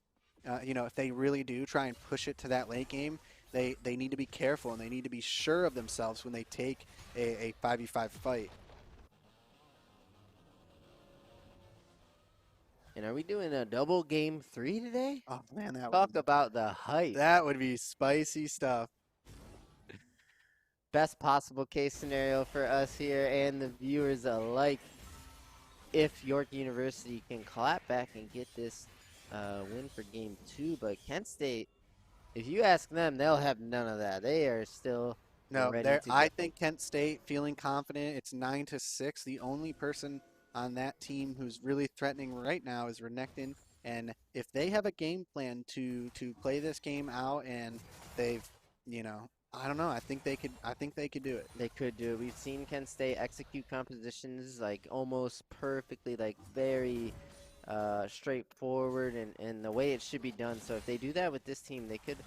you know, if they really do try and push it to that late game, they need to be careful and they need to be sure of themselves when they take a 5v5 fight. And are we doing a double game 3 today? Oh man, Talk about the hype. That would be spicy stuff. Best possible case scenario for us here and the viewers alike. If York University can clap back and get this win for game 2, but Kent State, if you ask them, they'll have none of that. They are still ready to I think Kent State feeling confident. It's 9-6. The only person on that team who's really threatening right now is Renekton, and if they have a game plan to play this game out, and they've, you know, I don't know, I think they could do it. They could do it. We've seen Kent State execute compositions like almost perfectly, like very straightforward and the way it should be done. So if they do that with this team, they could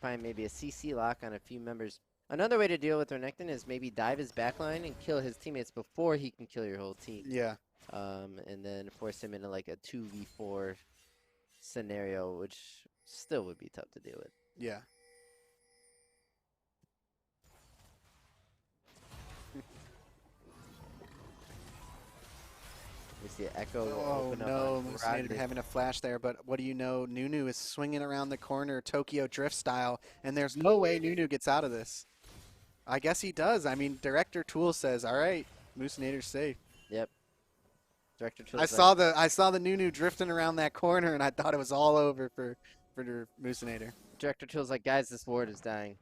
find maybe a CC lock on a few members. Another way to deal with Renekton is maybe dive his backline and kill his teammates before he can kill your whole team. Yeah. And then force him into like a 2v4 scenario, which still would be tough to deal with. Yeah. We see Echo open no, up. Moosinator having a flash there, but what do you know? Nunu is swinging around the corner, Tokyo Drift style, and there's no way Nunu gets out of this. I guess he does. I mean, Director Tool says, all right, Moosinator's safe. Yep. Director Tool. I saw the Nunu drifting around that corner, and I thought it was all over for Moosinator. Director Tool's like, guys, this ward is dying.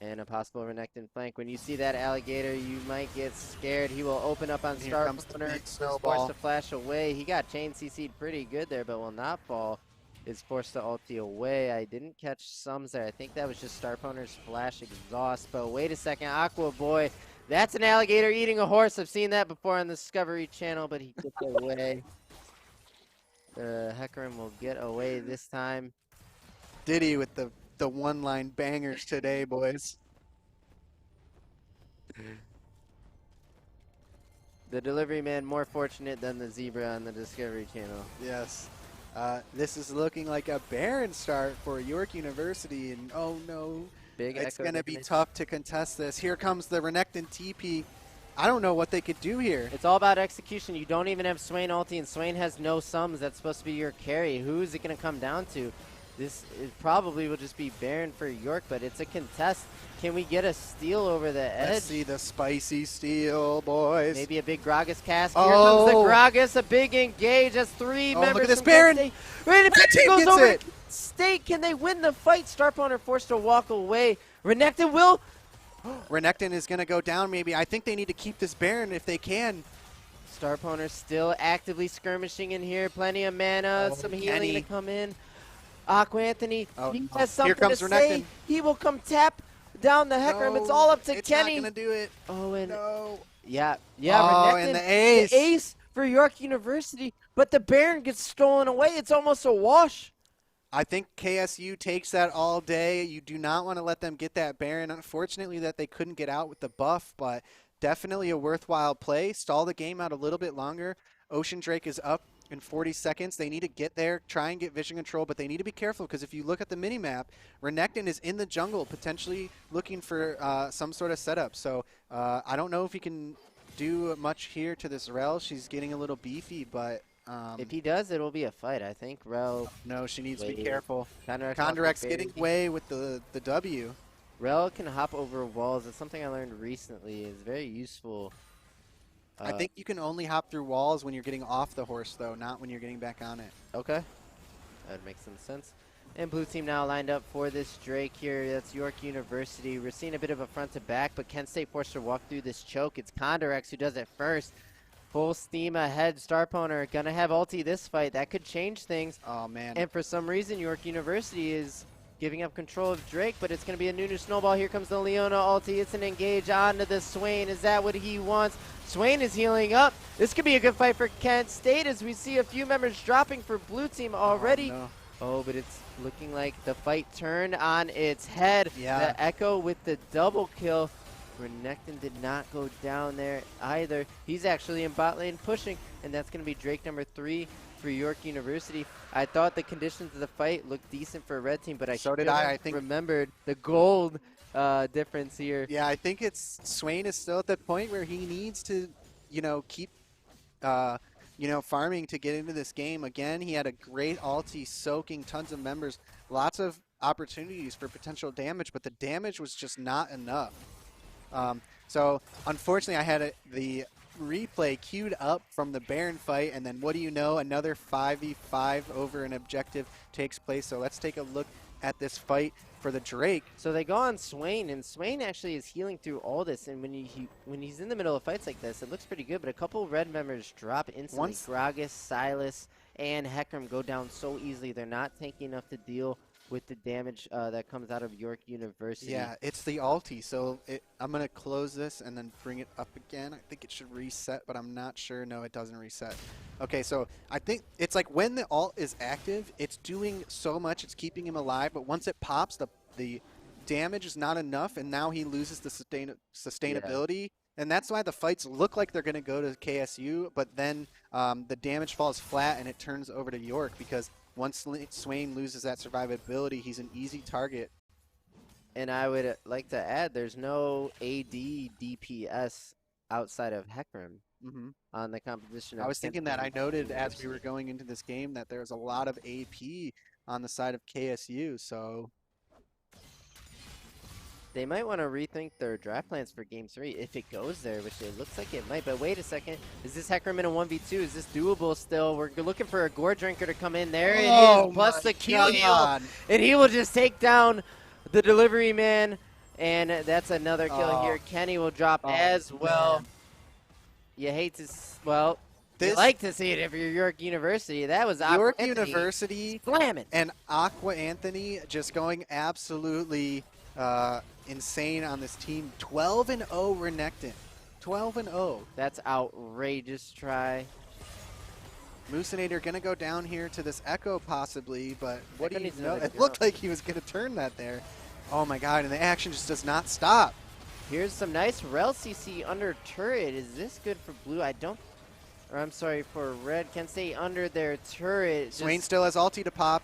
And a possible Renekton flank. When you see that alligator, you might get scared. He will open up on Star Corner, forced to flash away. He got chain CC'd pretty good there, but will not fall. Is forced to ulti away. I didn't catch sums there. I think that was just Star Pwner's flash exhaust. But wait a second, Aqua Boy. That's an alligator eating a horse. I've seen that before on the Discovery Channel, but he gets away. Hecarim will get away this time. Diddy with the one-line bangers today, boys. The delivery man more fortunate than the zebra on the Discovery Channel. Yes. This is looking like a barren start for York University, and oh no, it's going to be tough to contest this. Here comes the Renekton TP. I don't know what they could do here. It's all about execution. You don't even have Swain ulti, and Swain has no sums. That's supposed to be your carry. Who is it going to come down to? This probably will just be Baron for York, but it's a contest. Can we get a steal over the edge? Let's see the spicy steal, boys. Maybe a big Gragas cast. Here comes the Gragas, a big engage. That's 3 members. Look at this Baron. That team goes over it. State, can they win the fight? Star Pwner forced to walk away. Renekton will. Renekton is going to go down maybe. I think they need to keep this Baron if they can. Star Pwner still actively skirmishing in here. Plenty of mana, some healing to come in. Aqua Anthony, he has something to say. He will come tap down the Heckram. It's all up to it's Kenny. Not gonna do it. Oh, and No. yeah, Oh, Renekton, and the ace. The ace for York University, but the Baron gets stolen away. It's almost a wash. I think KSU takes that all day. You do not want to let them get that Baron. Unfortunately, that they couldn't get out with the buff, but definitely a worthwhile play. Stall the game out a little bit longer. Ocean Drake is up in 40 seconds. They need to get there, try and get vision control, but they need to be careful because if you look at the minimap, Renekton is in the jungle potentially looking for some sort of setup. So I don't know if he can do much here to this Rel. She's getting a little beefy, but if he does, it will be a fight, I think. Rel. No, she needs to be careful. Condorac's getting away with the W. Rel can hop over walls. It's something I learned recently. It's very useful. I think you can only hop through walls when you're getting off the horse, though, not when you're getting back on it. Okay. That would make some sense. And blue team now lined up for this Drake here. That's York University. We're seeing a bit of a front to back, but Kent State forced to walk through this choke. It's Condorex who does it first. Full steam ahead. Starponer gonna have ulti this fight. That could change things. Oh, man. And for some reason, York University is giving up control of Drake, but it's going to be a Nunu snowball. Here comes the Leona ulti. It's an engage onto the Swain. Is that what he wants? Swain is healing up. This could be a good fight for Kent State as we see a few members dropping for blue team already. Oh, no. Oh, but it's looking like the fight turned on its head. Yeah. The Echo with the double kill. Renekton did not go down there either. He's actually in bot lane pushing, and that's going to be Drake number 3 for York University. I thought the conditions of the fight looked decent for a red team, but I think remembered the gold difference here. Yeah, I think it's Swain is still at that point where he needs to, keep, farming to get into this game. Again, he had a great ulti soaking tons of members, lots of opportunities for potential damage, but the damage was just not enough. So unfortunately, I had the replay queued up from the Baron fight, and then what do you know? Another 5v5 over an objective takes place. So let's take a look at this fight for the Drake. So they go on Swain, and Swain actually is healing through all this. And when he's in the middle of fights like this, it looks pretty good. But a couple red members drop instantly. Gragas, Silas, and Heckram go down so easily. They're not tanky enough to deal with the damage that comes out of York University. Yeah, it's the ulti. So I'm going to close this and then bring it up again. I think it should reset, but I'm not sure. No, it doesn't reset. Okay, so I think it's like when the ult is active, it's doing so much. It's keeping him alive, but once it pops, the damage is not enough, and now he loses the sustainability. Yeah. And that's why the fights look like they're going to go to KSU, but then the damage falls flat and it turns over to York because once Swain loses that survivability, he's an easy target. And I would like to add, there's no AD DPS outside of Heckram on the composition. I was thinking that. I noted as we were going into this game that there's a lot of AP on the side of KSU, so they might want to rethink their draft plans for Game 3 if it goes there, which it looks like it might. But wait a second. Is this Heckram in a 1v2? Is this doable still? We're looking for a Gore Drinker to come in. There it is, plus the Q heal. And he will just take down the delivery man. And that's another kill here. Kenny will drop as well. Man. You hate to, well, you like to see it if you're York University. That was York University slamming. And Aqua Anthony just going absolutely insane on this team. 12-0 Renekton. 12-0. That's outrageous try. Moosinator going to go down here to this Echo possibly, but what do you know? It looked like he was going to turn that there. Oh my god, and the action just does not stop. Here's some nice Rel CC under turret. Is this good for blue? I'm sorry, for red. Can stay under their turret. Swain still has ulti to pop.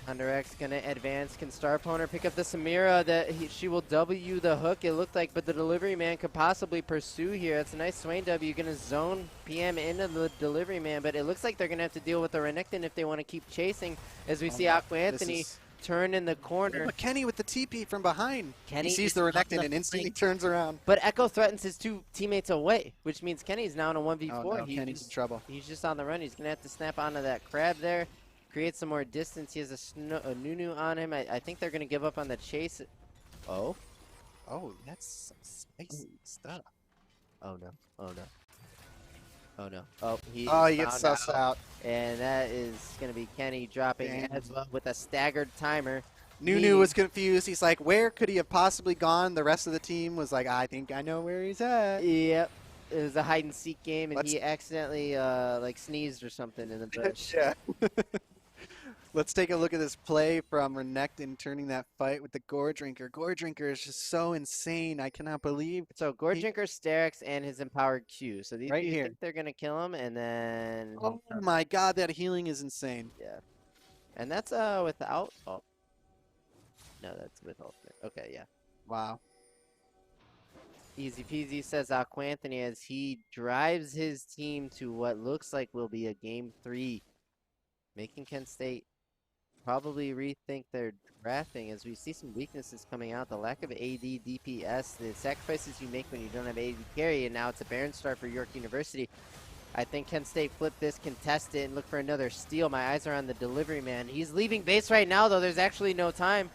Underx gonna advance. Can Starponer pick up the Samira? She will W the hook, it looked like, but the delivery man could possibly pursue here. That's a nice Swain W. Gonna zone PM into the delivery man, but it looks like they're gonna have to deal with the Renekton if they want to keep chasing. As we see Aqua Anthony turn in the corner. But Kenny with the TP from behind. He sees the Renekton and instantly turns around. But Echo threatens his 2 teammates away, which means Kenny's now in a 1v4. Oh, no, Kenny's in trouble. He's just on the run. He's gonna have to snap onto that crab there. Create some more distance. He has a Nunu on him. I think they're going to give up on the chase. Oh? Oh, that's some spicy stuff. Oh, no. Oh, no. Oh, no. Oh, he gets sussed out. And that is going to be Kenny dropping as well with a staggered timer. Nunu was confused. He's like, where could he have possibly gone? The rest of the team was like, I think I know where he's at. Yep. It was a hide and seek game, and he accidentally like sneezed or something in the bush. Yeah. Let's take a look at this play from Renekton turning that fight with the Gore Drinker. Gore Drinker is just so insane. I cannot believe. So Gore Drinker, Sterix, and his empowered Q. So these Right you here. think they're gonna kill him, and then Oh my God, that healing is insane. yeah, and that's without. Oh, no, that's with ultimate. Okay, yeah. Wow. Easy peasy, says Aquanthony as he drives his team to what looks like will be a game 3, making Kent State probably rethink their drafting as we see some weaknesses coming out. The lack of AD, DPS, the sacrifices you make when you don't have AD carry, and now it's a Baron start for York University. I think Kent State flip this, contest it, and look for another steal. My eyes are on the delivery man. He's leaving base right now, though. There's actually no time.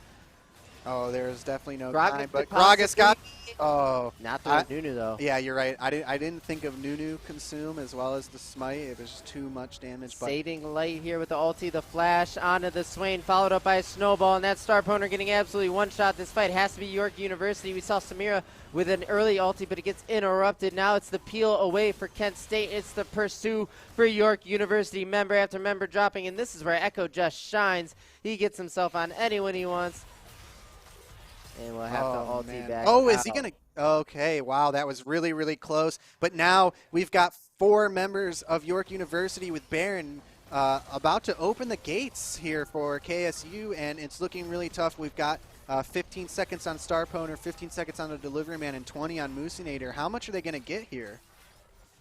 Oh, there's definitely no Gragas time, but could Gragas got. Oh, Not through Nunu, though. yeah, you're right. I didn't think of Nunu consume as well as the smite. It was just too much damage. But Saving light here with the ulti, the flash onto the Swain, followed up by a snowball, and that star opponent getting absolutely one-shot. This fight has to be York University. We saw Samira with an early ulti, but it gets interrupted. Now it's the peel away for Kent State. It's the pursue for York University, member after member dropping, and this is where Echo just shines. He gets himself on anyone he wants. And we'll have to ulti back. Oh, is he going to? Okay, wow, that was really, really close. But now we've got 4 members of York University with Baron about to open the gates here for KSU, and it's looking really tough. We've got 15 seconds on Star Poner, 15 seconds on the Delivery Man, and 20 on Moosinator. How much are they going to get here?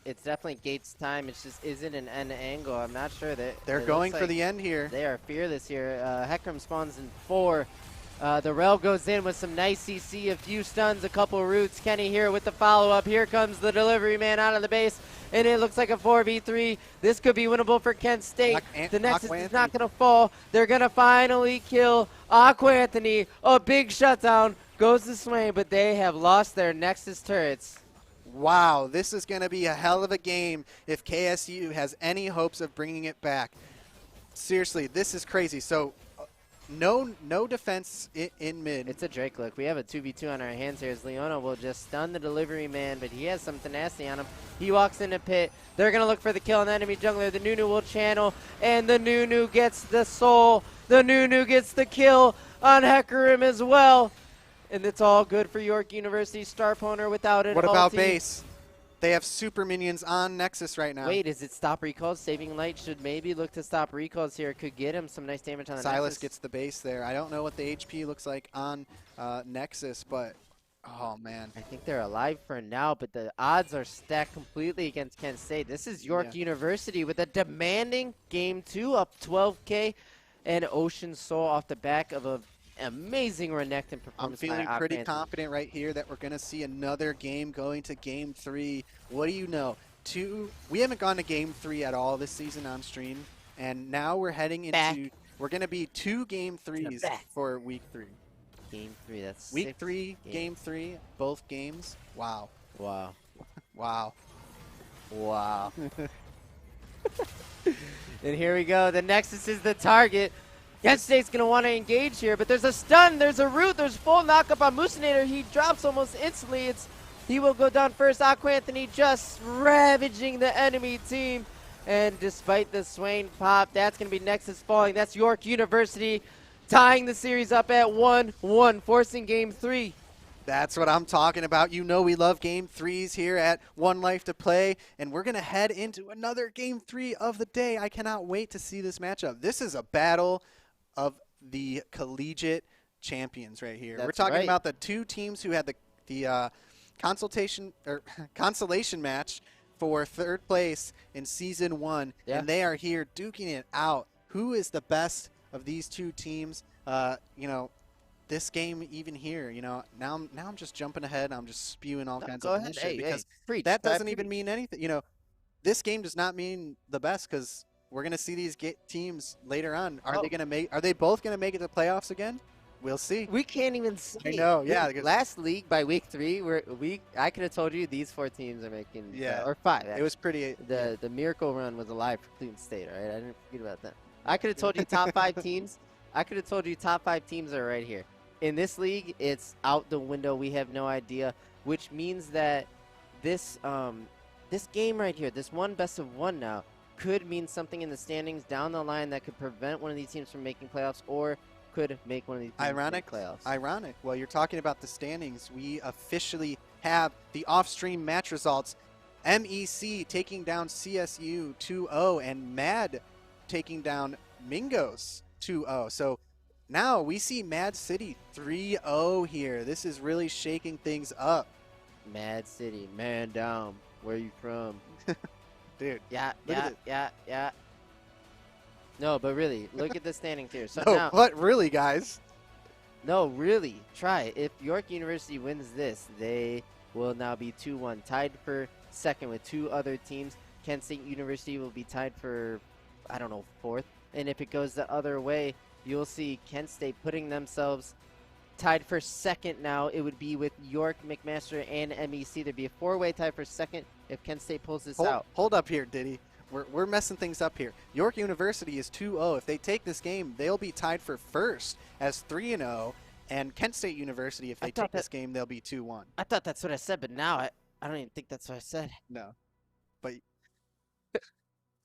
It's definitely Gates' time. It just isn't an end angle. I'm not sure that They're going for the end here. They are fearless here. Heckram spawns in 4. The Rel goes in with some nice CC, a few stuns, a couple roots. Kenny here with the follow-up. Here comes the delivery man out of the base, and it looks like a 4v3. This could be winnable for Kent State. The Nexus is not going to fall. They're going to finally kill Aquanthony. A big shutdown goes to Swain, but they have lost their Nexus turrets. Wow, this is going to be a hell of a game if KSU has any hopes of bringing it back. Seriously, this is crazy. So no defense in mid. It's a Drake look. We have a 2v2 on our hands here as Leona will just stun the delivery man, but he has some tenacity on him. He walks in the pit. They're going to look for the kill on the enemy jungler. The Nunu will channel, and the Nunu gets the soul. The Nunu gets the kill on Hecarim as well. And it's all good for York University. Star Poner without it. What about base? They have super minions on Nexus right now. Wait, is it stop recalls? Saving Light should maybe look to stop recalls here. Could get him some nice damage on the Silas Nexus. gets the base there. I don't know what the HP looks like on Nexus, but oh man. I think they're alive for now, but the odds are stacked completely against Kent State. This is York University with a demanding game 2 up 12K and Ocean Soul off the back of a amazing Renekton performance. I'm feeling pretty confident right here that we're going to see another game going to game 3. What do you know? We haven't gone to game 3 at all this season on stream, and now we're heading into we're going to be 2 game 3s for week 3. Game 3, that's week 3, game 3, both games. Wow. Wow. Wow. Wow. And here we go. The Nexus is the target. Kent State's going to want to engage here, but there's a stun, there's a root, there's full knockup on Moosinator. He drops almost instantly. He will go down first. Aquanthony just ravaging the enemy team. And despite the Swain pop, that's going to be Nexus falling. That's York University tying the series up at 1-1, forcing game 3. That's what I'm talking about. You know we love game 3s here at One Life to Play, and we're going to head into another game 3 of the day. I cannot wait to see this matchup. This is a battle of the collegiate champions right here. We're talking about the 2 teams who had the consolation match for 3rd place in season 1, and they are here duking it out. Who is the best of these 2 teams? You know, this game even here, you know, now I'm just jumping ahead. I'm just spewing all kinds of bullshit because that doesn't even mean anything. You know, this game does not mean the best because we're gonna see these teams later on. Are they both gonna make it to the playoffs again? We'll see. We can't even see. I know. Yeah. Last league by week 3, I could have told you these 4 teams are making. Or 5. Actually. It was pretty. The miracle run was alive for Cleveland State. All right, I didn't forget about that. I could have told you top 5 teams. I could have told you top 5 teams are right here. In this league, it's out the window. We have no idea, which means that this this game right here, this one best of 1 now, could mean something in the standings down the line that could prevent one of these teams from making playoffs, or could make one of these teams make playoffs. Ironic. Well, you're talking about the standings. We officially have the off-stream match results. MEC taking down CSU 2-0 and MAD taking down Mingos 2-0. So now we see Mad City 3-0 here. This is really shaking things up. Mad City, man down. Where you from? Dude. Yeah. No, but really, look at the standings here. So No, now, but really, guys. no, really, try it. If York University wins this, they will now be 2-1, tied for second with 2 other teams. Kent State University will be tied for, I don't know, 4th. And if it goes the other way, you'll see Kent State putting themselves tied for second now. It would be with York, McMaster, and MEC. There'd be a 4-way tie for second if Kent State pulls this out. Hold up here, Diddy. We're messing things up here. York University is 2-0. If they take this game, they'll be tied for first as 3-0. And Kent State University, if they take this game, they'll be 2-1. I thought that's what I said, but now I don't even think that's what I said. No. But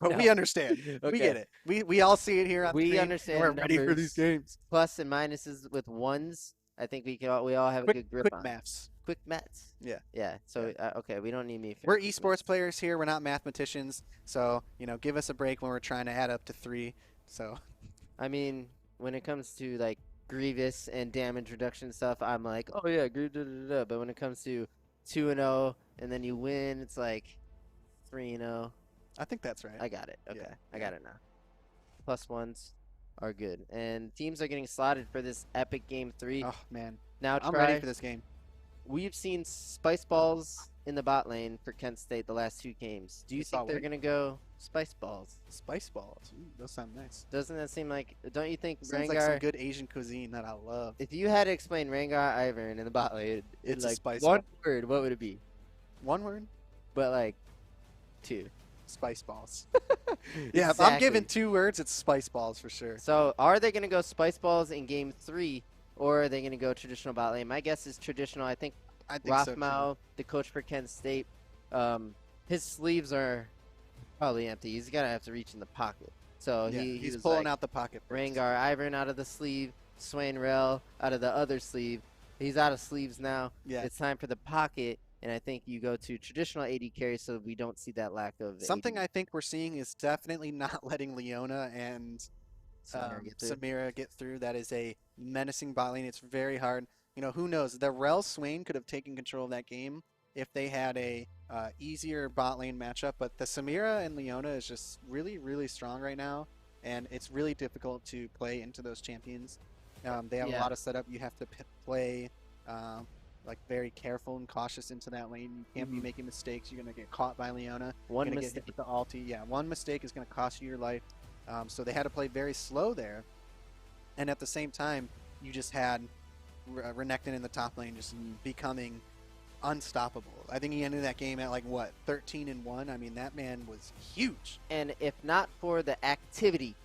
No. we understand. Okay. We get it. We all see it here on the We screen, and understand we're ready for numbers. these games. Plus and minuses with ones. I think we all have a good grip Quick on. maths. Quick maths. Yeah. Yeah. So okay, we don't need me. We're esports players here. We're not mathematicians. So, give us a break when we're trying to add up to 3. So, I mean, when it comes to like Grievous and damage reduction stuff, I'm like, oh yeah, but when it comes to 2-0 and then you win, it's like 3-0. I think that's right. I got it. Okay, Yeah. I got it now. Plus ones are good, and teams are getting slotted for this epic game 3. Oh, man. Now I'm ready for this game. We've seen Spice Balls in the bot lane for Kent State the last 2 games. Do you think they're going to go Spice Balls? Spice balls. Ooh, those sound nice. Doesn't that seem like, don't you think Sounds like some good Asian cuisine that I love. if you had to explain Rengar Ivern in the bot lane, It's in a like spice one ball. word, what would it be? One word? But like 2. Spice balls. Yeah, if I'm given Exactly. 2 words, it's spice balls for sure. So are they going to go Spice Balls in game 3, or are they going to go traditional bot lane? My guess is traditional. I think I think so, too. Rothmau, the coach for Kent State, his sleeves are probably empty. He's gonna have to reach in the pocket. So Yeah, he he's was pulling like, out the pocket. first. Rengar Ivern out of the sleeve, Swain Rel out of the other sleeve. He's out of sleeves now. Yeah. It's time for the pocket, and I think you go to traditional AD carry so we don't see that lack of Something AD. I think we're seeing is definitely not letting Leona and Samira get through. Samira get through. That is a menacing bot lane. It's very hard. Who knows? The Rel Swain could have taken control of that game if they had a easier bot lane matchup. But the Samira and Leona is just really, really strong right now, and it's really difficult to play into those champions. They have a lot of setup. You have to play like very careful and cautious into that lane. You can't be making mistakes. You're gonna get caught by Leona. One Gonna mistake. get hit with the ulti. Yeah, one mistake is gonna cost you your life. So they had to play very slow there, and at the same time, you just had Renekton in the top lane just becoming unstoppable. I think he ended that game at like what 13-1. I mean, that man was huge. And if not for the activity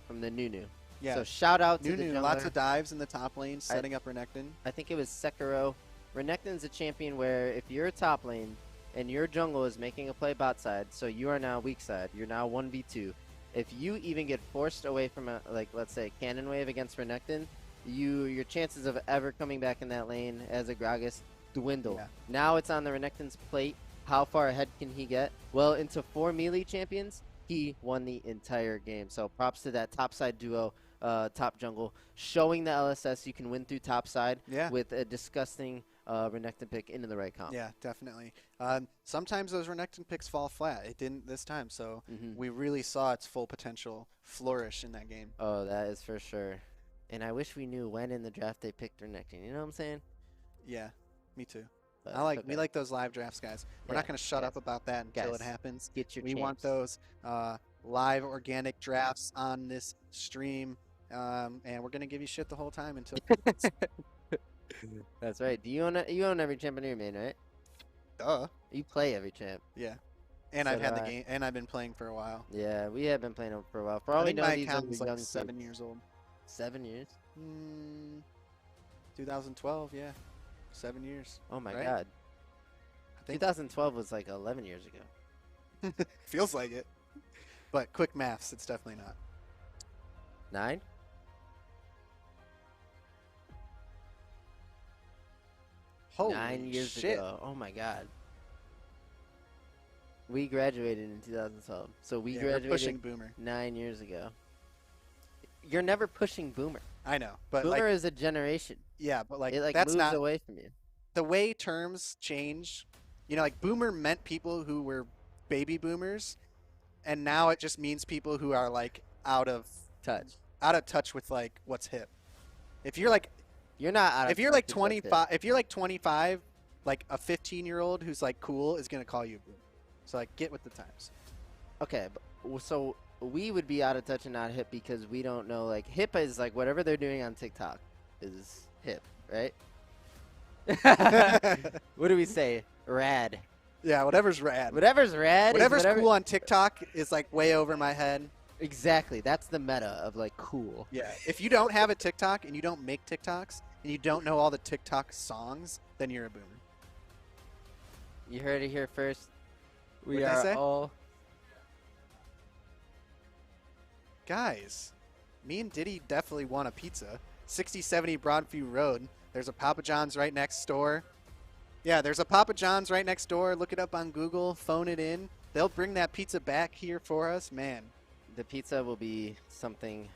from the Nunu. Yeah. So shout out to the Nunu, jungler. lots of dives in the top lane, setting up Renekton. I think it was Sekiro. Renekton's a champion where if you're top lane and your jungle is making a play bot side, so you are now weak side, you're now 1v2. If you even get forced away from a, like, let's say, cannon wave against Renekton, your chances of ever coming back in that lane as a Gragas dwindle. Yeah. Now it's on the Renekton's plate. How far ahead can he get? Well, into 4 melee champions, he won the entire game. So props to that top side duo, top jungle, showing the LSS you can win through top side with a disgusting Renekton pick into the right comp. Yeah, definitely. Sometimes those Renekton picks fall flat. It didn't this time, so we really saw its full potential flourish in that game. Oh, that is for sure. And I wish we knew when in the draft they picked Renekton. You know what I'm saying? Yeah, me too. But We like those live drafts, guys. We're not going to shut up about that until it happens. Get your We want those live organic drafts on this stream, and we're going to give you shit the whole time until. That's right. Do you own every champ in your main, right? Duh. You play every champ. Yeah. And So I've had do the I. game, and I've been playing for a while. Yeah, we have been playing them for a while. For I all we think know, my these are account the is like young 7 kids. years old. 7 years. 2012, yeah. 7 years. Oh my Right? God. I think 2012 was like 11 years ago. feels like it. But quick maths, it's definitely not. 9? Holy 9 years shit. ago. Oh my God. We graduated in 2012. So we Yeah, we're graduated pushing Boomer. 9 years ago. You're never pushing Boomer. I know, but Boomer like, is a generation. yeah, but like, It like that's moves not away from you. the way terms change. You know, like Boomer meant people who were baby boomers, and now it just means people who are like out of touch with like what's hip. If you're like You're not out of if you're touch like with what's hip. 25, if you're like 25, like a 15-year-old who's like cool is gonna call you a boomer. So like, get with the times. Okay, so we would be out of touch and not hip because we don't know. Like, hip is like whatever they're doing on TikTok is hip, right? What do we say? Rad. Yeah, whatever's rad. Whatever's rad. Whatever's whatever... cool on TikTok is like way over my head. Exactly. That's the meta of like cool. Yeah. If you don't have a TikTok and you don't make TikToks and you don't know all the TikTok songs, then you're a boomer. You heard it here first. We What'd they are say? all. Guys, me and Diddy definitely want a pizza. 6070 Broadview Road. There's a Papa John's right next door. Yeah, there's a Papa John's right next door. Look it up on Google. Phone it in. They'll bring that pizza back here for us. Man, The pizza will be something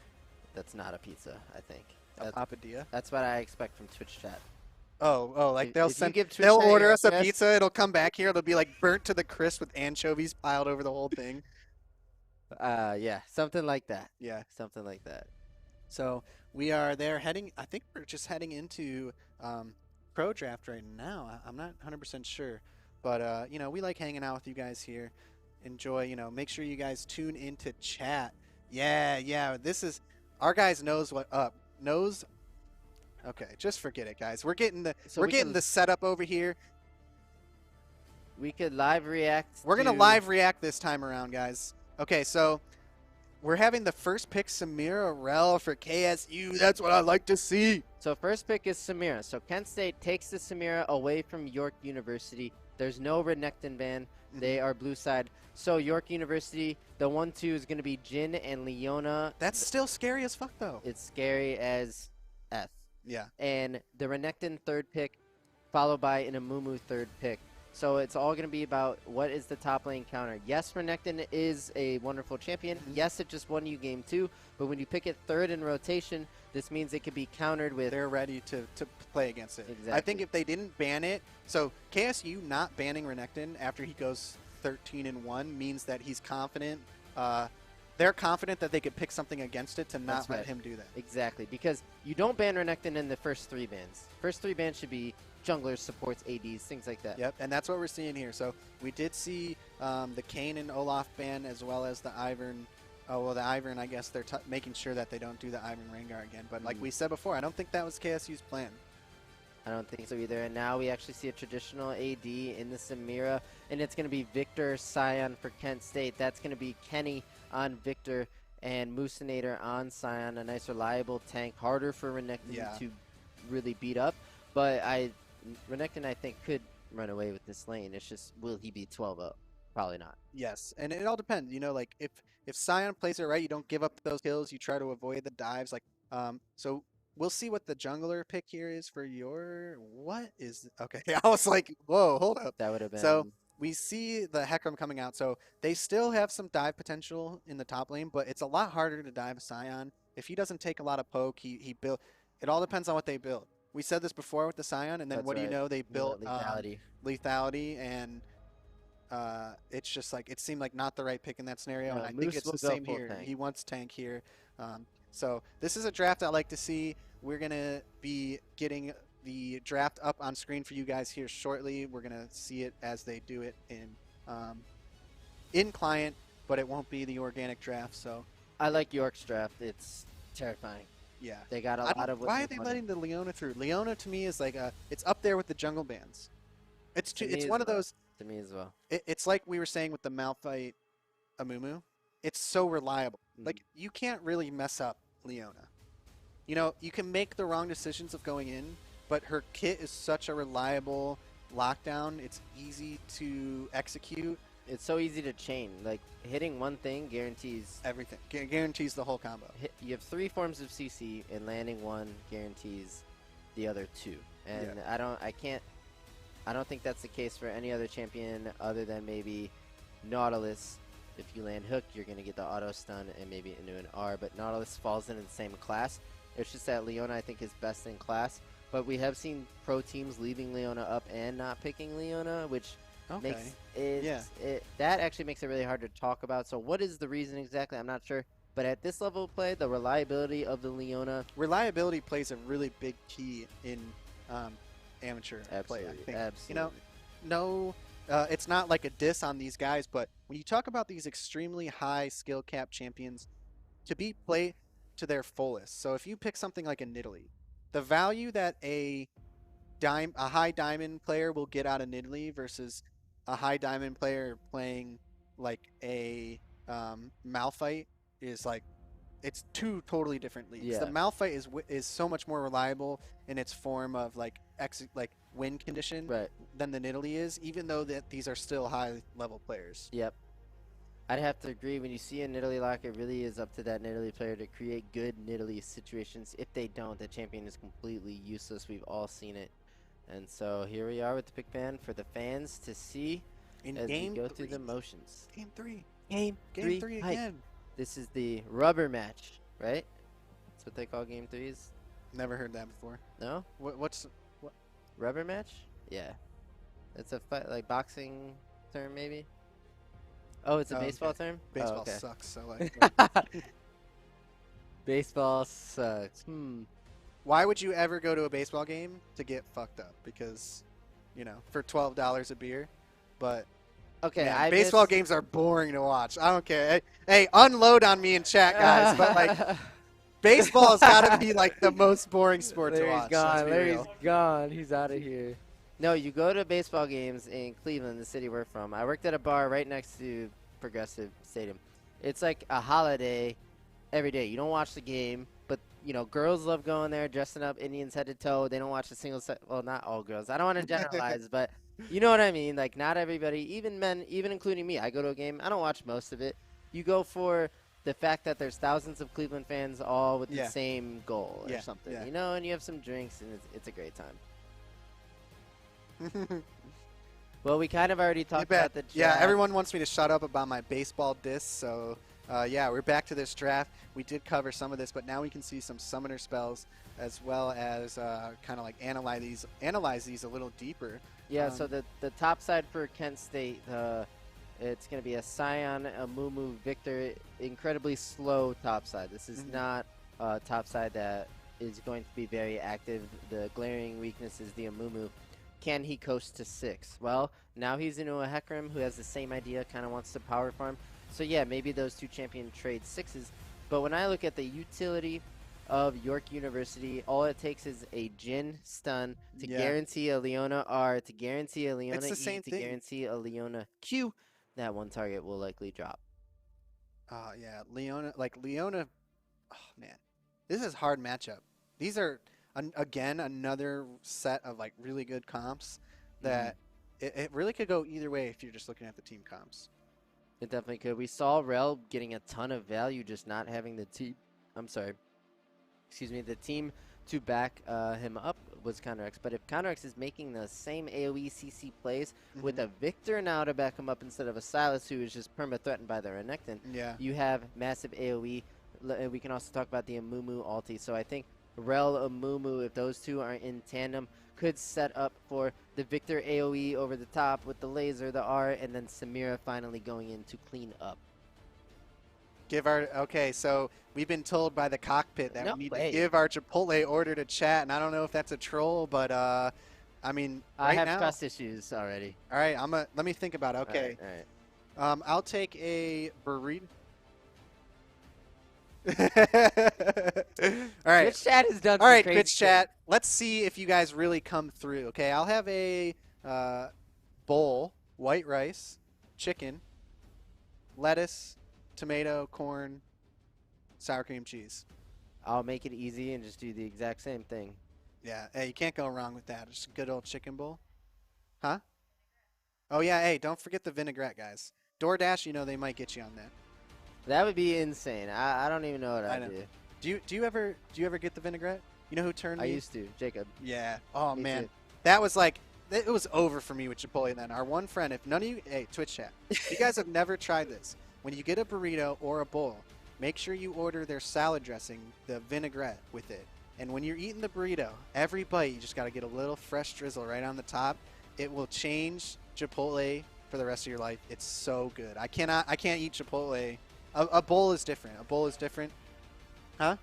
that's not a pizza, I think. a papadilla. That's what I expect from Twitch chat. Oh, like they'll If you send. give Twitch They'll chat order your us a address- pizza. It'll come back here. It'll be like burnt to the crisp with anchovies piled over the whole thing. Yeah, something like that. Yeah. Something like that. So we are there heading. I think we're just heading into pro draft right now. I'm not 100% sure, but you know, we like hanging out with you guys here. Enjoy. You know, make sure you guys tune into chat. Yeah. This is our guys knows what up knows. Okay, just forget it, guys. We're getting the So we're we getting can- the setup over here. We could live react. We're gonna to- live react this time around, guys. Okay, so we're having the first pick, Samira Rel for KSU. That's what I like to see. So first pick is Samira. So Kent State takes the Samira away from York University. There's no Renekton ban. They are blue side. So York University, the 1-2 is going to be Jin and Leona. That's still scary as fuck, though. It's scary as F. Yeah. And the Renekton third pick, followed by an Amumu third pick. So it's all going to be about what is the top lane counter. Yes, Renekton is a wonderful champion. Yes, it just won you game 2. But when you pick it third in rotation, this means it could be countered with... They're ready to play against it. Exactly. I think if they didn't ban it, so KSU not banning Renekton after he goes 13-1 means that he's confident. They're confident that they could pick something against it to not That's let right. him do that. Exactly, because you don't ban Renekton in the first 3 bans. First 3 bans should be junglers, supports, ADs, things like that. Yep, and that's what we're seeing here. So we did see the Kayn and Olaf ban as well as the Ivern. Oh, well, the Ivern, I guess they're making sure that they don't do the Ivern Rengar again. But like we said before, I don't think that was KSU's plan. I don't think so either. And now we actually see a traditional AD in the Samira, and it's going to be Victor Scion for Kent State. That's going to be Kenny on Victor and Moosinator on Scion. A nice reliable tank, harder for Renekton to really beat up. But Renekton, I think, could run away with this lane. It's just, will he be 12-0? Probably not. Yes, and it all depends. You know, like if Scion plays it right, you don't give up those kills. You try to avoid the dives. Like, so we'll see what the jungler pick here is for your. What is okay? I was like, whoa, hold up. That would have been. So we see the Hecarim coming out. So they still have some dive potential in the top lane, but it's a lot harder to dive a Scion. If he doesn't take a lot of poke, he build. It all depends on what they build. We said this before with the Scion, and then That's what do you right. know? They built lethality. and it's just like it seemed like not the right pick in that scenario. No, And I think Moose it's will the go same full here. tank. He wants tank here. So this is a draft I like to see. We're gonna be getting the draft up on screen for you guys here shortly. We're gonna see it as they do it in client, but it won't be the organic draft. So I like York's draft. It's terrifying. yeah. They got a I don't- lot of. why are they letting the Leona through? Leona to me is like it's up there with the jungle bands. It's To me it's as one of well. those. To me as well. It's like we were saying with the Malphite Amumu. It's so reliable. Mhm. Like you can't really mess up Leona. you know, you can make the wrong decisions of going in, but her kit is such a reliable lockdown. It's easy to execute. It's so easy to chain. Like, hitting one thing guarantees Everything. Guarantees the whole combo. you have 3 forms of CC, and landing one guarantees the other 2. And Yeah. I don't think that's the case for any other champion other than maybe Nautilus. If you land hook, you're going to get the auto stun and maybe into an R, but Nautilus falls into the same class. It's just that Leona, I think, is best in class. But we have seen pro teams leaving Leona up and not picking Leona, which makes that actually makes it really hard to talk about. So what is the reason exactly? I'm not sure. But at this level of play, the reliability of the Leona. Reliability plays a really big key in amateur play, I think. Absolutely. You know, no, it's not like a diss on these guys, but when you talk about these extremely high skill cap champions, to be played to their fullest. So if you pick something like a Nidalee, the value that a high diamond player will get out of Nidalee versus a high diamond player playing like a Malphite is like, it's 2 totally different leagues. Yeah. The Malphite is so much more reliable in its form of like win condition than the Nidalee is, even though that these are still high level players. Yep. I'd have to agree. When you see a Nidalee lock, it really is up to that Nidalee player to create good Nidalee situations. If they don't, the champion is completely useless. We've all seen it. And so here we are with the pick ban for the fans to see as we go through the motions. Game 3. Game 3 again. This is the rubber match, right? That's what they call game 3s. Never heard that before. No? What's Rubber match? Yeah. It's a fight, like boxing term, maybe? Oh, it's a baseball term? Baseball okay. sucks. So like, baseball sucks. why would you ever go to a baseball game to get fucked up? Because, you know, for $12 a beer, but Okay, man, baseball games are boring to watch. I don't care. Hey, unload on me in chat, guys. But like, baseball has got to be like the most boring sport to watch. Larry's gone. He's out of here. No, you go to baseball games in Cleveland, the city we're from. I worked at a bar right next to Progressive Stadium. It's like a holiday every day. You don't watch the game, but, you know, girls love going there, dressing up, Indians head to toe. They don't watch a single set. Well, not all girls. I don't want to generalize, but you know what I mean. Like, not everybody, even men, even including me. I go to a game. I don't watch most of it. You go for the fact that there's thousands of Cleveland fans all with the same goal or something, you know, and you have some drinks, and it's a great time. Well, we kind of already talked about the draft. Yeah, everyone wants me to shut up about my baseball diss, so yeah, we're back to this draft. We did cover some of this, but now we can see some summoner spells as well as kind of like analyze these a little deeper. Yeah, so the top side for Kent State, it's going to be a Scion, a Mumu, Victor, incredibly slow top side. This is not a top side that is going to be very active. The glaring weakness is the Amumu. Can he coast to 6? Well, now he's into a Hecarim who has the same idea, kind of wants to power farm. So yeah, maybe those 2 champion trade 6s. But when I look at the utility of York University, all it takes is a Jhin stun to guarantee a Leona R, to guarantee a Leona E, to guarantee a Leona Q. That one target will likely drop. Yeah, Leona, oh man, this is a hard matchup. These are, again, another set of like really good comps that it really could go either way if you're just looking at the team comps. It definitely could. We saw Rel getting a ton of value, just not having the team. The team to back him up was CounterX. But if CounterX is making the same AoE CC plays with a Victor now to back him up instead of a Silas who is just perma-threatened by the Renekton, you have massive AoE. We can also talk about the Amumu ulti. So I think Rel, Amumu, if those 2 are in tandem, could set up for the Victor AoE over the top with the laser, the R, and then Samira finally going in to clean up. Okay, so we've been told by the cockpit that we need to give our Chipotle order to chat, and I don't know if that's a troll, but I mean, I have trust issues already. All right, let me think about it. Okay, all right. I'll take a burrito. All right. Twitch chat is done. All right, Twitch chat. Let's see if you guys really come through. Okay, I'll have a bowl, white rice, chicken, lettuce, tomato, corn, sour cream cheese. I'll make it easy and just do the exact same thing. Yeah, hey, you can't go wrong with that. Just a good old chicken bowl. Huh? Oh, yeah, hey, don't forget the vinaigrette, guys. DoorDash, you know they might get you on that. That would be insane. I don't even know what I I'd know. do. Do you ever get the vinaigrette? You know who turned I me? used to, Jacob. Yeah. Oh, Me man. too. That was like, it was over for me with Chipotle then. Our one friend, if none of you, hey, Twitch chat, if you guys have never tried this, when you get a burrito or a bowl, make sure you order their salad dressing, the vinaigrette with it. And when you're eating the burrito, every bite, you just got to get a little fresh drizzle right on the top. It will change Chipotle for the rest of your life. It's so good. I can't eat Chipotle. A bowl is different. A bowl is different. Huh?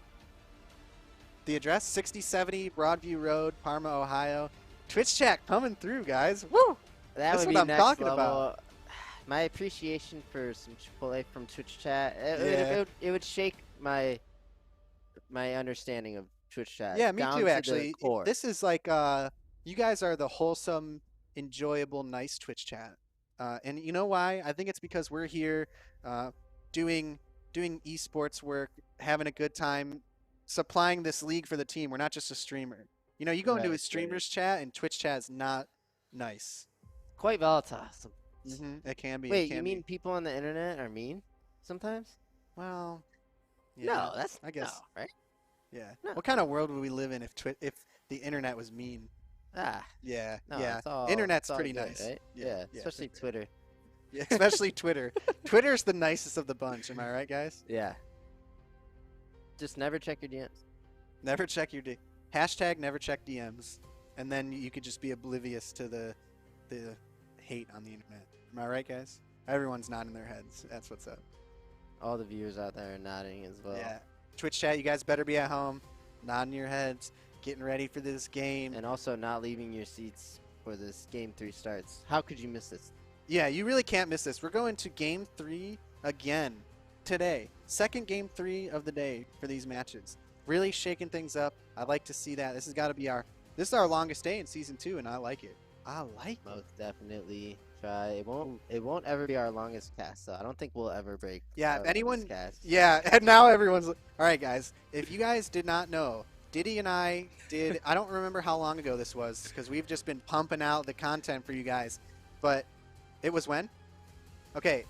The address, 6070 Broadview Road, Parma, Ohio. Twitch chat coming through, guys. Woo! That That's would what be I'm next talking level. about. My appreciation for some Chipotle from Twitch chat, Yeah. it would shake my understanding of Twitch chat. Yeah, me down too, to actually. The core. This is like, you guys are the wholesome, enjoyable, nice Twitch chat. And you know why? I think it's because we're here doing esports work, having a good time, supplying this league for the team. We're not just a streamer. You know, you go into a Right, streamer's chat, and Twitch chat is not nice. Quite volatile. It can be. it Wait, can you be. mean people on the internet are mean sometimes? Well, yeah, No, that's I guess. no, right? Yeah. No. What kind of world would we live in if the internet was mean? Ah, Yeah, no, yeah. it's all, Internet's it's all pretty good, nice. right? Yeah, Yeah, yeah, especially for sure. Twitter. Yeah, especially Twitter. Twitter's the nicest of the bunch. Am I right, guys? Yeah. Just never check your DMs. Never check your hashtag. Never check DMs, and then you could just be oblivious to the hate on the internet. Am I right, guys? Everyone's nodding their heads. That's what's up. All the viewers out there are nodding as well. Yeah. Twitch chat. You guys better be at home, nodding your heads, getting ready for this game. And also not leaving your seats for this Game 3 starts. How could you miss this? Yeah, you really can't miss this. We're going to Game 3 again today. Second Game 3 of the day for these matches. Really shaking things up. I'd like to see that. This has got to be this is our longest day in Season 2, and I like it. I like it. Most definitely try. It won't ever be our longest cast, so I don't think we'll ever break. Yeah, our if longest anyone... cast. Yeah, and now everyone's... All right, guys. If you guys did not know, Diddy and I did... I don't remember how long ago this was, because we've just been pumping out the content for you guys. But it was when? Okay,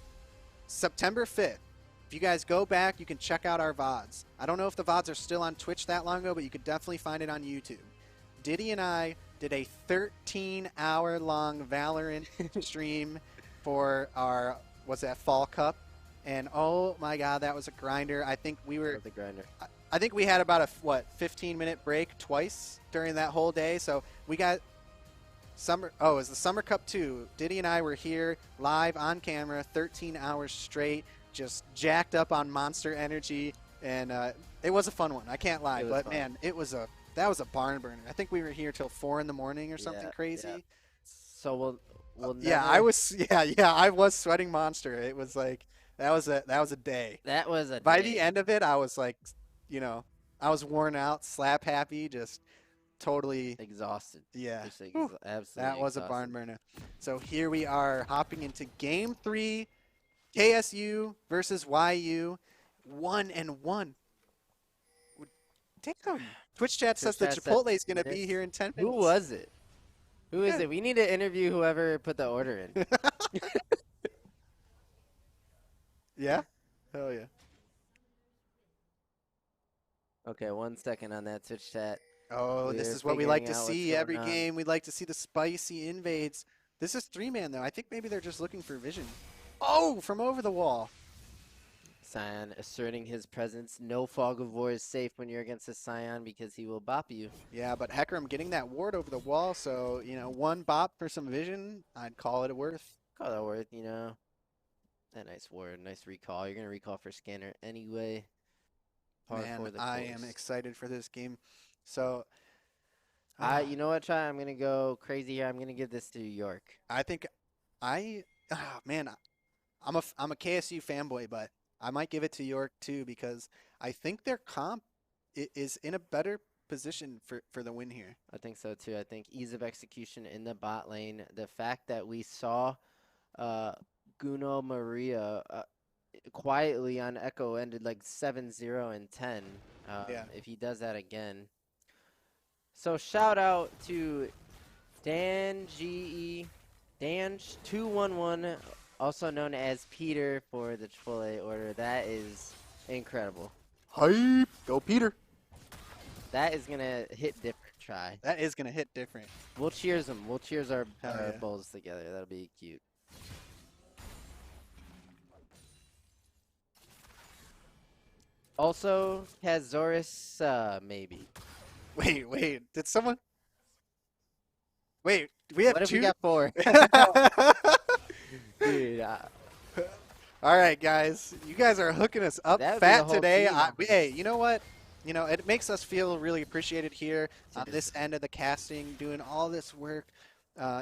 September 5th. If you guys go back, you can check out our VODs. I don't know if the VODs are still on Twitch that long ago, but you could definitely find it on YouTube. Diddy and I did a 13-hour-long Valorant stream for our, what's that, Fall Cup. And oh my god, that was a grinder. I think we were... The grinder. I think we had about a, 15-minute break twice during that whole day. So we got... it was the Summer Cup 2. Diddy and I were here live on camera, 13 hours straight, just jacked up on Monster Energy, and it was a fun one. I can't lie, but fun. Man, that was a barn burner. I think we were here till 4 in the morning or something crazy. Yeah. So we'll never... Yeah, I was sweating Monster. It was like that was a day. That was a By day. the end of it, I was like, I was worn out, slap happy, just totally exhausted. Yeah. Just Whew. absolutely That was a exhausted. barn burner. So here we are hopping into Game 3, KSU versus YU, 1-1. Damn. Twitch chat says that Twitch chat said Chipotle is going to be minutes. here in 10 minutes. Who was it? Who is Yeah. it? We need to interview whoever put the order in. Yeah? Hell yeah. Okay, 1 second on that Twitch chat. Oh, this We're is what we like to figuring out what's see every going on. game. We'd like to see the spicy invades. This is 3-man, though. I think maybe they're just looking for vision. Oh, from over the wall. Scion asserting his presence. No fog of war is safe when you're against a Scion because he will bop you. Yeah, but Hecarim getting that ward over the wall, so, one bop for some vision, I'd call it a worth. Call that worth, That nice word, nice recall. You're going to recall for scanner anyway. Par Man, for the I am course. excited for this game. So, You know what, Chai? I'm going to go crazy here. I'm going to give this to York. I think man, I'm a KSU fanboy, but I might give it to York too because I think their comp is in a better position for the win here. I think so too. I think ease of execution in the bot lane. The fact that we saw Guno Maria quietly on Echo ended like 7-0 and 10. Yeah. if he does that again. So shout out to Dan211, also known as Peter for the AAA order. That is incredible. Hype! Go Peter! That is going to hit different, try. That is going to hit different. We'll cheers them. We'll cheers our Hell yeah. bowls together. That'll be cute. Also, Kazoris, maybe. Wait. Did someone? Wait, we have What if two? we got 4? Dude, All right, guys. You guys are hooking us up That would be the fat whole today. team. Hey, you know what? You know, it makes us feel really appreciated here on this end of the casting, doing all this work.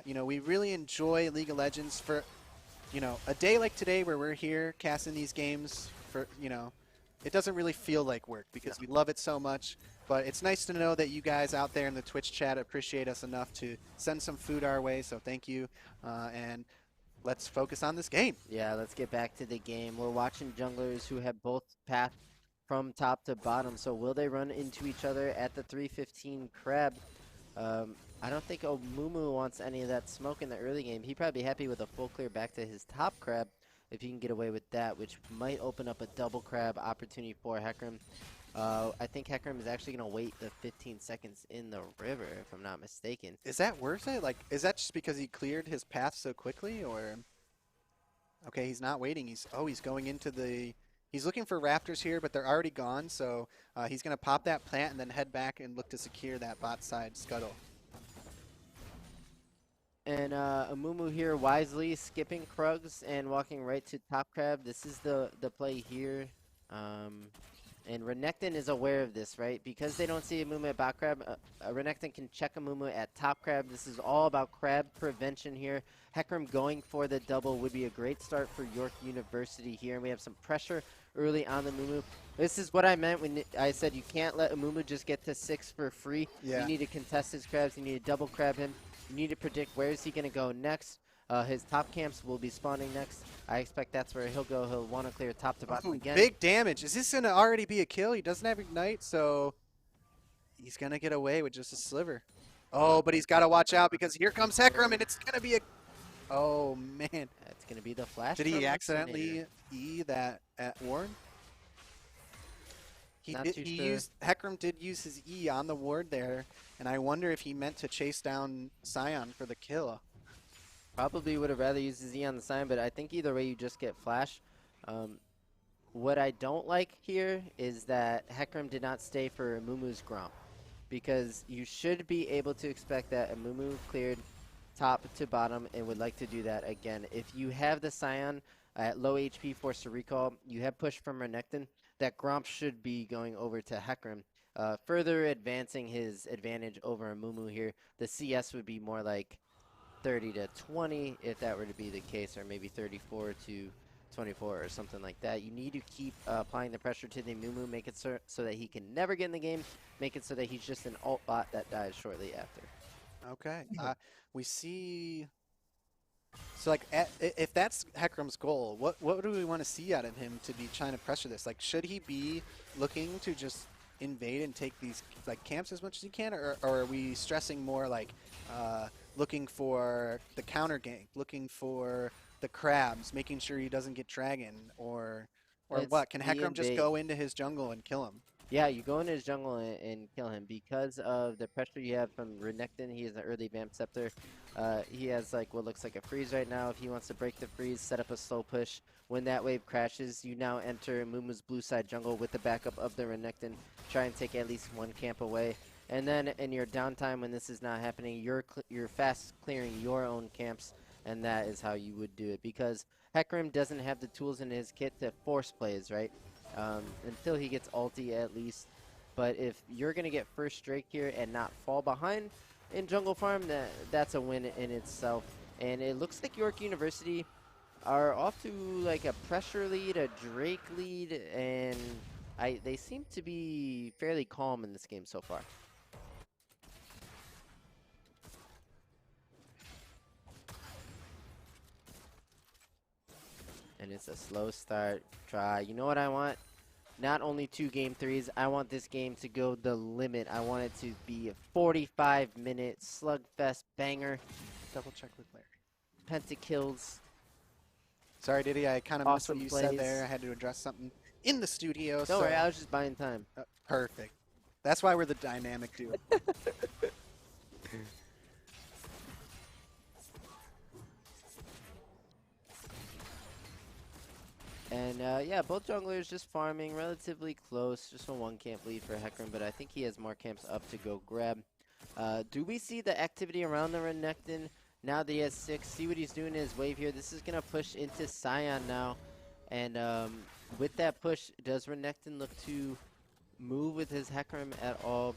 You know, we really enjoy League of Legends for, you know, a day like today where we're here casting these games for, you know, it doesn't really feel like work because we love it so much. But it's nice to know that you guys out there in the Twitch chat appreciate us enough to send some food our way. So thank you. And let's focus on this game. yeah, let's get back to the game. We're watching junglers who have both path from top to bottom. So will they run into each other at the 315 crab? I don't think Mumu wants any of that smoke in the early game. He'd probably be happy with a full clear back to his top crab if he can get away with that, which might open up a double crab opportunity for Hecarim. I think Hecarim is actually going to wait the 15 seconds in the river, if I'm not mistaken. Is that worth it? Like, is that just because he cleared his path so quickly, or? Okay, he's not waiting. He's going into the. He's looking for raptors here, but they're already gone. So he's going to pop that plant and then head back and look to secure that bot side scuttle. And Amumu here wisely skipping Krugs and walking right to top crab. This is the play here. And Renekton is aware of this, right? Because they don't see Amumu at bot crab, Renekton can check Amumu at top crab. This is all about crab prevention here. Hecarim going for the double would be a great start for York University here. And we have some pressure early on the Amumu. This is what I meant when I said you can't let Amumu just get to 6 for free. Yeah. You need to contest his crabs. You need to double crab him. You need to predict where is he going to go next. His top camps will be spawning next. I expect that's where he'll go. He'll want to clear top to bottom again. Big damage. Is this going to already be a kill? He doesn't have Ignite, so he's going to get away with just a sliver. Oh, but he's got to watch out because here comes Hecarim, and it's going to be a... Oh, man. It's going to be the flash. Did from he the accidentally Terminator. E that at Ward? Not too sure. Hecarim did use his E on the ward there, and I wonder if he meant to chase down Scion for the kill. Probably would have rather used his E on the sign, but I think either way you just get flash. What I don't like here is that Hecarim did not stay for Amumu's Gromp, because you should be able to expect that Amumu cleared top to bottom and would like to do that again. If you have the Scion at low HP forced to recall, you have push from Renekton, that Gromp should be going over to Hecarim, further advancing his advantage over Amumu here. The CS would be more like 30 to 20 if that were to be the case, or maybe 34 to 24 or something like that. You need to keep applying the pressure to the Mumu, make it so that he can never get in the game, make it so that he's just an alt bot that dies shortly after. Okay. We see... So, like, if that's Hecarim's goal, what do we want to see out of him to be trying to pressure this? Like, should he be looking to just invade and take these, like, camps as much as he can? Or are we stressing more, like, looking for the counter gank, looking for the crabs, making sure he doesn't get dragon, or what? Can Hecarim just go into his jungle and kill him? Yeah, you go into his jungle and kill him because of the pressure you have from Renekton. He has an early Vamp Scepter. He has like what looks like a freeze right now. If he wants to break the freeze, set up a slow push. When that wave crashes, you now enter Mumu's blue side jungle with the backup of the Renekton. Try and take at least one camp away. And then in your downtime when this is not happening, you're fast clearing your own camps, and that is how you would do it. Because Hecarim doesn't have the tools in his kit to force plays, right? Until he gets ulti at least. But if you're going to get first strike here and not fall behind in jungle farm, that's a win in itself. And it looks like York University are off to like a pressure lead, a Drake lead, and they seem to be fairly calm in this game so far. And it's a slow start. Try. You know what I want? not only 2 game 3s. I want this game to go the limit. I want it to be a 45-minute slugfest banger. Double check with Larry. Pentakills. Sorry, Diddy, I kind of missed what Awesome you said plays. there. I had to address something in the studio. Don't worry, I was just buying time. Perfect. That's why we're the dynamic duo. And yeah, both junglers just farming relatively close. Just a 1 camp lead for Hecarim, but I think he has more camps up to go grab. Do we see the activity around the Renekton now that he has 6? See what he's doing in his wave here. This is going to push into Scion now. And with that push, does Renekton look to move with his Hecarim at all?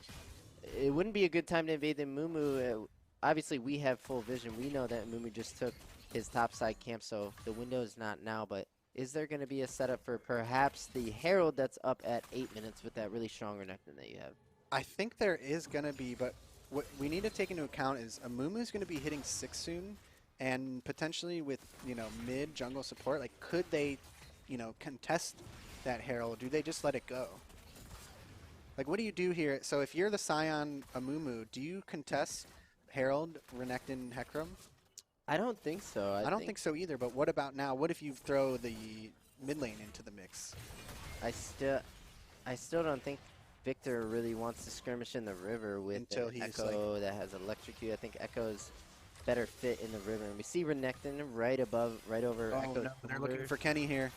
It wouldn't be a good time to invade the Mumu. Obviously, we have full vision. We know that Mumu just took his topside camp, so the window is not now, but is there going to be a setup for perhaps the Herald that's up at 8 minutes with that really strong Renekton that you have? I think there is going to be, but what we need to take into account is Amumu is going to be hitting 6 soon, and potentially with, you know, mid jungle support, like, could they, you know, contest that Herald? Do they just let it go? Like, what do you do here? So if you're the Scion Amumu, do you contest Herald, Renekton, Hecarim? I don't think so. I don't think so either, but what about now? What if you throw the mid lane into the mix? I still don't think Victor really wants to skirmish in the river with Until an he's Echo that has electrocute. I think Echo's better fit in the river. And we see Renekton right over Oh Echo. no, they're looking for Kenny here.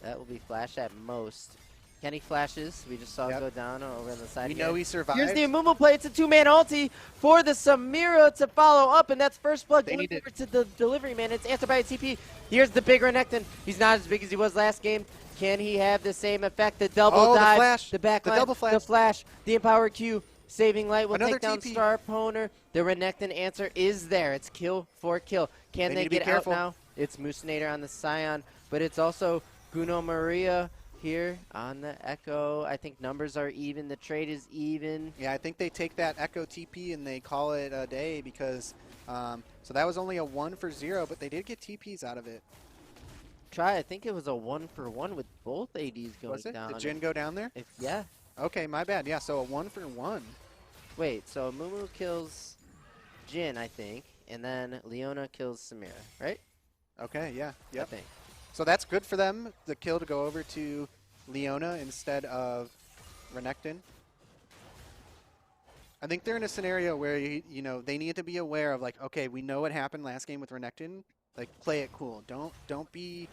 That will be flash at most. Kenny flashes. We just saw it go down over on the side. We here. know he survived. Here's the Amumu play. It's a 2-man ulti for the Samira to follow up, and that's first blood going over to the delivery man. It's answered by a TP. Here's the big Renekton. He's not as big as he was last game. Can he have the same effect? The double dive, the flash, the backline, the double flash, the flash, the empower Q. Saving Light will Another take down TP. Star Poner. The Renekton answer is there. It's kill for kill. Can they get out now? It's Moosinator on the Scion, but it's also Guno Maria here on the Echo. I think numbers are even. The trade is even. Yeah, I think they take that Echo TP and they call it a day because, so that was only a 1 for 0, but they did get TPs out of it. I think it was a 1-for-1 with both ADs going Was it? down. Did Jin go down there? Yeah. Okay, my bad. Yeah, so a 1-for-1. Wait, so Mumu kills Jin, I think, and then Leona kills Samira, right? Okay, yeah. Yep. I think. So that's good for them, the kill to go over to Leona instead of Renekton. I think they're in a scenario where, you know, they need to be aware of, like, okay, we know what happened last game with Renekton. Like, play it cool. Don't be,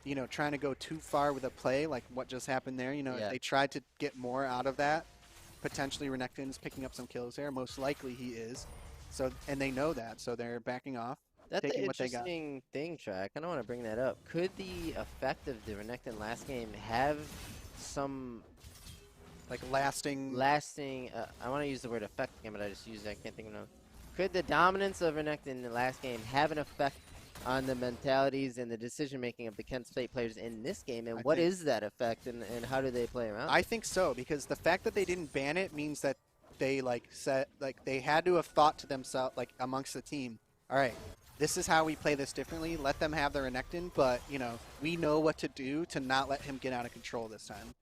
you know, trying to go too far with a play like what just happened there. You know, if they tried to get more out of that, potentially Renekton's picking up some kills there. Most likely he is. So, and they know that, so they're backing off. That's an taking what they got. interesting thing, Track. I don't want to bring that up. Could the effect of the Renekton last game have some like lasting? I want to use the word effect again, but I just used it. I can't think of it. Could the dominance of Renekton in the last game have an effect on the mentalities and the decision-making of the Kent State players in this game? And what is that effect, and how do they play around? I think so, because the fact that they didn't ban it means that they they had to have thought to themselves, like amongst the team, all right, this is how we play this differently. Let them have the Renekton, but you know, we know what to do to not let him get out of control this time.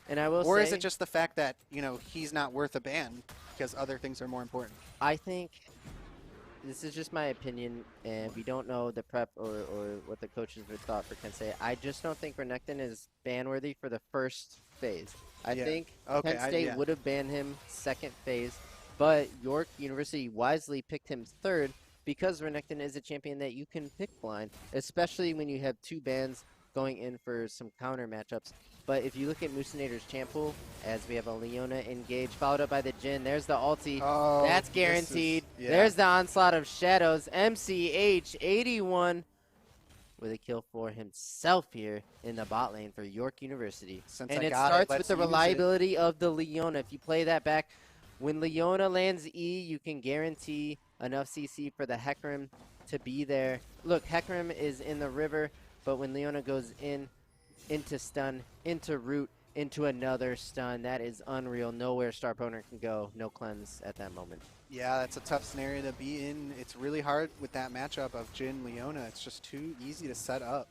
And I will say, or is it just the fact that, you know, he's not worth a ban because other things are more important? I think this is just my opinion, and we don't know the prep or what the coaches would thought for Kent State. I just don't think Renekton is ban-worthy for the first phase. I think Kent State would have banned him second phase, but York University wisely picked him third because Renekton is a champion that you can pick blind, especially when you have 2 bans going in for some counter matchups. But if you look at Moosinator's champ pool, as we have a Leona engaged, followed up by the Jin, there's the ulti. Oh, that's guaranteed. There's the onslaught of shadows. MCH 81 with a kill for himself here in the bot lane for York University. And it starts with the reliability of the Leona. If you play that back, when Leona lands E, you can guarantee enough CC for the Hecarim to be there. Look, Hecarim is in the river, but when Leona goes into stun, into root, into another stun, that is unreal. Nowhere Star Poner can go. No cleanse at that moment. Yeah, that's a tough scenario to be in. It's really hard with that matchup of Jin Leona. It's just too easy to set up.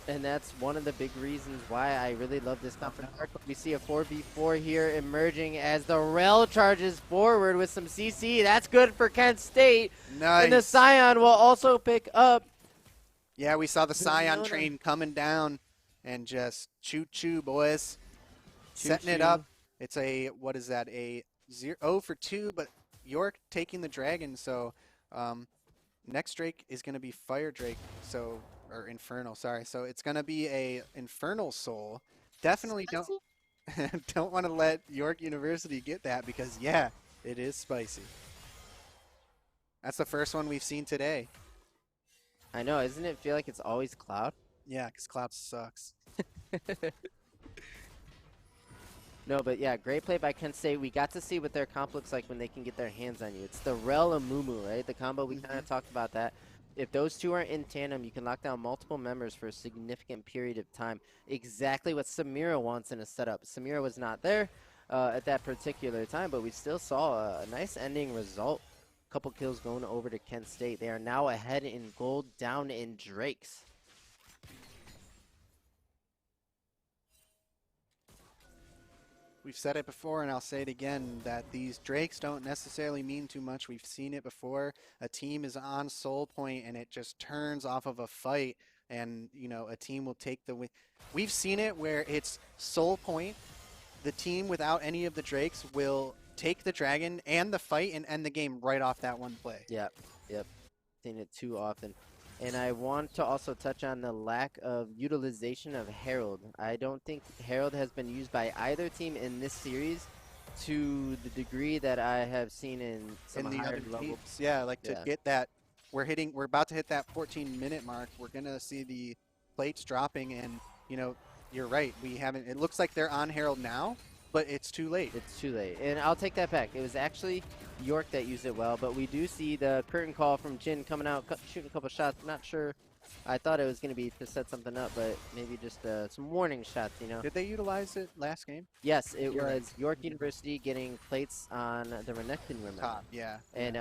And that's one of the big reasons why I really love this conference arc. We see a 4v4 here emerging as the Rel charges forward with some CC. That's good for Kent State. Nice. And the Scion will also pick up. Yeah, we saw the Scion Leona. train coming down and just choo-choo, boys. Setting it Choo-choo. up. It's a, what is that, a 0 for 2, but York taking the Dragon, so next Drake is going to be Fire Drake, so, or Infernal, sorry. So it's going to be a Infernal Soul. Definitely don't want to let York University get that because, yeah, it is spicy. That's the first one we've seen today. I know, isn't it feel like it's always Cloud? Yeah, because Cloud sucks. No, but yeah, great play by Kent State. We got to see what their comp looks like when they can get their hands on you. It's the Rel and Mumu, right? The combo, we kind of talked about that. If those two are in tandem, you can lock down multiple members for a significant period of time. Exactly what Samira wants in a setup. Samira was not there at that particular time, but we still saw a nice ending result. Couple kills going over to Kent State. They are now ahead in gold, down in Drakes. We've said it before, and I'll say it again, that these Drakes don't necessarily mean too much. We've seen it before. A team is on soul point, and it just turns off of a fight, and, you know, a team will take the win. We've seen it where it's soul point. The team without any of the Drakes will take the Dragon and the fight and end the game right off that one play. Yep. Seen it too often. And I want to also touch on the lack of utilization of Herald. I don't think Herald has been used by either team in this series to the degree that I have seen in some In the higher other level. teams. Yeah, like to get that, we're about to hit that 14-minute mark. We're gonna see the plates dropping, and you know, you're right. It looks like they're on Herald now, but it's too late. It's too late. And I'll take that back. It was actually York that used it well, but we do see the curtain call from Jin coming out, shooting a couple shots. Not sure. I thought it was going to be to set something up, but maybe just some warning shots, you know. Did they utilize it last game? Yes, it was York University getting plates on the Renekton, remember? Top, yeah. And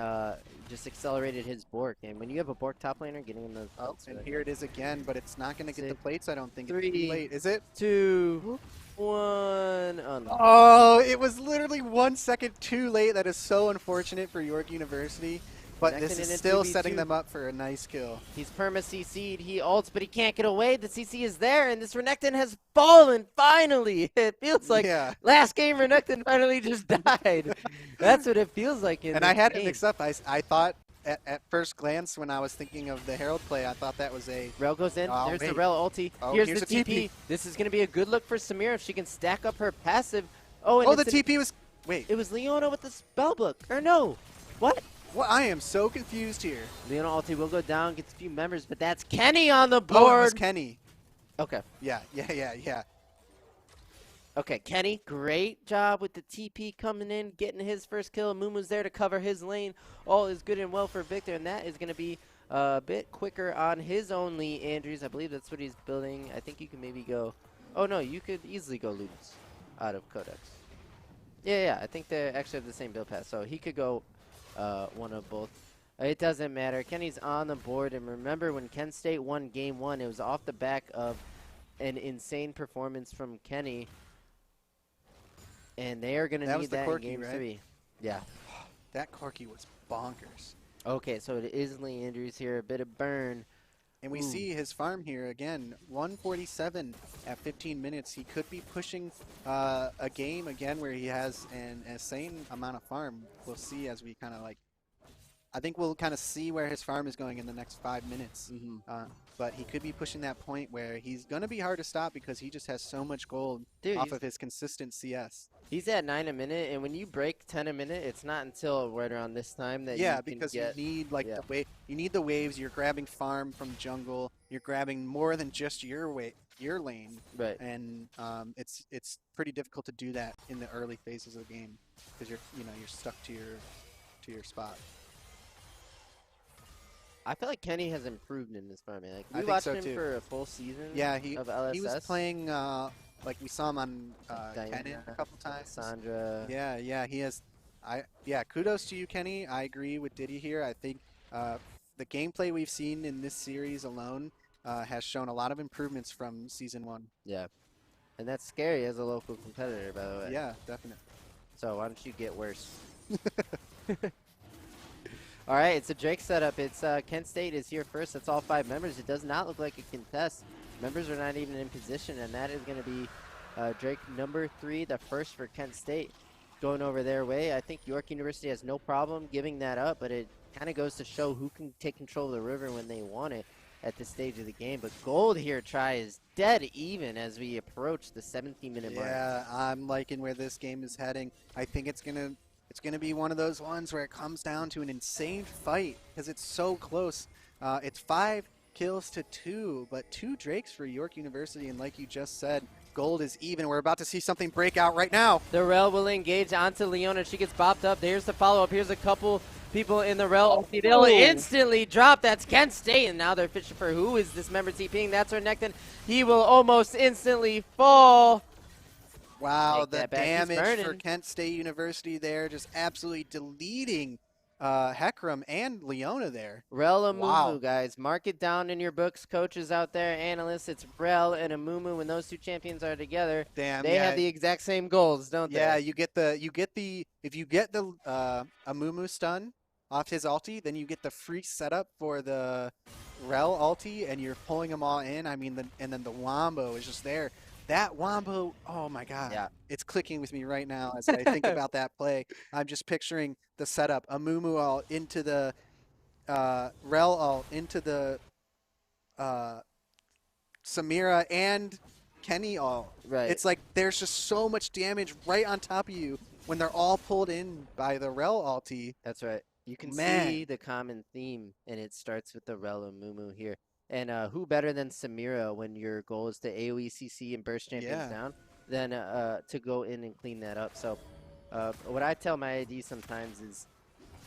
just accelerated his Bork. And when you have a Bork top laner, getting him those plates. And here it is again, but it's not going to get the plates, I don't think. Three, it's too late, is it? 2, 1. Oh, no. Oh, it was literally 1 second too late. That is so unfortunate for York University. But this is still setting them up for a nice kill. He's perma CC'd, he ults, but he can't get away. The CC is there, and this Renekton has fallen, finally. It feels like last game Renekton finally just died. That's what it feels like in And I had it mixed up. I thought at first glance when I was thinking of the Herald play, I thought that was a... Rel goes in, there's the Rel ulti. Oh, here's the TP. This is going to be a good look for Samira if she can stack up her passive. Oh, and the TP was... Wait. It was Leona with the spellbook. Or no. What? Well, I am so confused here. Leona ulti will go down, gets a few members, but that's Kenny on the board. Oh, it was Kenny. Okay. Yeah. Okay, Kenny, great job with the TP coming in, getting his first kill. Mumu's there to cover his lane. All is good and well for Victor, and that is going to be a bit quicker on his own Lee Andrews. I believe that's what he's building. I think you can maybe go... Oh, no, you could easily go Ludens out of Codex. Yeah, I think they actually have the same build path, so he could go one of both. It doesn't matter. Kenny's on the board, and remember when Kent State won Game 1, it was off the back of an insane performance from Kenny. And they are going to need that in Game 3. Yeah. That Corki was bonkers. Okay, so it is Lee Andrews here. A bit of burn. And we see his farm here again. 147 at 15 minutes. He could be pushing a game again where he has an insane amount of farm. We'll see as we kind of like... I think we'll kind of see where his farm is going in the next 5 minutes. But he could be pushing that point where he's going to be hard to stop because he just has so much gold off of his consistent CS. He's at 9 a minute, and when you break 10 a minute, it's not until right around this time that you can because get... you need like you need the waves. You're grabbing farm from jungle. You're grabbing more than just your lane. Right. And it's pretty difficult to do that in the early phases of the game because you're stuck to your spot. I feel like Kenny has improved in this farming. Like, I we think watched so him too. for a full season of LSS. He was playing, like we saw him on Kennen a couple times. Sandra. Yeah, he has. Kudos to you, Kenny. I agree with Diddy here. I think the gameplay we've seen in this series alone has shown a lot of improvements from Season 1. Yeah. And that's scary as a local competitor, by the way. Yeah, definitely. So why don't you get worse? All right, it's a Drake setup. It's Kent State is here first. That's all 5 members. It does not look like a contest. Members are not even in position, and that is going to be Drake number 3, the first for Kent State, going over their way. I think York University has no problem giving that up, but it kind of goes to show who can take control of the river when they want it at this stage of the game. But Gold here is dead even as we approach the 17-minute mark. Yeah, I'm liking where this game is heading. I think it's gonna be one of those ones where it comes down to an insane fight because it's so close. It's 5 kills to 2, but 2 Drakes for York University, and like you just said, Gold is even. We're about to see something break out right now. The Rel will engage onto Leona. She gets bopped up. There's the follow-up. Here's a couple people in the Rel. They'll instantly drop. That's Kent State, and now they're fishing for who is this member TPing. That's Renekton. He will almost instantly fall. Wow, Take the that back. He's damage for burning. Kent State University there, just absolutely deleting Heckram and Leona there. Rel Amumu, Wow. guys. Mark it down in your books, coaches out there, analysts. It's Rel and Amumu. When those 2 champions are together, Damn, they yeah. have the exact same goals, don't Yeah, they? if you get the Amumu stun off his ulti, then you get the free setup for the Rel ulti, and you're pulling them all in. I mean, and then the Wombo is just there. That Wombo, oh my god. Yeah. It's clicking with me right now as I think about that play. I'm just picturing the setup. Amumu ult into the Rel ult into the Samira and Kenny ult. Right. It's like there's just so much damage right on top of you when they're all pulled in by the Rel ulti. That's right. You can Man. see the common theme, and it starts with the Rel Amumu here. And who better than Samira when your goal is to AoE CC and burst champions Yeah. down than to go in and clean that up. So what I tell my AD sometimes is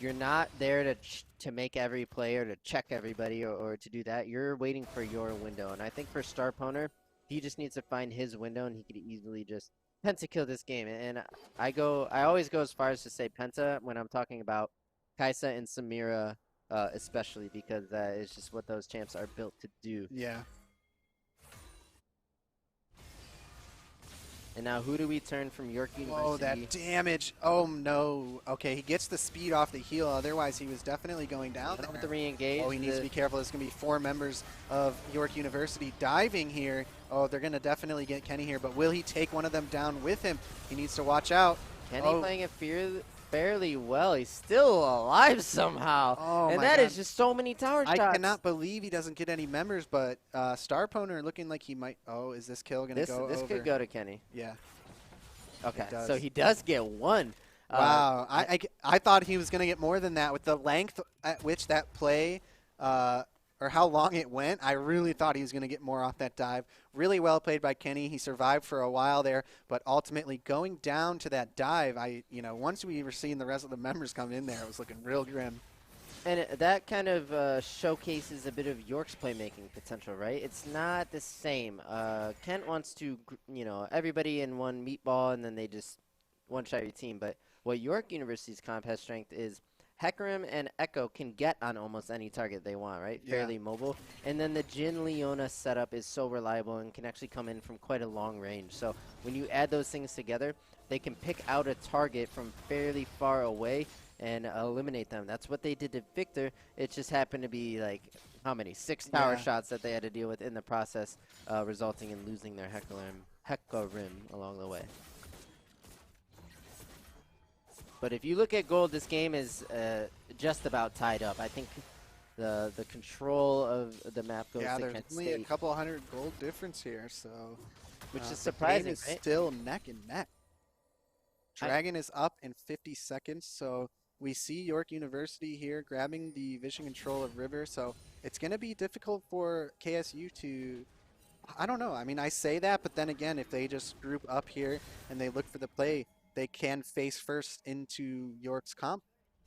you're not there to make every player, to check everybody or to do that. You're waiting for your window. And I think for Star Poner, he just needs to find his window, and he could easily just penta-kill this game. And I always go as far as to say penta when I'm talking about Kaisa and Samira, especially because that is just what those champs are built to do. Yeah. And now who do we turn from York University? Oh, that damage. Oh, no. Okay, he gets the speed off the heal. Otherwise, he was definitely going down With the there. re-engage. Oh, he needs to be careful. There's going to be 4 members of York University diving here. Oh, they're going to definitely get Kenny here. But will he take one of them down with him? He needs to watch out. Kenny Oh. playing it fairly well. He's still alive somehow. Oh, and my that God. is just so many tower shots. I cannot believe he doesn't get any members, but Star Poner looking like he might. Oh, is this kill going to go This over? could go to Kenny. Yeah. Okay, does. so he does get one. Wow. I thought he was going to get more than that with the length at which that play or how long it went. I really thought he was going to get more off that dive. Really well played by Kenny. He survived for a while there, but ultimately going down to that dive, once we were seeing the rest of the members come in there, it was looking real grim. And that kind of showcases a bit of York's playmaking potential, right? It's not the same. Kent wants to, everybody in one meatball, and then they just one-shot your team. But what York University's comp has strength is Hecarim and Echo can get on almost any target they want, right? Yeah. Fairly mobile. And then the Jin Leona setup is so reliable and can actually come in from quite a long range. So when you add those things together, they can pick out a target from fairly far away and eliminate them. That's what they did to Victor. It just happened to be like, how many? 6 tower shots that they had to deal with in the process, resulting in losing their Hecarim along the way. But if you look at Gold, this game is just about tied up. I think the control of the map goes Yeah, to there's Kent only State, a couple hundred gold difference here, so which is the surprising, game is right? still neck and neck. Dragon is up in 50 seconds, so we see York University here grabbing the vision control of River, so it's going to be difficult for KSU to, I don't know, I mean, I say that, but then again, if they just group up here and they look for the play, they can face first into York's comp,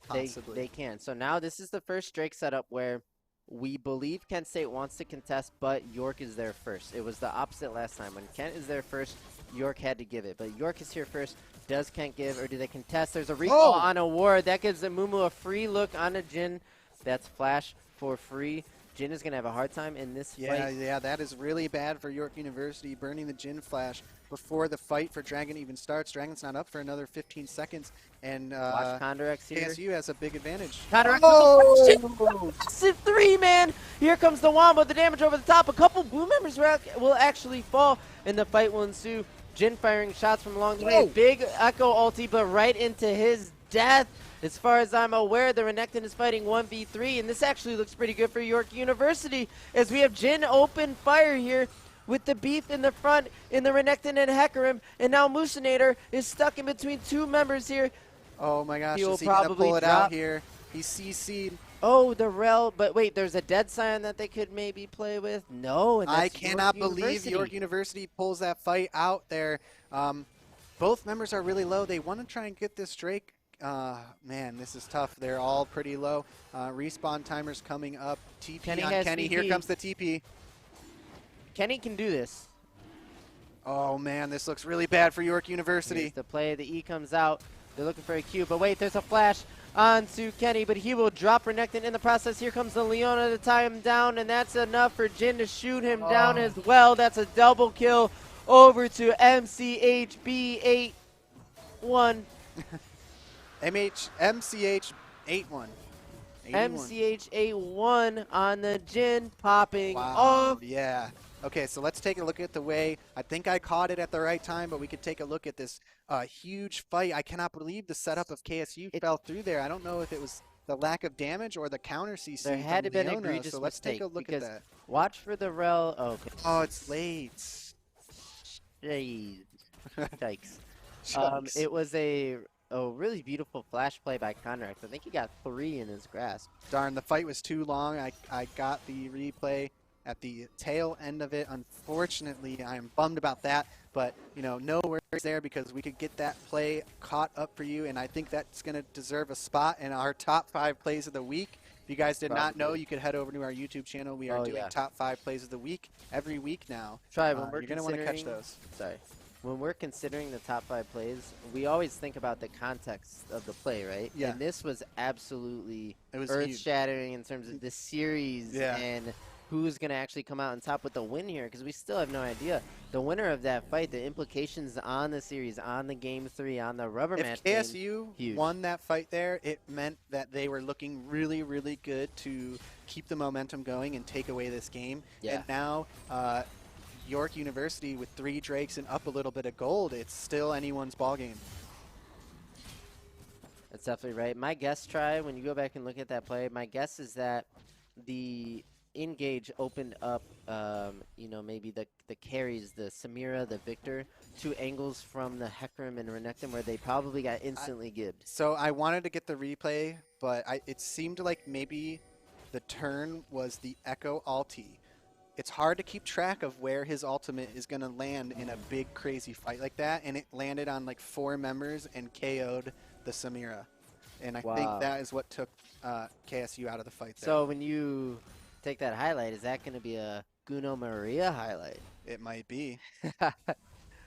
possibly. They can. So now this is the first Drake setup where we believe Kent State wants to contest, but York is there first. It was the opposite last time. When Kent is there first, York had to give it. But York is here first. Does Kent give, or do they contest? There's a recall on a ward. That gives Amumu a free look on a Jin. That's flash for free. Jin is going to have a hard time in this Yeah, fight. yeah, that is really bad for York University, burning the Jin Flash before the fight for Dragon even starts. Dragon's not up for another 15 seconds, and Watch Condurex here. KSU has a big advantage. Condurex Oh! massive 3-man. Here comes the wombo, the damage over the top. A couple blue members will actually fall, and the fight will ensue. Jin firing shots from along the way. Big Echo ulti, but right into his death. As far as I'm aware, the Renekton is fighting 1v3, and this actually looks pretty good for York University, as we have Jin open fire here with the beef in the front in the Renekton and Hecarim, and now Musinator is stuck in between two members here. Oh my gosh, He'll is he going to probably pull it drop. out here? He's CC'd. Oh, the Rel, but wait, there's a dead sign that they could maybe play with? No, and that's I cannot York believe University. York University pulls that fight out there. Both members are really low. They want to try and get this Drake. Man, this is tough. They're all pretty low. Respawn timer's coming up. TP Kenny on has Kenny. TP. Here comes the TP. Kenny can do this. Oh man, this looks really bad for York University. Here's the play, the E comes out. They're looking for a Q, but wait, there's a flash onto Kenny, but he will drop Renekton in the process. Here comes the Leona to tie him down, and that's enough for Jin to shoot him down as well. That's a double kill over to MCHB 8-1. MCH 8-1. MCH 8-1 on the Jin popping Wow, off. yeah. Okay, so let's take a look at the way. I think I caught it at the right time, but we could take a look at this huge fight. I cannot believe the setup of KSU fell through there. I don't know if it was the lack of damage or the counter CC. There had to from be an Leona, egregious so let's take a mistake, look because at that. watch for the Rel. Oh, okay. Oh, it's late. Jeez. Yikes. Shucks. It was a really beautiful flash play by Conrax. I think he got 3 in his grasp. Darn, the fight was too long. I got the replay at the tail end of it. Unfortunately, I'm bummed about that, but you know, no worries there, because we could get that play caught up for you, and I think that's going to deserve a spot in our top 5 plays of the week. If you guys did not know, you could head over to our YouTube channel. We are doing top 5 plays of the week every week now. Try when we're you're going to want to catch those. Sorry. When we're considering the top 5 plays, we always think about the context of the play, right? Yeah. And this was absolutely It was earth-shattering in terms of the series and who's going to actually come out on top with the win here, because we still have no idea. The winner of that fight, the implications on the series, on the Game 3, on the rubber match. If KSU won that fight there, it meant that they were looking really, really good to keep the momentum going and take away this game. Yeah. And now York University with 3 Drakes and up a little bit of gold, it's still anyone's ballgame. That's definitely right. My guess, when you go back and look at that play, my guess is that the Engage opened up, you know, maybe the carries, the Samira, the Victor, 2 angles from the Hecarim and Renekton where they probably got instantly gibbed. So I wanted to get the replay, but it seemed like maybe the turn was the Echo ulti. It's hard to keep track of where his ultimate is going to land in a big, crazy fight like that, and it landed on like 4 members and KO'd the Samira. And I think that is what took KSU out of the fight there. So when you take that highlight, is that going to be a Guno Maria highlight? It might be.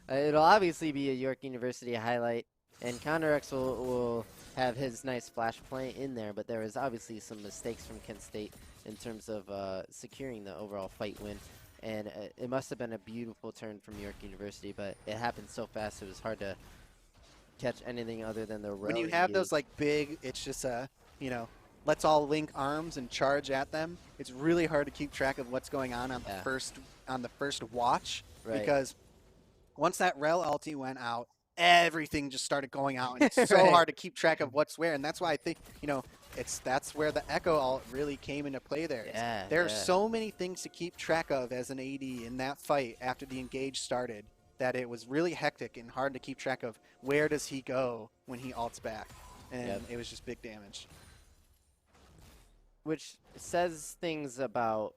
It'll obviously be a York University highlight, and Condurex will have his nice flash play in there, but there was obviously some mistakes from Kent State in terms of securing the overall fight win, and it must have been a beautiful turn from York University, but it happened so fast it was hard to catch anything other than the When you have those like big, it's just you know, let's all link arms and charge at them. It's really hard to keep track of what's going on the first watch, because once that Rel ulti went out, everything just started going out, and it's so hard to keep track of what's where. And that's why I think, you know, that's where the Echo ult really came into play there. There are so many things to keep track of as an AD in that fight after the Engage started, that it was really hectic and hard to keep track of where does he go when he ults back. And it was just big damage. Which says things about,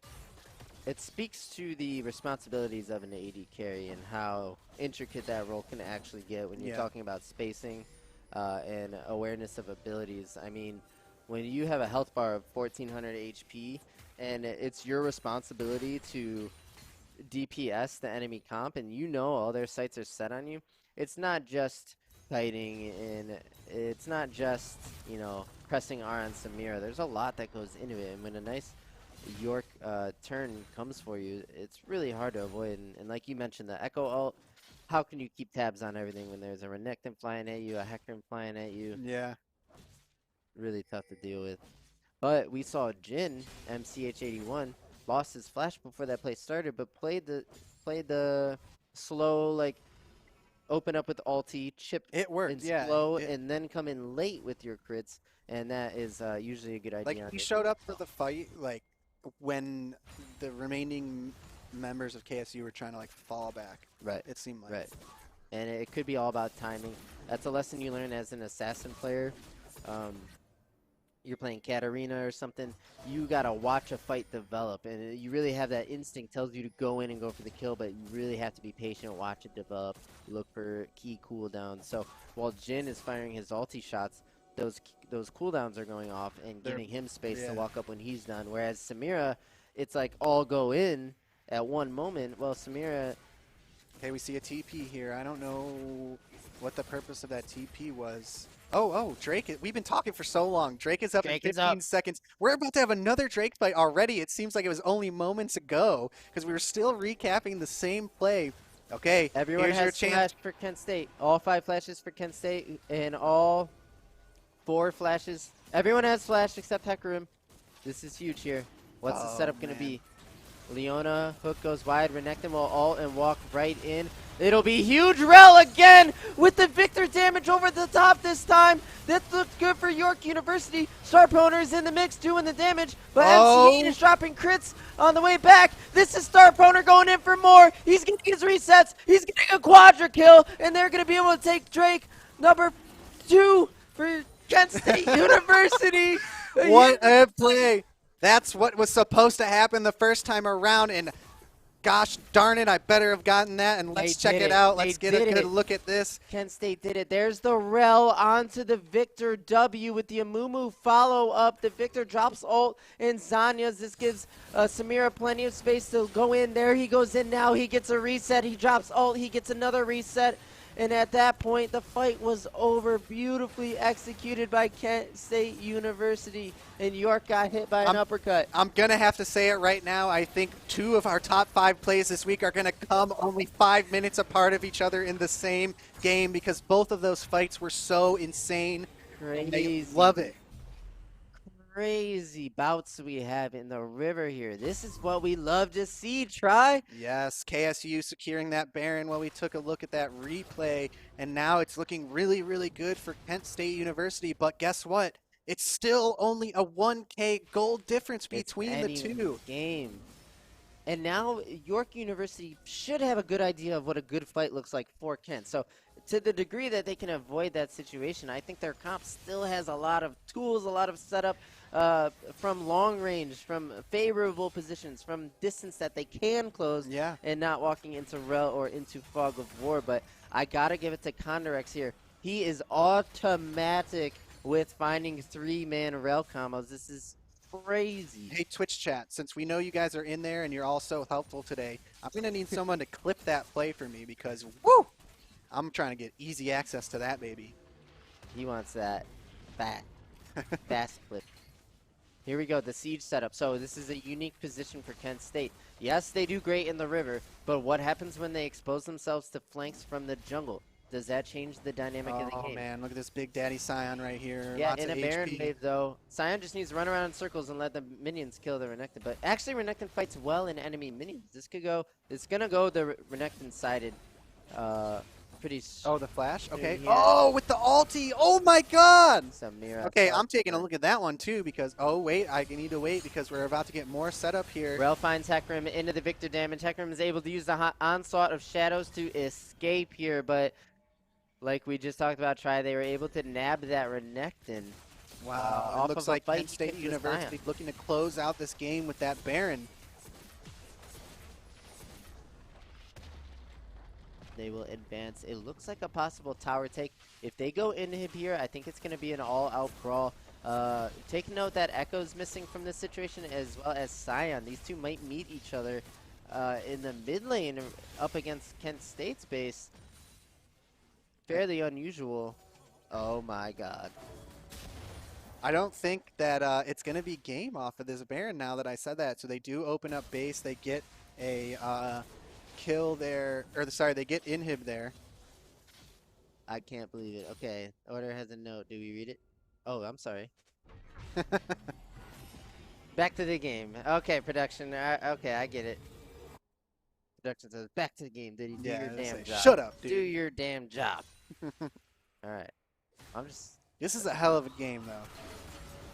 it speaks to the responsibilities of an AD carry and how intricate that role can actually get when you're talking about spacing and awareness of abilities. I mean, when you have a health bar of 1400 HP and it's your responsibility to DPS the enemy comp, and you know all their sights are set on you, it's not just fighting, and it's not just, you know, pressing R on Samira. There's a lot that goes into it, and when a nice York turn comes for you, it's really hard to avoid. And like you mentioned, the Echo ult, how can you keep tabs on everything when there's a Renekton flying at you, a Hecarim flying at you? Yeah. Really tough to deal with. But we saw Jin, MCH81, lost his flash before that play started, but played the slow, like, open up with ulti, chip It worked, and yeah. slow, and then come in late with your crits, and that is usually a good idea. Like, he showed up for the fight, like, when the remaining members of KSU were trying to, like, fall back. Right. It seemed like. Right. And it could be all about timing. That's a lesson you learn as an assassin player. You're playing Katarina or something, you gotta watch a fight develop, and you really have that instinct tells you to go in and go for the kill, but you really have to be patient, watch it develop, look for key cooldowns. So while Jin is firing his ulti shots, those cooldowns are going off and giving him space to walk up when he's done. Whereas Samira, it's like all go in at one moment. Well, Samira. Okay, we see a TP here. I don't know what the purpose of that TP was. Oh, Drake. We've been talking for so long. Drake is up in 15 seconds. We're about to have another Drake fight already. It seems like it was only moments ago because we were still recapping the same play. Okay, everyone here's has your chance. Flash for Kent State. All 5 flashes for Kent State and all 4 flashes. Everyone has flash except Hecarim. This is huge here. What's the setup going to be? Leona, hook goes wide, Renekton will ult and walk right in. It'll be huge. Rel again with the Victor damage over the top this time. That looks good for York University. Starponer is in the mix doing the damage, but MC8 is dropping crits on the way back. This is Starponer going in for more. He's getting his resets. He's getting a quadra kill, and they're going to be able to take Drake number 2 for Kent State University. What a play. That's what was supposed to happen the first time around, and gosh darn it, I better have gotten that, and let's check it out. Let's get a good look at this. Kent State did it. There's the Rel onto the Victor W with the Amumu follow-up. The Victor drops ult and Zanya's. This gives Samira plenty of space to go in. There he goes in now. He gets a reset. He drops ult. He gets another reset. And at that point, the fight was over, beautifully executed by Kent State University, and York got hit by an uppercut. I'm going to have to say it right now. I think 2 of our top 5 plays this week are going to come only 5 minutes apart of each other in the same game because both of those fights were so insane. Crazy. I love it. Crazy bouts we have in the river here. This is what we love to see, Try. Yes, KSU securing that Baron while we took a look at that replay, and now it's looking really, really good for Kent State University, but guess what? It's still only a 1K gold difference between the two. Game. And now York University should have a good idea of what a good fight looks like for Kent. So to the degree that they can avoid that situation, I think their comp still has a lot of tools, a lot of setup from long range, from favorable positions, from distance that they can close and not walking into Rel or into Fog of War. But I got to give it to Condorex here. He is automatic with finding 3-man Rel combos. This is crazy. Hey, Twitch chat, since we know you guys are in there and you're all so helpful today, I'm going to need someone to clip that play for me because, woo, I'm trying to get easy access to that, baby. He wants that fast clip. Here we go, the siege setup. So this is a unique position for Kent State. Yes, they do great in the river, but what happens when they expose themselves to flanks from the jungle? Does that change the dynamic of the game? Oh, man, look at this Big Daddy Scion right here. Yeah, Lots in of a Baron HP. wave, though, Scion just needs to run around in circles and let the minions kill the Renekton. But actually, Renekton fights well in enemy minions. This could go, it's going to go the Renekton-sided pretty Oh, the flash? Okay. Yeah. Oh, with the ulti. Oh, my God. Samira. Okay, I'm taking a look at that one, too, because, oh, wait, I need to wait because we're about to get more setup here. Rel finds Hecarim into the Victor damage. Hecarim is able to use the onslaught of shadows to escape here, but like we just talked about, they were able to nab that Renekton. Wow, it looks like Kent State University looking to close out this game with that Baron. They will advance. It looks like a possible tower take. If they go inhib here, I think it's going to be an all-out brawl. Take note that Echo's missing from this situation as well as Scion. These two might meet each other in the mid lane up against Kent State's base. Fairly unusual. Oh my God. I don't think that it's going to be game off of this Baron now that I said that. So they do open up base. They get a kill there, or sorry, they get inhib there. I can't believe it. Okay, order has a note. Do we read it? Oh, I'm sorry. Back to the game. Okay, production. Okay, I get it. Production says, back to the game. Did you do your damn job? Shut up, dude. Do your damn job. All right. I'm just... This is a hell of a game, though.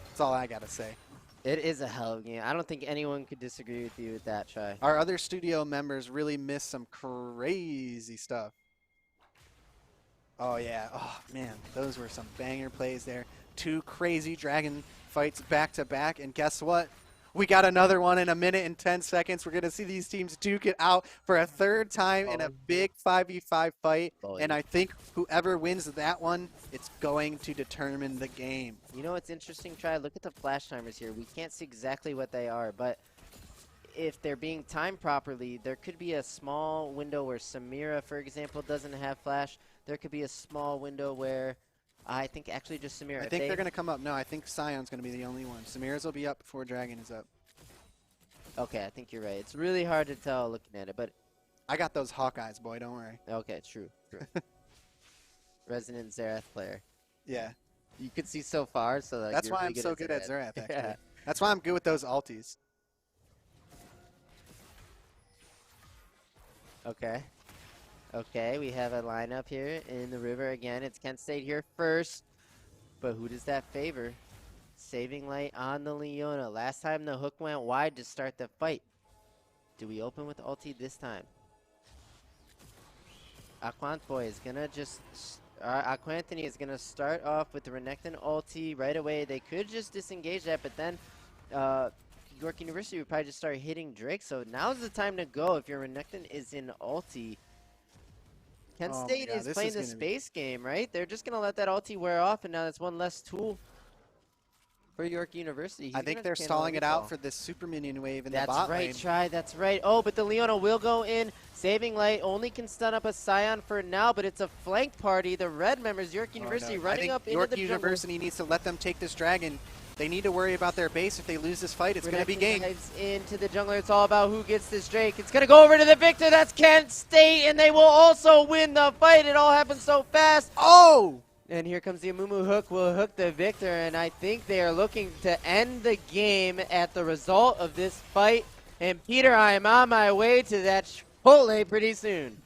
That's all I got to say. It is a hell of a game. I don't think anyone could disagree with you with that try. Our other studio members really missed some crazy stuff. Oh, yeah. Oh, man. Those were some banger plays there. 2 crazy dragon fights back to back. And guess what? We got another one in a minute and 10 seconds. We're going to see these teams duke it out for a third time in a big 5v5 fight. And I think whoever wins that one, it's going to determine the game. You know what's interesting, Try? Look at the flash timers here. We can't see exactly what they are, but if they're being timed properly, there could be a small window where Samira, for example, doesn't have flash. There could be a small window where I think actually just Samira. I think they're going to come up. No, I think Scion's going to be the only one. Samira's will be up before Dragon is up. Okay, I think you're right. It's really hard to tell looking at it, but I got those Hawkeyes, boy. Don't worry. Okay, true. Resident Xerath player. Yeah. You could see so far, so like, that's you're why really I'm so good at Xerath, actually. Yeah. That's why I'm good with those ultis. Okay. Okay, we have a lineup here in the river again. It's Kent State here first, but who does that favor? Saving Light on the Leona. Last time the hook went wide to start the fight. Do we open with ulti this time? Aquantboy is gonna just... Aquanthony is gonna start off with the Renekton ulti right away. They could just disengage that, but then York University would probably just start hitting Drake. So now's the time to go if your Renekton is in ulti. Kent State is playing the space game, right? They're just gonna let that ulti wear off, and now that's one less tool for York University. I think they're stalling it out for this super minion wave in the bot lane. That's right, Try. That's right. Oh, but the Leona will go in. Saving Light only can stun up a Scion for now, but it's a flanked party. The red members, York University, running up into the jungle. York University needs to let them take this dragon. They need to worry about their base. If they lose this fight, it's going to be game. Into the jungler. It's all about who gets this Drake. It's going to go over to the victor. That's Kent State, and they will also win the fight. It all happened so fast. Oh! And here comes the Amumu hook. Will hook the victor, and I think they are looking to end the game at the result of this fight. And Peter, I am on my way to that Chipotle pretty soon.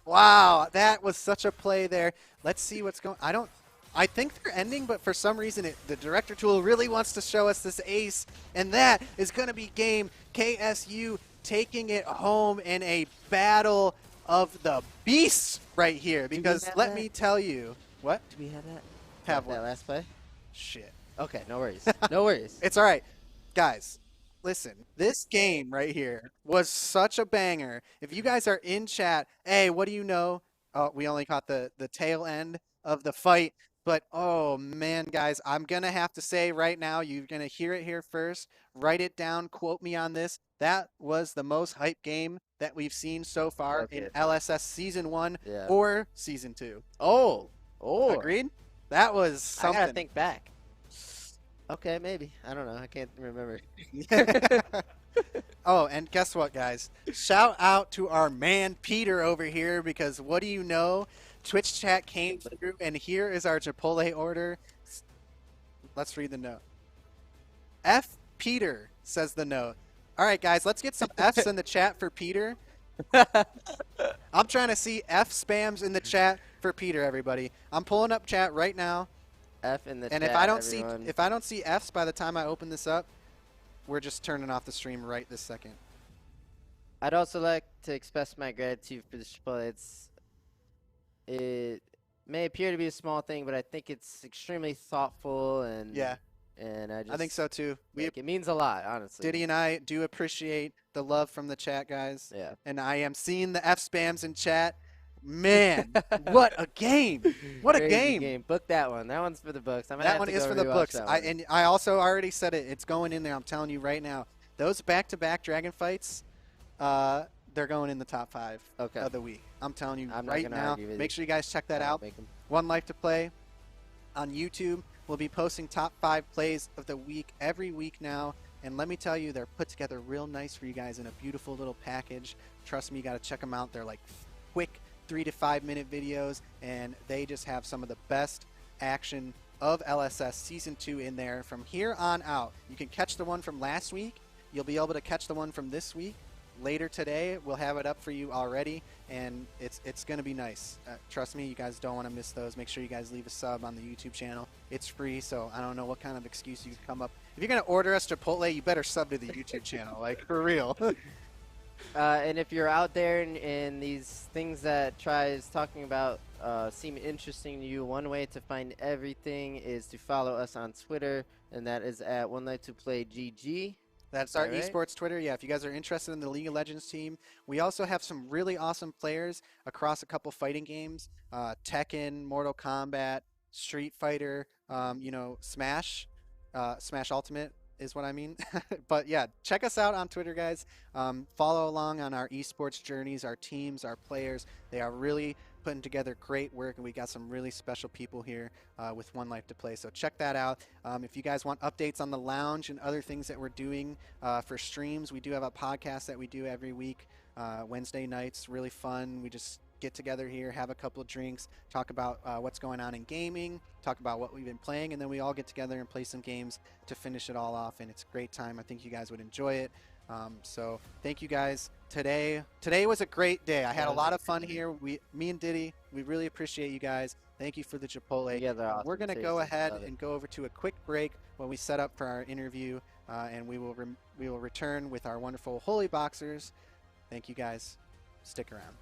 Wow, that was such a play there. Let's see what's going on. I think they're ending, but for some reason the director tool really wants to show us this ace, and that is going to be game. KSU taking it home in a battle of the beasts right here, because let me tell you. What? Do we have that? Have what? That last play? Shit. Okay, no worries. No worries. It's all right. Guys, listen, this game right here was such a banger. If you guys are in chat, hey, what do you know? Oh, we only caught the tail end of the fight. But, oh, man, guys, I'm going to have to say right now, you're going to hear it here first. Write it down. Quote me on this. That was the most hype game that we've seen so far in LSS Season 1 or Season 2. Oh. Agreed? That was something. I got to think back. Okay, maybe. I don't know. I can't remember. Oh, and guess what, guys? Shout out to our man Peter over here, because what do you know? Twitch chat came through, and here is our Chipotle order. Let's read the note. F. Peter, says the note. All right, guys, let's get some Fs in the chat for Peter. I'm trying to see F spams in the chat for Peter, everybody. I'm pulling up chat right now. F in the chat, if I don't see Fs by the time I open this up, we're just turning off the stream right this second. I'd also like to express my gratitude for the Chipotle. It may appear to be a small thing, but I think it's extremely thoughtful, and and I think so too. It means a lot, honestly. Diddy and I do appreciate the love from the chat, guys. Yeah. And I am seeing the F spams in chat. Man, what a game! What a game! Book that one. That one's for the books. That one is for the books. And I also already said it. It's going in there. I'm telling you right now. Those back-to-back dragon fights, they're going in the top 5 of the week. I'm telling you right now. Make sure you guys check that out. One Life to Play on YouTube. We'll be posting top 5 plays of the week every week now. And let me tell you, they're put together real nice for you guys in a beautiful little package. Trust me, you got to check them out. They're like quick 3 to 5 minute videos, and they just have some of the best action of LSS Season 2 in there from here on out. You can catch the one from last week. You'll be able to catch the one from this week. Later today, we'll have it up for you already, and it's going to be nice. Trust me, you guys don't want to miss those. Make sure you guys leave a sub on the YouTube channel. It's free, so I don't know what kind of excuse you can come up. If you're going to order us Chipotle, you better sub to the YouTube channel, like, for real. And if you're out there and these things that Try is talking about seem interesting to you, one way to find everything is to follow us on Twitter, and that is at OneLifeToPlayGG. That's our esports Twitter. Yeah, if you guys are interested in the League of Legends team, we also have some really awesome players across a couple fighting games: Tekken, Mortal Kombat, Street Fighter, you know, Smash Ultimate is what I mean. But yeah, check us out on Twitter, guys. Follow along on our esports journeys, our teams, our players. They are really putting together great work, and we got some really special people here with One Life to Play. So check that out. If you guys want updates on the lounge and other things that we're doing for streams, we do have a podcast that we do every week, Wednesday nights. Really fun. We just get together here, have a couple of drinks, talk about what's going on in gaming, talk about what we've been playing, and then we all get together and play some games to finish it all off, and it's a great time. I think you guys would enjoy it. So thank you guys. Today was a great day. I had a lot of fun here. Me and Diddy, we really appreciate you guys. Thank you for the Chipotle. Yeah, they're awesome. We're going to go ahead and go over to a quick break when we set up for our interview, and we will return with our wonderful Holy Boxers. Thank you guys. Stick around.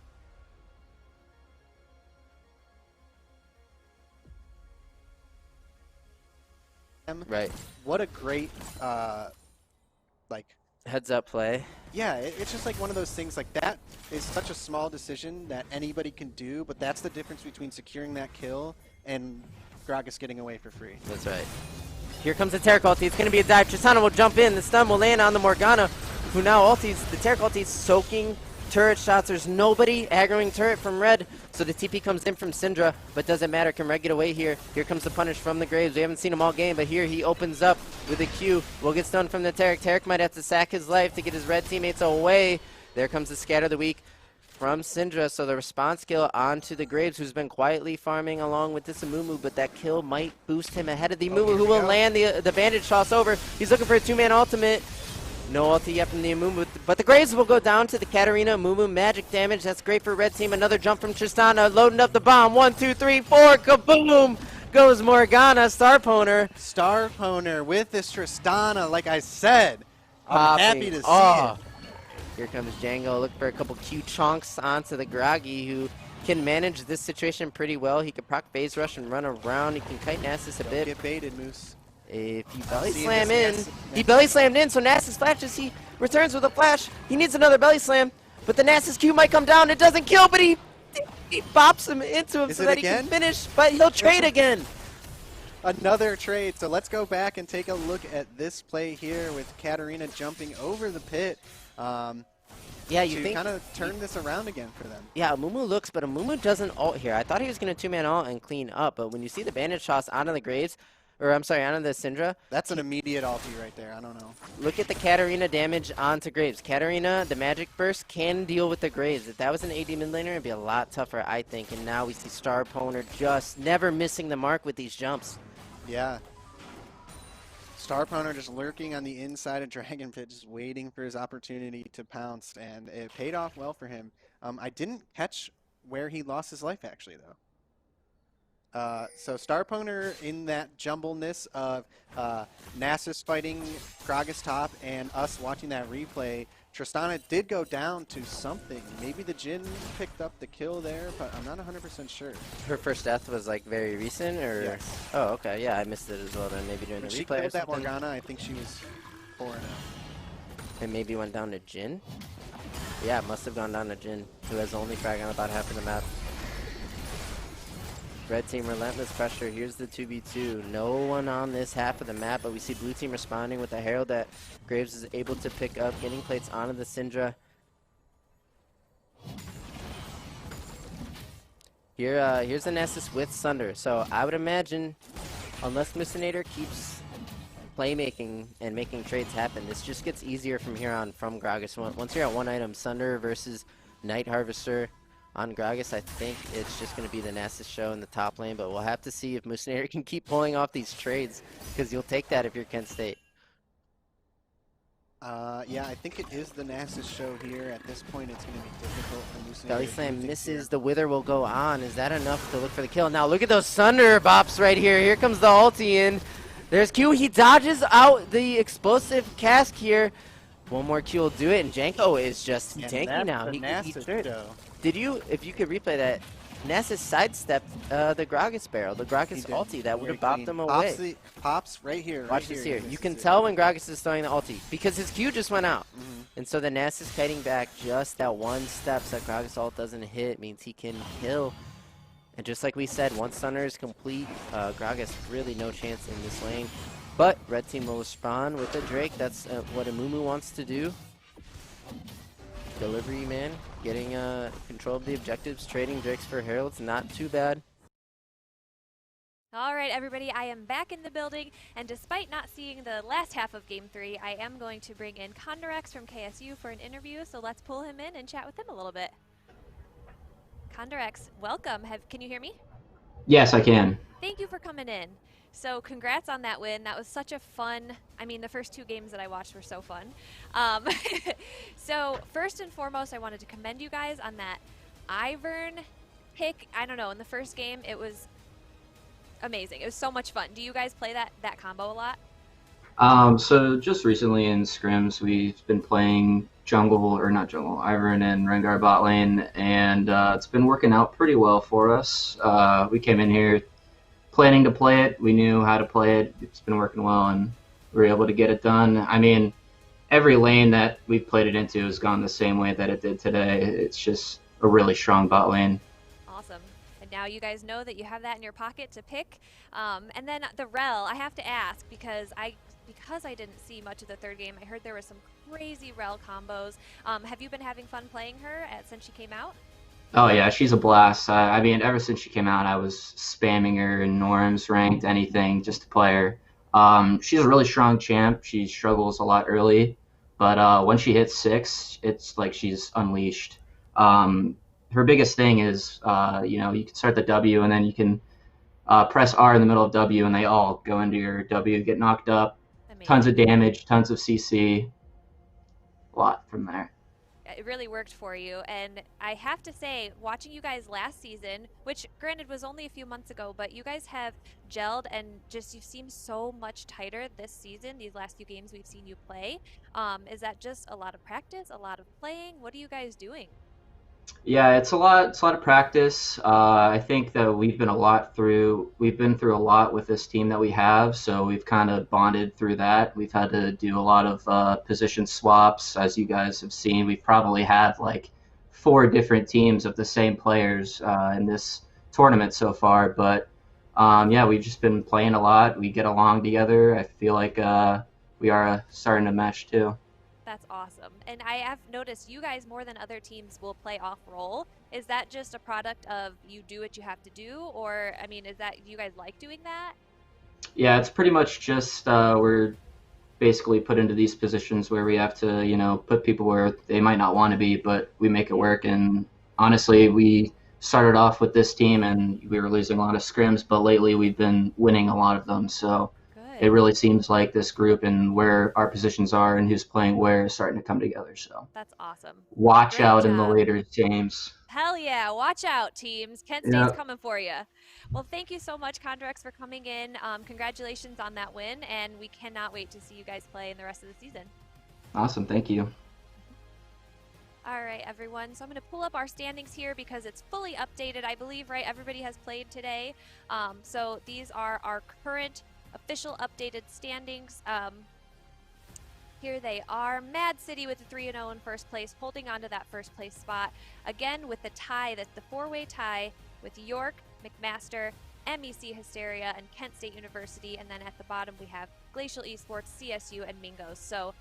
Right. What a great Heads up play. Yeah, it's just like one of those things, like that is such a small decision that anybody can do, but that's the difference between securing that kill and Gragas getting away for free. That's right. Here comes the Taric ulti. It's going to be a dive. Tristana will jump in. The stun will land on the Morgana, who now ultis. The Taric ulti is soaking turret shots. There's nobody aggroing turret from Red, so the TP comes in from Syndra, but doesn't matter. Can Red get away here? Here comes the punish from the Graves. We haven't seen him all game, but here he opens up with a Q. Will get stunned from the Taric. Taric might have to sack his life to get his Red teammates away. There comes the Scatter of the Week from Syndra, so the response kill onto the Graves, who's been quietly farming along with this Amumu, but that kill might boost him ahead of the Amumu, who will land the bandage toss over. He's looking for a 2-man ultimate. No ulti yet from the Amumu, but the Graves will go down to the Katarina. Amumu magic damage. That's great for Red Team. Another jump from Tristana, loading up the bomb. 1, 2, 3, 4. Kaboom! Goes Morgana, Star Poner. Star Poner with this Tristana, like I said. I'm happy to see it. Here comes Django. Look for a couple Q chunks onto the Groggy, who can manage this situation pretty well. He can proc phase rush and run around. He can kite Nasus a bit. Get baited, Moose. If you belly slam in, he belly slammed in, so Nasus flashes. He returns with a flash. He needs another belly slam, but the Nasus Q might come down. It doesn't kill, but he bops him into him so that he can finish, but he'll trade again. Another trade. So let's go back and take a look at this play here with Katarina jumping over the pit. Yeah, you think kind of turn this around again for them. Yeah, Amumu looks, but Amumu doesn't ult here. I thought he was going to 2-man ult and clean up, but when you see the bandage toss onto the Graves, or I'm sorry, onto the Syndra. That's an immediate ulti right there. I don't know. Look at the Katarina damage onto Graves. Katarina, the magic burst, can deal with the Graves. If that was an AD mid laner, it'd be a lot tougher, I think. And now we see Star Poner just never missing the mark with these jumps. Yeah. Star Poner just lurking on the inside of Dragon Pit, just waiting for his opportunity to pounce, and it paid off well for him. I didn't catch where he lost his life, actually, though. So Star Poner, in that jumbleness of Nasus fighting Gragas top and us watching that replay, Tristana did go down to something. Maybe the Jhin picked up the kill there, but I'm not 100% sure. Her first death was like very recent, or? Yes. Oh, okay. Yeah, I missed it as well then. Maybe during the she replay or killed that something. Morgana, I think she was 4-0. And maybe went down to Jhin? Yeah, it must have gone down to Jhin, who has only frag on about half of the map. Red team relentless pressure. Here's the 2v2. No one on this half of the map, but we see blue team responding with the Herald that Graves is able to pick up, getting plates onto the Syndra. Here's the Nasus with Sunder. So I would imagine unless Musinator keeps playmaking and making trades happen, this just gets easier from here on from Gragas. Once you're at one item, Sunder versus Night Harvester on Gragas, I think it's just going to be the Nasus show in the top lane, but we'll have to see if Musinator can keep pulling off these trades, because you'll take that if you're Kent State. Yeah, I think it is the Nasus show here. At this point, it's going to be difficult for Musinator. Belly Slam misses, the Wither will go on. Is that enough to look for the kill? Now look at those Sunder bops right here. Here comes the ulti in. There's Q, he dodges out the explosive cask here. One more Q will do it, and Janko is just tanky now. Did you, if you could replay that, Nasus sidestepped the Gragas barrel, the Gragas ulti, that would have bopped him away. Pops right here. Watch this here. You can tell when Gragas is throwing the ulti, because his Q just went out. And so the Nasus kiting back just that one step, so that Gragas ult doesn't hit, means he can kill. And just like we said, once Stunner is complete, Gragas really no chance in this lane. But red team will respond with the Drake. That's what Amumu wants to do. Delivery man, getting control of the objectives, trading Drakes for Heralds, not too bad. All right, everybody, I am back in the building, and despite not seeing the last half of Game 3, I am going to bring in Kondarex from KSU for an interview, so let's pull him in and chat with him a little bit. Kondarex, welcome. Can you hear me? Yes, I can. Thank you for coming in. So congrats on that win. That was such a fun, I mean, the first 2 games that I watched were so fun. So first and foremost, I wanted to commend you guys on that Ivern pick. I don't know, in the first game, it was amazing. It was so much fun. Do you guys play that combo a lot? So just recently in scrims, we've been playing Ivern and Rengar bot lane, and it's been working out pretty well for us. We came in here planning to play it. We knew how to play it. It's been working well, and we were able to get it done. I mean, every lane that we've played it into has gone the same way that it did today. It's just a really strong bot lane. Awesome. And now you guys know that you have that in your pocket to pick. And then the Rel, I have to ask, because I didn't see much of the third game, I heard there were some crazy Rel combos. Have you been having fun playing her since she came out? Oh yeah, she's a blast. I mean, ever since she came out, I was spamming her in norms, ranked, anything, just to play her. She's a really strong champ. She struggles a lot early, but when she hits 6, it's like she's unleashed. Her biggest thing is, you can start the W, and then you can press R in the middle of W, and they all go into your W, get knocked up. Amazing. Tons of damage, tons of CC, a lot from there. It really worked for you, and I have to say, watching you guys last season, which granted was only a few months ago, but you guys have gelled and just you seem so much tighter this season, these last few games we've seen you play. Is that just a lot of practice, a lot of playing? What are you guys doing? Yeah, it's a lot of practice. I think that we've been through a lot with this team that we have, so we've kind of bonded through that. We've had to do a lot of position swaps, as you guys have seen. We've probably had like 4 different teams of the same players in this tournament so far, but yeah, we've just been playing a lot. We get along together. I feel like we are starting to mesh too. That's awesome. And I have noticed you guys more than other teams will play off role. Is that just a product of you do what you have to do? Or, I mean, is that you guys like doing that? Yeah, it's pretty much just we're basically put into these positions where we have to, put people where they might not want to be, but we make it work. And honestly, we started off with this team and we were losing a lot of scrims, but lately we've been winning a lot of them. So it really seems like this group and where our positions are and who's playing where is starting to come together. So that's awesome. Watch out in the later games. Hell yeah, watch out, teams. Kent State's coming for you. Well, thank you so much, Kondarex, for coming in. Congratulations on that win, and we cannot wait to see you guys play in the rest of the season. Awesome, thank you. All right, everyone. So I'm going to pull up our standings here because it's fully updated, I believe, right? Everybody has played today. So these are our current official updated standings. Here they are. Mad City with the 3-0 in first place, holding on to that first place spot. Again, with the tie, that's the 4-way tie with York, McMaster, MEC Hysteria, and Kent State University. And then at the bottom, we have Glacial Esports, CSU, and Mingos. So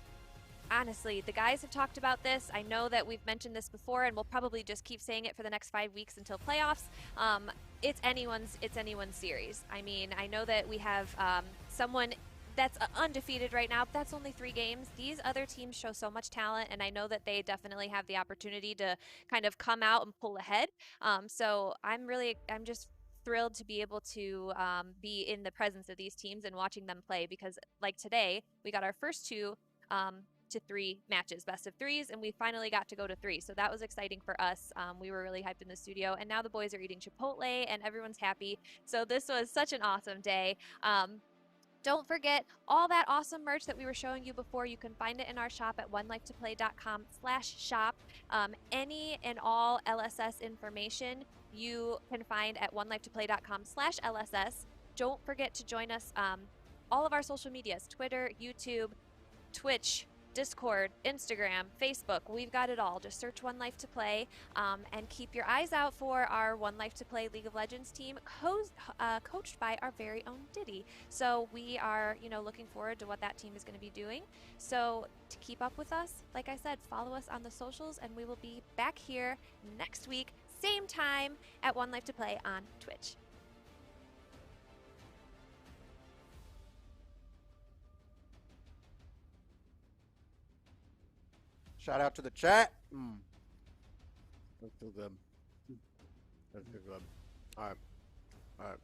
honestly, the guys have talked about this. I know that we've mentioned this before, and we'll probably just keep saying it for the next 5 weeks until playoffs. It's anyone's series. I mean, I know that we have someone that's undefeated right now, but that's only 3 games. These other teams show so much talent, and I know that they definitely have the opportunity to kind of come out and pull ahead. So I'm just thrilled to be able to be in the presence of these teams and watching them play, because like today, we got our first 2 to 3 matches, best of 3s, and we finally got to go to 3. So that was exciting for us. We were really hyped in the studio, and now the boys are eating Chipotle and everyone's happy. So this was such an awesome day. Don't forget all that awesome merch that we were showing you before. You can find it in our shop at onelifetoplay.com/shop. Any and all LSS information you can find at onelifetoplay.com/LSS. Don't forget to join us all of our social medias, Twitter, YouTube, Twitch, Discord, Instagram, Facebook. We've got it all. Just search One Life to Play, and keep your eyes out for our One Life to Play League of Legends team, coached by our very own Diddy. So we are, looking forward to what that team is going to be doing. So to keep up with us, like I said, follow us on the socials, and we will be back here next week, same time at One Life to Play on Twitch. Shout out to the chat. That's so good. That's so good. All right.